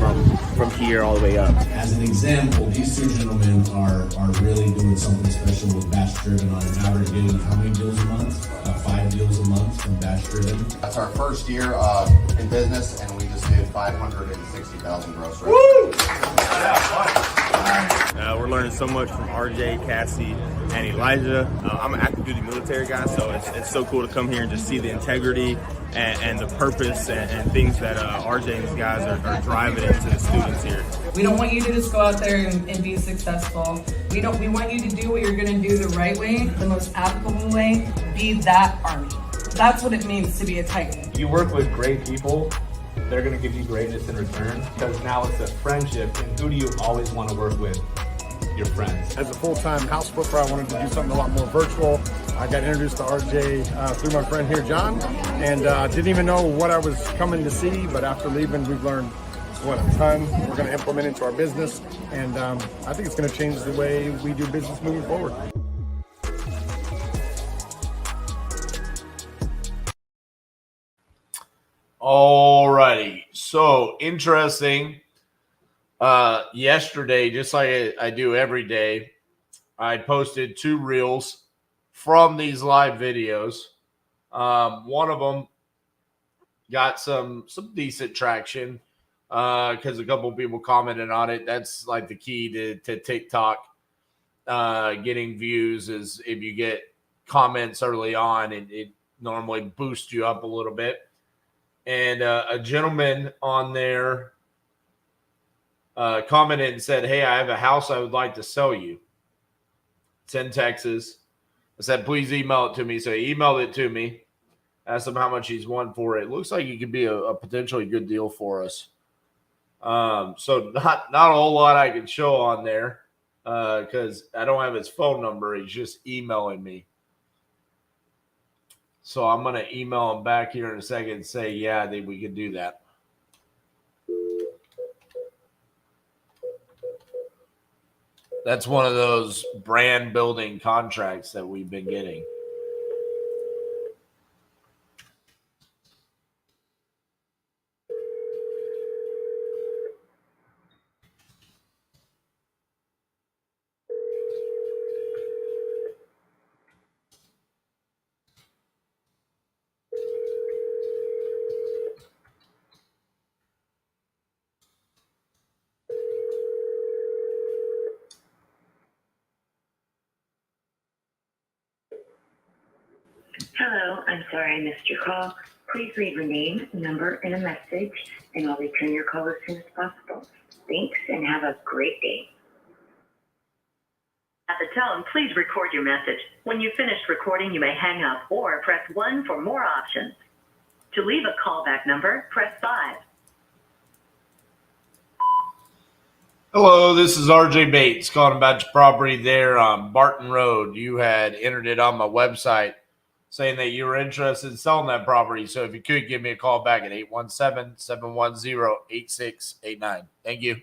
from here all the way up. As an example, these two gentlemen are really doing something special with batch driven on an average getting how many deals a month? 5 deals a month from batch driven. That's our first year in business, and we just did 560,000 gross revenue. Woo! We're learning so much from RJ, Cassie, and Elijah. I'm an active duty military guy, so it's so cool to come here and just see the integrity and the purpose and things that RJ and these guys are driving into the students here. We don't want you to just go out there and be successful. We want you to do what you're going to do the right way, the most applicable way. Be that Army. That's what it means to be a Titan. You work with great people. They're going to give you greatness in return, because now it's a friendship, and who do you always want to work with? your friends. As a full-time house flipper, I wanted to do something a lot more virtual. I got introduced to RJ through my friend here, John, and didn't even know what I was coming to see, but after leaving, we've learned a ton we're going to implement into our business, and I think it's going to change the way we do business moving forward. Alrighty, so interesting. Yesterday, just like I do every day, I posted 2 reels from these live videos. One of them got some decent traction because a couple people commented on it. That's like the key to TikTok getting views is if you get comments early on, and it normally boosts you up a little bit. And a gentleman on there commented and said, "Hey, I have a house I would like to sell you. It's in Texas." I said, "Please email it to me." So he emailed it to me. Asked him how much he's won for it. Looks like it could be a potentially good deal for us. So not a whole lot I can show on there because I don't have his phone number. He's just emailing me. So I'm going to email him back here in a second and say, yeah, I think we can do that. That's one of those brand building contracts that we've been getting. Hello, I'm sorry I missed your call. Please leave your name, number, and a message, and I'll return your call as soon as possible. Thanks, and have a great day. At the tone, please record your message. When you've finished recording, you may hang up or press 1 for more options. To leave a callback number, press 5. Hello, this is RJ Bates calling about your property there on Barton Road. You had entered it on my website saying that you were interested in selling that property. So if you could give me a call back at 817-710-8689. Thank you.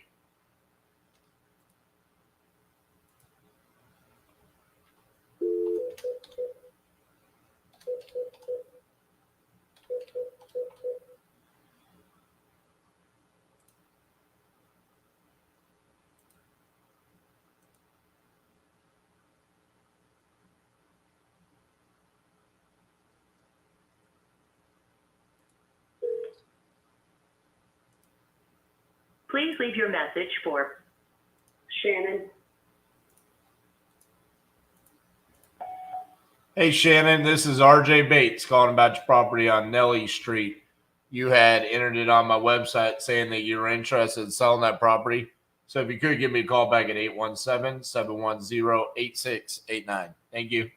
Please leave your message for Shannon. Hey, Shannon, this is RJ Bates calling about your property on Nellie Street. You had entered it on my website saying that you were interested in selling that property. So if you could give me a call back at 817-710-8689. Thank you.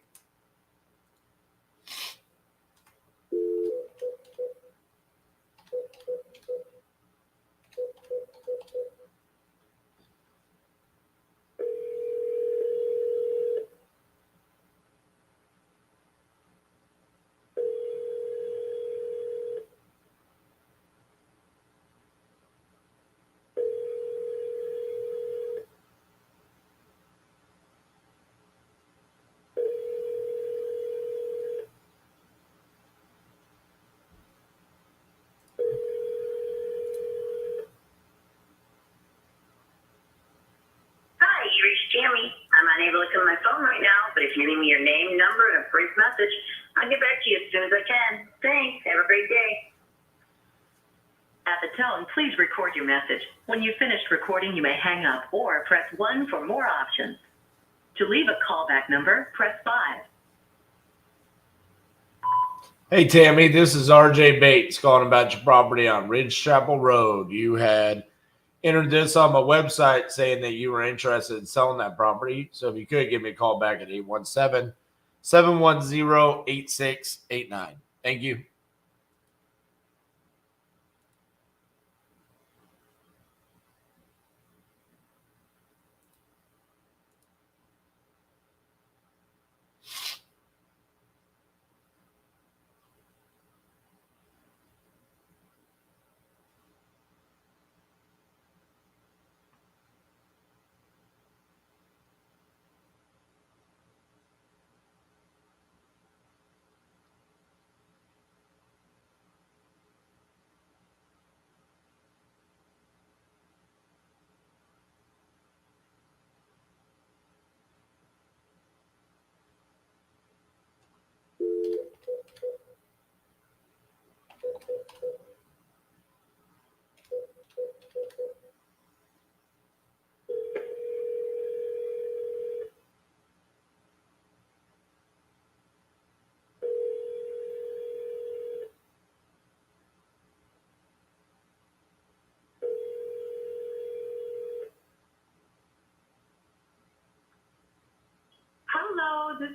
Hi, you reached Jamie. I'm unable to come to my phone right now, but if you leave me your name, number, and a brief message, I'll get back to you as soon as I can. Thanks. Have a great day. At the tone, please record your message. When you've finished recording, you may hang up or press 1 for more options. To leave a callback number, press 5. Hey, Tammy, this is RJ Bates calling about your property on Ridge Chapel Road. You had entered this on my website saying that you were interested in selling that property. So if you could give me a call back at 817-710-8689. Thank you.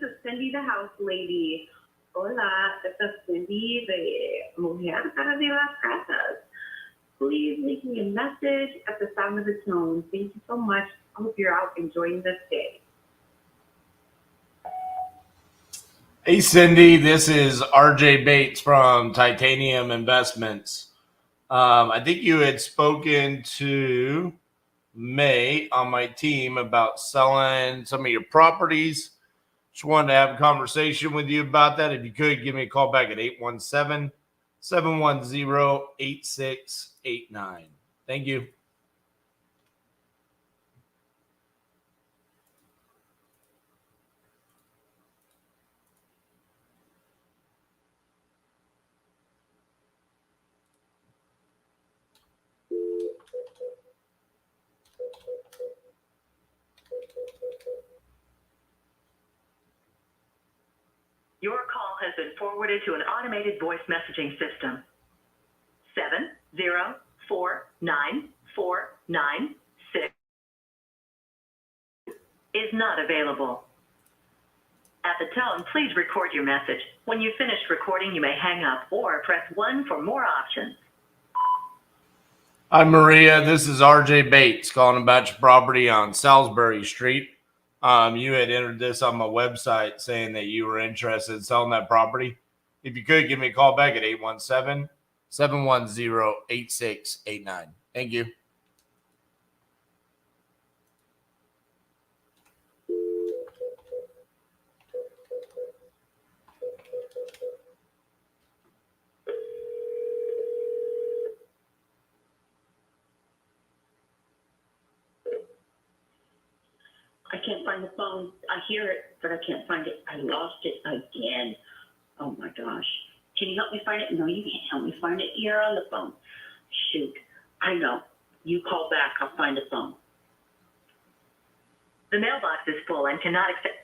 is Cindy the house lady. Hola, esta es Cindy de Mujer de las Casas. Please leave me a message at the sound of the tone. Thank you so much. I hope you're out enjoying this day. Hey, Cindy, this is RJ Bates from Titanium Investments. I think you had spoken to May on my team about selling some of your properties. Just wanted to have a conversation with you about that. If you could, give me a call back at 817-710-8689. Thank you. Your call has been forwarded to an automated voice messaging system. 7049496 is not available. At the tone, please record your message. When you've finished recording, you may hang up or press 1 for more options. Hi, Maria. This is RJ Bates calling about your property on Salisbury Street. You had entered this on my website saying that you were interested in selling that property. If you could, give me a call back at 817-710-8689. Thank you. I can't find the phone. I hear it, but I can't find it. I lost it again. Oh my gosh. Can you help me find it? No, you can't help me find it. You're on the phone. Shoot. I know. You call back. I'll find the phone. The mailbox is full and cannot accept.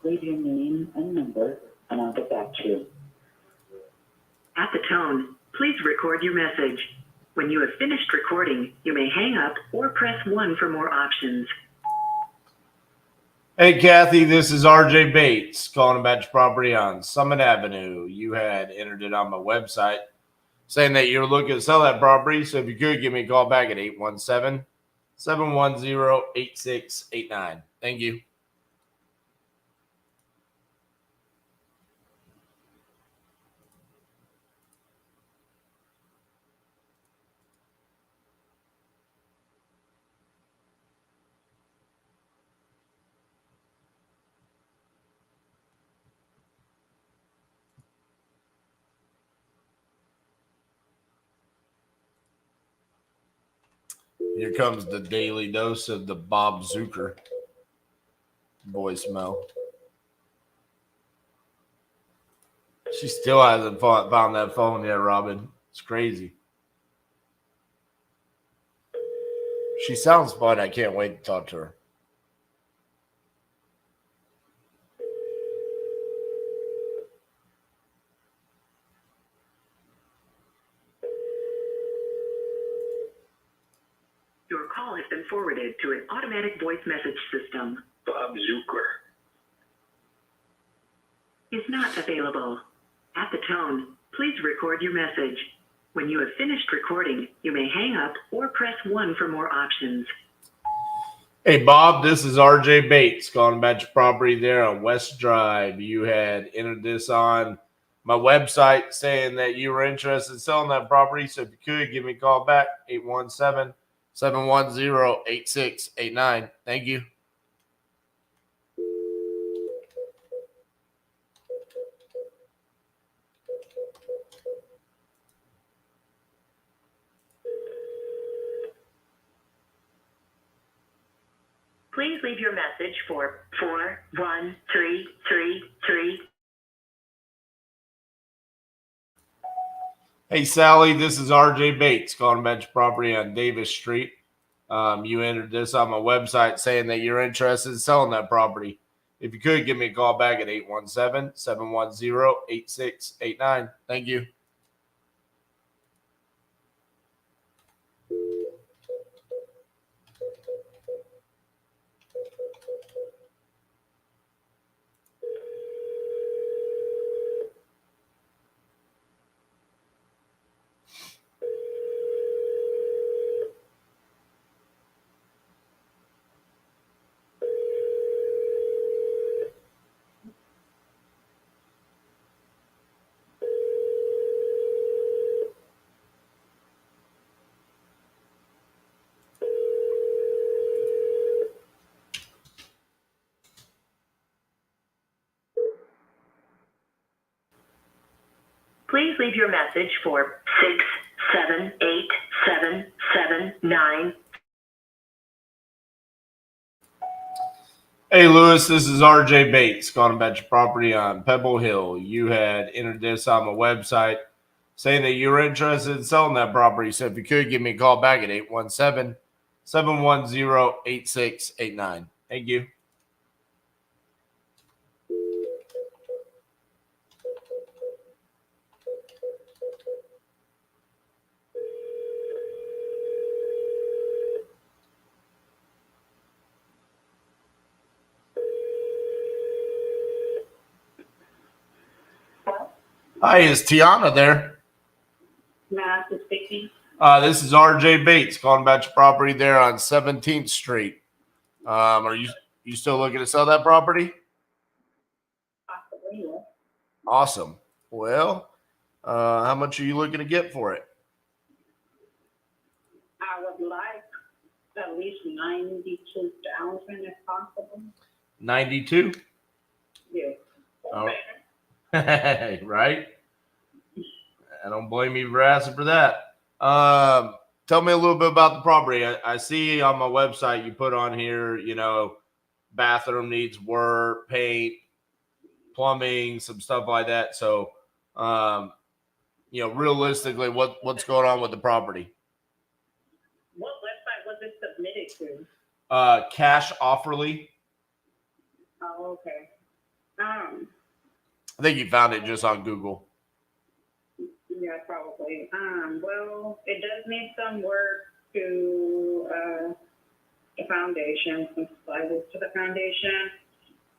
Leave your name and number, and I'll get back to you. At the tone, please record your message. When you have finished recording, you may hang up or press 1 for more options. Hey, Kathy, this is RJ Bates calling about your property on Summit Avenue. You had entered it on my website saying that you're looking to sell that property. So if you could, give me a call back at 817-710-8689. Thank you. Here comes the daily dose of the Bob Zucker voicemail. She still hasn't found that phone yet, Robin. It's crazy. She sounds fun. I can't wait to talk to her. Your call has been forwarded to an automatic voice message system. Bob Zucker Is not available. At the tone, please record your message. When you have finished recording, you may hang up or press 1 for more options. Hey, Bob, this is RJ Bates calling about your property there on West Drive. You had entered this on my website saying that you were interested in selling that property. So if you could, give me a call back, 817-710-8689. Thank you. Please leave your message for 41333. Hey, Sally, this is RJ Bates calling about your property on Davis Street. You entered this on my website saying that you're interested in selling that property. If you could, give me a call back at 817-710-8689. Thank you. Please leave your message for 678-779. Hey, Lewis, this is RJ Bates calling about your property on Pebble Hill. You had entered this on my website saying that you were interested in selling that property. So if you could, give me a call back at 817-710-8689. Thank you. Hi, is Tiana there? Master speaking. This is RJ Bates calling about your property there on 17th Street. Are you still looking to sell that property? Possibly, yes. Awesome. Well, how much are you looking to get for it? I would like at least 92,000 if possible. 92? Yes. Oh. Right? I don't blame you for asking for that. Tell me a little bit about the property. I see on my website you put on here, bathroom needs work, paint, plumbing, some stuff like that. So, realistically, what's going on with the property? What website was it submitted to? Cash Offerly. Oh, okay. I think you found it just on Google. Yeah, probably. Well, it does need some work to the foundation, some plywood to the foundation.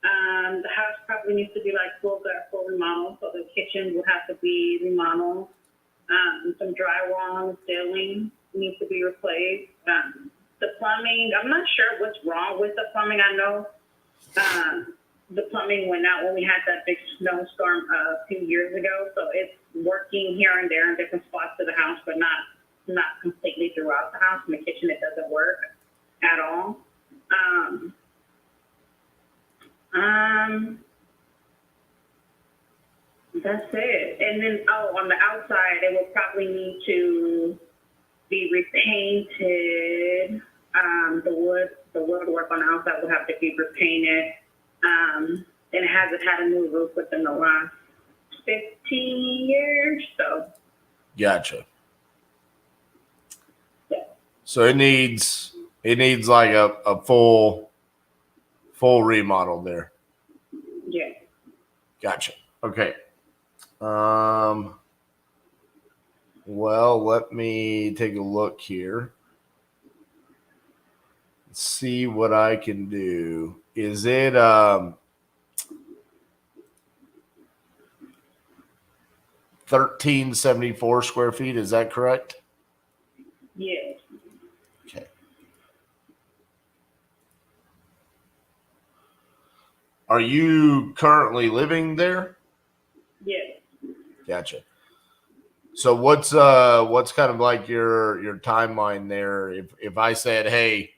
The house probably needs to be like full remodel, so the kitchen will have to be remodeled. Some drywall and ceiling needs to be replaced. The plumbing, I'm not sure what's wrong with the plumbing. I know the plumbing went out when we had that big snowstorm a few years ago, so it's working here and there in different spots of the house, but not completely throughout the house. In the kitchen, it doesn't work at all. That's it. And then, on the outside, it will probably need to be repainted. The woodwork on the outside will have to be repainted. And it hasn't had a new roof within the last 15 years, so. Gotcha. Yeah. So it needs like a full remodel there. Yeah. Gotcha. Okay. Well, let me take a look here. Let's see what I can do. Is it 1374 square feet? Is that correct? Yes. Okay. Are you currently living there? Yes. Gotcha. So what's kind of like your timeline there? If I said, hey,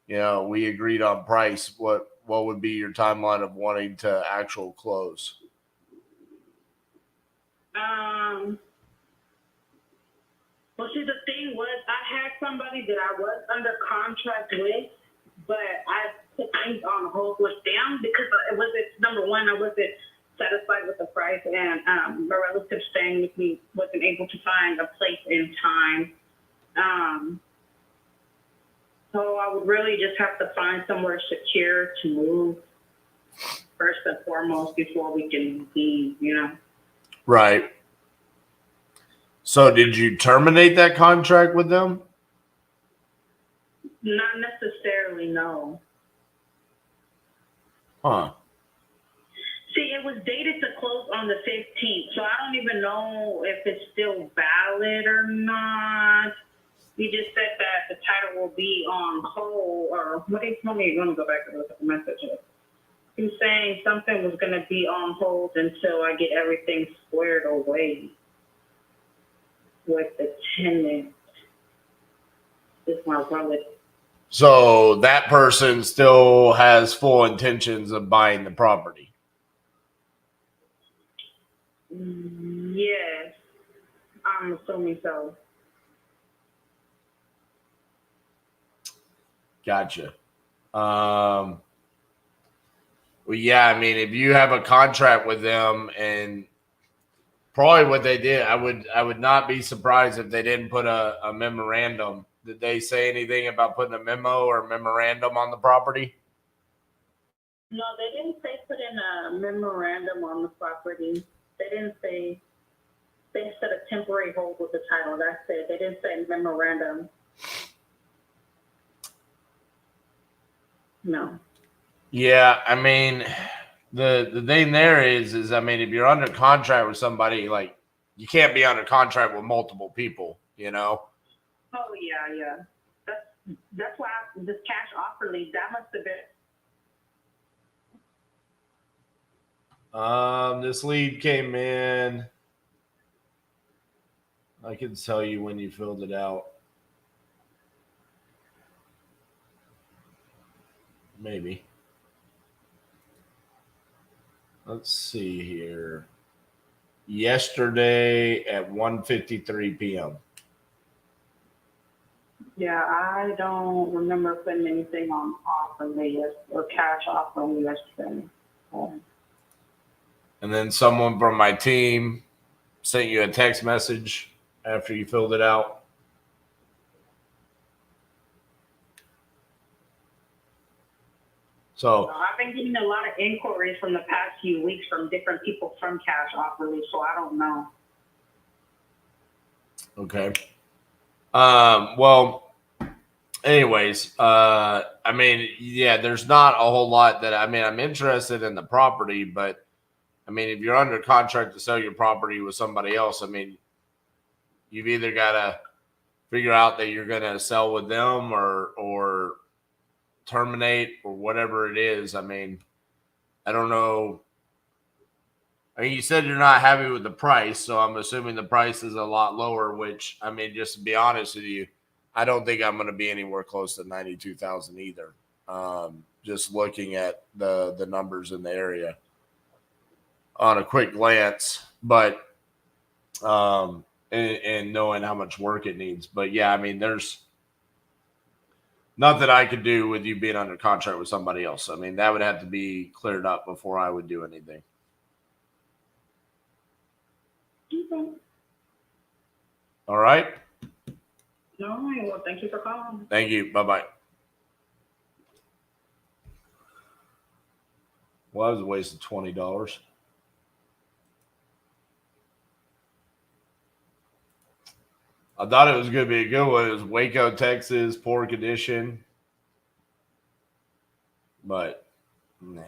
we agreed on price, what would be your timeline of wanting to actual close? Well, see, the thing was, I had somebody that I was under contract with, but I took things on hold with them because it wasn't, number one, I wasn't satisfied with the price, and my relative staying with me wasn't able to find a place in time. So I would really just have to find somewhere secure to move first and foremost before we can leave, you know. Right. So did you terminate that contract with them? Not necessarily, no. Huh. See, it was dated to close on the 15th, so I don't even know if it's still valid or not. He just said that the title will be on hold, or what he told me, you're going to go back and look at the message. He was saying something was going to be on hold until I get everything squared away with the tenant. This is my brother. So that person still has full intentions of buying the property. Yes, I'm assuming so. Gotcha. Well, yeah, I mean, if you have a contract with them, and probably what they did, I would not be surprised if they didn't put a memorandum. Did they say anything about putting a memo or memorandum on the property? No, they didn't say put in a memorandum on the property. They didn't say, they said a temporary hold with the title. That's it. They didn't say memorandum. No. Yeah, I mean, the thing there is I mean, if you're under contract with somebody, like, you can't be under contract with multiple people, you know? Oh, yeah. That's why this cash offer lead, that must have been. This lead came in. I can tell you when you filled it out. Maybe. Let's see here. Yesterday at 1:53 p.m. Yeah, I don't remember putting anything on offer lead or cash offer lead yesterday. And then someone from my team sent you a text message after you filled it out. So I've been getting a lot of inquiries from the past few weeks from different people from cash offer lead, so I don't know. okay. Well, anyways, I mean, yeah, there's not a whole lot that, I mean, I'm interested in the property, but I mean, if you're under contract to sell your property with somebody else, I mean, you've either got to figure out that you're going to sell with them or terminate or whatever it is. I mean, I don't know. I mean, you said you're not happy with the price, so I'm assuming the price is a lot lower, which, I mean, just to be honest with you, I don't think I'm going to be anywhere close to 92,000 either. Just looking at the numbers in the area on a quick glance, but and knowing how much work it needs. But yeah, I mean, there's nothing I could do with you being under contract with somebody else. I mean, that would have to be cleared up before I would do anything. Okay. All right. All right. Well, thank you for calling. Thank you. Bye-bye. Well, that was a waste of $20. I thought it was going to be a good one. It was Waco, Texas, poor condition. But, nah.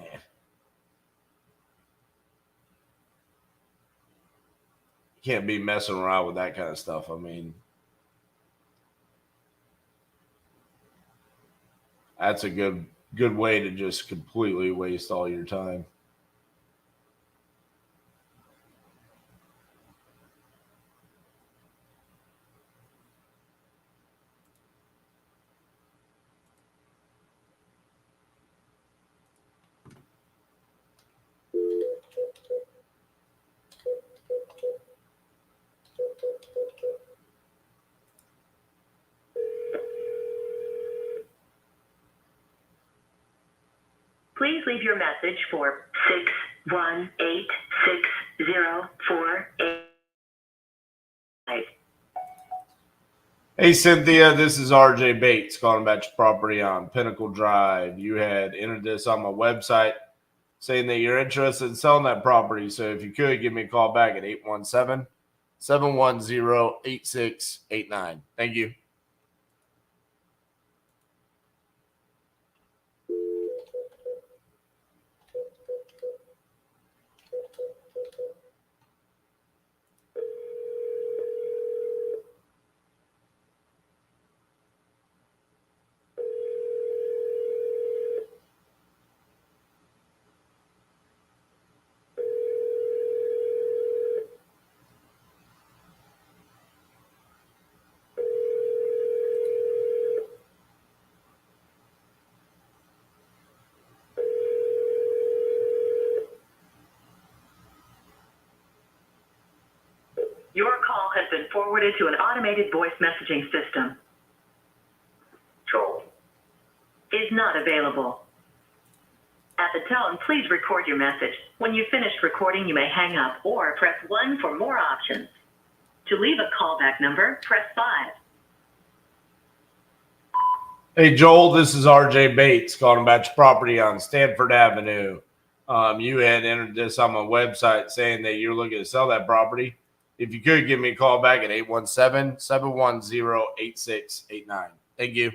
Can't be messing around with that kind of stuff. I mean, that's a good way to just completely waste all your time. Please leave your message for 618-604-8. Hey, Cynthia, this is RJ Bates calling about your property on Pinnacle Drive. You had entered this on my website saying that you're interested in selling that property. So if you could, give me a call back at 817-710-8689. Thank you. Your call has been forwarded to an automated voice messaging system. Joel. Is not available. At the tone, please record your message. When you've finished recording, you may hang up or press 1 for more options. To leave a callback number, press 5. Hey, Joel, this is RJ Bates calling about your property on Stanford Avenue. You had entered this on my website saying that you're looking to sell that property. If you could, give me a call back at 817-710-8689. Thank you.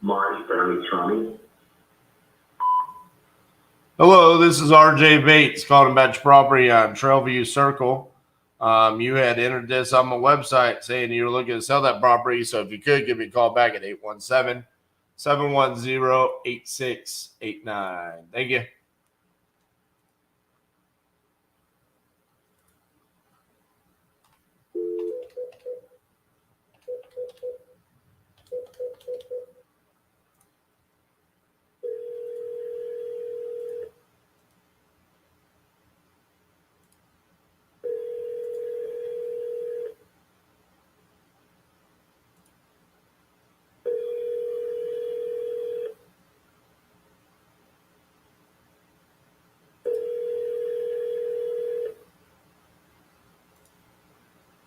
Marty Bernie. Hello, this is RJ Bates calling about your property on Trailview Circle. You had entered this on my website saying you were looking to sell that property. So if you could, give me a call back at 817-710-8689. Thank you.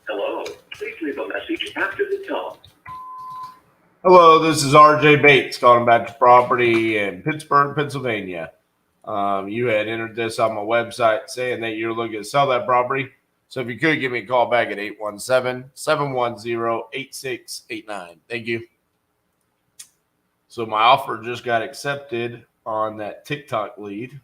Hello. Please leave a message after the tone. Hello, this is RJ Bates calling about your property in Pittsburgh, Pennsylvania. You had entered this on my website saying that you're looking to sell that property. So if you could, give me a call back at 817-710-8689. Thank you. So my offer just got accepted on that TikTok lead.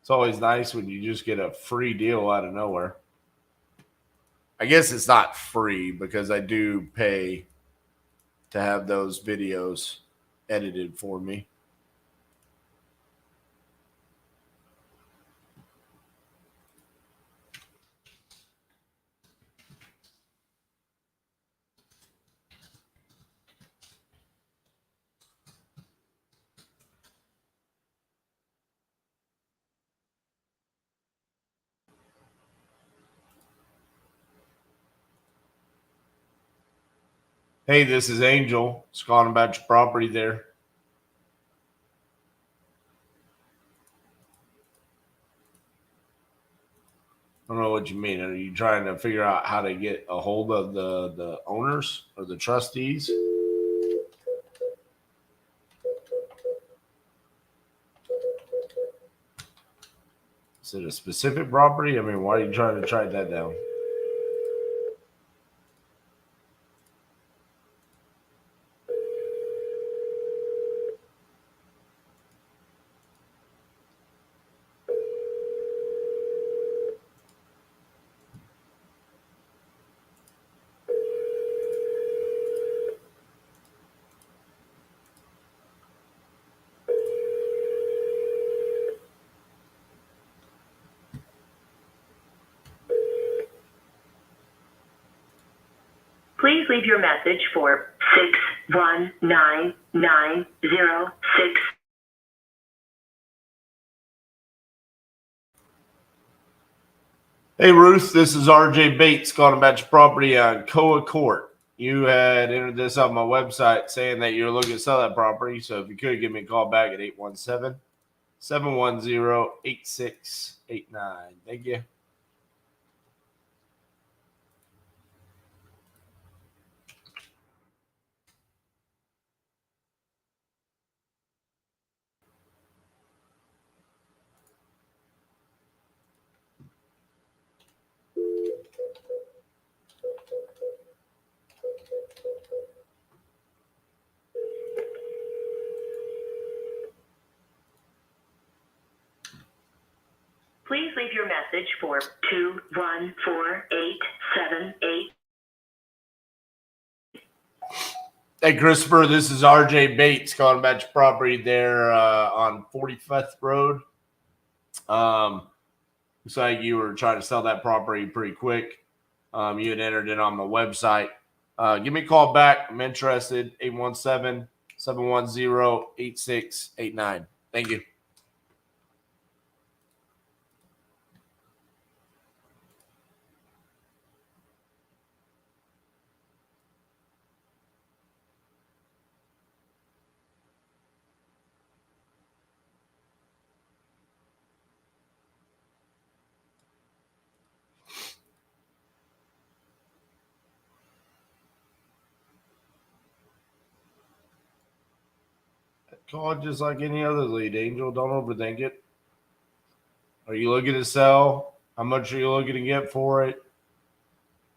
It's always nice when you just get a free deal out of nowhere. I guess it's not free because I do pay to have those videos edited for me. Hey, this is Angel. It's calling about your property there. I don't know what you mean. Are you trying to figure out how to get a hold of the owners or the trustees? Is it a specific property? I mean, why are you trying to track that down? Please leave your message for 619-906. Hey, Ruth, this is RJ Bates calling about your property on Koa Court. You had entered this on my website saying that you're looking to sell that property. So if you could give me a call back at 817-710-8689. Thank you. Please leave your message for 214878. Hey, Christopher, this is RJ Bates calling about your property there on 45th Road. Looks like you were trying to sell that property pretty quick. You had entered it on the website. Give me a call back. I'm interested. 817-710-8689. Thank you. Call it just like any other lead, Angel. Don't overthink it. Are you looking to sell? How much are you looking to get for it?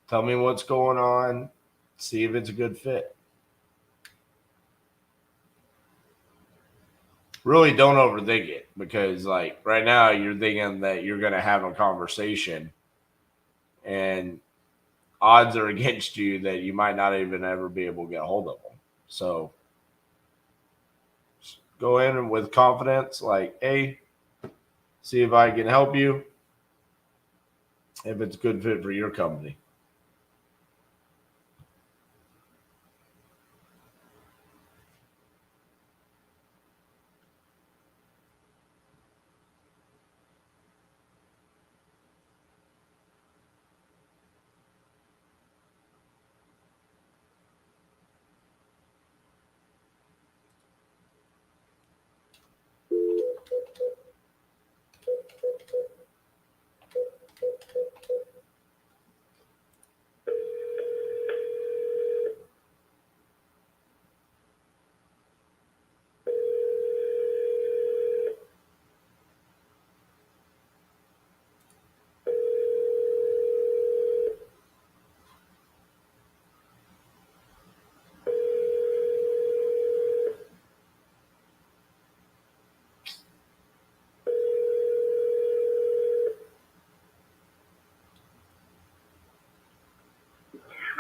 Tell me what's going on. See if it's a good fit. Really don't overthink it, because like right now you're thinking that you're going to have a conversation and odds are against you that you might not even ever be able to get a hold of them. So go in with confidence, like, hey, see if I can help you, if it's a good fit for your company.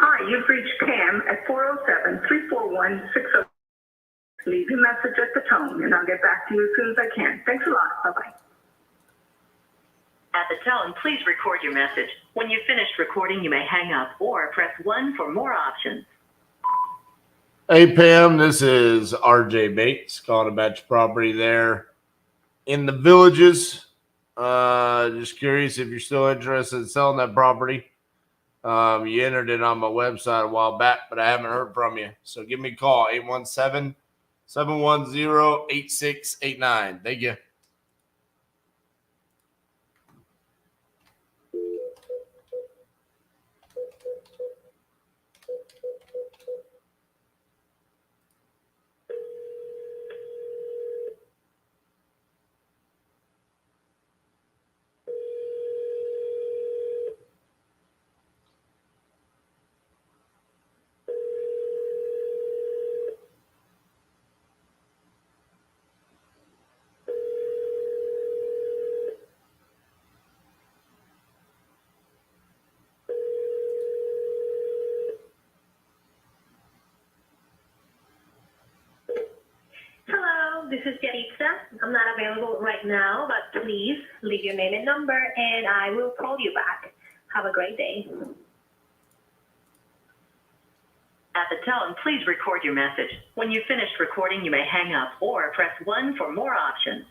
Hi, you've reached Pam at 407-341-60. Leave your message at the tone, and I'll get back to you as soon as I can. Thanks a lot. Bye-bye. At the tone, please record your message. When you've finished recording, you may hang up or press 1 for more options. Hey, Pam, this is RJ Bates calling about your property there in the Villages. Just curious if you're still interested in selling that property. You entered it on my website a while back, but I haven't heard from you. So give me a call, 817-710-8689. Thank you. Hello, this is Janitza. I'm not available right now, but please leave your name and number, and I will call you back. Have a great day. At the tone, please record your message. When you've finished recording, you may hang up or press 1 for more options.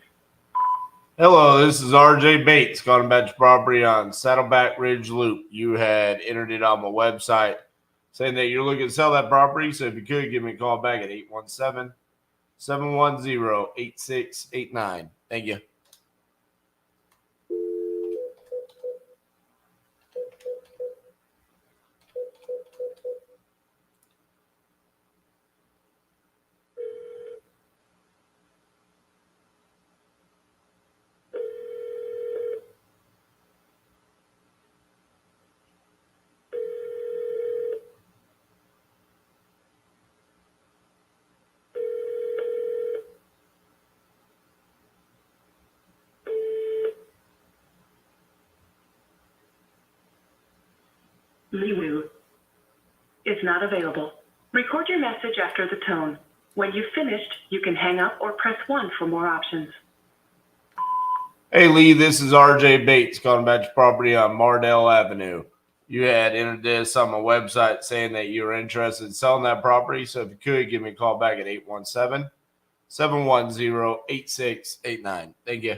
Hello, this is RJ Bates, calling about your property on Saddleback Ridge Loop. You had entered it on my website saying that you're looking to sell that property. So if you could, give me a call back at 817-710-8689. Thank you. Liwu is not available. Record your message after the tone. When you've finished, you can hang up or press 1 for more options. Hey, Lee, this is RJ Bates, calling about your property on Mardell Avenue. You had entered this on my website saying that you were interested in selling that property. So if you could, give me a call back at 817-710-8689. Thank you.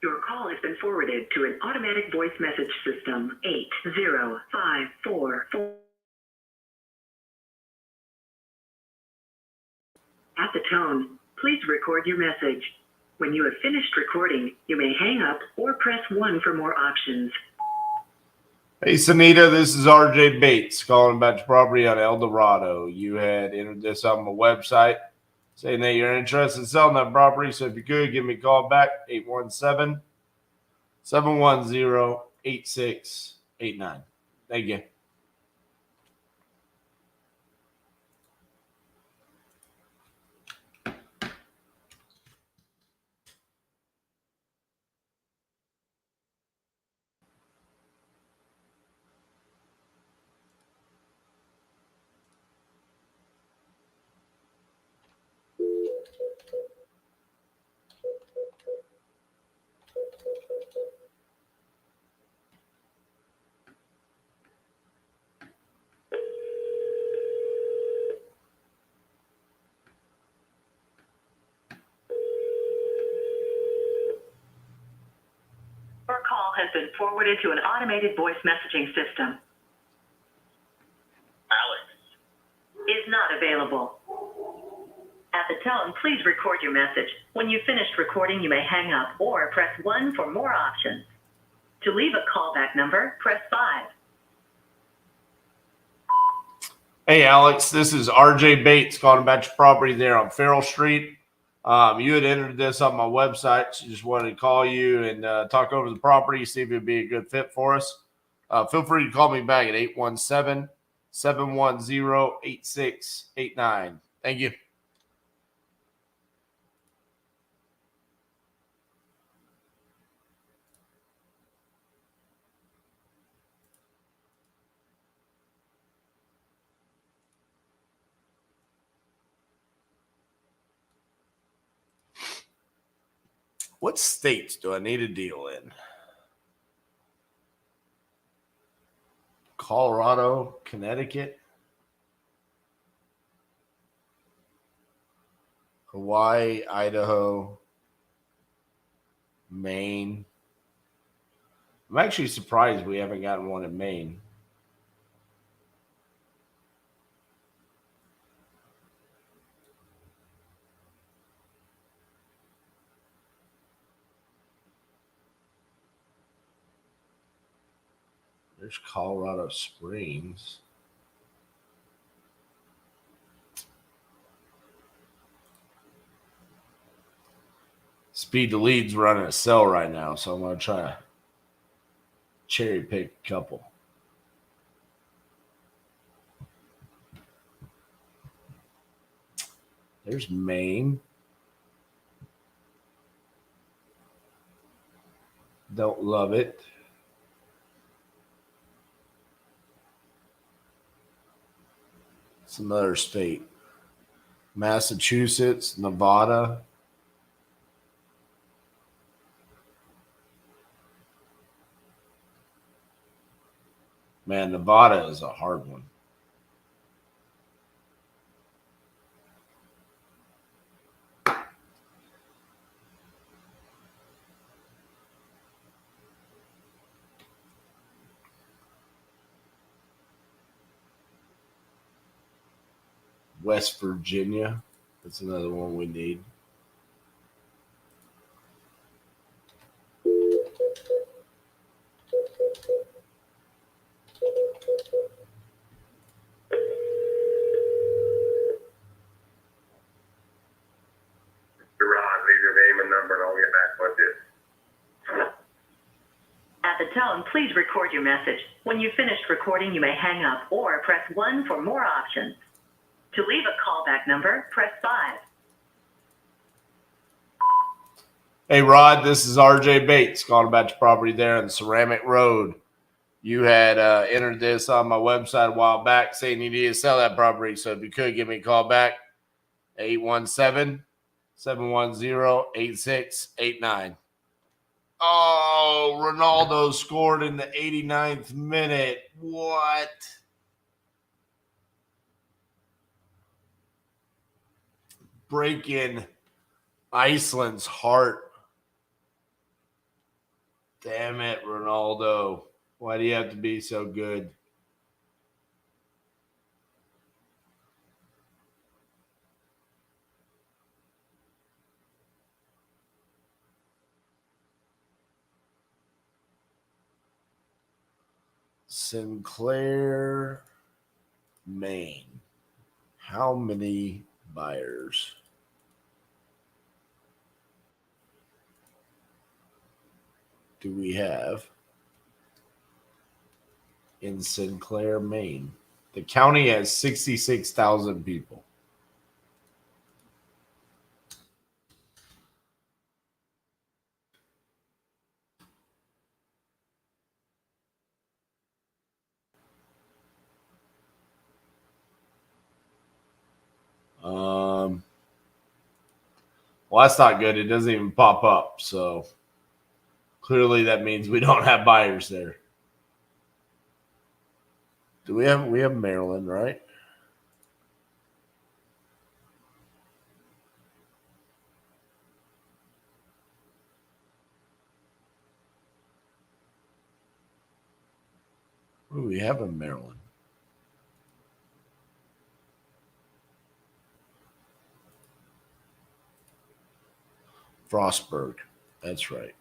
Your call has been forwarded to an automatic voice message system. 80544. At the tone, please record your message. When you have finished recording, you may hang up or press 1 for more options. Hey, Sunita, this is RJ Bates, calling about your property on El Dorado. You had entered this on my website saying that you're interested in selling that property. So if you could, give me a call back, 817-710-8689. Thank you. Your call has been forwarded to an automated voice messaging system. Alex is not available. At the tone, please record your message. When you've finished recording, you may hang up or press 1 for more options. To leave a callback number, press 5. Hey, Alex, this is RJ Bates, calling about your property there on Farrell Street. You had entered this on my website, so just wanted to call you and talk over the property, see if it'd be a good fit for us. Feel free to call me back at 817-710-8689. Thank you. What states do I need a deal in? Colorado, Connecticut, Hawaii, Idaho, Maine. I'm actually surprised we haven't gotten one in Maine. There's Colorado Springs. Speed to Lead's running a sale right now, so I'm going to try to cherry pick a couple. There's Maine. Don't love it. It's another state. Massachusetts, Nevada. Man, Nevada is a hard one. West Virginia. That's another one we need. Ron, leave your name and number and I'll get back with you. At the tone, please record your message. When you've finished recording, you may hang up or press 1 for more options. To leave a callback number, press 5. Hey, Rod, this is RJ Bates calling about your property there on Ceramic Road. You had entered this on my website a while back saying you needed to sell that property. So if you could, give me a call back, 817-710-8689. Oh, Ronaldo scored in the 89th minute. What? Breaking Iceland's heart. Damn it, Ronaldo. Why do you have to be so good? Sinclair, Maine. How many buyers? Do we have in Sinclair, Maine? The county has 66,000 people. Well, that's not good. It doesn't even pop up. So clearly that means we don't have buyers there. Do we have Maryland, right? What do we have in Maryland? Frostburg. That's right.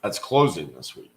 That's closing this week.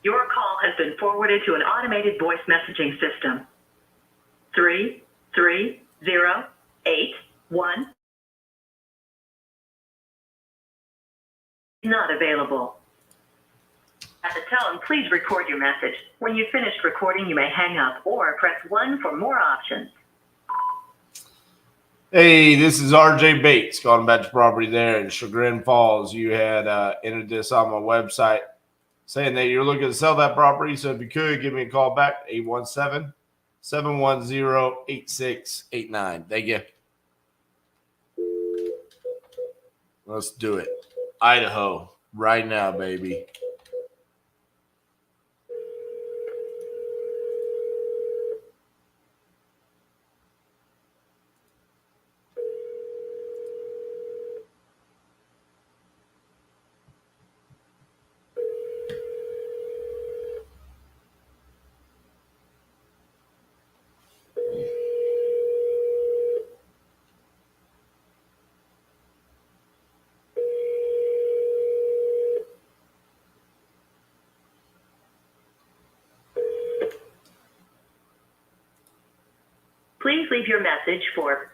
Your call has been forwarded to an automated voice messaging system. 33081 not available. At the tone, please record your message. When you've finished recording, you may hang up or press 1 for more options. Hey, this is RJ Bates calling about your property there in Chagrin Falls. You had entered this on my website saying that you're looking to sell that property. So if you could, give me a call back, 817-710-8689. Thank you. Let's do it. Idaho, right now, baby. leave your message for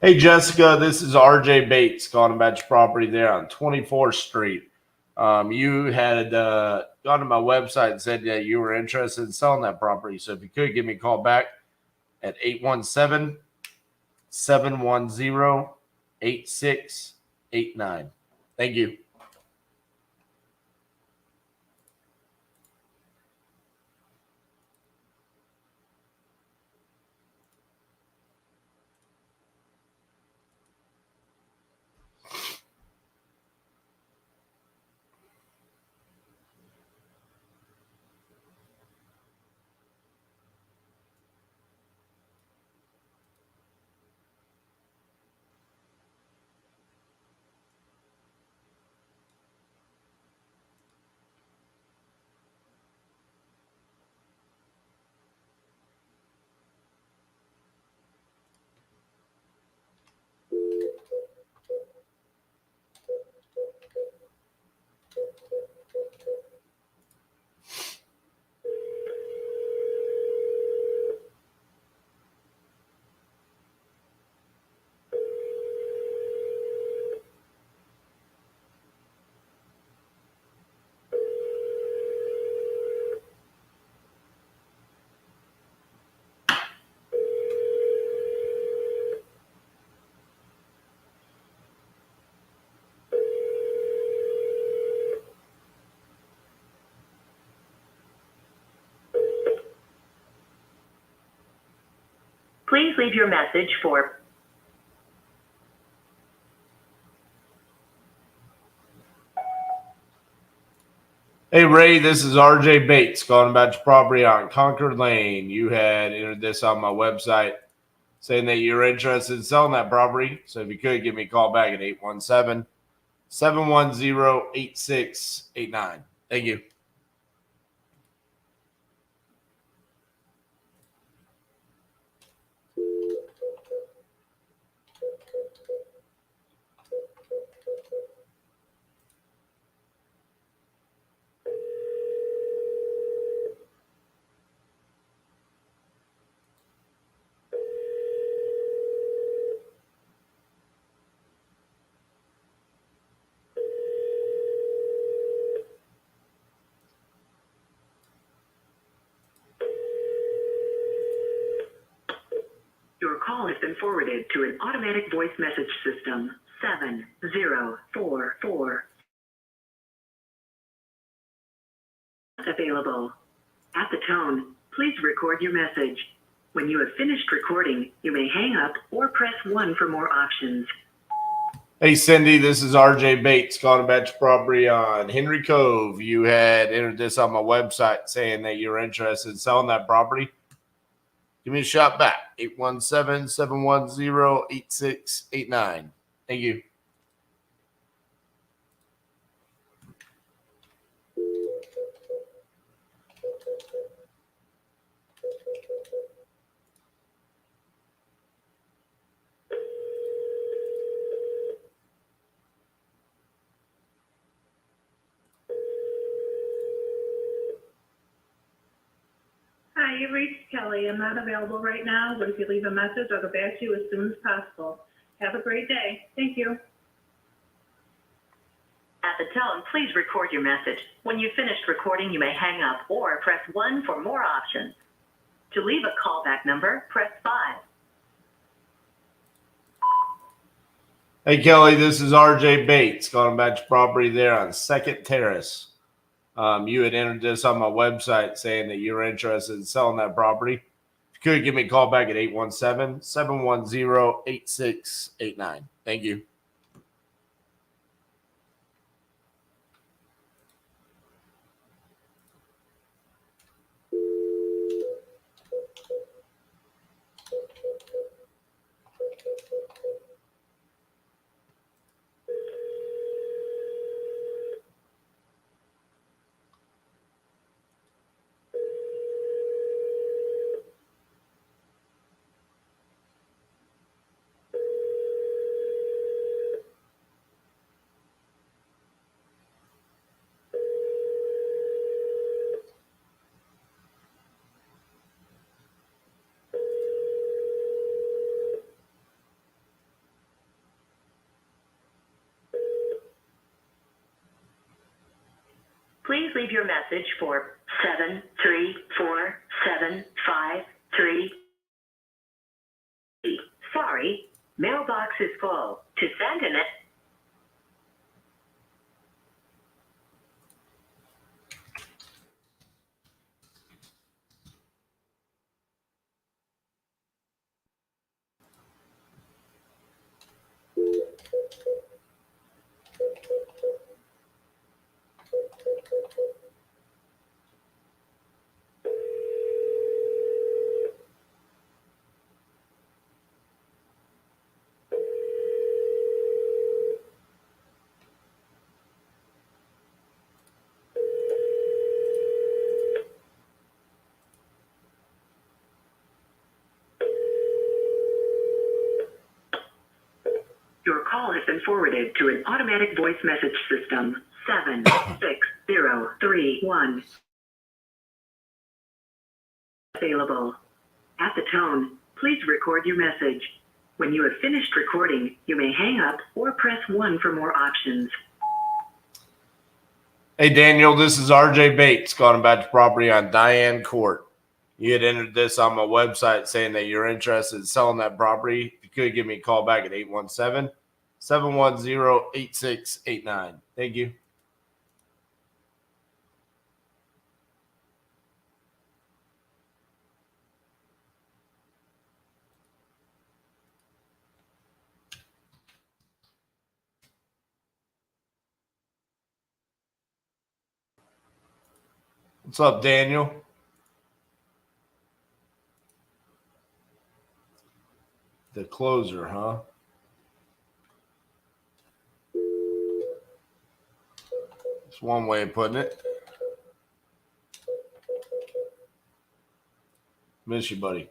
Hey, Jessica, this is RJ Bates calling about your property there on 24th Street. You had gone to my website and said that you were interested in selling that property. So if you could give me a call back at 817-710-8689. Thank you. Please leave your message for Hey, Ray, this is RJ Bates calling about your property on Concord Lane. You had entered this on my website saying that you're interested in selling that property. So if you could give me a call back at 817-710-8689. Thank you. your call has been forwarded to an automatic voice message system. 7044 available. At the tone, please record your message. When you have finished recording, you may hang up or press 1 for more options. Hey, Cindy, this is RJ Bates calling about your property on Henry Cove. You had entered this on my website saying that you're interested in selling that property. Give me a shot back, 817-710-8689. Thank you. Hi, you reached Kelly. I'm not available right now, but if you leave a message, I'll get back to you as soon as possible. Have a great day. Thank you. At the tone, please record your message. When you've finished recording, you may hang up or press 1 for more options. To leave a callback number, press 5. Hey, Kelly, this is RJ Bates calling about your property there on Second Terrace. You had entered this on my website saying that you're interested in selling that property. If you could give me a call back at 817-710-8689. Thank you. Please leave your message for 734-753. Sorry, mailbox is full. To send an Your call has been forwarded to an automatic voice message system. 76031. Available. At the tone, please record your message. When you have finished recording, you may hang up or press 1 for more options. Hey, Daniel, this is RJ Bates calling about the property on Diane Court. You had entered this on my website saying that you're interested in selling that property. If you could give me a call back at 817-710-8689. Thank you. What's up, Daniel? The closer, huh? That's one way of putting it. Miss you, buddy.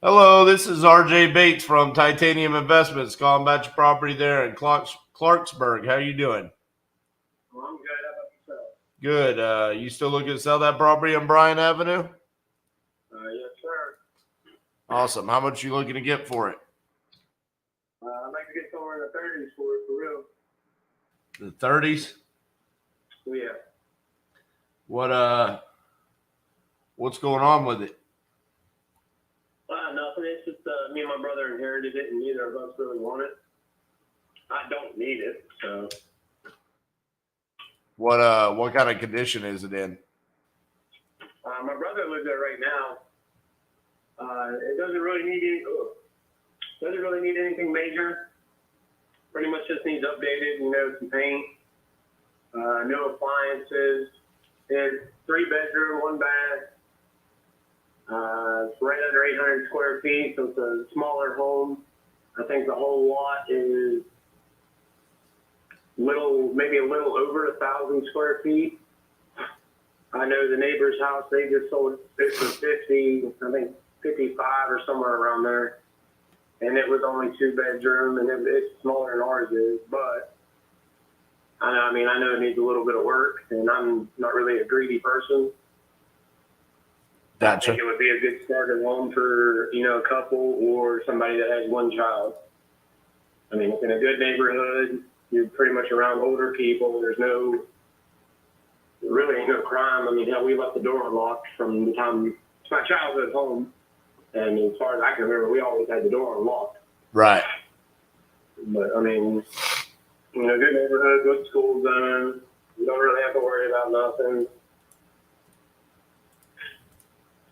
Hello, this is RJ Bates from Titanium Investments calling about your property there in Clarksburg. How you doing? Well, I'm good. How about yourself? Good. You still looking to sell that property on Bryan Avenue? Yes, sir. Awesome. How much you looking to get for it? I'd like to get somewhere in the 30s for it, for real. The 30s? Yeah. What's going on with it? Nothing. It's just me and my brother inherited it, and neither of us really want it. I don't need it, so. What kind of condition is it in? My brother lives there right now. It doesn't really need anything major. Pretty much just needs updated, some paint, new appliances. It's 3-bedroom, 1 bath. It's right under 800 square feet, so it's a smaller home. I think the whole lot is maybe a little over 1,000 square feet. I know the neighbor's house, they just sold it for 50, I think 55 or somewhere around there. And it was only 2-bedroom, and it's smaller than ours is, but I know it needs a little bit of work, and I'm not really a greedy person. Gotcha. I think it would be a good starting home for, a couple or somebody that has 1 child. It's in a good neighborhood. You're pretty much around older people. There really ain't no crime. Hell, we left the door unlocked from the time it's my childhood home. And as far as I can remember, we always had the door unlocked. Right. But, good neighborhood, good school zone. You don't really have to worry about nothing.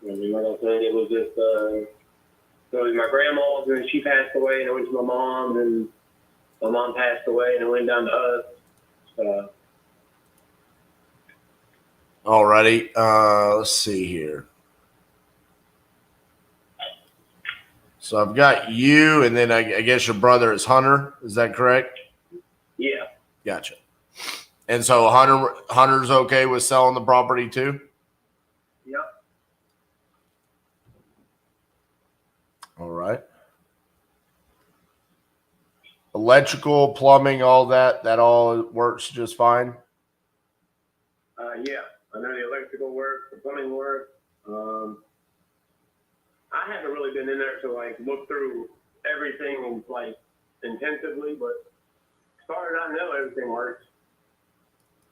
Like I said, it was just, it was my grandma's, and she passed away, and it went to my mom, and my mom passed away, and it went down to us. Alrighty. Let's see here. So I've got you, and then I guess your brother is Hunter. Is that correct? Yeah. Gotcha. And so Hunter's okay with selling the property too? Yep. All right. Electrical, plumbing, all that all works just fine. Yeah, I know the electrical work, the plumbing work. I haven't really been in there to like look through everything like intensively, but as far as I know, everything works.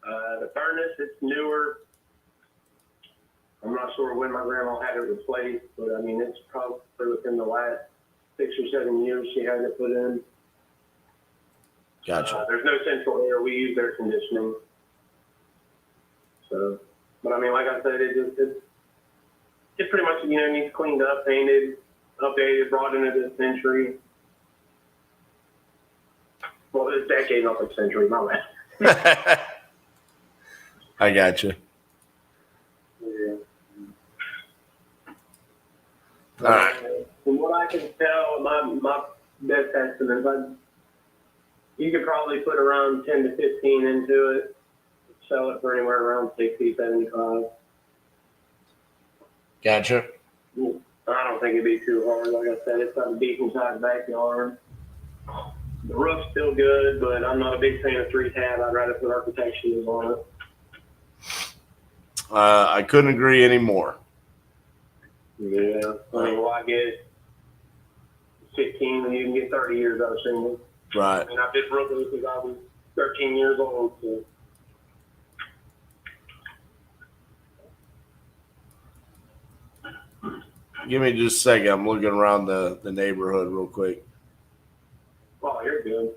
The furnace, it's newer. I'm not sure when my grandma had it replaced, but I mean, it's probably within the last 6 or 7 years she had it put in. Gotcha. There's no central air. We use air conditioning. So, but I mean, like I said, it's pretty much, you know, needs cleaned up, painted, updated, brought into this century. Well, this decade, not the century, my bad. I gotcha. Yeah. All right. From what I can tell, my best estimate is you could probably put around 10 to 15 into it, sell it for anywhere around 60, 75. Gotcha. I don't think it'd be too hard. Like I said, it's got a decent sized backyard. The roof's still good, but I'm not a big fan of 3-tab. I'd rather put architecturals on it. I couldn't agree anymore. Yeah. I mean, why get 15 when you can get 30 years out of shingles? Right. And I've been broken since I was 13 years old. So. Give me just a second. I'm looking around the neighborhood real quick. Oh, you're good.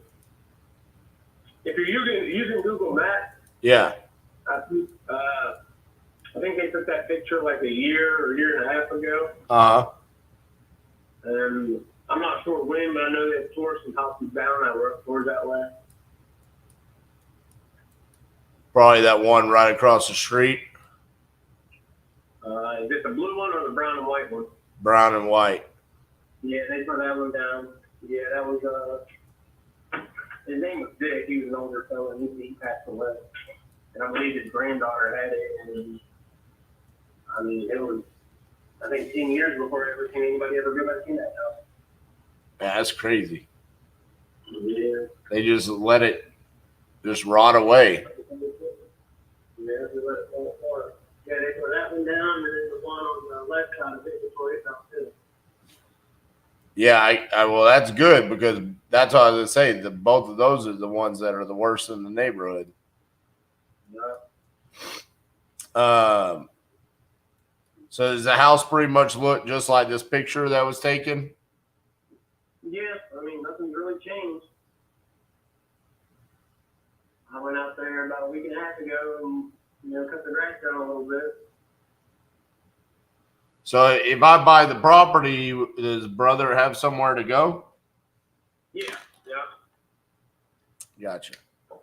If you're using Google Maps, Yeah. I think they took that picture like a year or year and a half ago. Uh-huh. And I'm not sure when, but I know they tore some houses down that were up towards that way. Probably that one right across the street. Is it the blue one or the brown and white one? Brown and white. Yeah, they tore that one down. Yeah, that was, his name was Dick. He was an older fellow, and he passed away. And I believe his granddaughter had it, and I mean, it was, I think, 10 years before I ever seen anybody ever go back in that house. Yeah, that's crazy. Yeah. They just let it just rot away. Yeah, they let it fall apart. Yeah, they tore that one down, and then the one on the left side of it, they tore it down too. Yeah, I well, that's good because that's what I was gonna say. Both of those are the ones that are the worst in the neighborhood. Yeah. So does the house pretty much look just like this picture that was taken? Yeah, I mean, nothing's really changed. I went out there about a week and a half ago and, you know, cut the grass down a little bit. So if I buy the property, does brother have somewhere to go? Yeah, yeah. Gotcha. I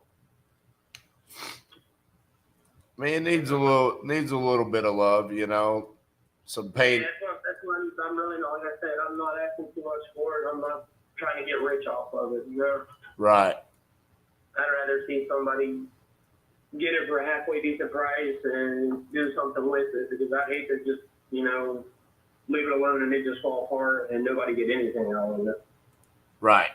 mean, it needs a little bit of love, you know, some paint. Yeah, that's what I'm really not, like I said, I'm not asking too much for it. I'm not trying to get rich off of it, you know. Right. I'd rather see somebody get it for a halfway decent price and do something with it, because I hate to just, you know, leave it alone and it just fall apart and nobody get anything out of it. Right.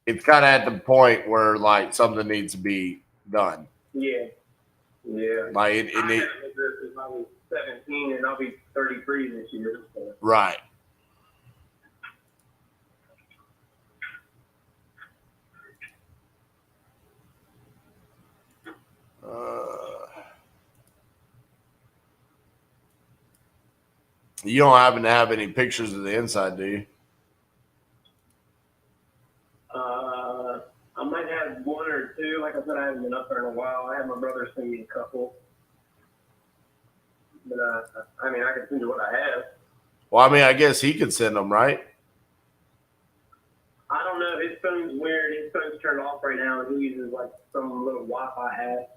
It's kind of at the point where like something needs to be done. Yeah. Yeah. Like it I needs. haven't lived there since I was 17 and I'll be 33 this year. So. Right. You don't happen to have any pictures of the inside, do you? I might have one or two. Like I said, I haven't been up there in a while. I had my brother send me a couple. But, I mean, I can send you what I have. Well, I mean, I guess he could send them, right? I don't know. His phone's weird. His phone's turned off right now, and he uses, like, some little Wi-Fi app.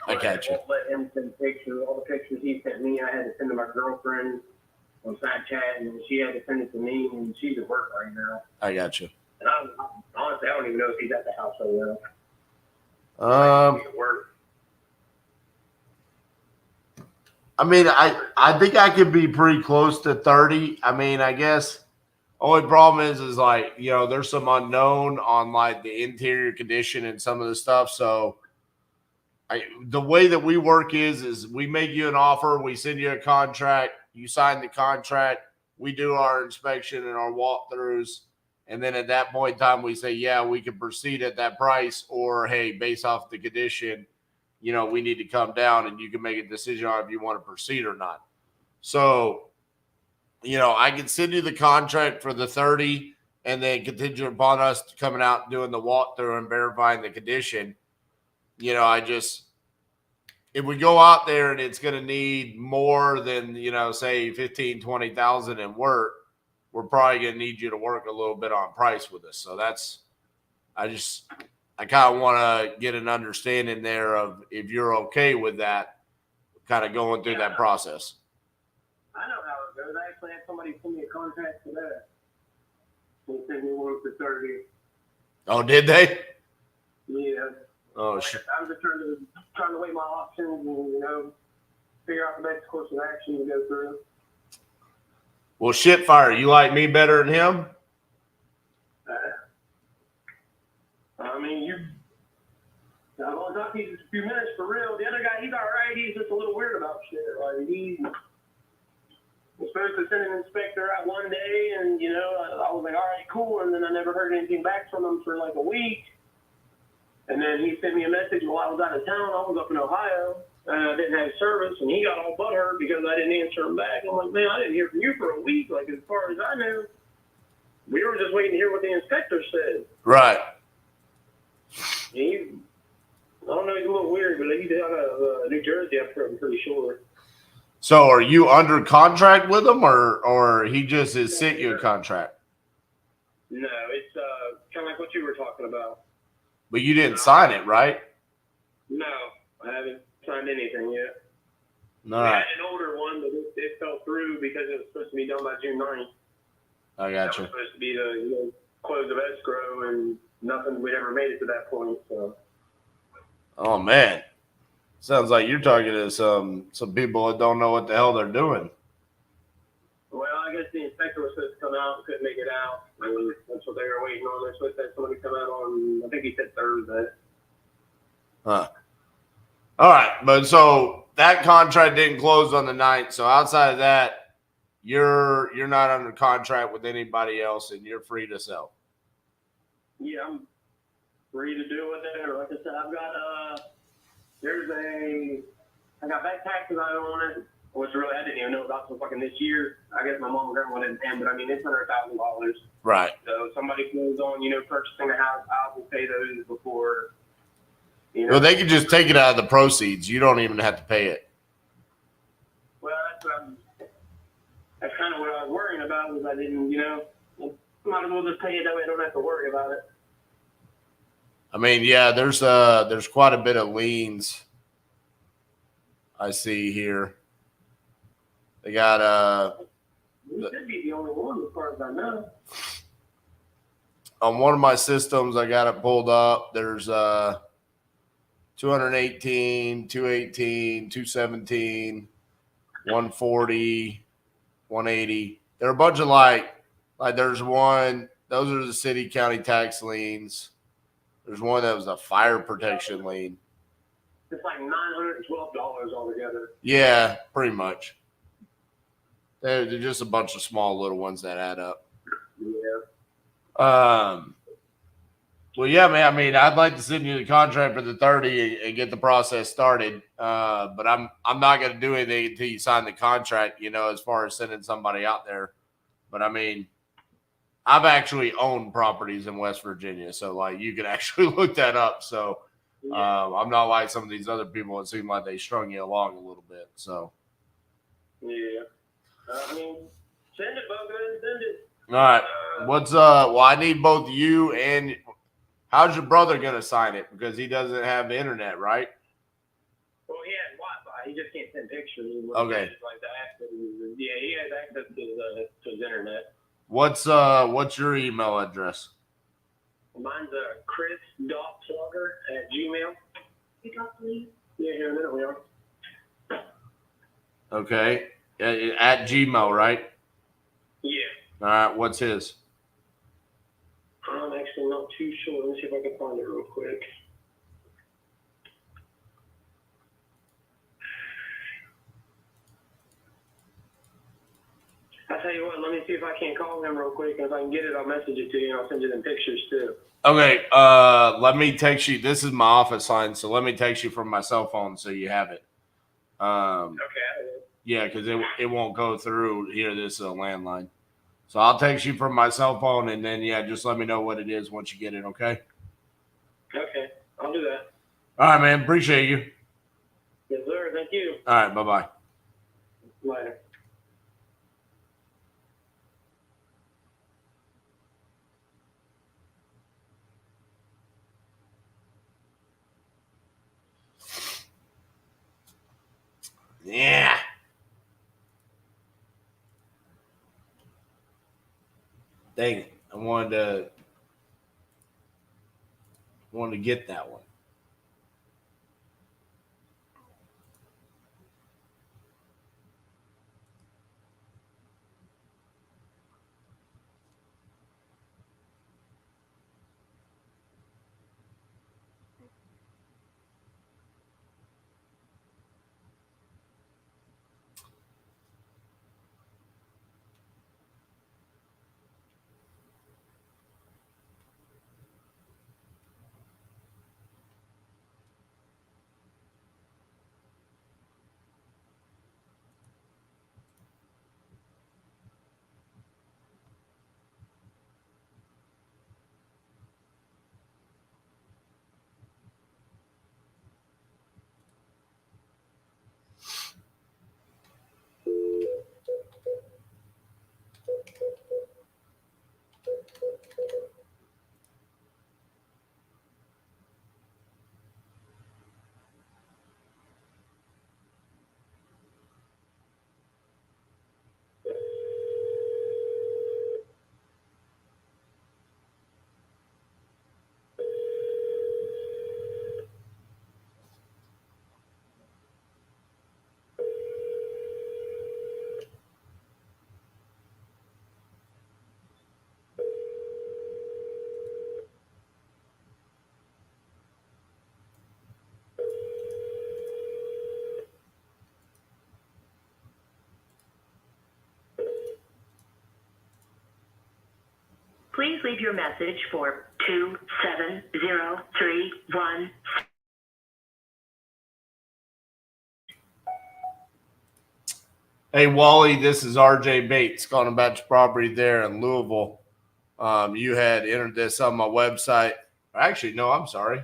I got you. I won't let him send pictures. All the pictures he sent me, I had to send to my girlfriend on Snapchat, and she had to send it to me, and she's at work right now. I got you. And honestly, I don't even know if he's at the house right now. I mean, I think I could be pretty close to 30. I mean, I guess Only problem is like, you know, there's some unknown on like the interior condition and some of the stuff. So the way that we work is we make you an offer, we send you a contract, you sign the contract, we do our inspection and our walkthroughs. And then at that point in time, we say, yeah, we can proceed at that price, or hey, based off the condition, you know, we need to come down and you can make a decision on if you want to proceed or not. So, you know, I can send you the contract for the 30 and then contingent upon us coming out and doing the walkthrough and verifying the condition. You know, if we go out there and it's going to need more than, you know, say 15, 20,000 in work, we're probably going to need you to work a little bit on price with us. So I kind of want to get an understanding there of if you're okay with that, kind of going through that process. I know how it goes. I actually had somebody send me a contract for that. They sent me one for 30. Oh, did they? Yeah. Oh, shit. I was just trying to weigh my options and, you know, figure out the best course of action to go through. Well, shit, fire. You like me better than him? I mean, I've only talked to you just a few minutes for real. The other guy, he's all right. He's just a little weird about shit. Like, he was supposed to send an inspector out one day, and, you know, I was like, all right, cool. And then I never heard anything back from him for like a week. And then he sent me a message while I was out of town. I was up in Ohio. I didn't have service, and he got all butthurt because I didn't answer him back. I'm like, man, I didn't hear from you for a week. Like, as far as I know, we were just waiting to hear what the inspector said. Right. I don't know, he's a little weird, but he's out of New Jersey, I'm pretty sure. So are you under contract with him, or he just has sent you a contract? No, it's kind of like what you were talking about. But you didn't sign it, right? No, I haven't signed anything yet. All right. I had an older one, but it fell through because it was supposed to be done by June 9th. I got That you. was supposed to be the close of escrow, and nothing, we never made it to that point. So. Oh, man. Sounds like you're talking to some people that don't know what the hell they're doing. Well, I guess the inspector was supposed to come out and couldn't make it out. And that's what they were waiting on. They're supposed to have somebody come out on, I think he said Thursday. Huh. All right. But so that contract didn't close on the 9th. So outside of that, you're not under contract with anybody else and you're free to sell. Yeah, I'm free to do with it. Like I said, I've got, I got back taxes I owe on it, which really I didn't even know about until fucking this year. I guess my mom and grandma didn't pay, but I mean, it's $100,000. Right. So if somebody goes on, you know, purchasing a house, I will pay those before, you know. Well, they can just take it out of the proceeds. You don't even have to pay it. Well, that's kind of what I was worrying about, was I didn't, you know, might as well just pay it that way I don't have to worry about it. I mean, yeah, there's quite a bit of liens I see here. They got You should be the only one as far as I know. On one of my systems, I got it pulled up. There's 218, 218, 217, 140, 180. There are a bunch of like there's one, those are the city county tax liens. There's one that was a fire protection lien. It's like $912 altogether. Yeah, pretty much. They're just a bunch of small little ones that add up. Yeah. Well, yeah, man. I mean, I'd like to send you the contract for the 30 and get the process started. But I'm not going to do anything until you sign the contract, you know, as far as sending somebody out there. But I mean, I've actually owned properties in West Virginia, so like you can actually look that up. So I'm not like some of these other people that seem like they strung you along a little bit. So Yeah. I mean, send it, Bo. Go ahead and send it. all right, well, I need both you and how's your brother gonna sign it because he doesn't have the internet, right? Well, he has Wi-Fi. He just can't send pictures. Okay. Like that. Yeah, he has access to his internet. What's your email address? Mine's chris.slugger@gmail. You got please? Yeah, here in a minute we are. Okay, at Gmail, right? Yeah. All right, what's his? I'm actually not too sure. Let me see if I can find it real quick. I'll tell you what, let me see if I can't call him real quick. If I can get it, I'll message it to you, and I'll send you them pictures too. Okay, let me text you. This is my office line, so let me text you from my cell phone so you have it. Okay. Yeah, because it won't go through here. This is a landline. So I'll text you from my cell phone, and then, yeah, just let me know what it is once you get it, okay? Okay, I'll do that. All right, man. Appreciate you. Yes, sir. Thank you. All right, bye-bye. Later. Yeah. Dang it. I wanted to get that one. Please leave your message for 27031. Hey, Wally, this is RJ Bates calling about your property there in Louisville. You had entered this on my website. Actually, no, I'm sorry.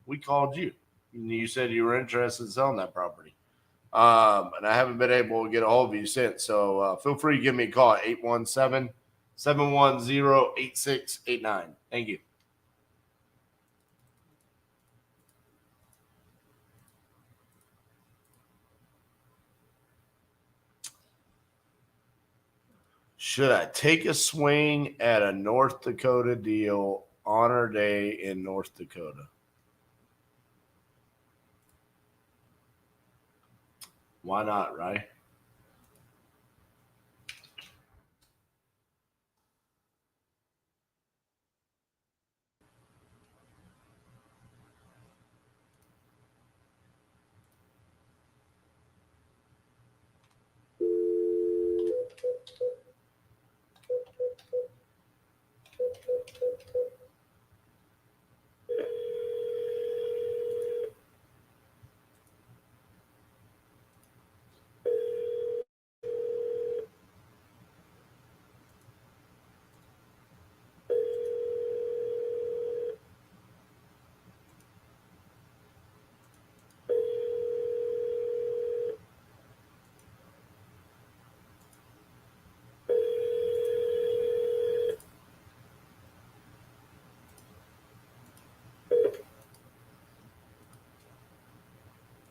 We called you. You said you were interested in selling that property. And I haven't been able to get a hold of you since. So feel free to give me a call at 817-710-8689. Thank you. Should I take a swing at a North Dakota deal honor day in North Dakota? Why not, right?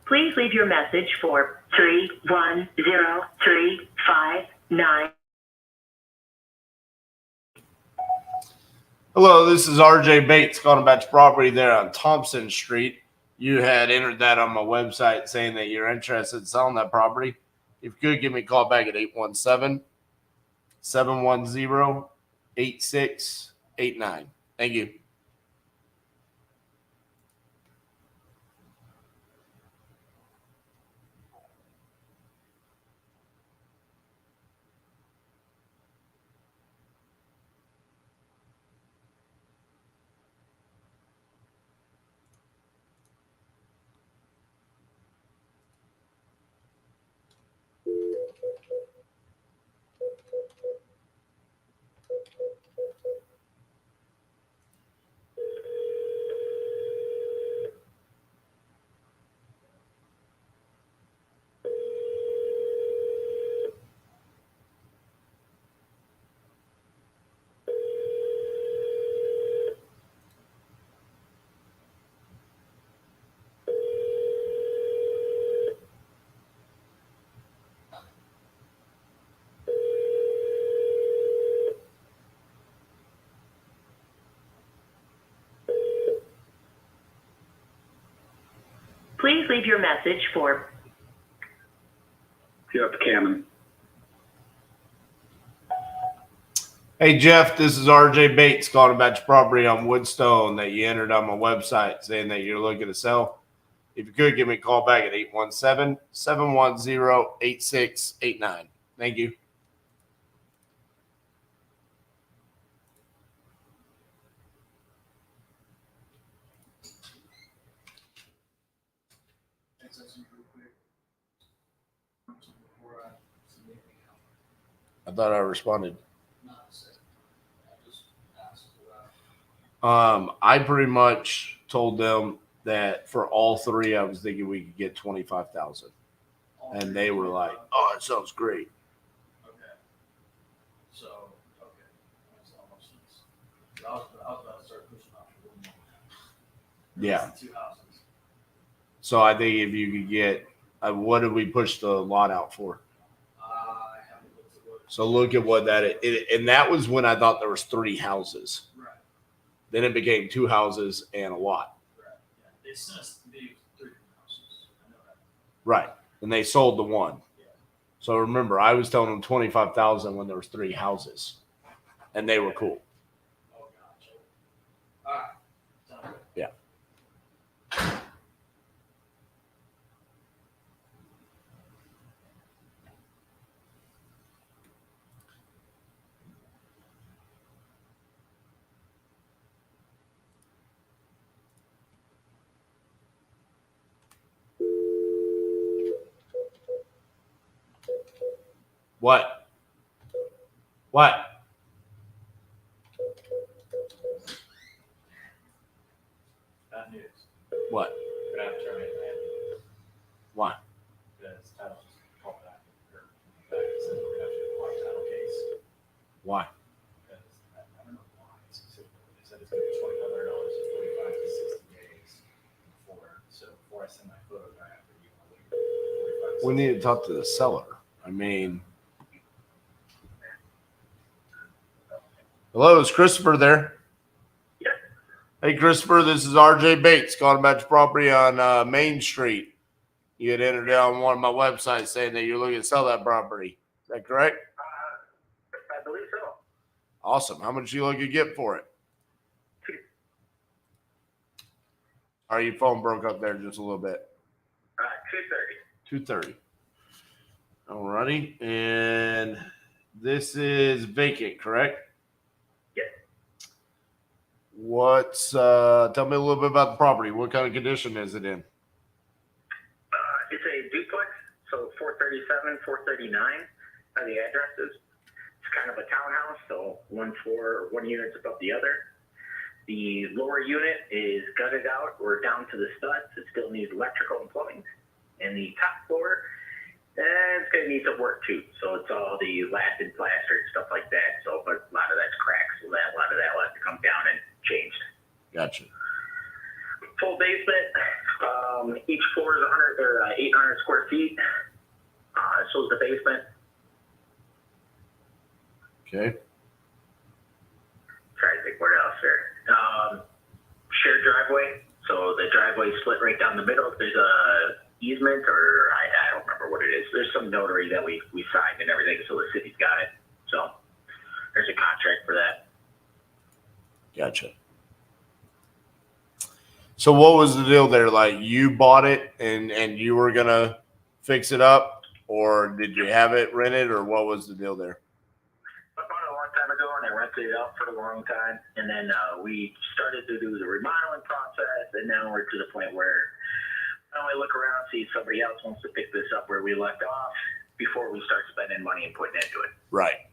Please leave your message for 310359. Hello, this is RJ Bates calling about your property there on Thompson Street. You had entered that on my website saying that you're interested in selling that property. If you could, give me a call back at 710-8689. Thank you. Please leave your message for Jeff Cannon. Hey, Jeff, this is RJ Bates calling about your property on Woodstone that you entered on my website saying that you're looking to sell. If you could, give me a call back at 817-710-8689. Thank you. I thought I responded. I pretty much told them that for all three, I was thinking we could get 25,000, and they were like, "Oh, it sounds great." Okay. So, okay. That's almost nice. I was about to start pushing off a little more. Yeah. Two houses. So I think if you could get, what did we push the lot out for? I haven't looked at what. So look at what that is. And that was when I thought there was three houses. Right. Then it became two houses and a lot. Right. Yeah. They sent us the three houses. I know that. Right. And they sold the one. Yeah. So remember, I was telling them 25,000 when there was three houses, and they were cool. Oh, gotcha. All right. Sounds good. Yeah. What? What? Bad news. What? We're gonna have to terminate land Why? because title just called back. Or back and said we're gonna have to apply title case Why? because I don't know why specifically. They said it's gonna be $2,500 and 45 to 60 days before I send my photos, I have to be 45 to We 60 need to days. talk to the seller. I mean, hello, is Christopher there? Yeah. Hey, Christopher, this is RJ Bates calling about your property on Main Street. You had entered it on one of my websites saying that you're looking to sell that property. Is that correct? I believe so. Awesome. How much you looking to get for it? Or your phone broke up there just a little bit. 230. 230. All righty. And this is vacant, correct? Yeah. What's tell me a little bit about the property. What kind of condition is it in? It's a duplex, so 437, 439 are the addresses. It's kind of a townhouse, so one unit's above the other. The lower unit is gutted out or down to the studs. It still needs electrical and plumbing. And the top floor, it's going to need some work too. So it's all the lath and plaster and stuff like that. So, but a lot of that's cracked, so a lot of that will have to come down and changed. Gotcha. Full basement. Each floor is 800 square feet. So is the basement. Okay. Trying to think what else there. Shared driveway. So the driveway is split right down the middle. There's a easement, or I don't remember what it is. There's some notary that we signed and everything, so the city's got it. So there's a contract for that. Gotcha. So what was the deal there? Like you bought it and you were gonna fix it up, or did you have it rented, or what was the deal there? I bought it a long time ago and I rented it out for a long time, and then we started to do the remodeling process, and now we're to the point where I look around, see if somebody else wants to pick this up where we left off before we start spending money and putting into it. Right.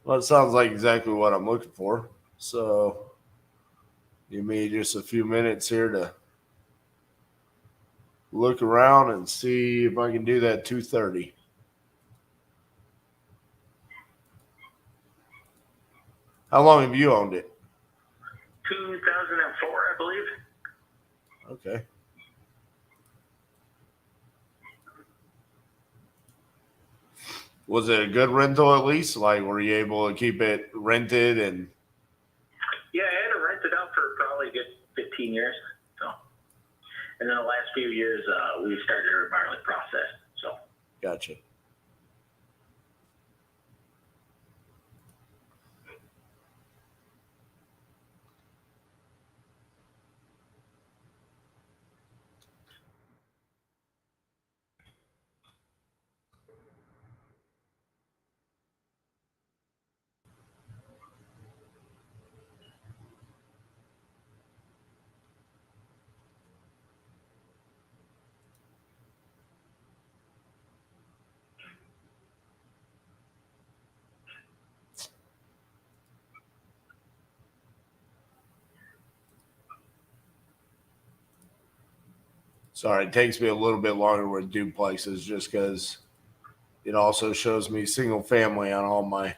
Well, it sounds like exactly what I'm looking for. So give me just a few minutes here to look around and see if I can do that 230. How long have you owned it? 2004, I believe. Okay. Was it a good rental at least? Like, were you able to keep it rented? And Yeah, I had it rented out for probably a good 15 years. So, and then the last few years, we started a remodeling process. So, gotcha. Sorry, it takes me a little bit longer with duplexes just because it also shows me single family on all my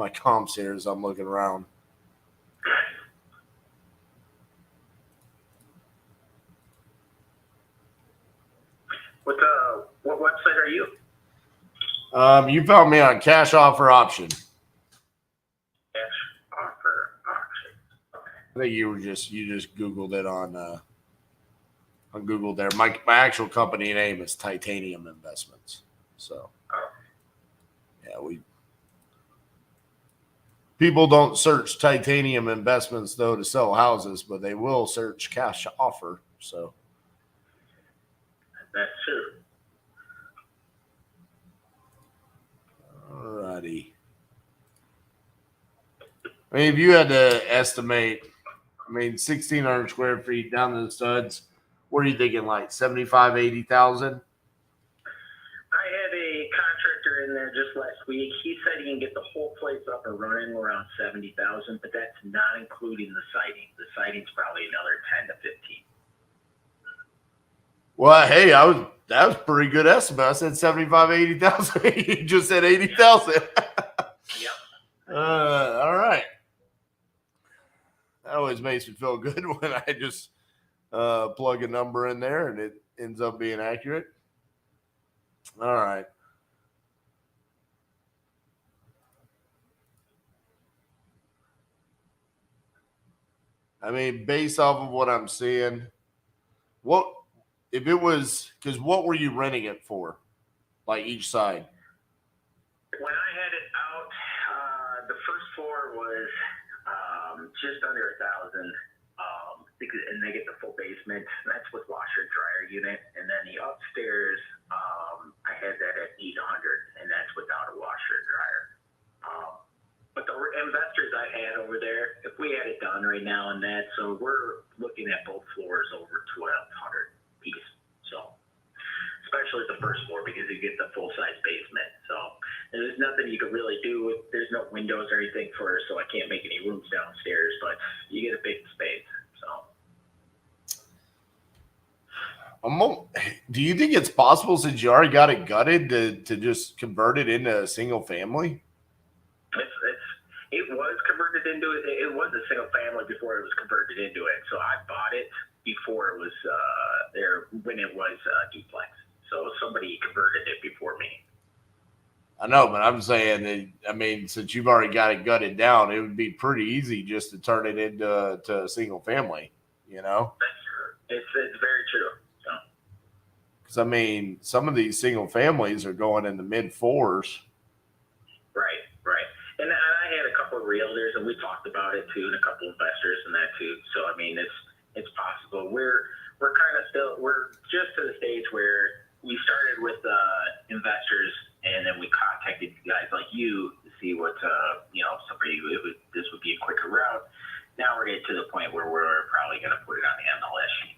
comps here as I'm looking around. what website are you? You found me on Cash Offer Option. Cash Offer Auction. I think you just Googled it on Google there. My actual company name is Titanium Investments. So yeah, people don't search Titanium Investments though to sell houses, but they will search Cash Offer. So That's true. alrighty. I mean, if you had to estimate, 1,600 square feet down to the studs, what are you thinking, like 75, 80,000? I had a contractor in there just last week. He said he can get the whole place up and running around 70,000, but that's not including the siding. The siding's probably another 10 to 15. Well, hey, that was a pretty good estimate. I said 75, 80,000. You just said 80,000. Yep. All right. That always makes me feel good when I just plug a number in there and it ends up being accurate. All right. I mean, based off of what I'm seeing, what if it was, because what were you renting it for? Like each side? When I had it out, the first floor was just under 1,000, and they get the full basement. That's with washer and dryer unit, and then the upstairs, I had that at 800, and that's without a washer and dryer. But the investors I had over there, if we had it done right now and that, so we're looking at both floors over 1,200 piece. So, especially the first floor because you get the full size basement. So, and there's nothing you can really do. There's no windows or anything for, so I can't make any rooms downstairs. But you get a big space. So. Do you think it's possible, since you already got it gutted, to just convert it into a single family? It was converted into it. It was a single family before it was converted into it. So I bought it before it was there when it was duplex. So somebody converted it before me. I know, but I'm saying that, since you've already got it gutted down, it would be pretty easy just to turn it into a single family, you know? That's true. It's very true. So. Because, I mean, some of these single families are going in the mid-4s. Right. And I had a couple of realtors, and we talked about it too, and a couple of investors and that too. So I mean, it's possible. We're kind of still just to the stage where we started with investors, and then we contacted guys like you to see what this would be a quicker route. Now we're getting to the point where we're probably going to put it on the MLS sheet.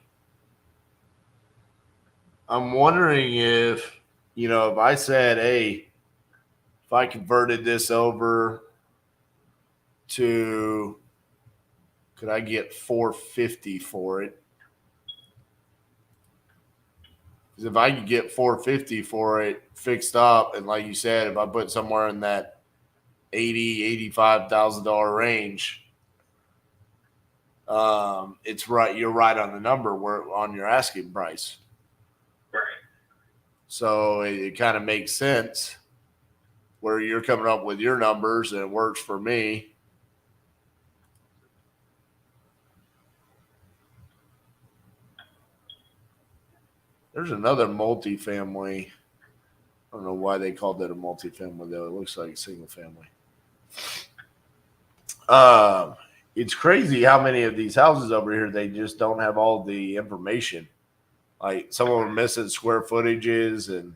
I'm wondering if I said, hey, if I converted this over to, could I get $450 for it? Because if I could get $450 for it fixed up, and like you said, if I put somewhere in that $80,000-$85,000 range, it's right. You're right on the number. We're on your asking price. Right. So it kind of makes sense where you're coming up with your numbers, and it works for me. There's another multifamily. I don't know why they called that a multifamily, though. It looks like a single family. It's crazy how many of these houses over here, they just don't have all the information. Like, some of them are missing square footages, and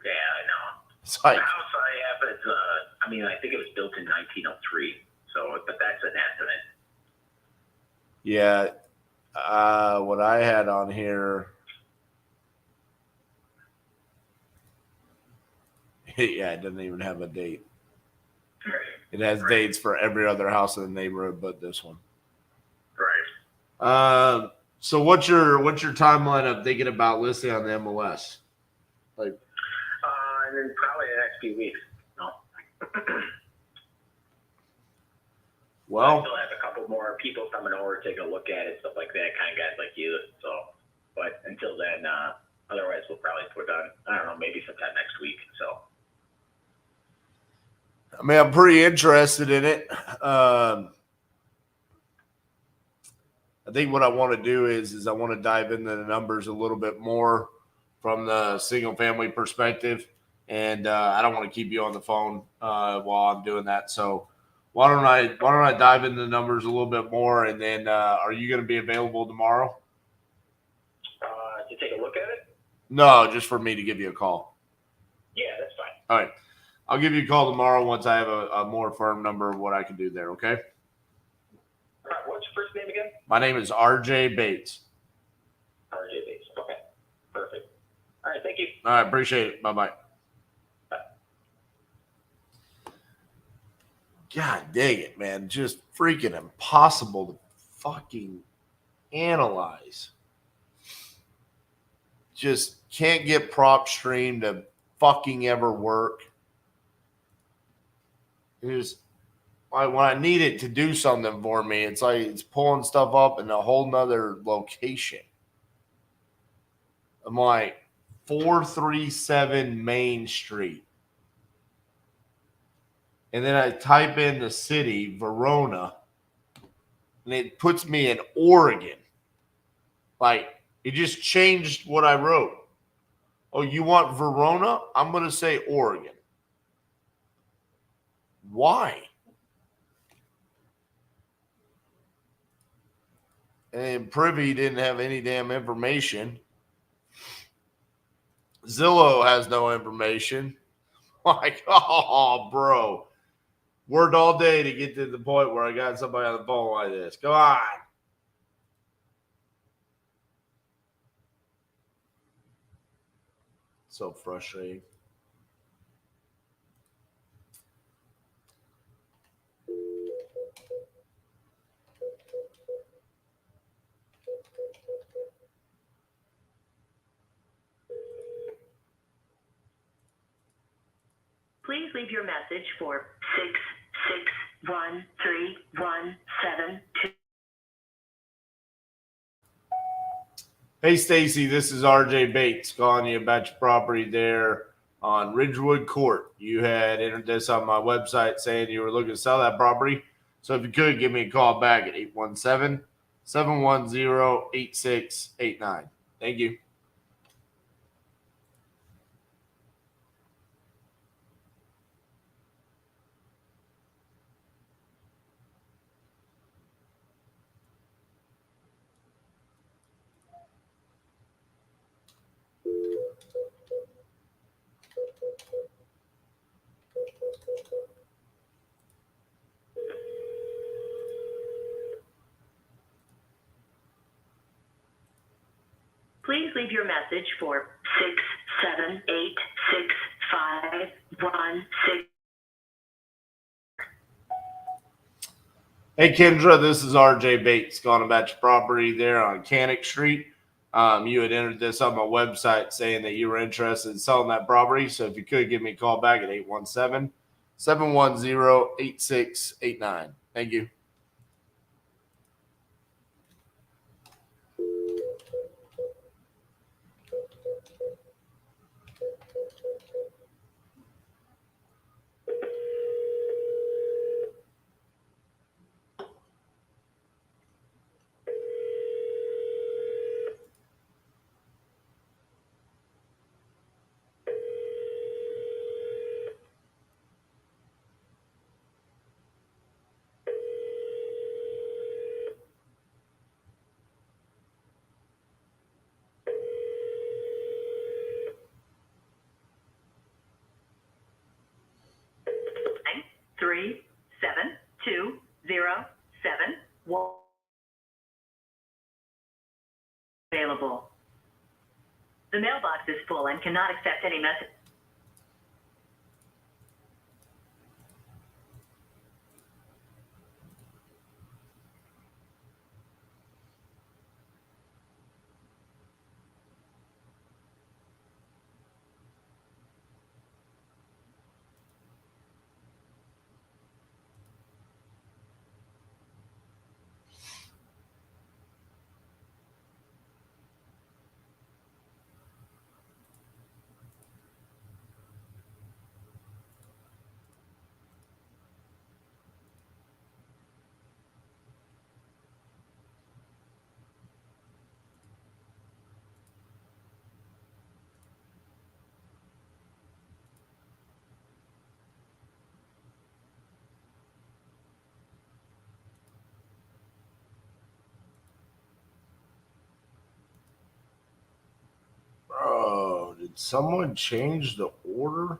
Yeah, I know. it's like, The house I have is, I think it was built in 1903. So, but that's an estimate. yeah, what I had on here, yeah, it doesn't even have a date. It has dates for every other house in the neighborhood but this one. Right. So what's your timeline of thinking about listing on the MLS? Like, And then probably the next few weeks. No. Well, I still have a couple more people coming over, taking a look at it, stuff like that, kind of guys like you. So, but until then, otherwise we'll probably put on, I don't know, maybe sometime next week. So. I mean, I'm pretty interested in it. I think what I want to do is I want to dive into the numbers a little bit more from the single family perspective. And I don't want to keep you on the phone while I'm doing that. So why don't I dive into the numbers a little bit more, and then are you going to be available tomorrow? To take a look at it? No, just for me to give you a call. Yeah, that's fine. All right. I'll give you a call tomorrow once I have a more firm number of what I can do there, okay? All right, what's your first name again? My name is RJ Bates. RJ Bates. Okay, perfect. All right, thank you. All right, appreciate it. Bye-bye. God dang it, man. Just freaking impossible to fucking analyze. Just can't get prop stream to fucking ever work. It's like when I need it to do something for me, it's like it's pulling stuff up in a whole nother location. I'm like 437 Main Street. And then I type in the city, Verona, and it puts me in Oregon. Like, it just changed what I wrote. Oh, you want Verona? I'm going to say Oregon. Why? And Privy didn't have any damn information. Zillow has no information. Like, oh, bro. Worked all day to get to the point where I got somebody on the phone like this. Come on. So frustrating. Please leave your message for 6613172. Hey, Stacy, this is RJ Bates calling you about your property there on Ridgewood Court. You had entered this on my website saying you were looking to sell that property. So if you could, give me a call back at 817-710-8689. Thank you. leave your message for 6786516. Hey Kendra, this is RJ Bates calling about your property there on Canick Street. You had entered this on my website saying that you were interested in selling that property. So if you could give me a call back at 817-710-8689. Thank you. Three 72071 available. The mailbox is full and cannot accept any message. Bro, did someone change the order?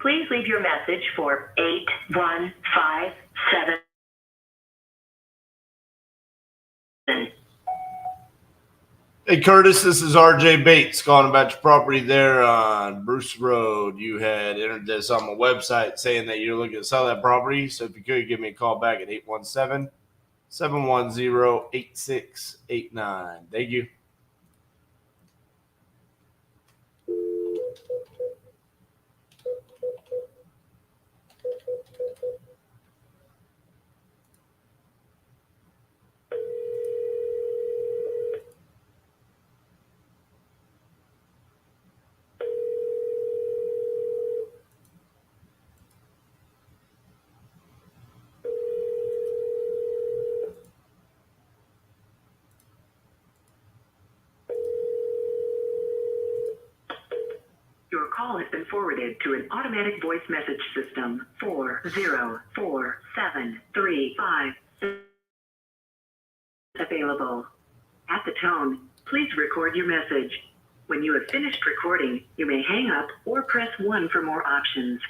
Please leave your message for 8157. Hey Curtis, this is RJ Bates calling about your property there on Bruce Road. You had entered this on my website saying that you're looking to sell that property. So if you could give me a call back at 817-710-8689. Thank you. Your call has been forwarded to an automatic voice message system. 404735 available. At the tone, please record your message. When you have finished recording, you may hang up or press 1 for more options.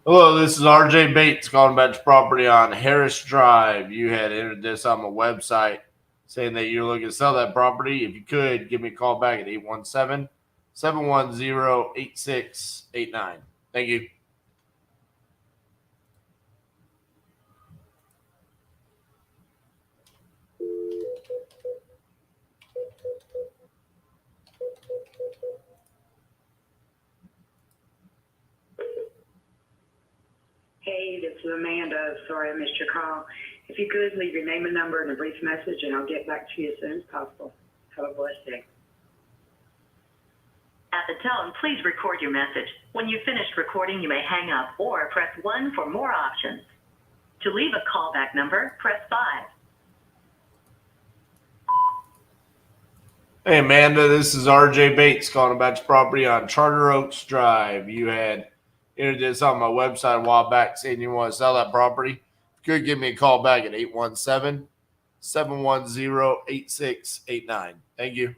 Hello, this is RJ Bates calling about your property on Harris Drive. You had entered this on my website saying that you're looking to sell that property. If you could, give me a call back at 817-710-8689. Thank you. Hey, this is Amanda. Sorry I missed your call. If you could, leave your name and number and a brief message, and I'll get back to you as soon as possible. Have a blessed day. At the tone, please record your message. When you've finished recording, you may hang up or press 1 for more options. To leave a callback number, press 5. Hey Amanda, this is RJ Bates calling about your property on Charter Oaks Drive. You had entered this on my website a while back saying you want to sell that property. If you could give me a call back at 817-710-8689. Thank you.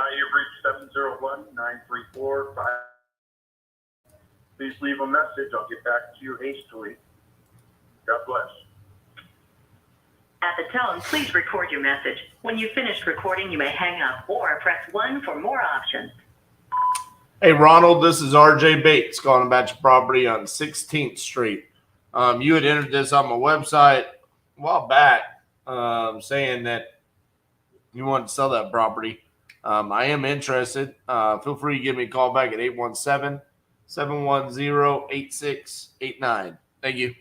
Hi, you've reached 701-934-5. Please leave a message. I'll get back to you hastily. God bless. At the tone, please record your message. When you've finished recording, you may hang up or press 1 for more options. Hey Ronald, this is RJ Bates calling about your property on 16th Street. You had entered this on my website a while back saying that you wanted to sell that property. I am interested. Feel free to give me a call back at 817-710-8689. Thank you.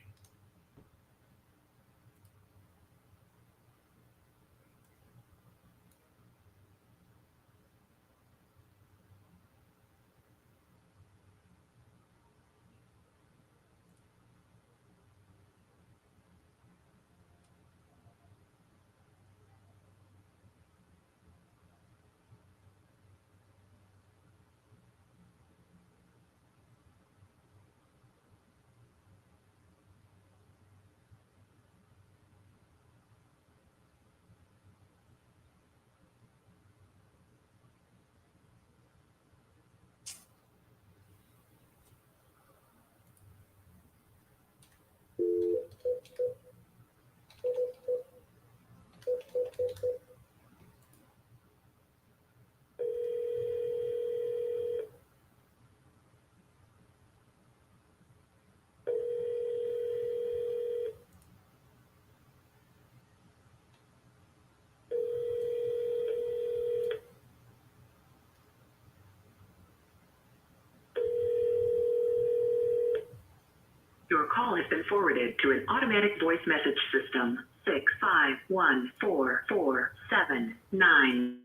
Your call has been forwarded to an automatic voice message system. 6514479.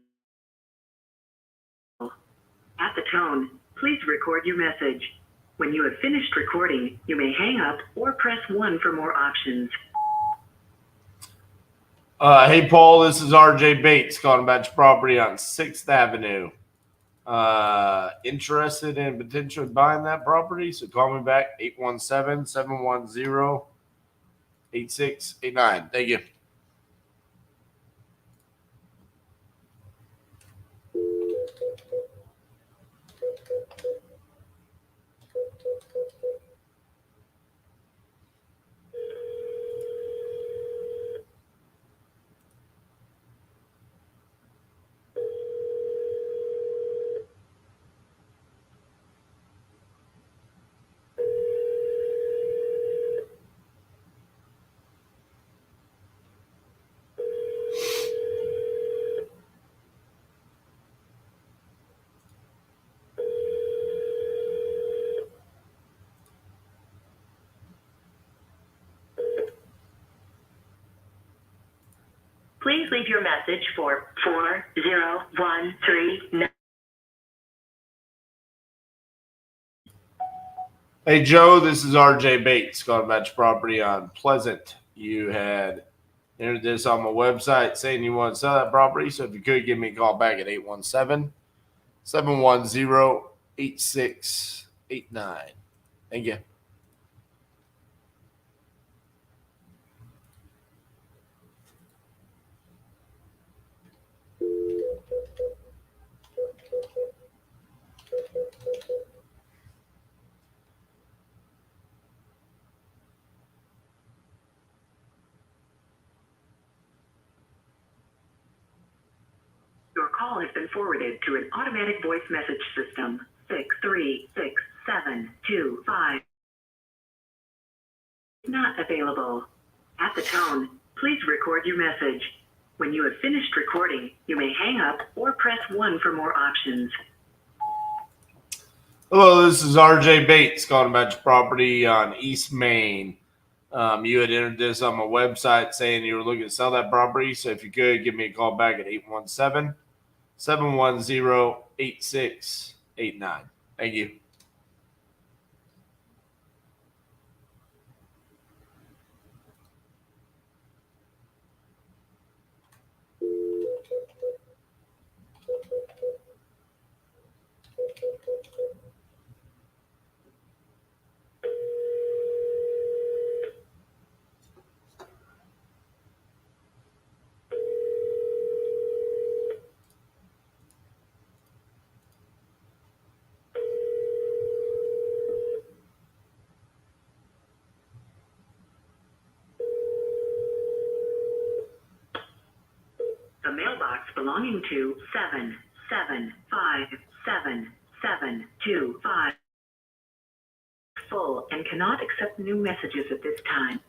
At the tone, please record your message. When you have finished recording, you may hang up or press 1 for more options. Hey Paul, this is RJ Bates calling about your property on 6th Avenue. Interested in potentially buying that property, so call me back 817-710-8689. Thank you. Please leave your message for 4013. Hey, Joe, this is RJ Bates, calling about your property on Pleasant. You had entered this on my website saying you want to sell that property. So if you could give me a call back at 817-710-8689. Thank you. Your call has been forwarded to an automatic voice message system. 636-725. Not available. At the tone, please record your message. When you have finished recording, you may hang up or press 1 for more options. Hello, this is RJ Bates, calling about your property on East Main. You had entered this on my website saying you were looking to sell that property. So if you could, give me a call back at 817-710-8689. Thank you. The mailbox belonging to 7757725 full and cannot accept new messages at this time.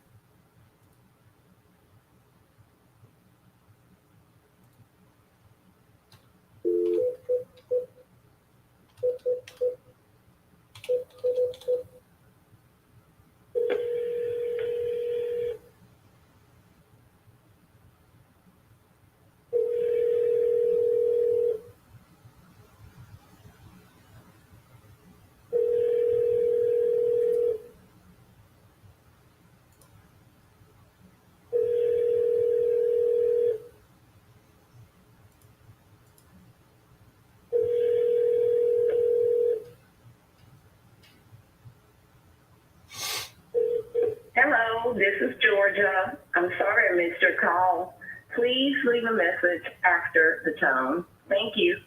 Hello, this is Georgia. I'm sorry I missed your call. Please leave a message after the tone. Thank you.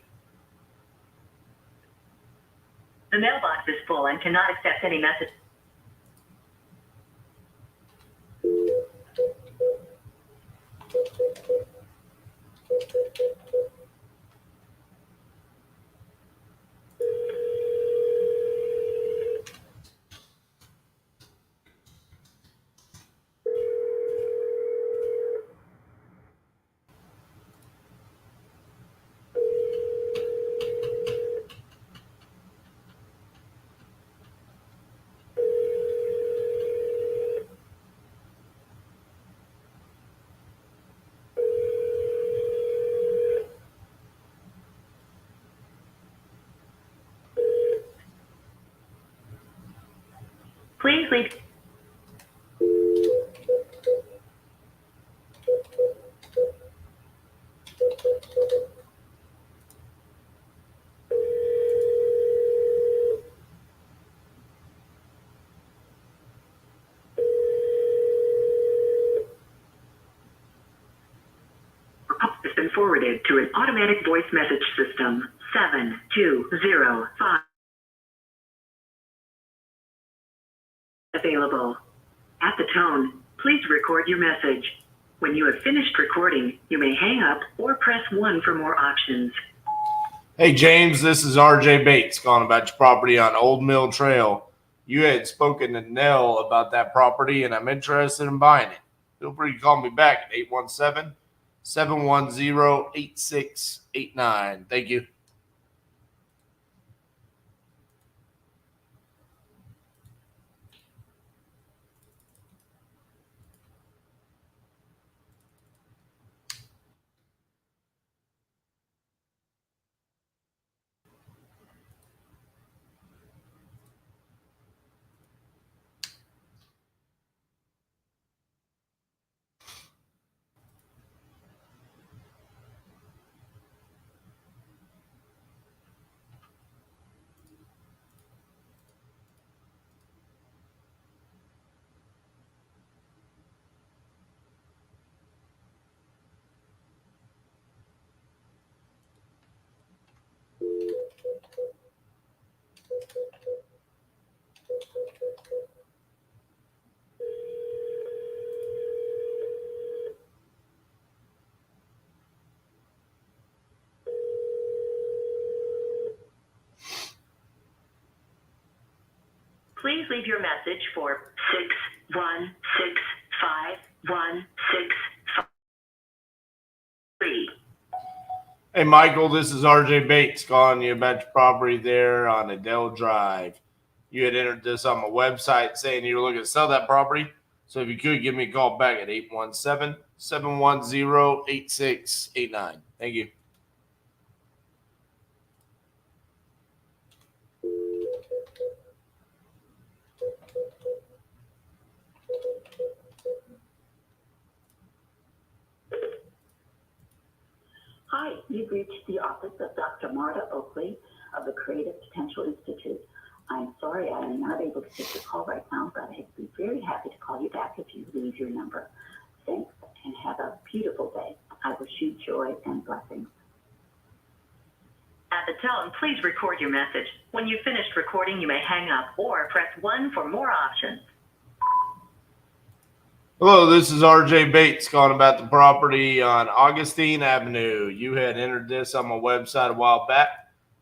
The mailbox is full and cannot accept any message. Please leave. Has been forwarded to an automatic voice message system. 7205. Available. At the tone, please record your message. When you have finished recording, you may hang up or press 1 for more options. Hey, James, this is RJ Bates calling about your property on Old Mill Trail. You had spoken to Nell about that property, and I'm interested in buying it. Feel free to call me back at 817-710-8689. Thank you. Please leave your message for 6165163. Hey, Michael, this is RJ Bates calling you about your property there on Adele Drive. You had entered this on my website saying you were looking to sell that property. So if you could, give me a call back at 817-710-8689. Thank you. Hi, you've reached the office of Dr. Marta Oakley of the Creative Potential Institute. I'm sorry I am not able to take your call right now, but I'd be very happy to call you back if you leave your number. Thanks, and have a beautiful day. I wish you joy and blessings. At the tone, please record your message. When you've finished recording, you may hang up or press 1 for more options. Hello, this is RJ Bates calling about the property on Augustine Avenue. You had entered this on my website a while back,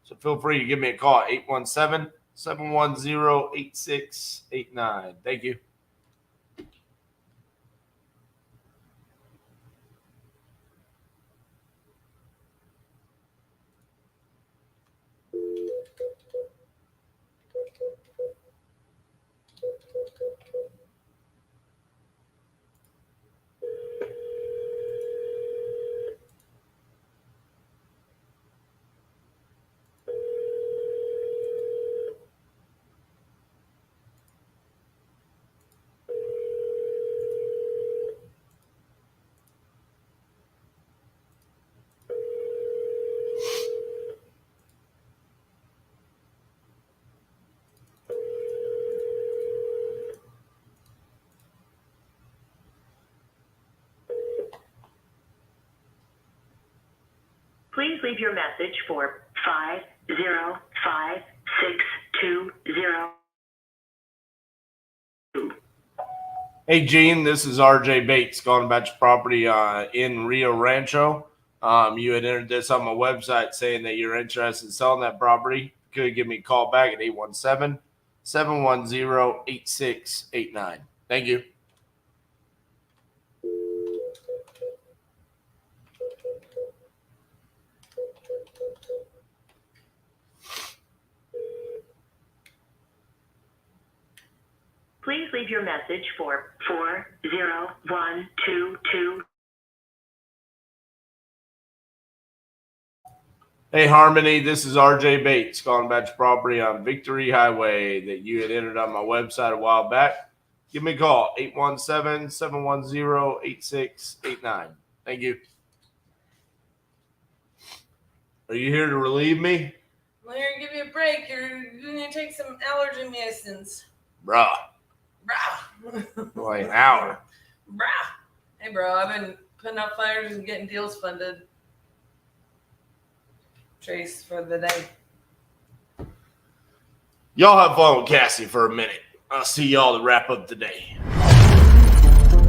so feel free to give me a call at 817-710-8689. Thank you. Please leave your message for 505620. Hey, Gene, this is RJ Bates calling about your property in Rio Rancho. You had entered this on my website saying that you're interested in selling that property. Could give me a call back at 817-710-8689. Thank you. Please leave your message for 40122. Hey, Harmony, this is RJ Bates calling about your property on Victory Highway that you had entered on my website a while back. Give me a call, 817-710-8689. Thank you. Are you here to relieve me? I'm here to give you a break. You're going to take some allergen medicines. Bruh. Bruh. Like an hour. Bruh. Hey, bro, I've been putting out fires and getting deals funded. Trace for the day. Y'all have fun with Cassie for a minute. I'll see y'all to wrap up the day.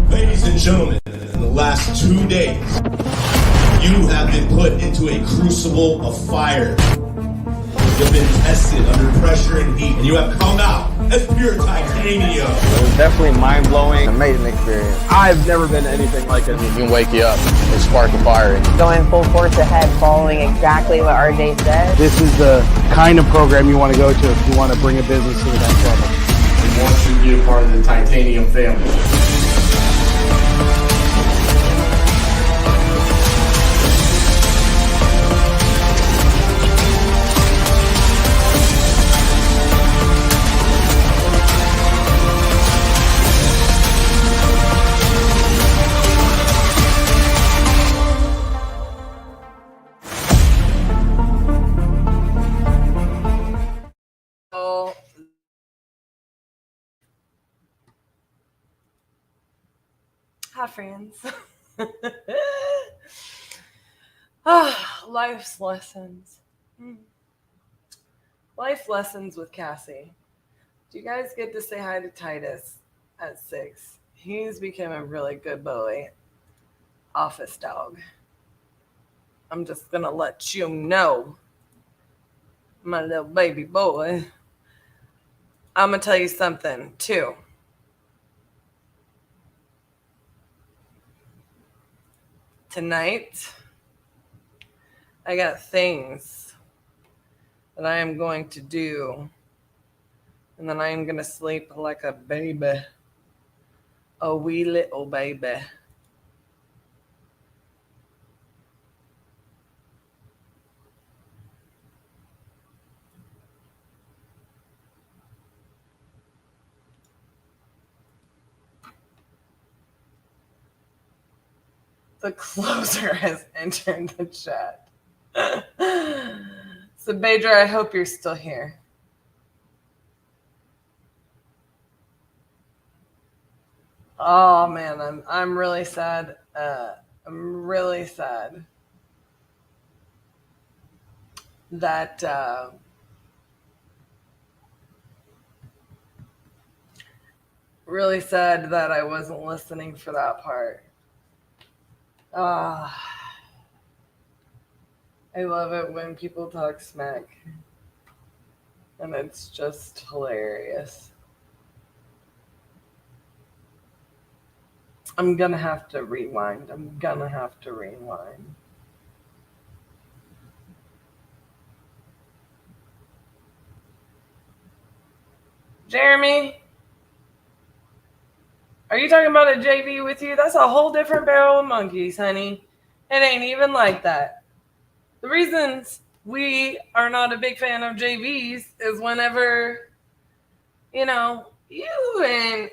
Ladies and gentlemen, in the last 2 days, you have been put into a crucible of fire. You've been tested under pressure and heat, and you have come out as pure titanium. It was definitely mind-blowing, amazing experience. I've never been to anything like it. It can wake you up and spark a fire. Going full force ahead, following exactly what RJ said. This is the kind of program you want to go to if you want to bring a business to the next level. We want you to be a part of the titanium family. Hi, friends. Life's lessons. Life lessons with Cassie. Do you guys get to say hi to Titus at 6? He's become a really good boy. Office dog. I'm just going to let you know. My little baby boy. I'm going to tell you something, too. Tonight, I got things that I am going to do, and then I am going to sleep like a baby, a wee little baby. The closer has entered the chat. So, Badra, I hope you're still here. Oh man, I'm really sad. I'm really sad that really sad that I wasn't listening for that part. I love it when people talk smack, and it's just hilarious. I'm gonna have to rewind. Jeremy, are you talking about a JV with you? That's a whole different barrel of monkeys, honey. It ain't even like that. The reasons we are not a big fan of JVs is whenever, you know, you and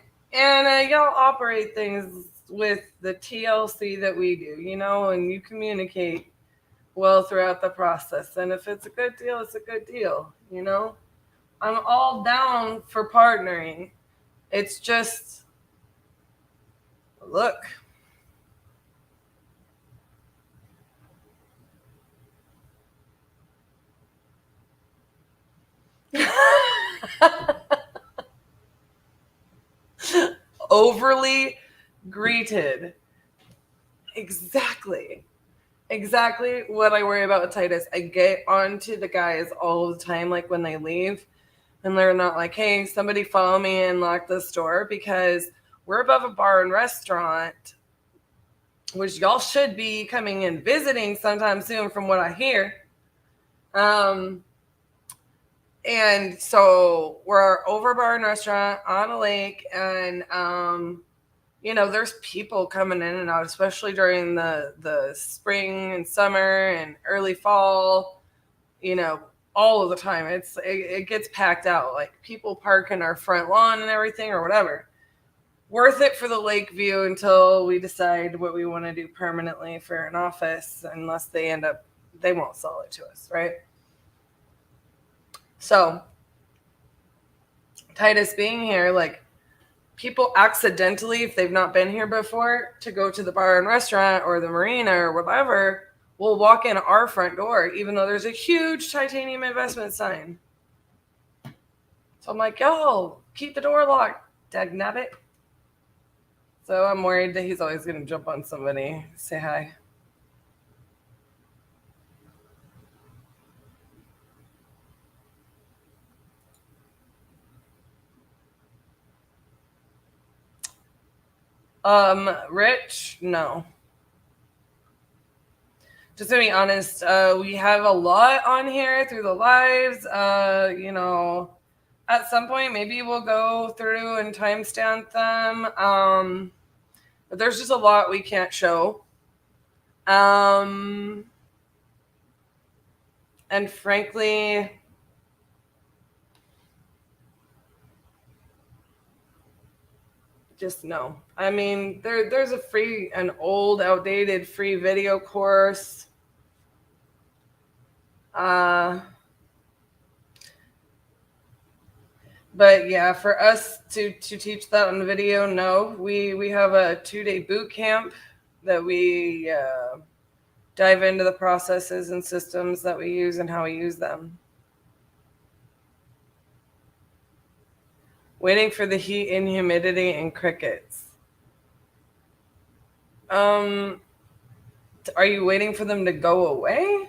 y'all operate things with the TLC that we do, you know, and you communicate well throughout the process. And if it's a good deal, it's a good deal, you know. I'm all down for partnering. It's just, look. Overly greeted. Exactly what I worry about with Titus. I get onto the guys all the time, like when they leave, and they're not like, hey, somebody follow me and lock this door, because we're above a bar and restaurant, which y'all should be coming and visiting sometime soon from what I hear. And so we're over a bar and restaurant on a lake, and you know, there's people coming in and out, especially during the spring and summer and early fall, you know, all of the time. It gets packed out, like people park in our front lawn and everything or whatever. Worth it for the lake view until we decide what we want to do permanently for an office, unless they won't sell it to us, right? So Titus being here, like, people accidentally, if they've not been here before, to go to the bar and restaurant or the marina or whatever, will walk in our front door, even though there's a huge titanium investment sign. So I'm like, yo, keep the door locked, dagnabbit. So I'm worried that he's always going to jump on somebody, say hi. Rich, no. Just to be honest, we have a lot on here through the lives. You know, at some point, maybe we'll go through and timestamp them. But there's just a lot we can't show. And frankly, just no. I mean, there's an old, outdated free video course. But yeah, for us to teach that on video, no. We have a 2-day boot camp that we dive into the processes and systems that we use and how we use them. Waiting for the heat and humidity and crickets. Are you waiting for them to go away?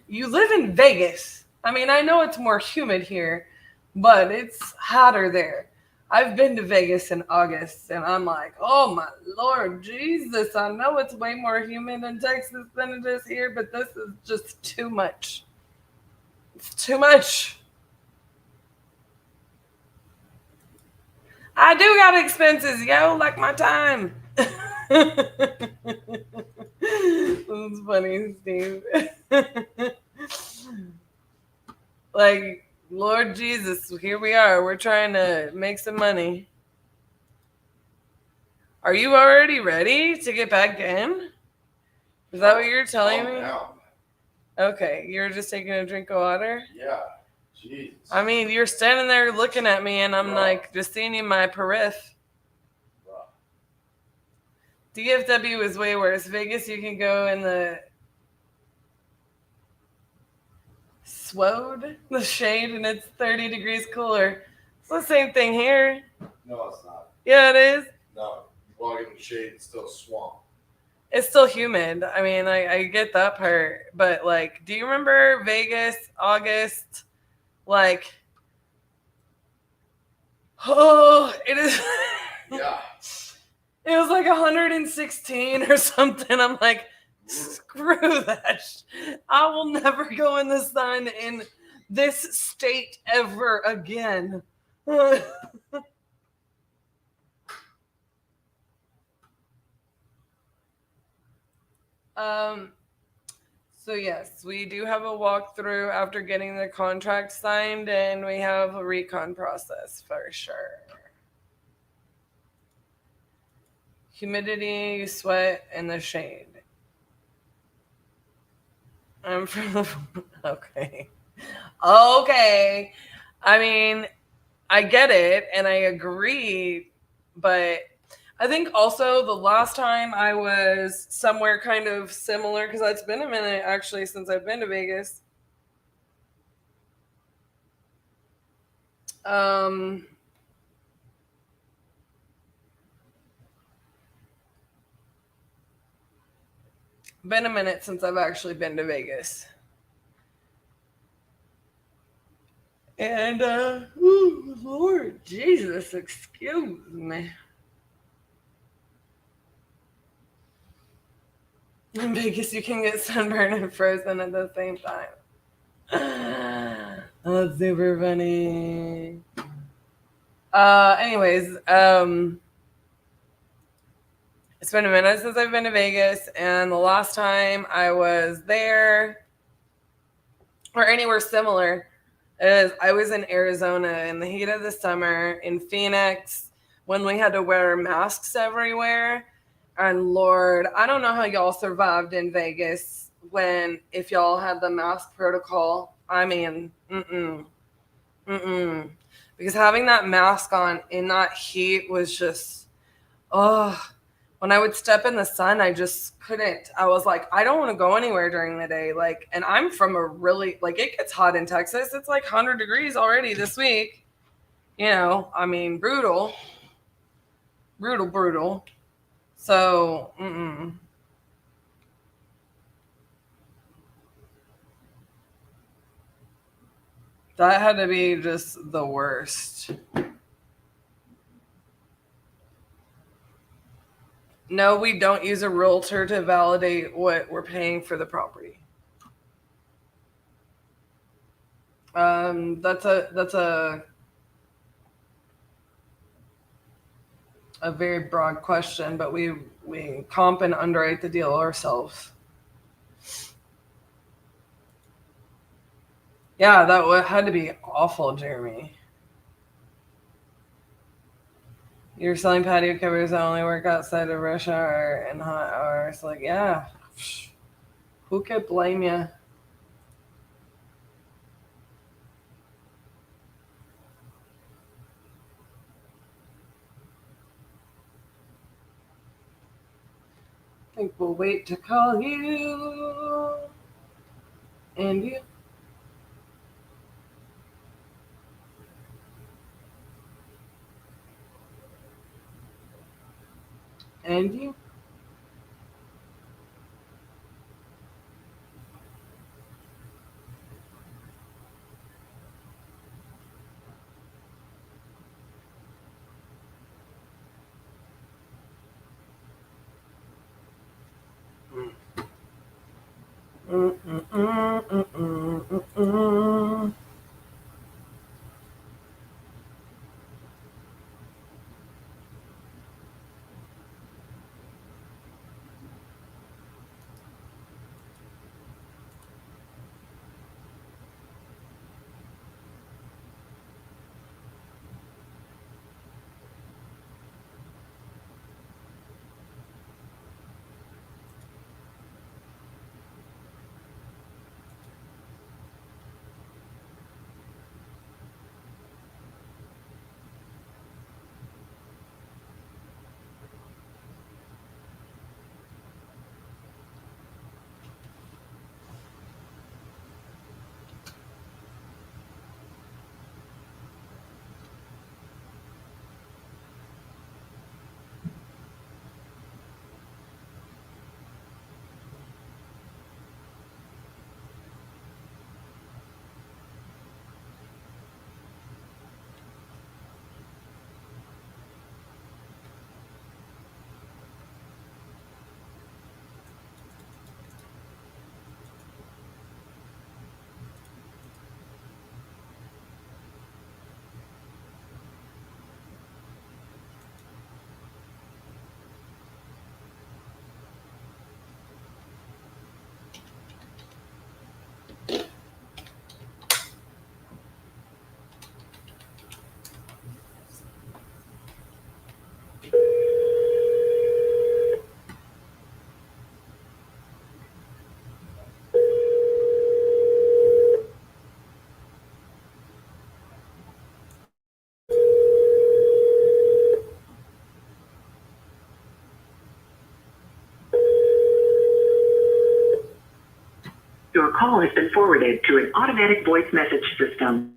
You live in Vegas. I mean, I know it's more humid here, but it's hotter there. I've been to Vegas in August, and I'm like, oh my Lord Jesus, I know it's way more humid in Texas than it is here, but this is just too much. It's too much. I do got expenses, yo, like my time. That's funny, Steve. Like, Lord Jesus, here we are. We're trying to make some money. Are you already ready to get back in? Is that what you're telling me? Down. Okay, you're just taking a drink of water? Yeah. Jeez. I mean, you're standing there looking at me, and I'm like, just seeing you my periph. DFW is way worse. Vegas, you can go in the swode, the shade, and it's 30 degrees cooler. It's the same thing here. No, it's not. Yeah, it is. No. You walk in the shade, it's still swamp. It's still humid. I mean, I get that part. But, like, do you remember Vegas, August? Like, oh, it is. Yeah. It was like 116 or something. I'm like, screw that. I will never go in the sun in this state ever again. So yes, we do have a walkthrough after getting the contract signed, and we have a recon process for sure. Humidity, sweat, and the shade. I'm from the... Okay. Okay. I mean, I get it, and I agree, but I think also the last time I was somewhere kind of similar, because it's been a minute actually since I've been to Vegas. Been a minute since I've actually been to Vegas. And, ooh, Lord Jesus, excuse me. In Vegas, you can get sunburned and frozen at the same time. That's super funny. Anyways, it's been a minute since I've been to Vegas, and the last time I was there, or anywhere similar, is I was in Arizona in the heat of the summer, in Phoenix, when we had to wear masks everywhere. And Lord, I don't know how y'all survived in Vegas if y'all had the mask protocol. I mean, because having that mask on in that heat was just, when I would step in the sun, I just couldn't. I was like, I don't want to go anywhere during the day. Like, and I'm from a really, like, it gets hot in Texas. It's like 100 degrees already this week. You know, I mean, brutal. So, that had to be just the worst. No, we don't use a realtor to validate what we're paying for the property. That's a very broad question, but we comp and underwrite the deal ourselves. Yeah, that had to be awful, Jeremy. You're selling patio covers that only work outside of rush hour and hot hours. Like, yeah, who could blame you? I think we'll wait to call you. And you. And you. Your call has been forwarded to an automatic voice message system.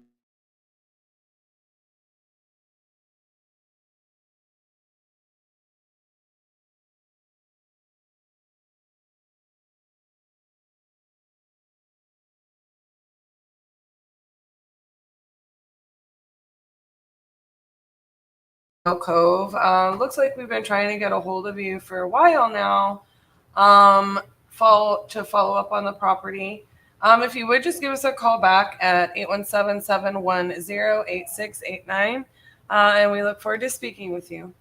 Cove. Looks like we've been trying to get a hold of you for a while now. Follow up on the property. If you would just give us a call back at 817-710-8689, and we look forward to speaking with you.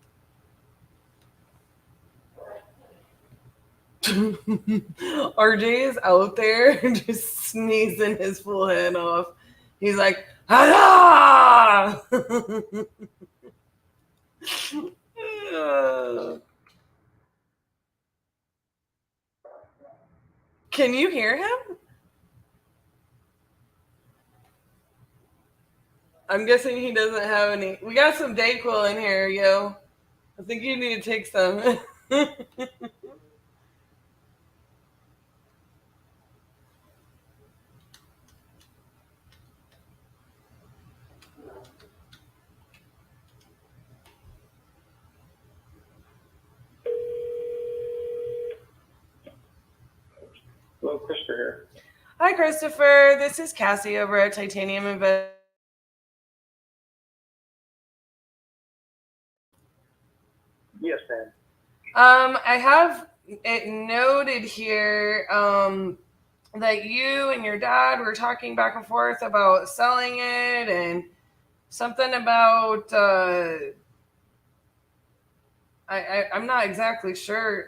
RJ is out there just sneezing his full head off. He's like, ah! Can you hear him? I'm guessing he doesn't have any. We got some Dayquil in here, yo. I think you need to take some. Hello, Christopher here. Hi, Christopher. This is Cassie over at Titanium Invest. Yes, ma'am. I have it noted here that you and your dad were talking back and forth about selling it and something about I'm not exactly sure.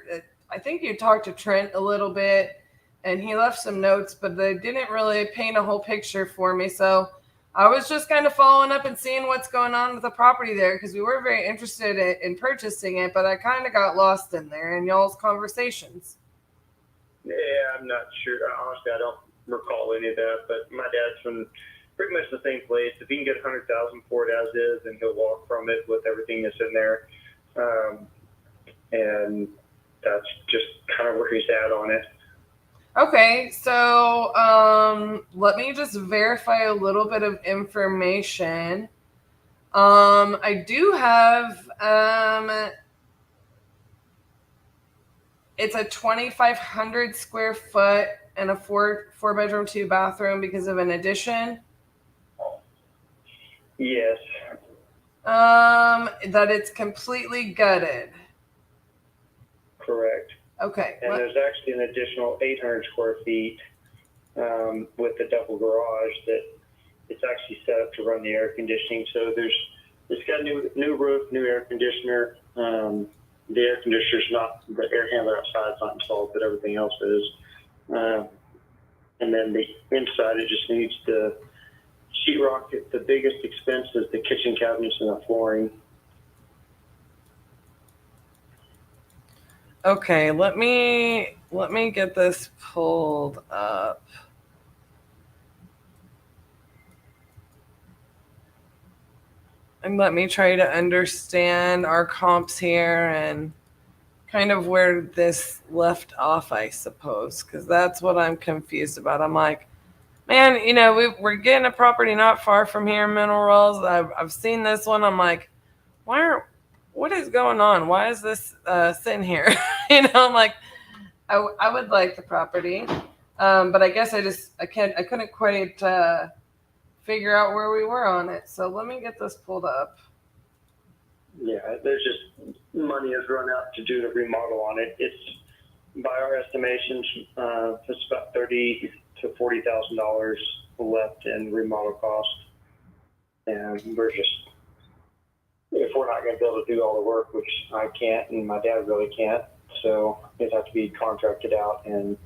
I think you talked to Trent a little bit and he left some notes, but they didn't really paint a whole picture for me. So I was just kind of following up and seeing what's going on with the property there because we were very interested in purchasing it, but I kind of got lost in there in y'all's conversations. Yeah, I'm not sure. Honestly, I don't recall any of that, but my dad's from pretty much the same place. If he can get $100,000 for it as is, then he'll walk from it with everything that's in there. And that's just kind of where he's at on it. Okay, so let me just verify a little bit of information. I do have it's a 2,500 square foot and a four bedroom, 2 bathroom because of an addition. Yes. That it's completely gutted. Correct. Okay. And there's actually an additional 800 square feet with the double garage that it's actually set up to run the air conditioning. So it's got new roof, new air conditioner. The air conditioner's not, the air handler outside is not installed, but everything else is. And then the inside, it just needs the sheetrock. The biggest expense is the kitchen cabinets and the flooring. Okay, let me get this pulled up. And let me try to understand our comps here and kind of where this left off, I suppose, because that's what I'm confused about. I'm like, man, we're getting a property not far from here, Mineral Wells. I've seen this one. I'm like, what is going on? Why is this sitting here? I'm like, I would like the property, but I guess I couldn't quite figure out where we were on it. So let me get this pulled up. Yeah, there's just money has run out to do the remodel on it. It's, by our estimations, it's about $30,000 to $40,000 left in remodel cost, and if we're not going to be able to do all the work, which I can't and my dad really can't, so it'd have to be contracted out, and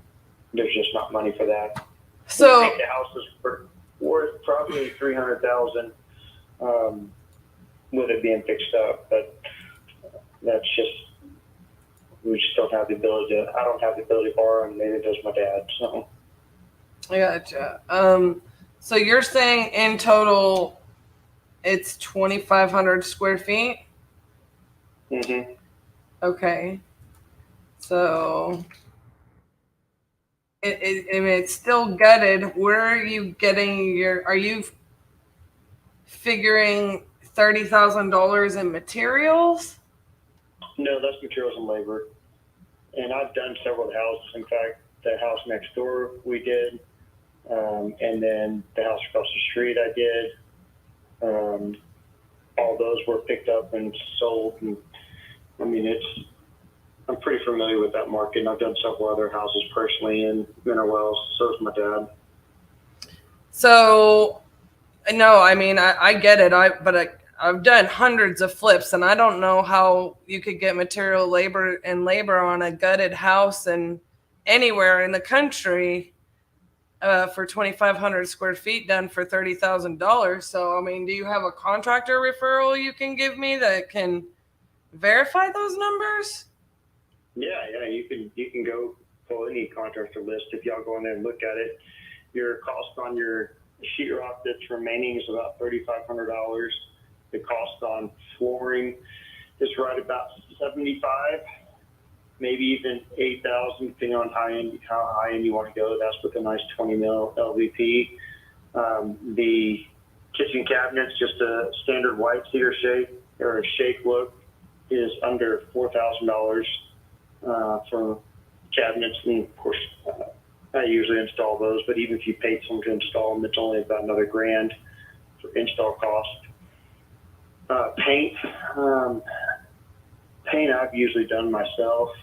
there's just not money for that. So I think the house is worth probably $300,000 with it being fixed up, but that's just, we just don't have the ability to. I don't have the ability to borrow, and neither does my dad. So I gotcha. So you're saying in total, it's 2,500 square feet? Mm-hmm. Okay. So it's still gutted. Where are you getting are you figuring $30,000 in materials? No, that's materials and labor. And I've done several houses. In fact, the house next door we did, and then the house across the street I did. All those were picked up and sold. And I mean, I'm pretty familiar with that market, and I've done several other houses personally in Mineral Wells. So is my dad. So, no, I mean, I get it. I've done hundreds of flips, and I don't know how you could get material labor on a gutted house and anywhere in the country for 2,500 square feet done for $30,000. So, I mean, do you have a contractor referral you can give me that can verify those numbers? Yeah, you can go pull any contractor list. If y'all go in there and look at it, your cost on your sheetrock that's remaining is about $3,500. The cost on flooring is right about $75,000, maybe even $8,000, depending on how high end you want to go. That's with a nice 20 mil LVP. The kitchen cabinets, just a standard white cedar shake or a shake look, is under $4,000 for cabinets. And of course, I usually install those, but even if you paid someone to install them, it's only about another $1,000 for install cost. Paint I've usually done myself,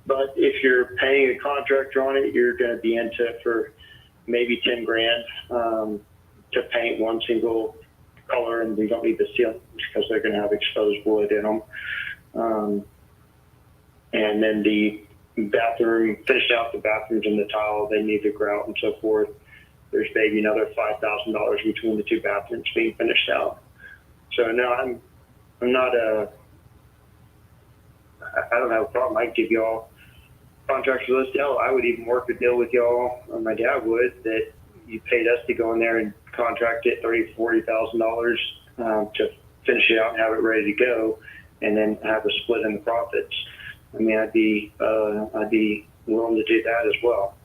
but if you're paying a contractor on it, you're going to be into it for maybe $10,000 to paint one single color, and you don't need the seal because they're going to have exposed wood in them. And then the bathroom, finish out the bathrooms and the tile, they need the grout and so forth. There's maybe another $5,000 between the two bathrooms being finished out. So no, I don't have a problem. I can give y'all contractor list. Hell, I would even work a deal with y'all, or my dad would, that you paid us to go in there and contract it $30,000-$40,000 to finish it out and have it ready to go, and then have a split in the profits. I mean, I'd be willing to do that as well.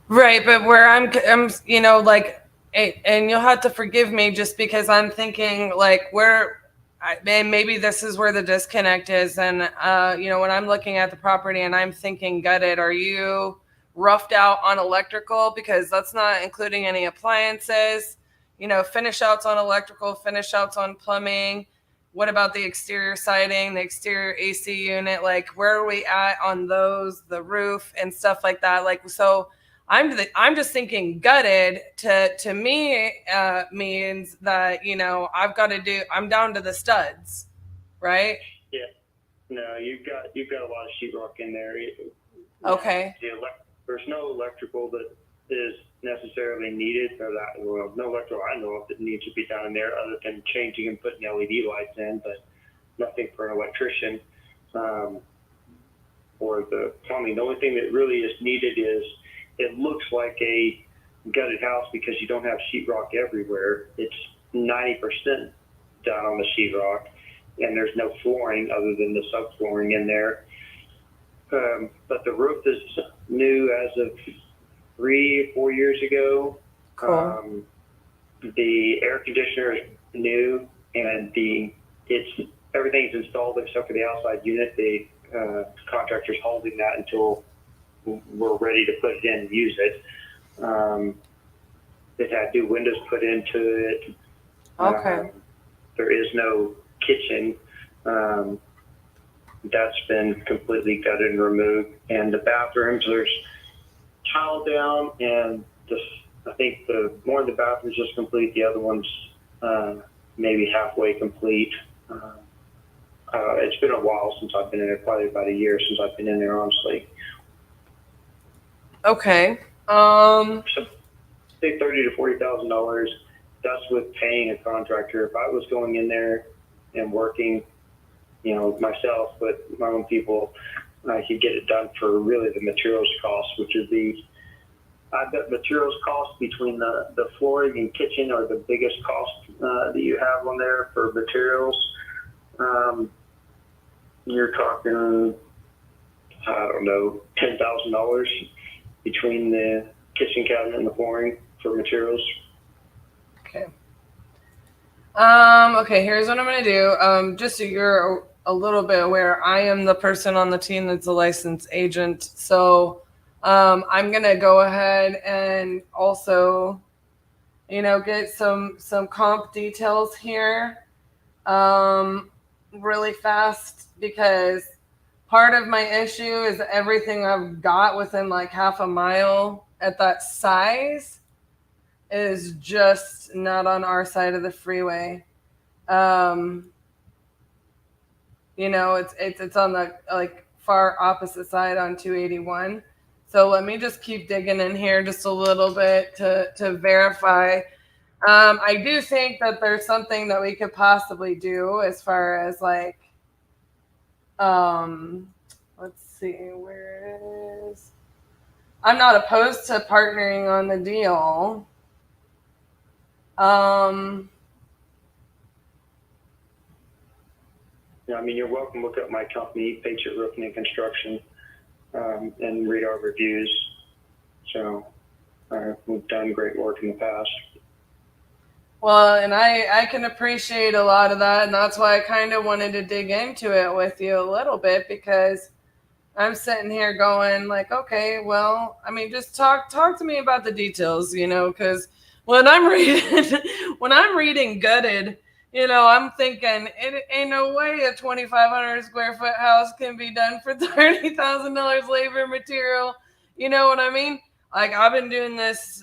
Right, but where I'm like. And you'll have to forgive me just because I'm thinking like and maybe this is where the disconnect is. And, when I'm looking at the property and I'm thinking gutted, are you roughed out on electrical? Because that's not including any appliances, finish outs on electrical, finish outs on plumbing, what about the exterior siding, the exterior AC unit? Like, where are we at on those, the roof and stuff like that? Like, so I'm just thinking gutted to me means that, you know, I'm down to the studs, right? Yeah. No, you've got a lot of sheetrock in there. Okay. There's no electrical that is necessarily needed for that. Well, no electrical I know of that needs to be done in there other than changing and putting LED lights in, but nothing for an electrician or the plumbing. The only thing that really is needed is it looks like a gutted house because you don't have sheetrock everywhere. It's 90% done on the sheetrock, and there's no flooring other than the subflooring in there. But the roof is new as of 3 or 4 years ago. Cool. The air conditioner is new, and everything's installed except for the outside unit. The contractor's holding that until we're ready to put it in and use it. It had new windows put into it. Okay. There is no kitchen. That's been completely gutted and removed. And the bathrooms, there's tile down, and I think one of the bathrooms is complete. The other one's maybe halfway complete. It's been a while since I've been in there, probably about a year since I've been in there, honestly. Okay. So, say $30,000 to $40,000. That's with paying a contractor. If I was going in there and working, you know, myself with my own people, I could get it done for really the materials cost, which would be, I bet materials cost between the flooring and kitchen are the biggest cost that you have on there for materials. You're talking, I don't know, $10,000 between the kitchen cabinet and the flooring for materials. Okay. Okay, here's what I'm going to do. Just so you're a little bit aware, I am the person on the team that's a licensed agent. So I'm going to go ahead and also, you know, get some comp details here really fast, because part of my issue is everything I've got within like half a mile at that size is just not on our side of the freeway. You know, it's on the like far opposite side on 281. So let me just keep digging in here just a little bit to verify. I do think that there's something that we could possibly do as far as like, let's see, where it is. I'm not opposed to partnering on the deal. Yeah, I mean, you're welcome to look up my company, Patriot Roofing and Construction, and read our reviews. So we've done great work in the past. Well, and I can appreciate a lot of that, and that's why I kind of wanted to dig into it with you a little bit, because I'm sitting here going like, okay, well, I mean, just talk to me about the details, you know, because when I'm reading gutted, you know, I'm thinking it ain't no way a 2,500 square foot house can be done for $30,000 labor material. You know what I mean? Like, I've been doing this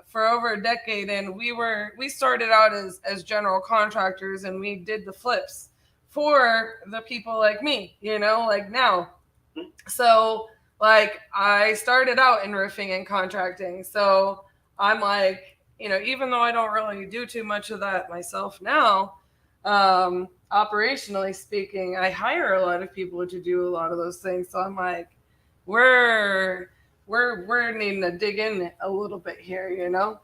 for over a decade, and we started out as general contractors, and we did the flips for the people like me, you know, like now. So like I started out in roofing and contracting. So I'm like, you know, even though I don't really do too much of that myself now, operationally speaking, I hire a lot of people to do a lot of those things. So I'm like, we're needing to dig in a little bit here, you know?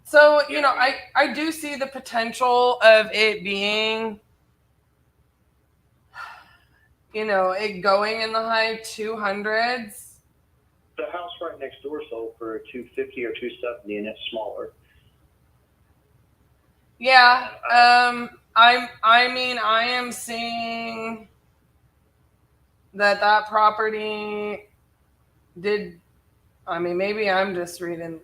So, you know, I do see the potential of it being, you know, it going in the high 200s. The house right next door sold for $250 or $270, and it's smaller. Yeah. I mean, I am seeing that property did, I mean, maybe I'm just reading.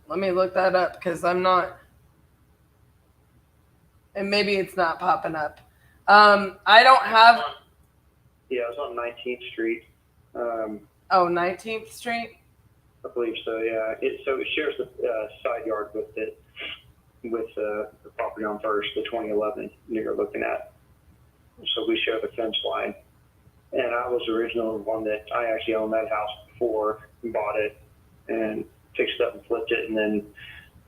Let me look that up, because I'm not and maybe it's not popping up. I don't have. Yeah, it was on 19th Street. 19th Street. I believe so. Yeah. It shares the side yard with it, with the property on First, the 2011 you're looking at. So we share the fence line. And I was the original one that I actually owned that house before, bought it, and fixed it up and flipped it. And then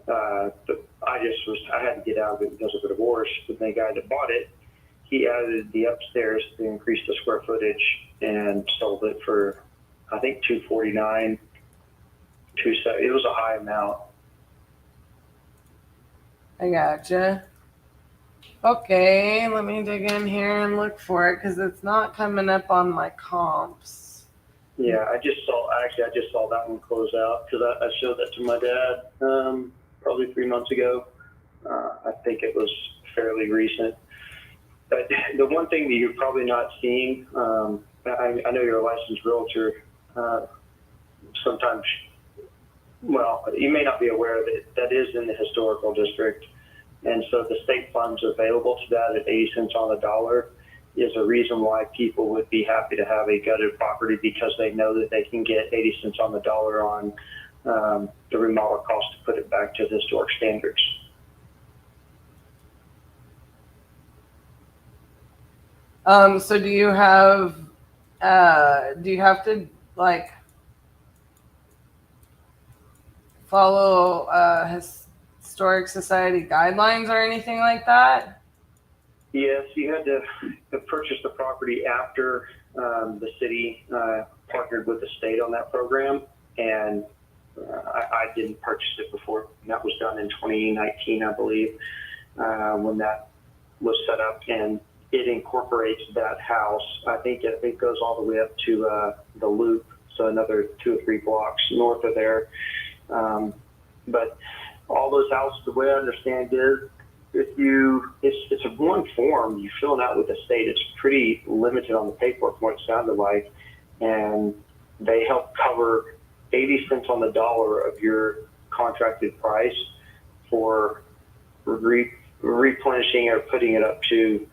I had to get out of it because of the divorce. But the guy that bought it, he added the upstairs to increase the square footage and sold it for, I think, $249. It was a high amount. I gotcha. Okay, let me dig in here and look for it because it's not coming up on my comps. Yeah, I just saw that one close out because I showed that to my dad probably 3 months ago. I think it was fairly recent. But the one thing that you're probably not seeing, I know you're a licensed realtor. Sometimes, well, you may not be aware that is in the historical district. And so the state funds available to that at 80 cents on the dollar is a reason why people would be happy to have a gutted property, because they know that they can get 80 cents on the dollar on the remodel cost to put it back to historic standards. So do you have to like follow historic society guidelines or anything like that? Yes, you had to purchase the property after the city partnered with the state on that program, and I didn't purchase it before. That was done in 2019, I believe, when that was set up, and it incorporates that house. I think it goes all the way up to the Loop, so another 2 or 3 blocks north of there. But all those houses, the way I understand is, it's a one form, you fill it out with the state. It's pretty limited on the paperwork from what it sounded like, and they help cover 80 cents on the dollar of your contracted price for replenishing or putting it up to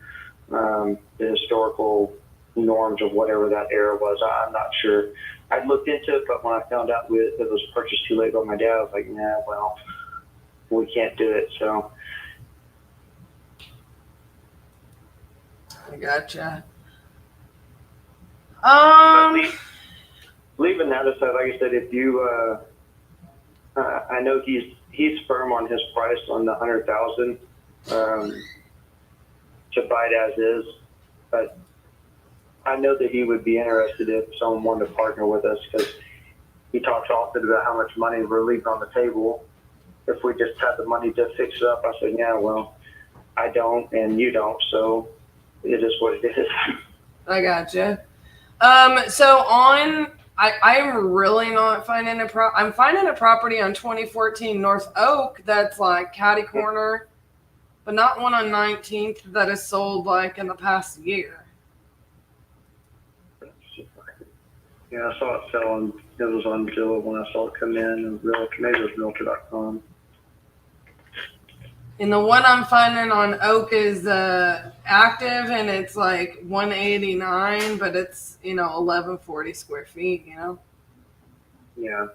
the historical norms of whatever that era was. I'm not sure. I looked into it, but when I found out it was purchased too late by my dad, I was like, nah, well, we can't do it. So I gotcha. Leaving that aside, like I said, if you, I know he's firm on his price on the 100,000 to buy it as is, but I know that he would be interested if someone wanted to partner with us, because he talks often about how much money we're leaving on the table if we just have the money to fix it up. I said, yeah, well, I don't and you don't, so it is what it is. I gotcha. So I'm really not finding I'm finding a property on 2014 North Oak that's like catty corner, but not one on 19th that is sold like in the past year. Yeah, I saw it sell on, it was on Zillow when I saw it come in, and maybe it was Realtor.com. And the one I'm finding on Oak is active, and it's like 189, but it's 1140 square feet. Yeah.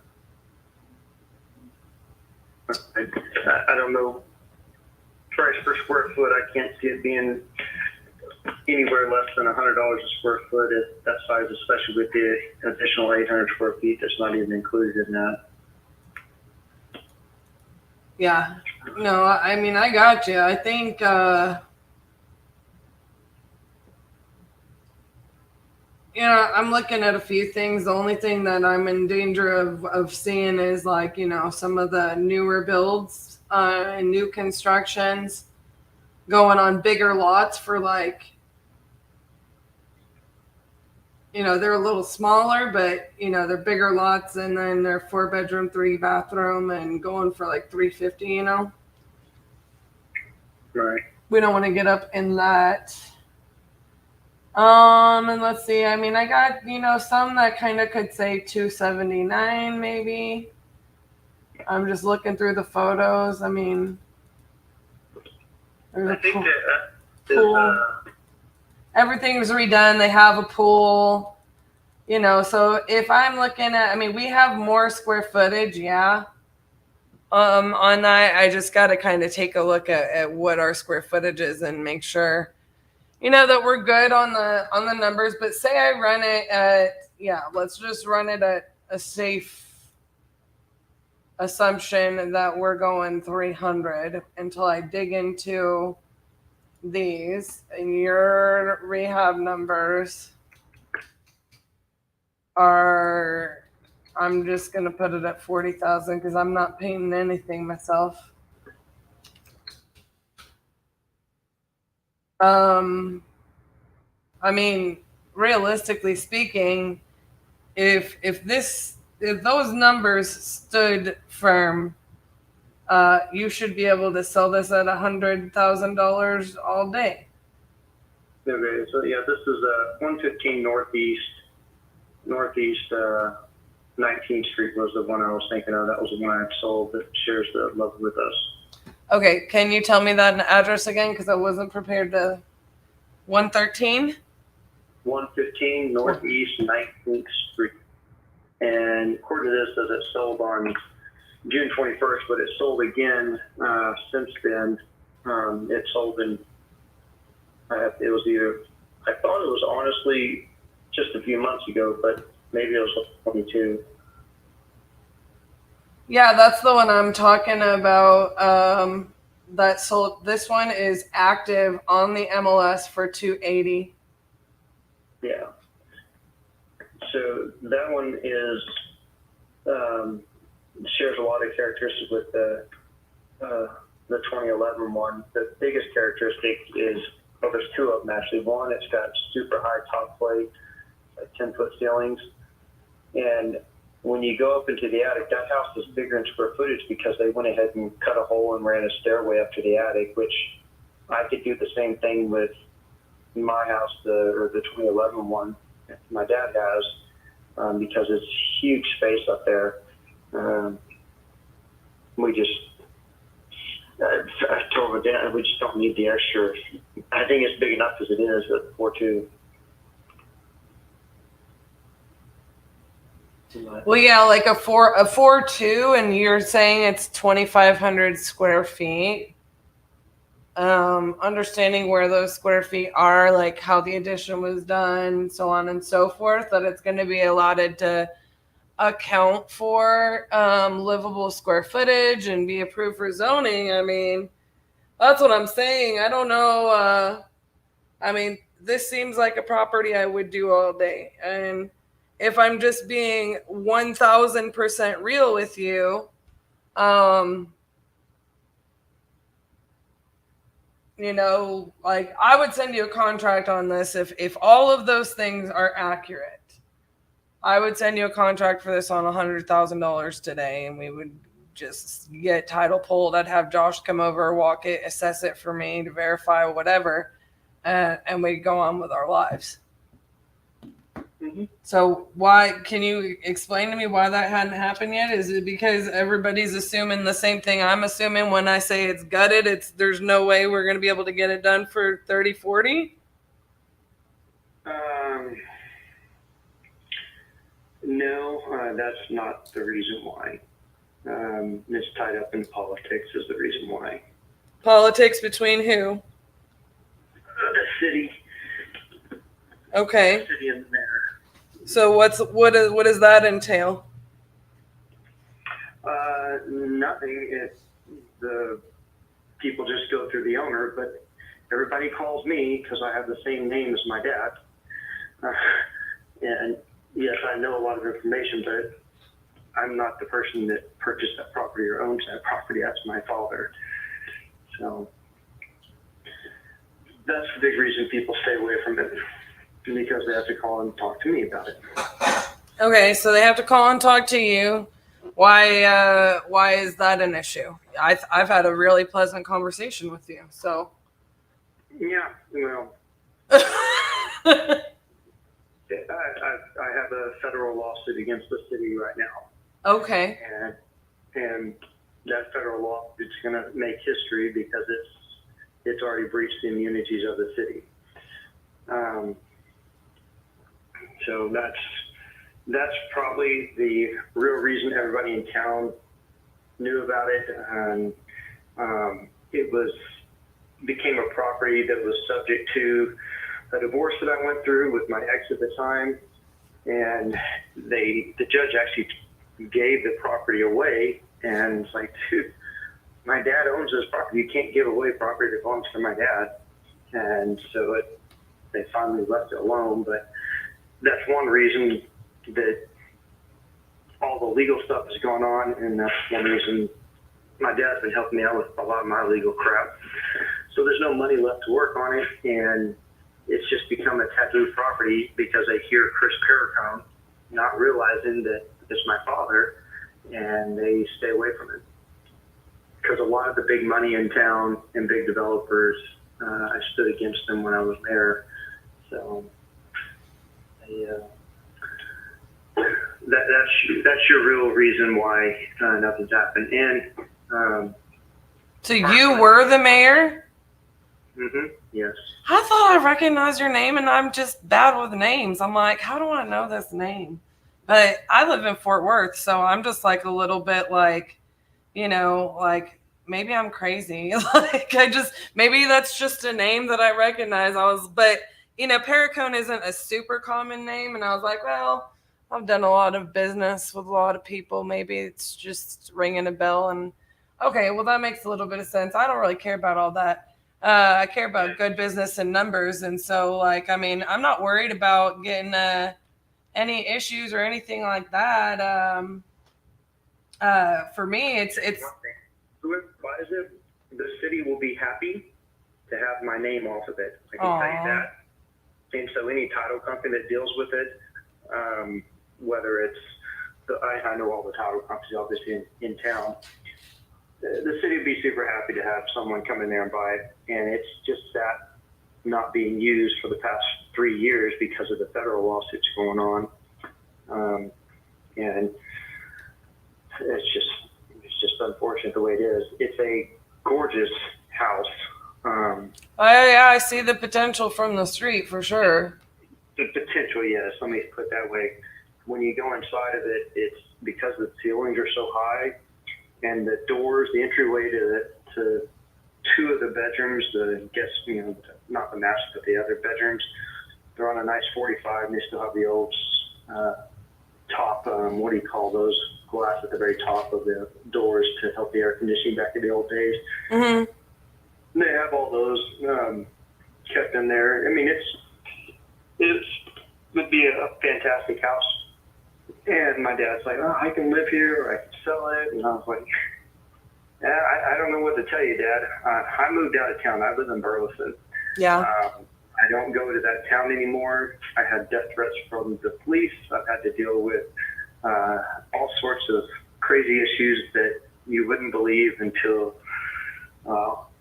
I don't know. Price per square foot, I can't see it being anywhere less than $100 a square foot at that size, especially with the additional 800 square feet that's not even included in that. Yeah. No, I mean, I got you. I think I'm looking at a few things. The only thing that I'm in danger of seeing is like, some of the newer builds and new constructions going on bigger lots for like, they're a little smaller, but they're bigger lots, and then they're 4-bedroom, 3-bathroom, and going for like $350. Right. We don't want to get up in that. And let's see. I mean, I got some that kind of could say 279 maybe. I'm just looking through the photos. I mean, There's I a think pool. that is, Everything's redone. They have a pool, you know. So if I'm looking at, I mean, we have more square footage, yeah. On that, I just got to kind of take a look at what our square footage is and make sure, you know, that we're good on the numbers. But say I run it at, yeah, let's just run it at a safe assumption that we're going 300 until I dig into these, and your rehab numbers are, I'm just gonna put it at 40,000 because I'm not painting anything myself. I mean, realistically speaking, if those numbers stood firm, you should be able to sell this at $100,000 all day. Okay, so yeah, this is 115 Northeast 19th Street was the one I was thinking of. That was the one I sold that shares the love with us. Okay, can you tell me that address again? Because I wasn't prepared to. 113? 115 Northeast 19th Street. And according to this, says it sold on June 21st, but it sold again since then. It sold in, it was either, I thought it was honestly just a few months ago, but maybe it was 22. Yeah, that's the one I'm talking about. That sold. This one is active on the MLS for 280. Yeah. So that one is shares a lot of characteristics with the 2011 one. The biggest characteristic is, well, there's two of them actually. One, it's got super high top plate, like 10-foot ceilings, and when you go up into the attic, that house is bigger in square footage because they went ahead and cut a hole and ran a stairway up to the attic, which I could do the same thing with my house, the 2011 one my dad has, because it's huge space up there. We just, I told my dad, we just don't need the extra. I think it's big enough as it is at 4.2. Well, yeah, like a 4.2, and you're saying it's 2,500 square feet. Understanding where those square feet are, like how the addition was done, so on and so forth, that it's going to be allotted to account for livable square footage and be approved for zoning. I mean, that's what I'm saying. I don't know. I mean, this seems like a property I would do all day. And if I'm just being 1,000% real with you, you know, like I would send you a contract on this if all of those things are accurate. I would send you a contract for this on $100,000 today, and we would just get title pulled. I'd have Josh come over, walk it, assess it for me to verify whatever, and we'd go on with our lives. Mm-hmm. So why, can you explain to me why that hadn't happened yet? Is it because everybody's assuming the same thing I'm assuming when I say it's gutted? There's no way we're going to be able to get it done for 30, 40? No, that's not the reason why. It's tied up in politics is the reason why. Politics between who? The city. Okay. The city and the mayor. So what does that entail? Nothing. The people just go through the owner, but everybody calls me because I have the same name as my dad. And yes, I know a lot of information, but I'm not the person that purchased that property or owns that property. That's my father. So that's the big reason people stay away from it, because they have to call and talk to me about it. Okay, so they have to call and talk to you. Why is that an issue? I've had a really pleasant conversation with you. So yeah, well, I have a federal lawsuit against the city right now. Okay. And that federal lawsuit's going to make history because it's already breached the immunities of the city. So that's probably the real reason everybody in town knew about it. And it became a property that was subject to a divorce that I went through with my ex at the time, and the judge actually gave the property away, and it's like, dude, my dad owns this property. You can't give away property that belongs to my dad. And so they finally left it alone. But that's one reason that all the legal stuff has gone on, and that's one reason my dad's been helping me out with a lot of my legal crap. So there's no money left to work on it, and it's just become a taboo property because I hear Chris Paracone, not realizing that it's my father, and they stay away from it. Because a lot of the big money in town and big developers, I stood against them when I was mayor. So that's your real reason why nothing's happened. And so you were the mayor? Yes. I thought I recognized your name, and I'm just bad with names. I'm like, how do I know this name? But I live in Fort Worth, so I'm just like a little bit like, you know, like maybe I'm crazy. Like maybe that's just a name that I recognize. But you know, Paracone isn't a super common name, and I was like, well, I've done a lot of business with a lot of people. Maybe it's just ringing a bell. And okay, well, that makes a little bit of sense. I don't really care about all that. I care about good business and numbers. And so, like, I mean, I'm not worried about getting any issues or anything like that. For me, it's whoever buys it, the city will be happy to have my name off of it. I can tell you that. And so any title company that deals with it, whether it's I know all the title companies obviously in town. The city would be super happy to have someone come in there and buy it, and it's just that not being used for the past 3 years because of the federal lawsuits going on, and it's just unfortunate the way it is. It's a gorgeous house. I see the potential from the street for sure. The potential, yes. Let me put it that way. When you go inside of it, it's because the ceilings are so high. And the doors, the entryway to two of the bedrooms, the guest, you know, not the master, but the other bedrooms, they're on a nice 45, and they still have the old top, what do you call those, glass at the very top of the doors to help the air conditioning back in the old days. Mm-hmm. They have all those kept in there. I mean, it would be a fantastic house. And my dad's like, oh, I can live here, or I can sell it. And I was like, I don't know what to tell you, Dad. I moved out of town. I live in Burleson. Yeah. I don't go to that town anymore. I had death threats from the police. I've had to deal with all sorts of crazy issues that you wouldn't believe until,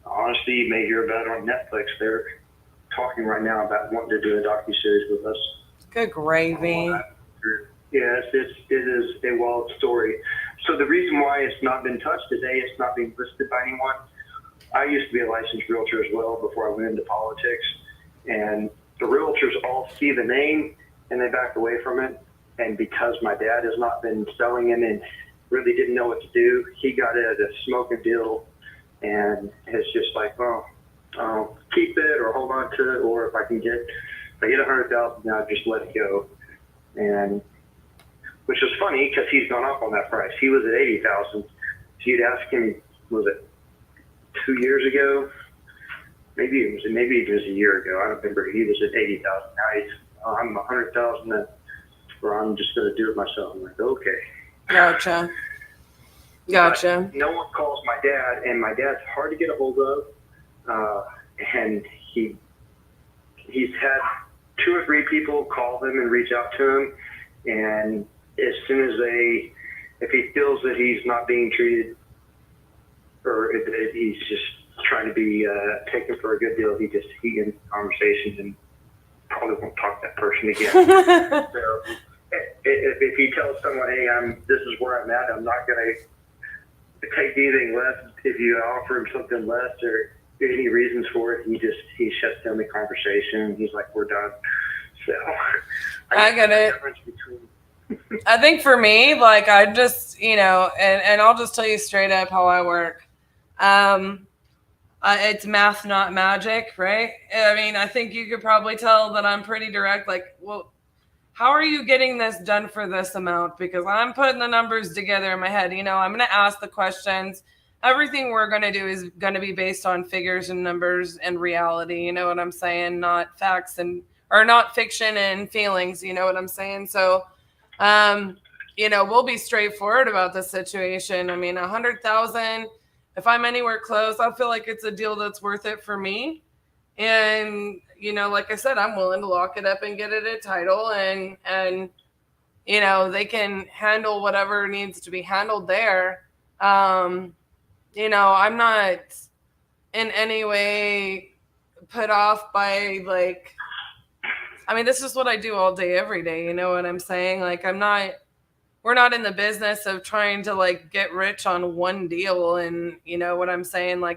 honestly, you may hear about it on Netflix. They're talking right now about wanting to do a docuseries with us. Good gravy. Yes, it is a wild story. So the reason why it's not been touched today, it's not being listed by anyone. I used to be a licensed realtor as well before I went into politics. And the realtors all see the name and they back away from it. And because my dad has not been selling it and really didn't know what to do, he got it at a smoke a deal. And it's just like, well, I'll keep it or hold on to it. Or if I get $100,000 now, just let it go. And which was funny because he's gone up on that price. He was at $80,000. So you'd ask him, was it 2 years ago? Maybe it was a year ago. I don't remember. He was at $80,000. Now he's, I'm $100,000, or I'm just going to do it myself. I'm like, okay. Gotcha. But no one calls my dad, and my dad's hard to get a hold of. And he's had 2 or 3 people call him and reach out to him, and as soon as if he feels that he's not being treated or that he's just trying to be taken for a good deal, he ends conversations and probably won't talk to that person again. So if he tells someone, hey, this is where I'm at, I'm not going to take anything less if you offer him something less, or any reasons for it, he shuts down the conversation. He's like, we're done. So I get it. I think for me, like, I just, and I'll just tell you straight up how I work. It's math, not magic, right? I mean, I think you could probably tell that I'm pretty direct. Like, well, how are you getting this done for this amount? Because I'm putting the numbers together in my head. I'm going to ask the questions. Everything we're going to do is going to be based on figures and numbers and reality. You know what I'm saying? Not facts or not fiction and feelings. You know what I'm saying? So, we'll be straightforward about the situation. I mean, 100,000, if I'm anywhere close, I feel like it's a deal that's worth it for me. And, like I said, I'm willing to lock it up and get it a title and they can handle whatever needs to be handled there. I'm not in any way put off by this is what I do all day, every day. You know what I'm saying? Like, we're not in the business of trying to get rich on one deal. And you know what I'm saying? but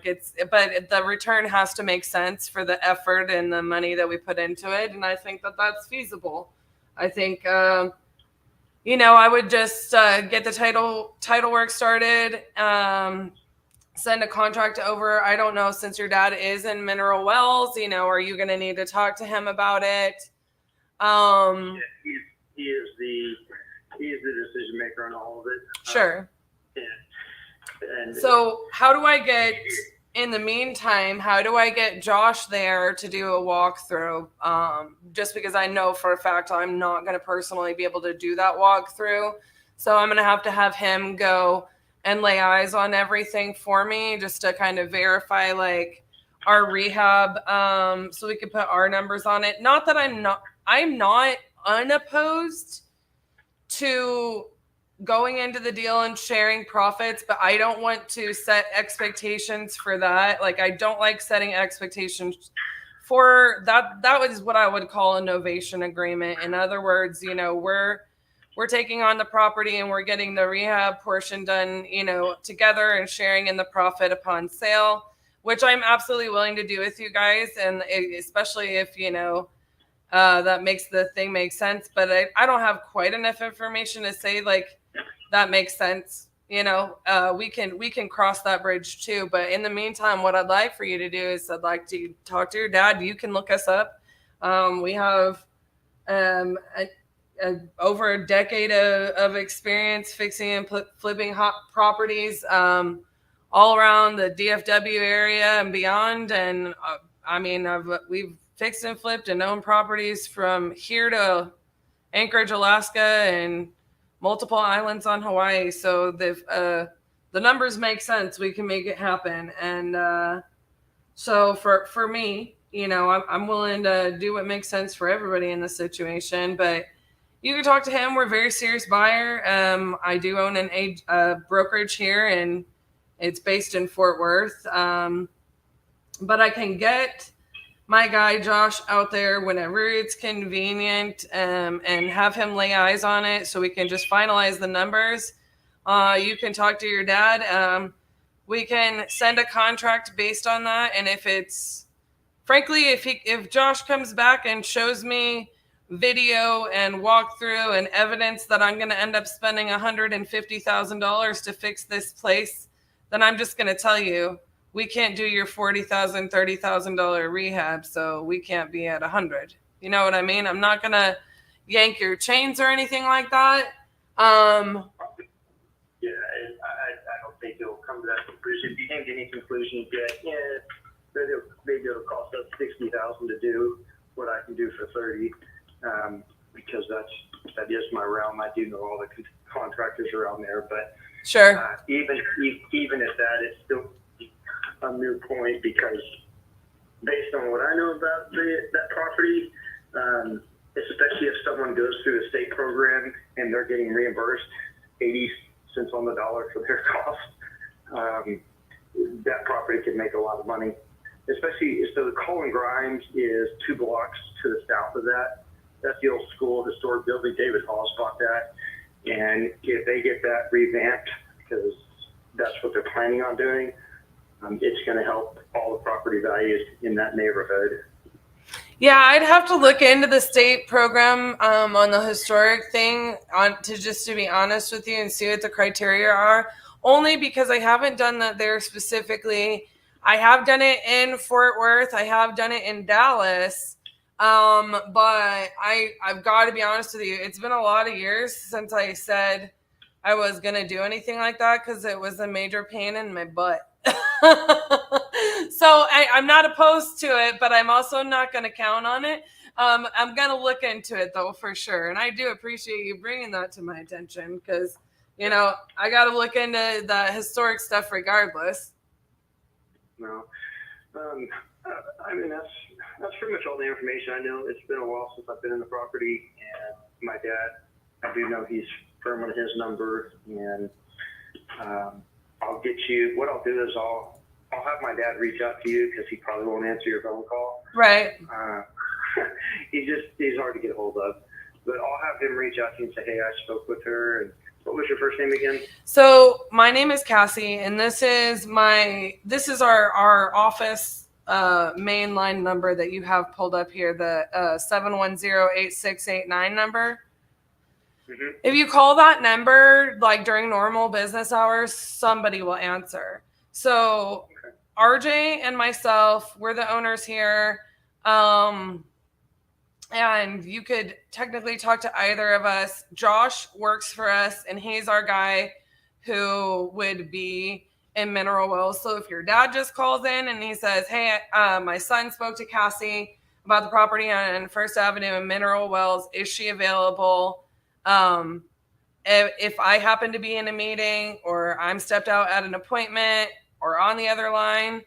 the return has to make sense for the effort and the money that we put into it. And I think that that's feasible. I think, I would just get the title work started, send a contract over. I don't know, since your dad is in mineral wells, are you going to need to talk to him about it? He is the decision maker on all of it. Sure. And so in the meantime, how do I get Josh there to do a walkthrough? Just because I know for a fact I'm not going to personally be able to do that walkthrough. So I'm going to have him go and lay eyes on everything for me, just to kind of verify our rehab, so we can put our numbers on it. Not that I'm not unopposed to going into the deal and sharing profits, but I don't want to set expectations for that. I don't like setting expectations for that. That was what I would call a novation agreement. In other words, we're taking on the property and we're getting the rehab portion done, together and sharing in the profit upon sale, which I'm absolutely willing to do with you guys. And especially if, that makes the thing make sense. But I don't have quite enough information to say that makes sense. We can cross that bridge too. But in the meantime, what I'd like for you to do is I'd like to talk to your dad. You can look us up. We have over a decade of experience fixing and flipping hot properties all around the DFW area and beyond. And we've fixed and flipped and owned properties from here to Anchorage, Alaska, and multiple islands on Hawaii. So the numbers make sense. We can make it happen. And so for me, I'm willing to do what makes sense for everybody in this situation. But you can talk to him. We're a very serious buyer. I do own a brokerage here, and it's based in Fort Worth. But I can get my guy Josh out there whenever it's convenient, and have him lay eyes on it so we can just finalize the numbers. You can talk to your dad. We can send a contract based on that. And if Josh comes back and shows me video and walkthrough and evidence that I'm going to end up spending $150,000 to fix this place, then I'm just going to tell you, we can't do your $40,000, $30,000 rehab, so we can't be at 100. You know what I mean? I'm not gonna yank your chains or anything like that. I don't think it'll come to that conclusion. If you can't get any conclusion yet, maybe it'll cost us $60,000 to do what I can do for 30, because that is my realm. I do know all the contractors around there, but sure. Even at that, it's still a moot point, because based on what I know about that property, especially if someone goes through a state program and they're getting reimbursed 80 cents on the dollar for their cost, that property can make a lot of money. Especially, so the Colin Grimes is 2 blocks to the south of that. That's the old school historic building. David Hawes bought that. And if they get that revamped, because that's what they're planning on doing, it's going to help all the property values in that neighborhood. Yeah, I'd have to look into the state program on the historic thing to be honest with you and see what the criteria are. Only because I haven't done that there specifically. I have done it in Fort Worth. I have done it in Dallas. But I've got to be honest with you. It's been a lot of years since I said I was going to do anything like that because it was a major pain in my butt. So I'm not opposed to it, but I'm also not going to count on it. I'm going to look into it though, for sure. And I do appreciate you bringing that to my attention because, you know, I got to look into the historic stuff regardless. No, I mean, that's pretty much all the information I know. It's been a while since I've been in the property, and my dad, I do know he's firm on his number, and I'll get you. What I'll do is I'll have my dad reach out to you because he probably won't answer your phone call. Right. He's hard to get a hold of, but I'll have him reach out to you and say, hey, I spoke with her. And what was your first name again? So my name is Cassie, and this is our office main line number that you have pulled up here, the 710-8689 number. Mm-hmm. If you call that number like during normal business hours, somebody will answer. So okay. RJ and myself, we're the owners here. And you could technically talk to either of us. Josh works for us, and he's our guy who would be in Mineral Wells. So if your dad just calls in and he says, hey, my son spoke to Cassie about the property on First Avenue in Mineral Wells. Is she available? If I happen to be in a meeting or I'm stepped out at an appointment or on the other line,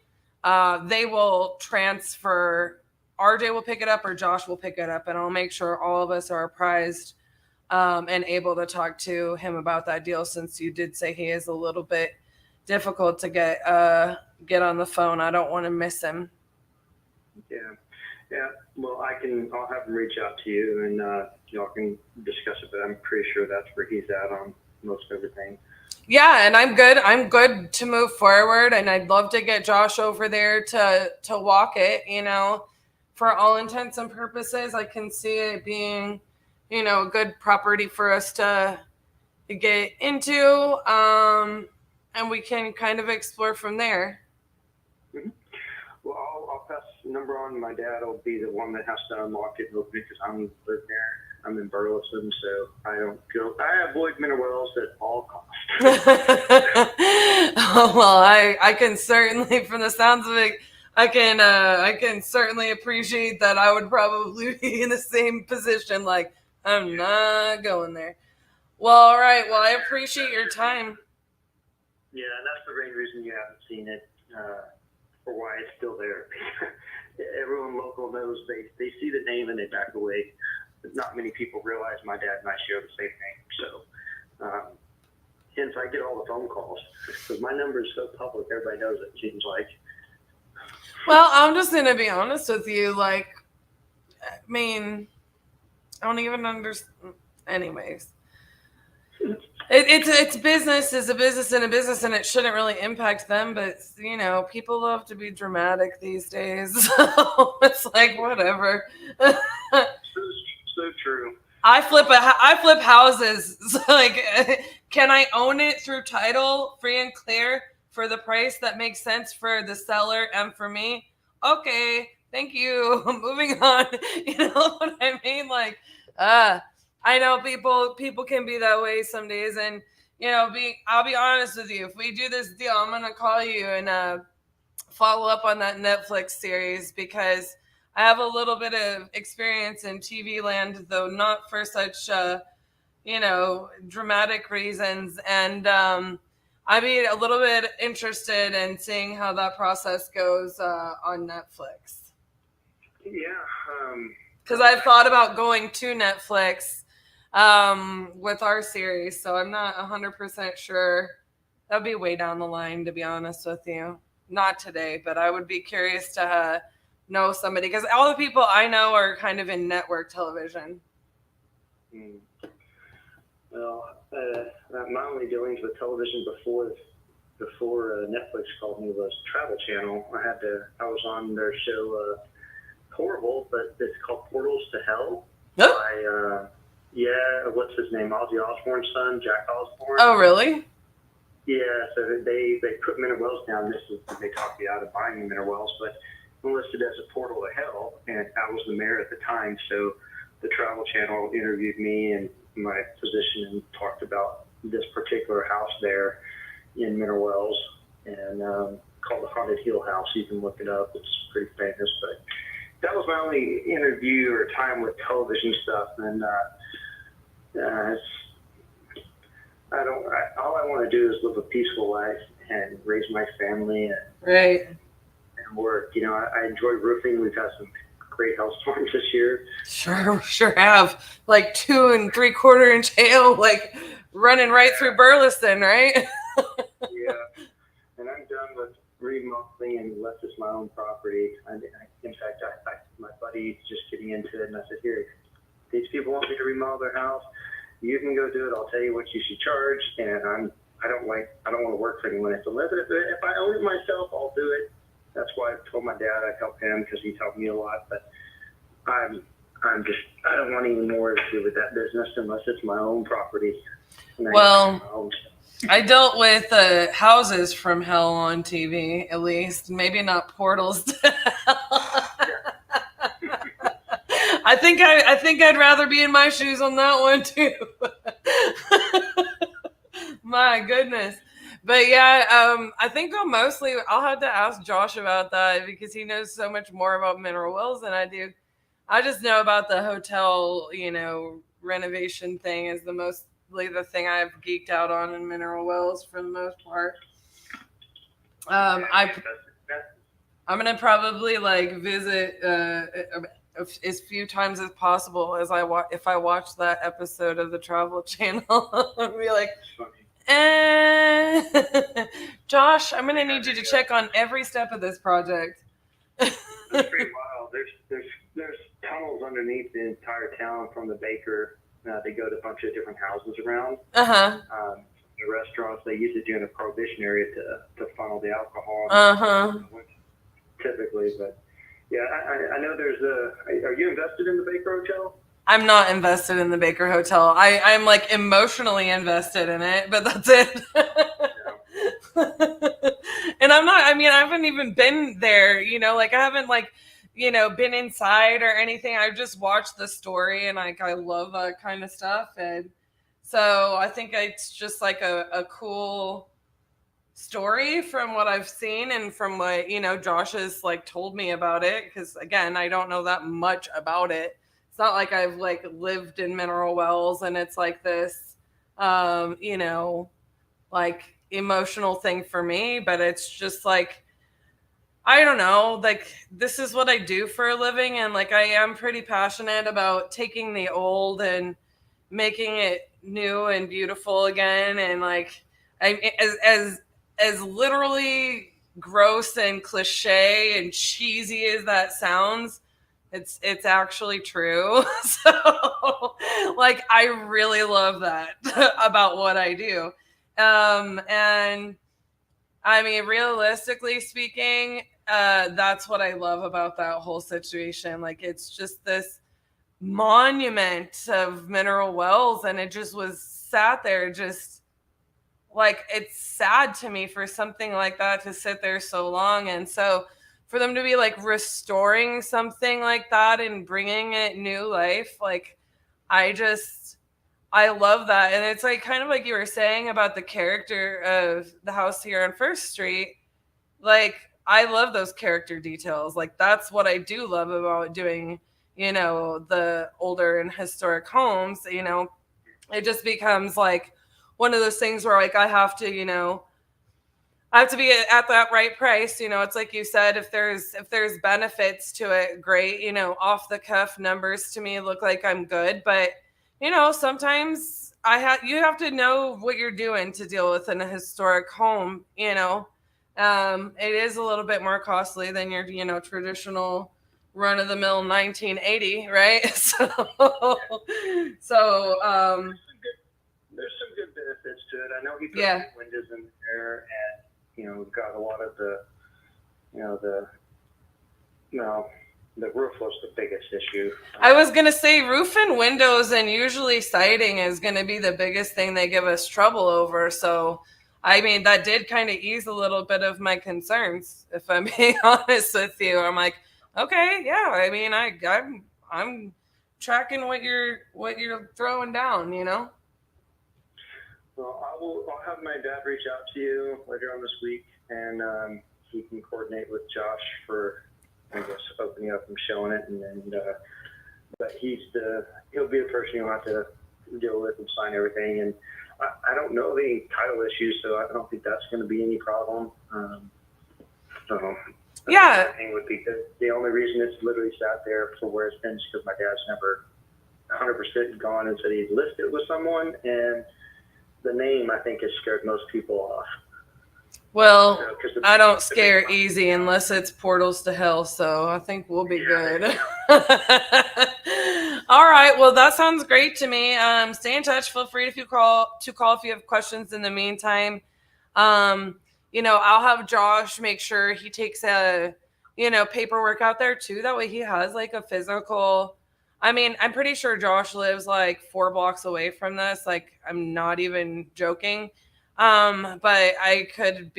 they will transfer. RJ will pick it up or Josh will pick it up, and I'll make sure all of us are apprised and able to talk to him about that deal, since you did say he is a little bit difficult to get on the phone. I don't want to miss him. Yeah. Well, I'll have him reach out to you, and y'all can discuss it, but I'm pretty sure that's where he's at on most everything. Yeah, and I'm good to move forward, and I'd love to get Josh over there to walk it, you know. For all intents and purposes, I can see it being, you know, a good property for us to get into, and we can kind of explore from there. Mm-hmm. Well, I'll pass the number on. My dad will be the one that has to unlock it and open it because I don't live there. I'm in Burleson, so I avoid Mineral Wells at all costs. Oh, well, I can certainly, from the sounds of it, I can certainly appreciate that. I would probably be in the same position. Like, I'm not going there. Well, all right. Well, I appreciate your time. Yeah, and that's the main reason you haven't seen it, or why it's still there. Everyone local knows they see the name and they back away. But not many people realize my dad and I share the same name. So, hence I get all the phone calls because my number is so public. Everybody knows it. Seems like. Well, I'm just going to be honest with you. Like, I mean, I don't even understand. Anyways, it's business is a business and a business, and it shouldn't really impact them. But, you know, people love to be dramatic these days. So it's like, whatever. So true. I flip houses. So, like, can I own it through title, free and clear, for the price that makes sense for the seller and for me? Okay, thank you. Moving on. You know what I mean? Like, I know people can be that way some days, and you know, I'll be honest with you. If we do this deal, I'm gonna call you and follow up on that Netflix series, because I have a little bit of experience in TV land, though not for such you know, dramatic reasons, and I'd be a little bit interested in seeing how that process goes on Netflix. Yeah. Because I've thought about going to Netflix with our series, so I'm not 100% sure. That'd be way down the line, to be honest with you. Not today, but I would be curious to know somebody, because all the people I know are kind of in network television. Well, my only dealings with television before before Netflix called me was Travel Channel. I was on their show, horrible, but it's called Portals to Hell. By, what's his name? Ozzy Osbourne's son, Jack Osbourne. Oh, really? Yeah, so they put mineral wells down. They talked you out of buying the mineral wells, but listed as a portal to hell, and I was the mayor at the time, so the Travel Channel interviewed me and my position and talked about this particular house there in Mineral Wells, and called the Haunted Hill House. You can look it up. It's pretty famous, but that was my only interview or time with television stuff, and all I want to do is live a peaceful life and raise my family and work. You know, I enjoy roofing. We've had some great hailstorms this year. Sure have. Like 2 3/4 inch hail, like running right through Burleson, right? Yeah, and I'm done with remodeling unless it's my own property. In fact, my buddy's just getting into it, and I said, here, these people want me to remodel their house. You can go do it. I'll tell you what you should charge, and I don't want to work for anyone. If I own it myself, I'll do it. That's why I told my dad I'd help him, because he's helped me a lot. But I don't want any more to do with that business unless it's my own property. Well, I dealt with houses from hell on TV, at least. Maybe not portals to hell. I think I'd rather be in my shoes on that one too. My goodness. But yeah, I think I'll have to ask Josh about that, because he knows so much more about mineral wells than I do. I just know about the hotel, renovation thing is the thing I've geeked out on in mineral wells for the most part. I'm gonna probably visit as few times as possible if I watch that episode of the Travel Channel. I'll be like, Josh, I'm gonna need you to check on every step of this project. It's pretty wild. There's tunnels underneath the entire town from the baker. They go to a bunch of different houses around. The restaurants, they use it during the prohibition area to funnel the alcohol. Typically, but yeah, I know there's are you invested in the Baker Hotel? I'm not invested in the Baker Hotel. I'm emotionally invested in it, but that's it. And I haven't even been there, I haven't been inside or anything. I've just watched the story, and I love that kind of stuff. And so I think it's just a cool story from what I've seen and from what, Josh has told me about it. Because again, I don't know that much about it. It's not like I've lived in mineral wells and it's this, emotional thing for me, but it's just I don't know, this is what I do for a living. And I am pretty passionate about taking the old and making it new and beautiful again. And as literally gross and cliche and cheesy as that sounds, it's actually true. So I really love that about what I do. And I mean, realistically speaking, that's what I love about that whole situation. It's just this monument of mineral wells, and it just was sat there just it's sad to me for something like that to sit there so long. And so for them to be restoring something like that and bringing it new life, I love that. And it's kind of you were saying about the character of the house here on First Street. I love those character details. That's what I do love about doing, the older and historic homes. It just becomes one of those things where I have to be at that right price. It's like you said, if there's benefits to it, great. Off the cuff numbers to me look like I'm good, but sometimes you have to know what you're doing to deal with in a historic home. It is a little bit more costly than your traditional run of the mill 1980, right? There's some good benefits to it. I know he put windows in there, and we've got a lot of the roof was the biggest issue. I was going to say roof and windows and usually siding is going to be the biggest thing they give us trouble over. So, I mean, that did kind of ease a little bit of my concerns, if I'm being honest with you. I'm like, okay, yeah, I mean, I'm tracking what you're throwing down, Well, I'll have my dad reach out to you later on this week, and he can coordinate with Josh for, I guess, opening up and showing it, and then but he'll be the person you'll have to deal with and sign everything. And I don't know of any title issues, so I don't think that's going to be any problem. Yeah. Thing would be good. The only reason it's literally sat there for where it's been is because my dad's never 100% gone and said he'd list it with someone, and the name, I think, has scared most people off. Well, I don't scare easy unless it's portals to hell, so I think we'll be good. All right, well, that sounds great to me. Stay in touch. Feel free to call if you have questions in the meantime. I'll have Josh make sure he takes paperwork out there too. That way he has like a physical. I mean, I'm pretty sure Josh lives like 4 blocks away from this. Like, I'm not even joking. But he could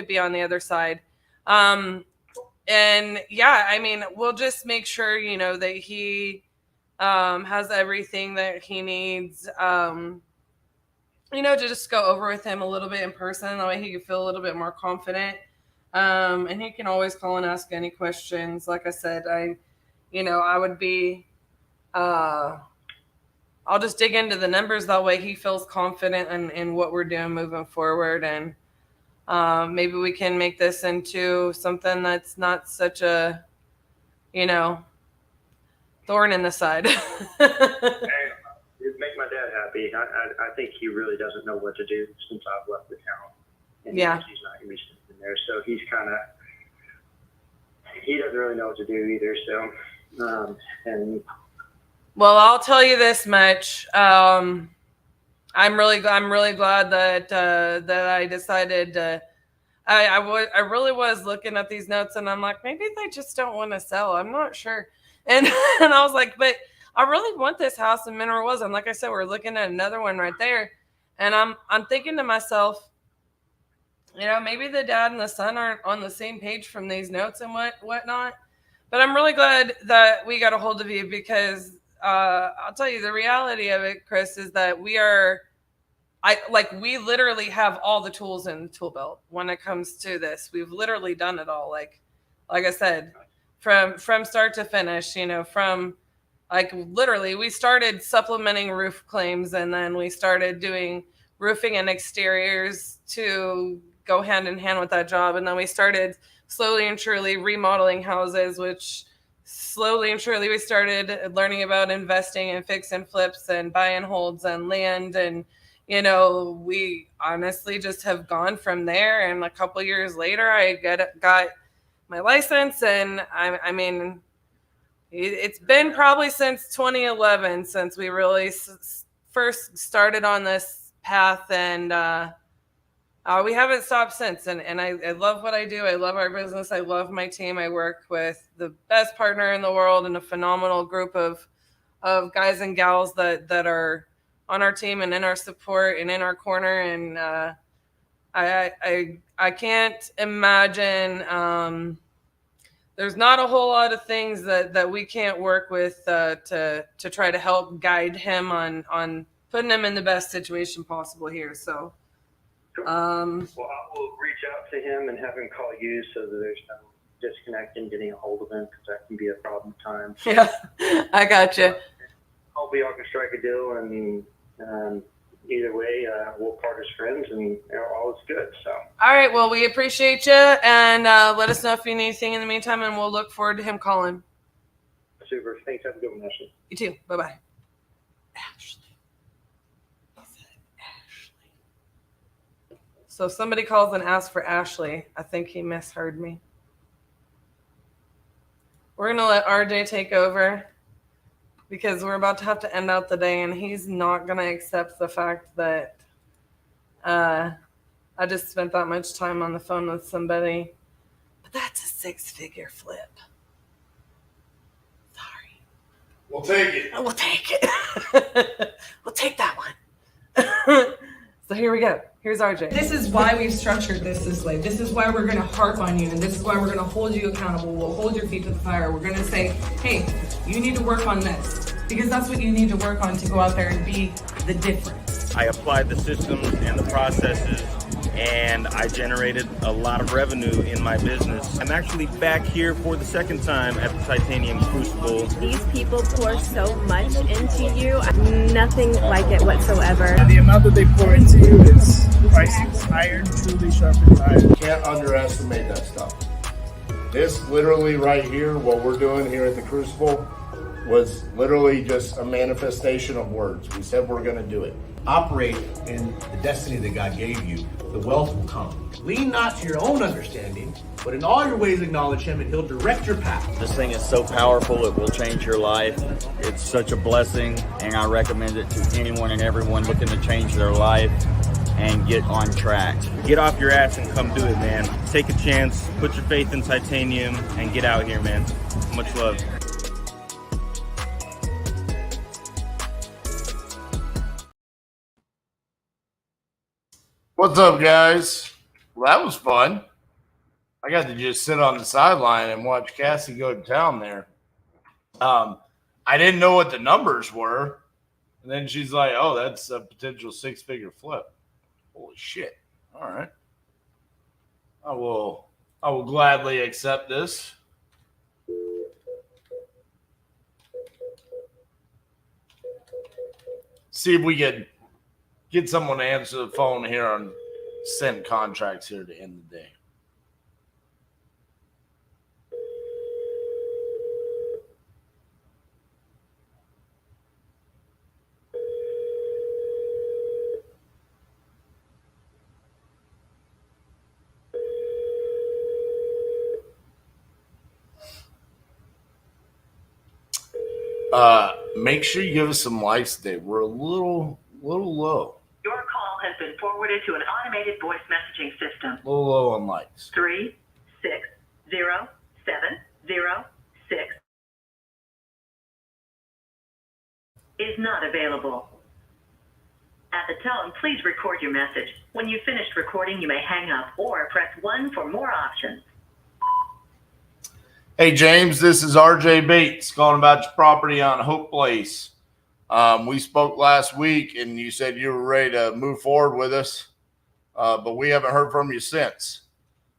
be on the other side. And yeah, I mean, we'll just make sure, that he, has everything that he needs, to just go over with him a little bit in person. That way he can feel a little bit more confident. And he can always call and ask any questions. Like I said, I would be, I'll just dig into the numbers. That way he feels confident in what we're doing moving forward. And maybe we can make this into something that's not such a, thorn in the side. Hey, it'd make my dad happy. I think he really doesn't know what to do since I've left the town. And yeah. He's not going to be sitting there. So he doesn't really know what to do either. So, well, I'll tell you this much. I'm really glad that I decided to. I really was looking at these notes, and I'm like, maybe they just don't want to sell. I'm not sure. And I was like, but I really want this house in Mineral Wells. And like I said, we're looking at another one right there. And I'm thinking to myself, maybe the dad and the son aren't on the same page from these notes and whatnot. But I'm really glad that we got a hold of you, because I'll tell you the reality of it, Chris, is that we literally have all the tools in the tool belt when it comes to this. We've literally done it all. Like I said, from start to finish, from literally we started supplementing roof claims, and then we started doing roofing and exteriors to go hand in hand with that job. And then we started slowly and surely remodeling houses, which slowly and surely we started learning about investing and fix and flips and buy and holds and land. And, we honestly just have gone from there. And a couple years later, I got my license. And I mean, it's been probably since 2011 since we really first started on this path. And we haven't stopped since. And I love what I do. I love our business. I love my team. I work with the best partner in the world and a phenomenal group of guys and gals that are on our team and in our support and in our corner. And I can't imagine. There's not a whole lot of things that we can't work with to try to help guide him on putting him in the best situation possible here. So. Well, I will reach out to him and have him call you so that there's no disconnect in getting a hold of him, because that can be a problem at times. Yeah, I got you. Hopefully y'all can strike a deal, and either way, we'll part as friends, and all is good. So. All right, well, we appreciate you, and let us know if you need anything in the meantime, and we'll look forward to him calling. Super. Thanks. Have a good one, Ashley. You too. Bye-bye. Ashley. So if somebody calls and asks for Ashley, I think he misheard me. We're going to let RJ take over, because we're about to have to end out the day, and he's not going to accept the fact that I just spent that much time on the phone with somebody. But that's a 6-figure flip. Sorry. We'll take it. We'll take it. We'll take that one. So here we go. Here's RJ. This is why we've structured this way. This is why we're going to harp on you, and this is why we're going to hold you accountable. We'll hold your feet to the fire. We're going to say, hey, you need to work on this, because that's what you need to work on to go out there and be the difference. I applied the systems and the processes, and I generated a lot of revenue in my business. I'm actually back here for the second time at the Titanium Crucible. These people pour so much into you. Nothing like it whatsoever. The amount that they pour into you is priceless. Iron truly sharpens iron. Can't underestimate that stuff. This literally right here, what we're doing here at the Crucible, was literally just a manifestation of words. We said we're going to do it. Operate in the destiny that God gave you. The wealth will come. Lean not to your own understanding, but in all your ways acknowledge Him, and He'll direct your path. This thing is so powerful, it will change your life. It's such a blessing, and I recommend it to anyone and everyone looking to change their life and get on track. Get off your ass and come do it, man. Take a chance, put your faith in Titanium, and get out here, man. Much love. What's up, guys? Well, that was fun. I got to just sit on the sideline and watch Cassie go to town there. I didn't know what the numbers were. And then she's like, oh, that's a potential 6-figure flip. Holy shit. All right. I will gladly accept this. See if we can get someone to answer the phone here on send contracts here to end the day. Make sure you give us some likes today. We're a little low. Your call has been forwarded to an automated voice messaging system. A little low on likes. 360706 is not available. At the tone, please record your message. When you've finished recording, you may hang up or press 1 for more options. Hey, James, this is RJ Bates calling about your property on Hope Place. We spoke last week, and you said you were ready to move forward with us, but we haven't heard from you since.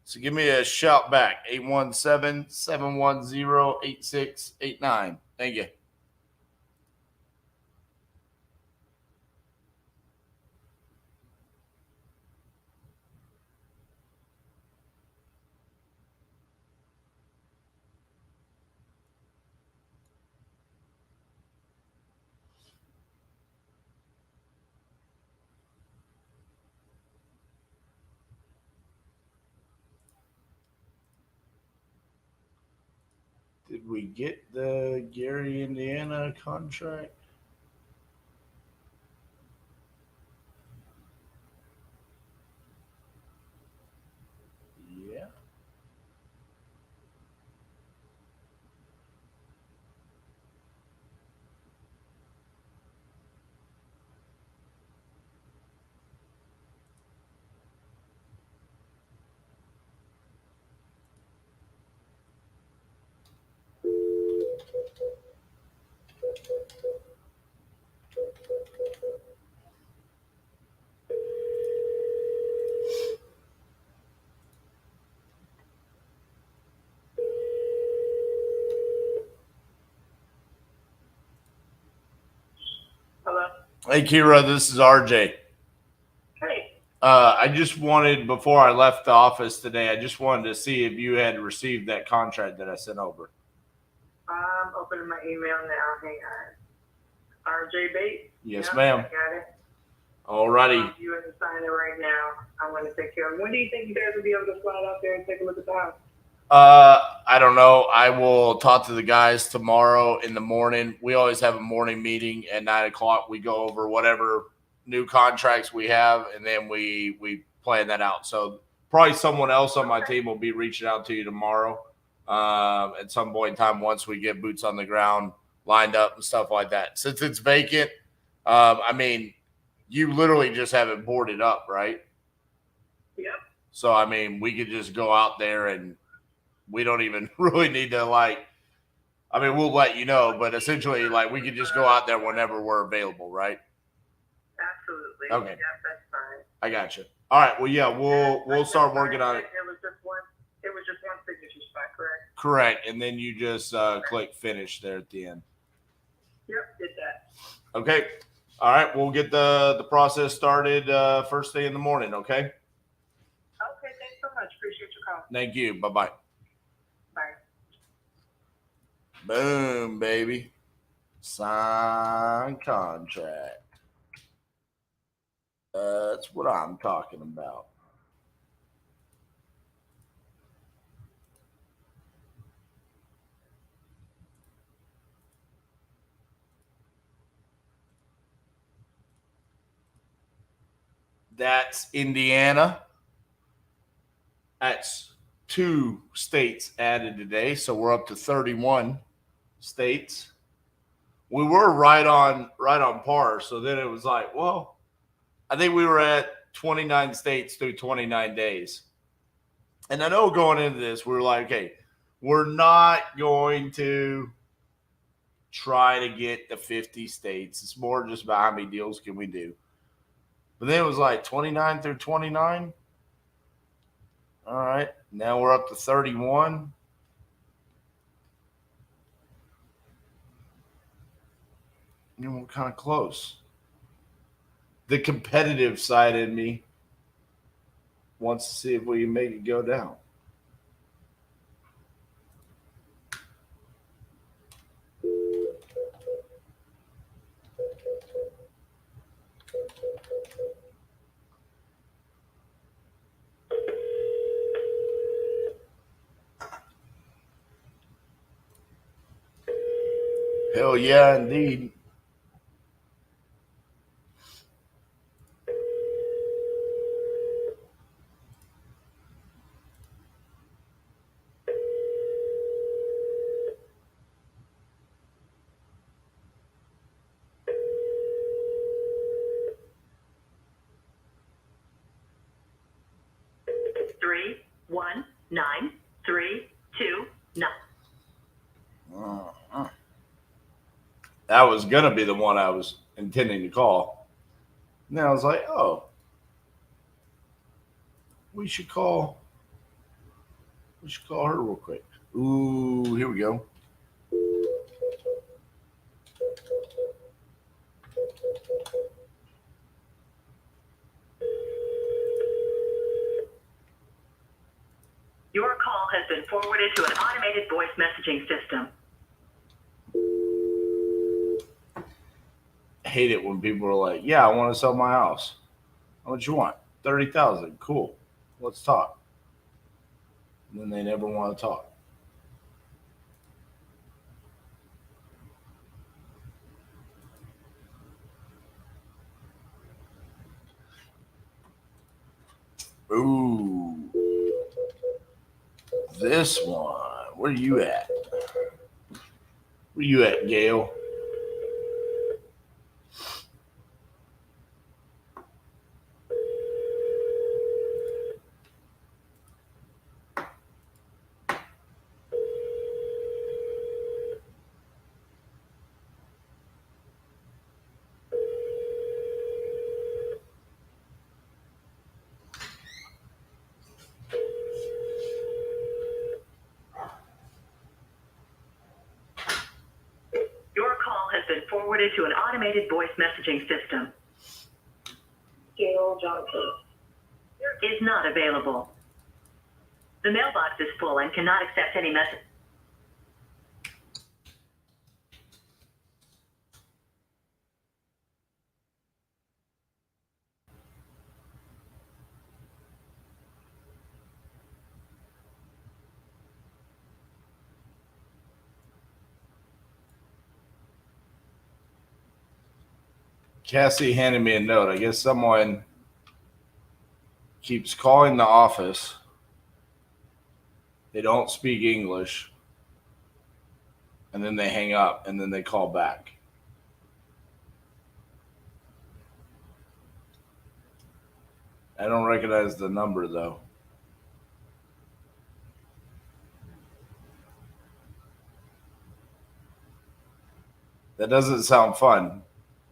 So give me a shout back, 817-710-8689. Thank you. Did we get the Gary, Indiana contract? Yeah. Hello. Hey, Kira, this is RJ. Hey. I just wanted, before I left the office today, I just wanted to see if you had received that contract that I sent over. I'm opening my email now. Hang on. RJ Bates? Yes, Yep, ma'am. I got it. Alrighty. You want to sign it right now. I'm going to take care of it. When do you think you guys will be able to slide out there and take a look at the house? I don't know. I will talk to the guys tomorrow in the morning. We always have a morning meeting at 9 o'clock. We go over whatever new contracts we have, and then we playing that out. So probably someone else on my team will be reaching out to you tomorrow at some point in time once we get boots on the ground lined up and stuff like that. Since it's vacant, I mean, you literally just have it boarded up, right? Yep. So, I mean, we could just go out there and we don't even really need to, like, I mean, we'll let you know, but essentially, like, we could just go out there whenever we're available, right? Absolutely. Okay. Yep, that's fine. I got you. All right. Well, yeah, we'll start working on it. It was just one signature spot, correct? Correct. And then you just click finish there at the end. Yep, did that. Okay. All right. We'll get the process started first thing in the morning. Okay. Okay, thanks so much. Appreciate your call. Thank you. Bye-bye. Bye. Boom, baby. Sign contract. That's what I'm talking about. That's Indiana. That's 2 states added today, so we're up to 31 states. We were right on par, so then it was like, well, I think we were at 29 states through 29 days. And I know going into this, we were like, okay, we're not going to try to get the 50 states. It's more just about how many deals can we do. But then it was like 29 through 29. All right. Now we're up to 31. And we're kind of close. The competitive side in me wants to see if we can make it go down. Hell yeah, indeed. Three, 1, 9, 3, 2, 9. That was going to be the one I was intending to call. And then I was like, oh, we should call her real quick. Ooh, here we go. Your call has been forwarded to an automated voice messaging system. I hate it when people are like, yeah, I want to sell my house. How much you want? 30,000. Cool. Let's talk. And then they never want to talk. Ooh. This one. Where you at? Where you at, Gail? Your call has been forwarded to an automated voice messaging system. Gail Johnson Is not available. The mailbox is full and cannot accept any message. Cassie handed me a note. I guess someone keeps calling the office. They don't speak English. And then they hang up, and then they call back. I don't recognize the number, though. That doesn't sound fun.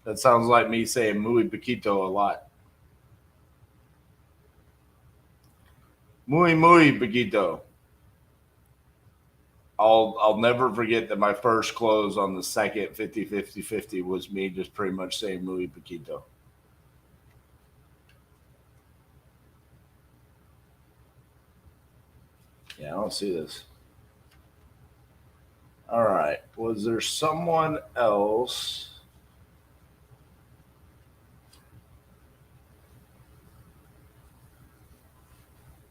That sounds like me saying muy poquito a lot. Muy poquito. I'll never forget that my first close on the second 50-50-50 was me just pretty much saying muy poquito. Yeah, I don't see this. All right. Was there someone else?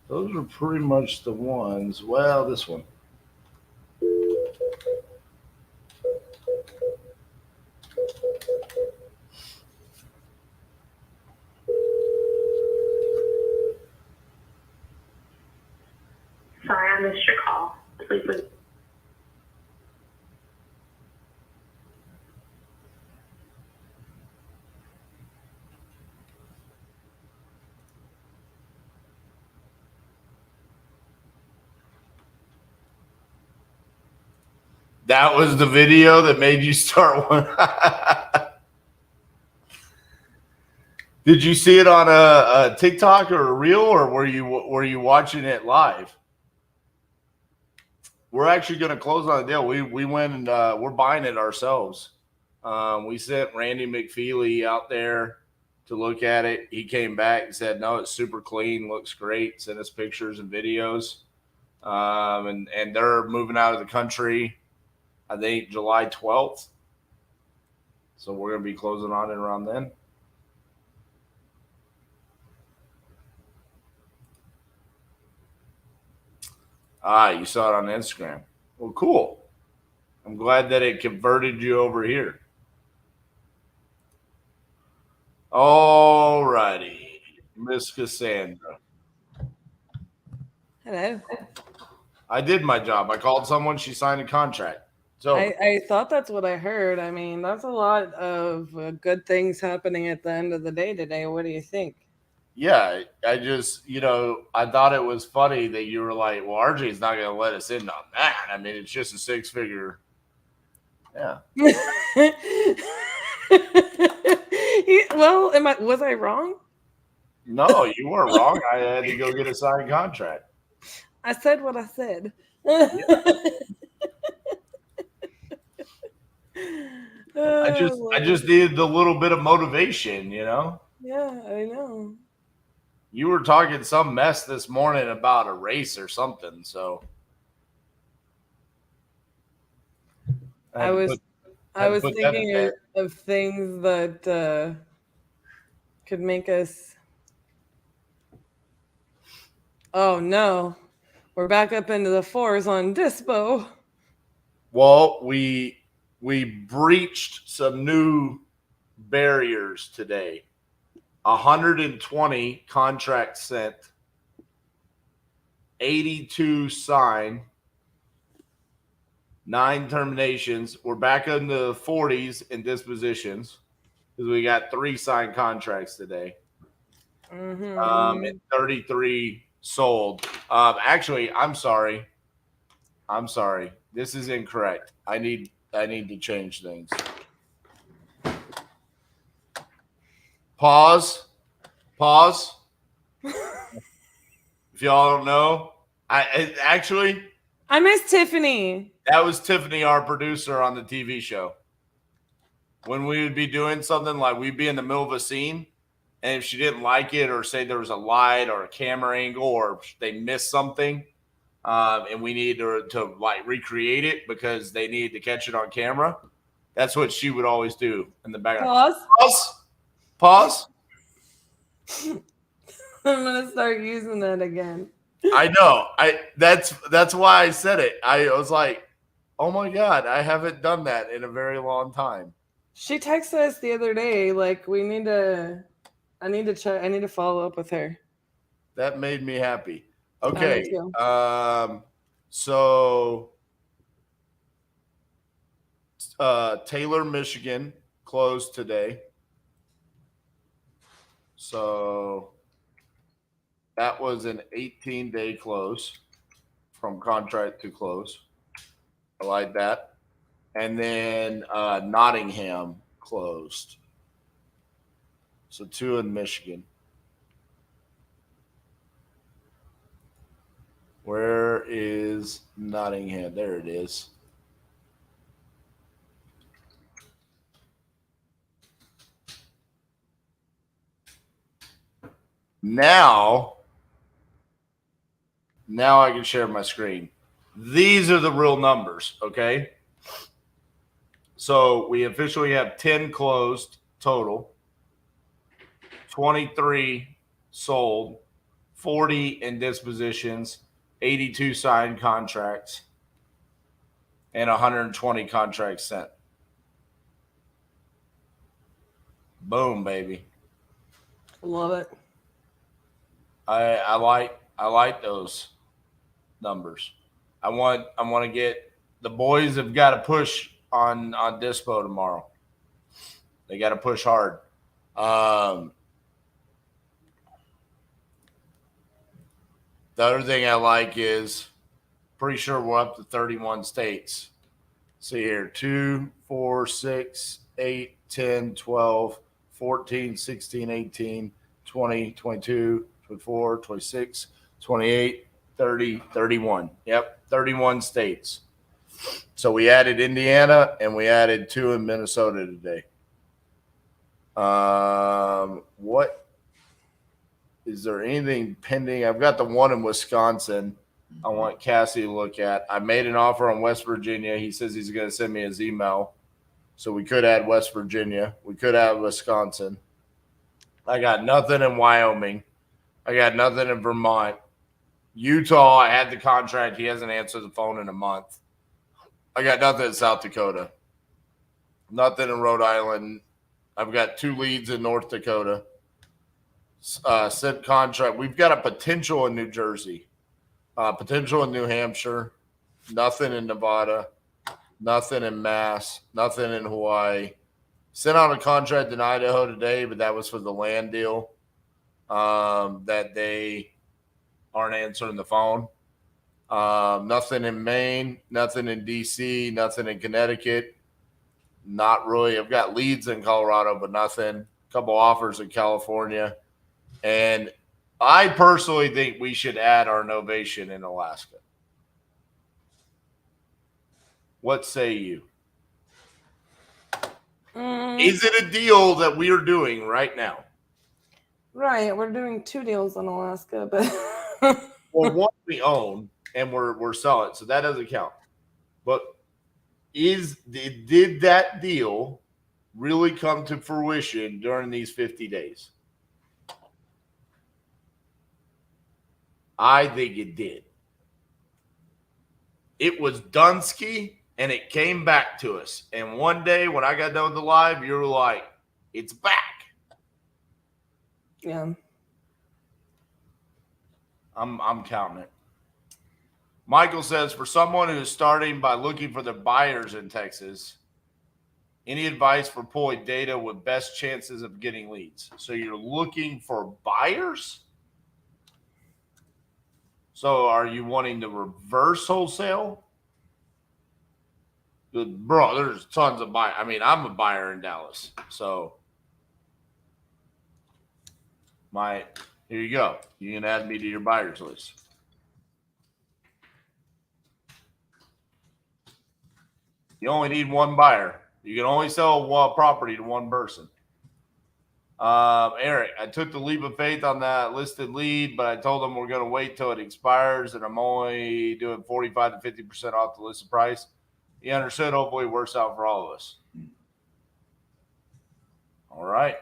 Those are pretty much the ones. Well, this one. Sorry, I missed your call. Please leave. That was the video that made you start one. Did you see it on a TikTok or a reel, or were you watching it live? We're actually going to close on a deal. We went and we're buying it ourselves. We sent Randy McFeely out there to look at it. He came back and said, no, it's super clean, looks great, sent us pictures and videos. And they're moving out of the country, I think, July 12th. So we're going to be closing on it around then. You saw it on Instagram. Well, cool. I'm glad that it converted you over here. All righty. Miss Cassandra. Hello. I did my job. I called someone. She signed a contract. So I thought that's what I heard. I mean, that's a lot of good things happening at the end of the day today. What do you think? Yeah, I just, I thought it was funny that you were like, well, RJ's not going to let us in on that. I mean, it's just a 6-figure. Yeah. Well, was I wrong? No, you weren't wrong. I had to go get a signed contract. I said what I said. Yeah. I just needed a little bit of motivation, Yeah, I know. You were talking some mess this morning about a race or something, so I was thinking of things that could make us. Oh no, we're back up into the 4s on Dispo. Well, we breached some new barriers today. 120 contracts sent, 82 signed, 9 terminations. We're back in the 40s in dispositions because we got 3 signed contracts today. And 33 sold. Actually, I'm sorry. This is incorrect. I need to change things. Pause. If y'all don't know, I miss Tiffany. That was Tiffany, our producer on the TV show. When we would be doing something like we'd be in the middle of a scene, and if she didn't like it or say there was a light or a camera angle or they missed something, and we needed to like recreate it because they needed to catch it on camera, that's what she would always do in the background. Pause. I'm gonna start using that again. I know. That's why I said it. I was like, oh my God, I haven't done that in a very long time. She texted us the other day, like I need to check. I need to follow up with her. That made me happy. Me Okay. too. So Taylor, Michigan closed today. So that was an 18-day close from contract to close. I like that. And then Nottingham closed. So 2 in Michigan. Where is Nottingham? There it is. Now I can share my screen. These are the real numbers, okay? So we officially have 10 closed total, 23 sold, 40 in dispositions, 82 signed contracts, and 120 contracts sent. Boom, baby. Love it. I like those numbers. I want to get the boys have got to push on Dispo tomorrow. They got to push hard. The other thing I like is pretty sure we're up to 31 states. See here, 2, 4, 6, 8, 10, 12, 14, 16, 18, 20, 22, 24, 26, 28, 30, 31. Yep, 31 states. So we added Indiana and we added 2 in Minnesota today. What is there anything pending? I've got the one in Wisconsin. I want Cassie to look at. I made an offer on West Virginia. He says he's going to send me his email. So we could add West Virginia. We could add Wisconsin. I got nothing in Wyoming. I got nothing in Vermont. Utah, I had the contract. He hasn't answered the phone in a month. I got nothing in South Dakota. Nothing in Rhode Island. I've got 2 leads in North Dakota. Sent contract. We've got a potential in New Jersey. Potential in New Hampshire. Nothing in Nevada. Nothing in Mass. Nothing in Hawaii. Sent out a contract in Idaho today, but that was for the land deal. That they aren't answering the phone. Nothing in Maine, nothing in DC, nothing in Connecticut. Not really. I've got leads in Colorado, but nothing. A couple offers in California. And I personally think we should add our Novation in Alaska. What say you? Is it a deal that we are doing right now? Right, we're doing 2 deals in Alaska, but Well, one we own and we're selling, so that doesn't count. But did that deal really come to fruition during these 50 days? I think it did. It was Dunsky, and it came back to us. And one day when I got done with the live, you were like, it's back. Yeah. I'm counting it. Michael says, for someone who is starting by looking for the buyers in Texas, any advice for pulling data with best chances of getting leads? So you're looking for buyers? So are you wanting to reverse wholesale? Bro, there's tons of buyers. I mean, I'm a buyer in Dallas. So here you go. You can add me to your buyers list. You only need one buyer. You can only sell one property to one person. Eric, I took the leap of faith on that listed lead, but I told them we're going to wait till it expires, and I'm only doing 45 to 50% off the listed price. He understood. Hopefully it works out for all of us. All right.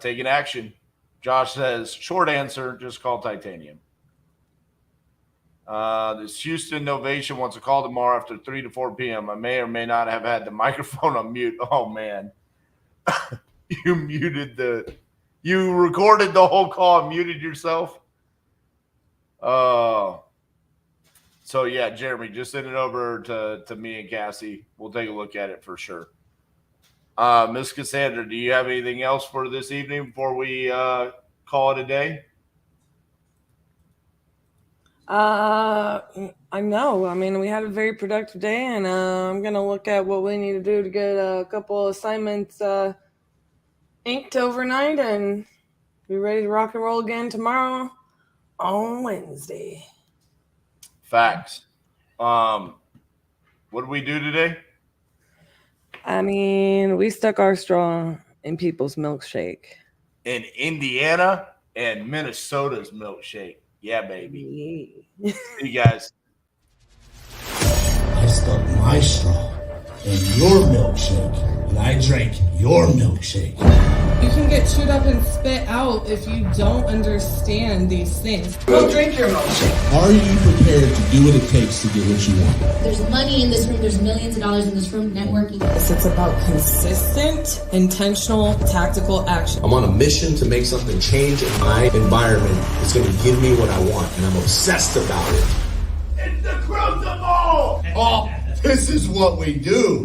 Taking action. Josh says, short answer, just call Titanium. This Houston Novation wants a call tomorrow after 3 to 4 p.m. I may or may not have had the microphone on mute. Oh, man. You muted You recorded the whole call and muted yourself? So yeah, Jeremy, just send it over to me and Cassie. We'll take a look at it for sure. Miss Cassandra, do you have anything else for this evening before we call it a day? I know. I mean, we had a very productive day, and I'm gonna look at what we need to do to get a couple assignments inked overnight and be ready to rock and roll again tomorrow on Wednesday. Facts. What did we do today? I mean, we stuck our straw in people's milkshake. In Indiana and Minnesota's milkshake. Yeah, baby. Yeah. See you guys. I stuck my straw in your milkshake, and I drank your milkshake. You can get chewed up and spit out if you don't understand these things. Go drink your milkshake. Are you prepared to do what it takes to get what you want? There's money in this room. There's millions of dollars in this room networking. It's about consistent, intentional, tactical action. I'm on a mission to make something change in my environment that's going to give me what I want, and I'm obsessed about it. It's the crucible! Oh, this is what we do.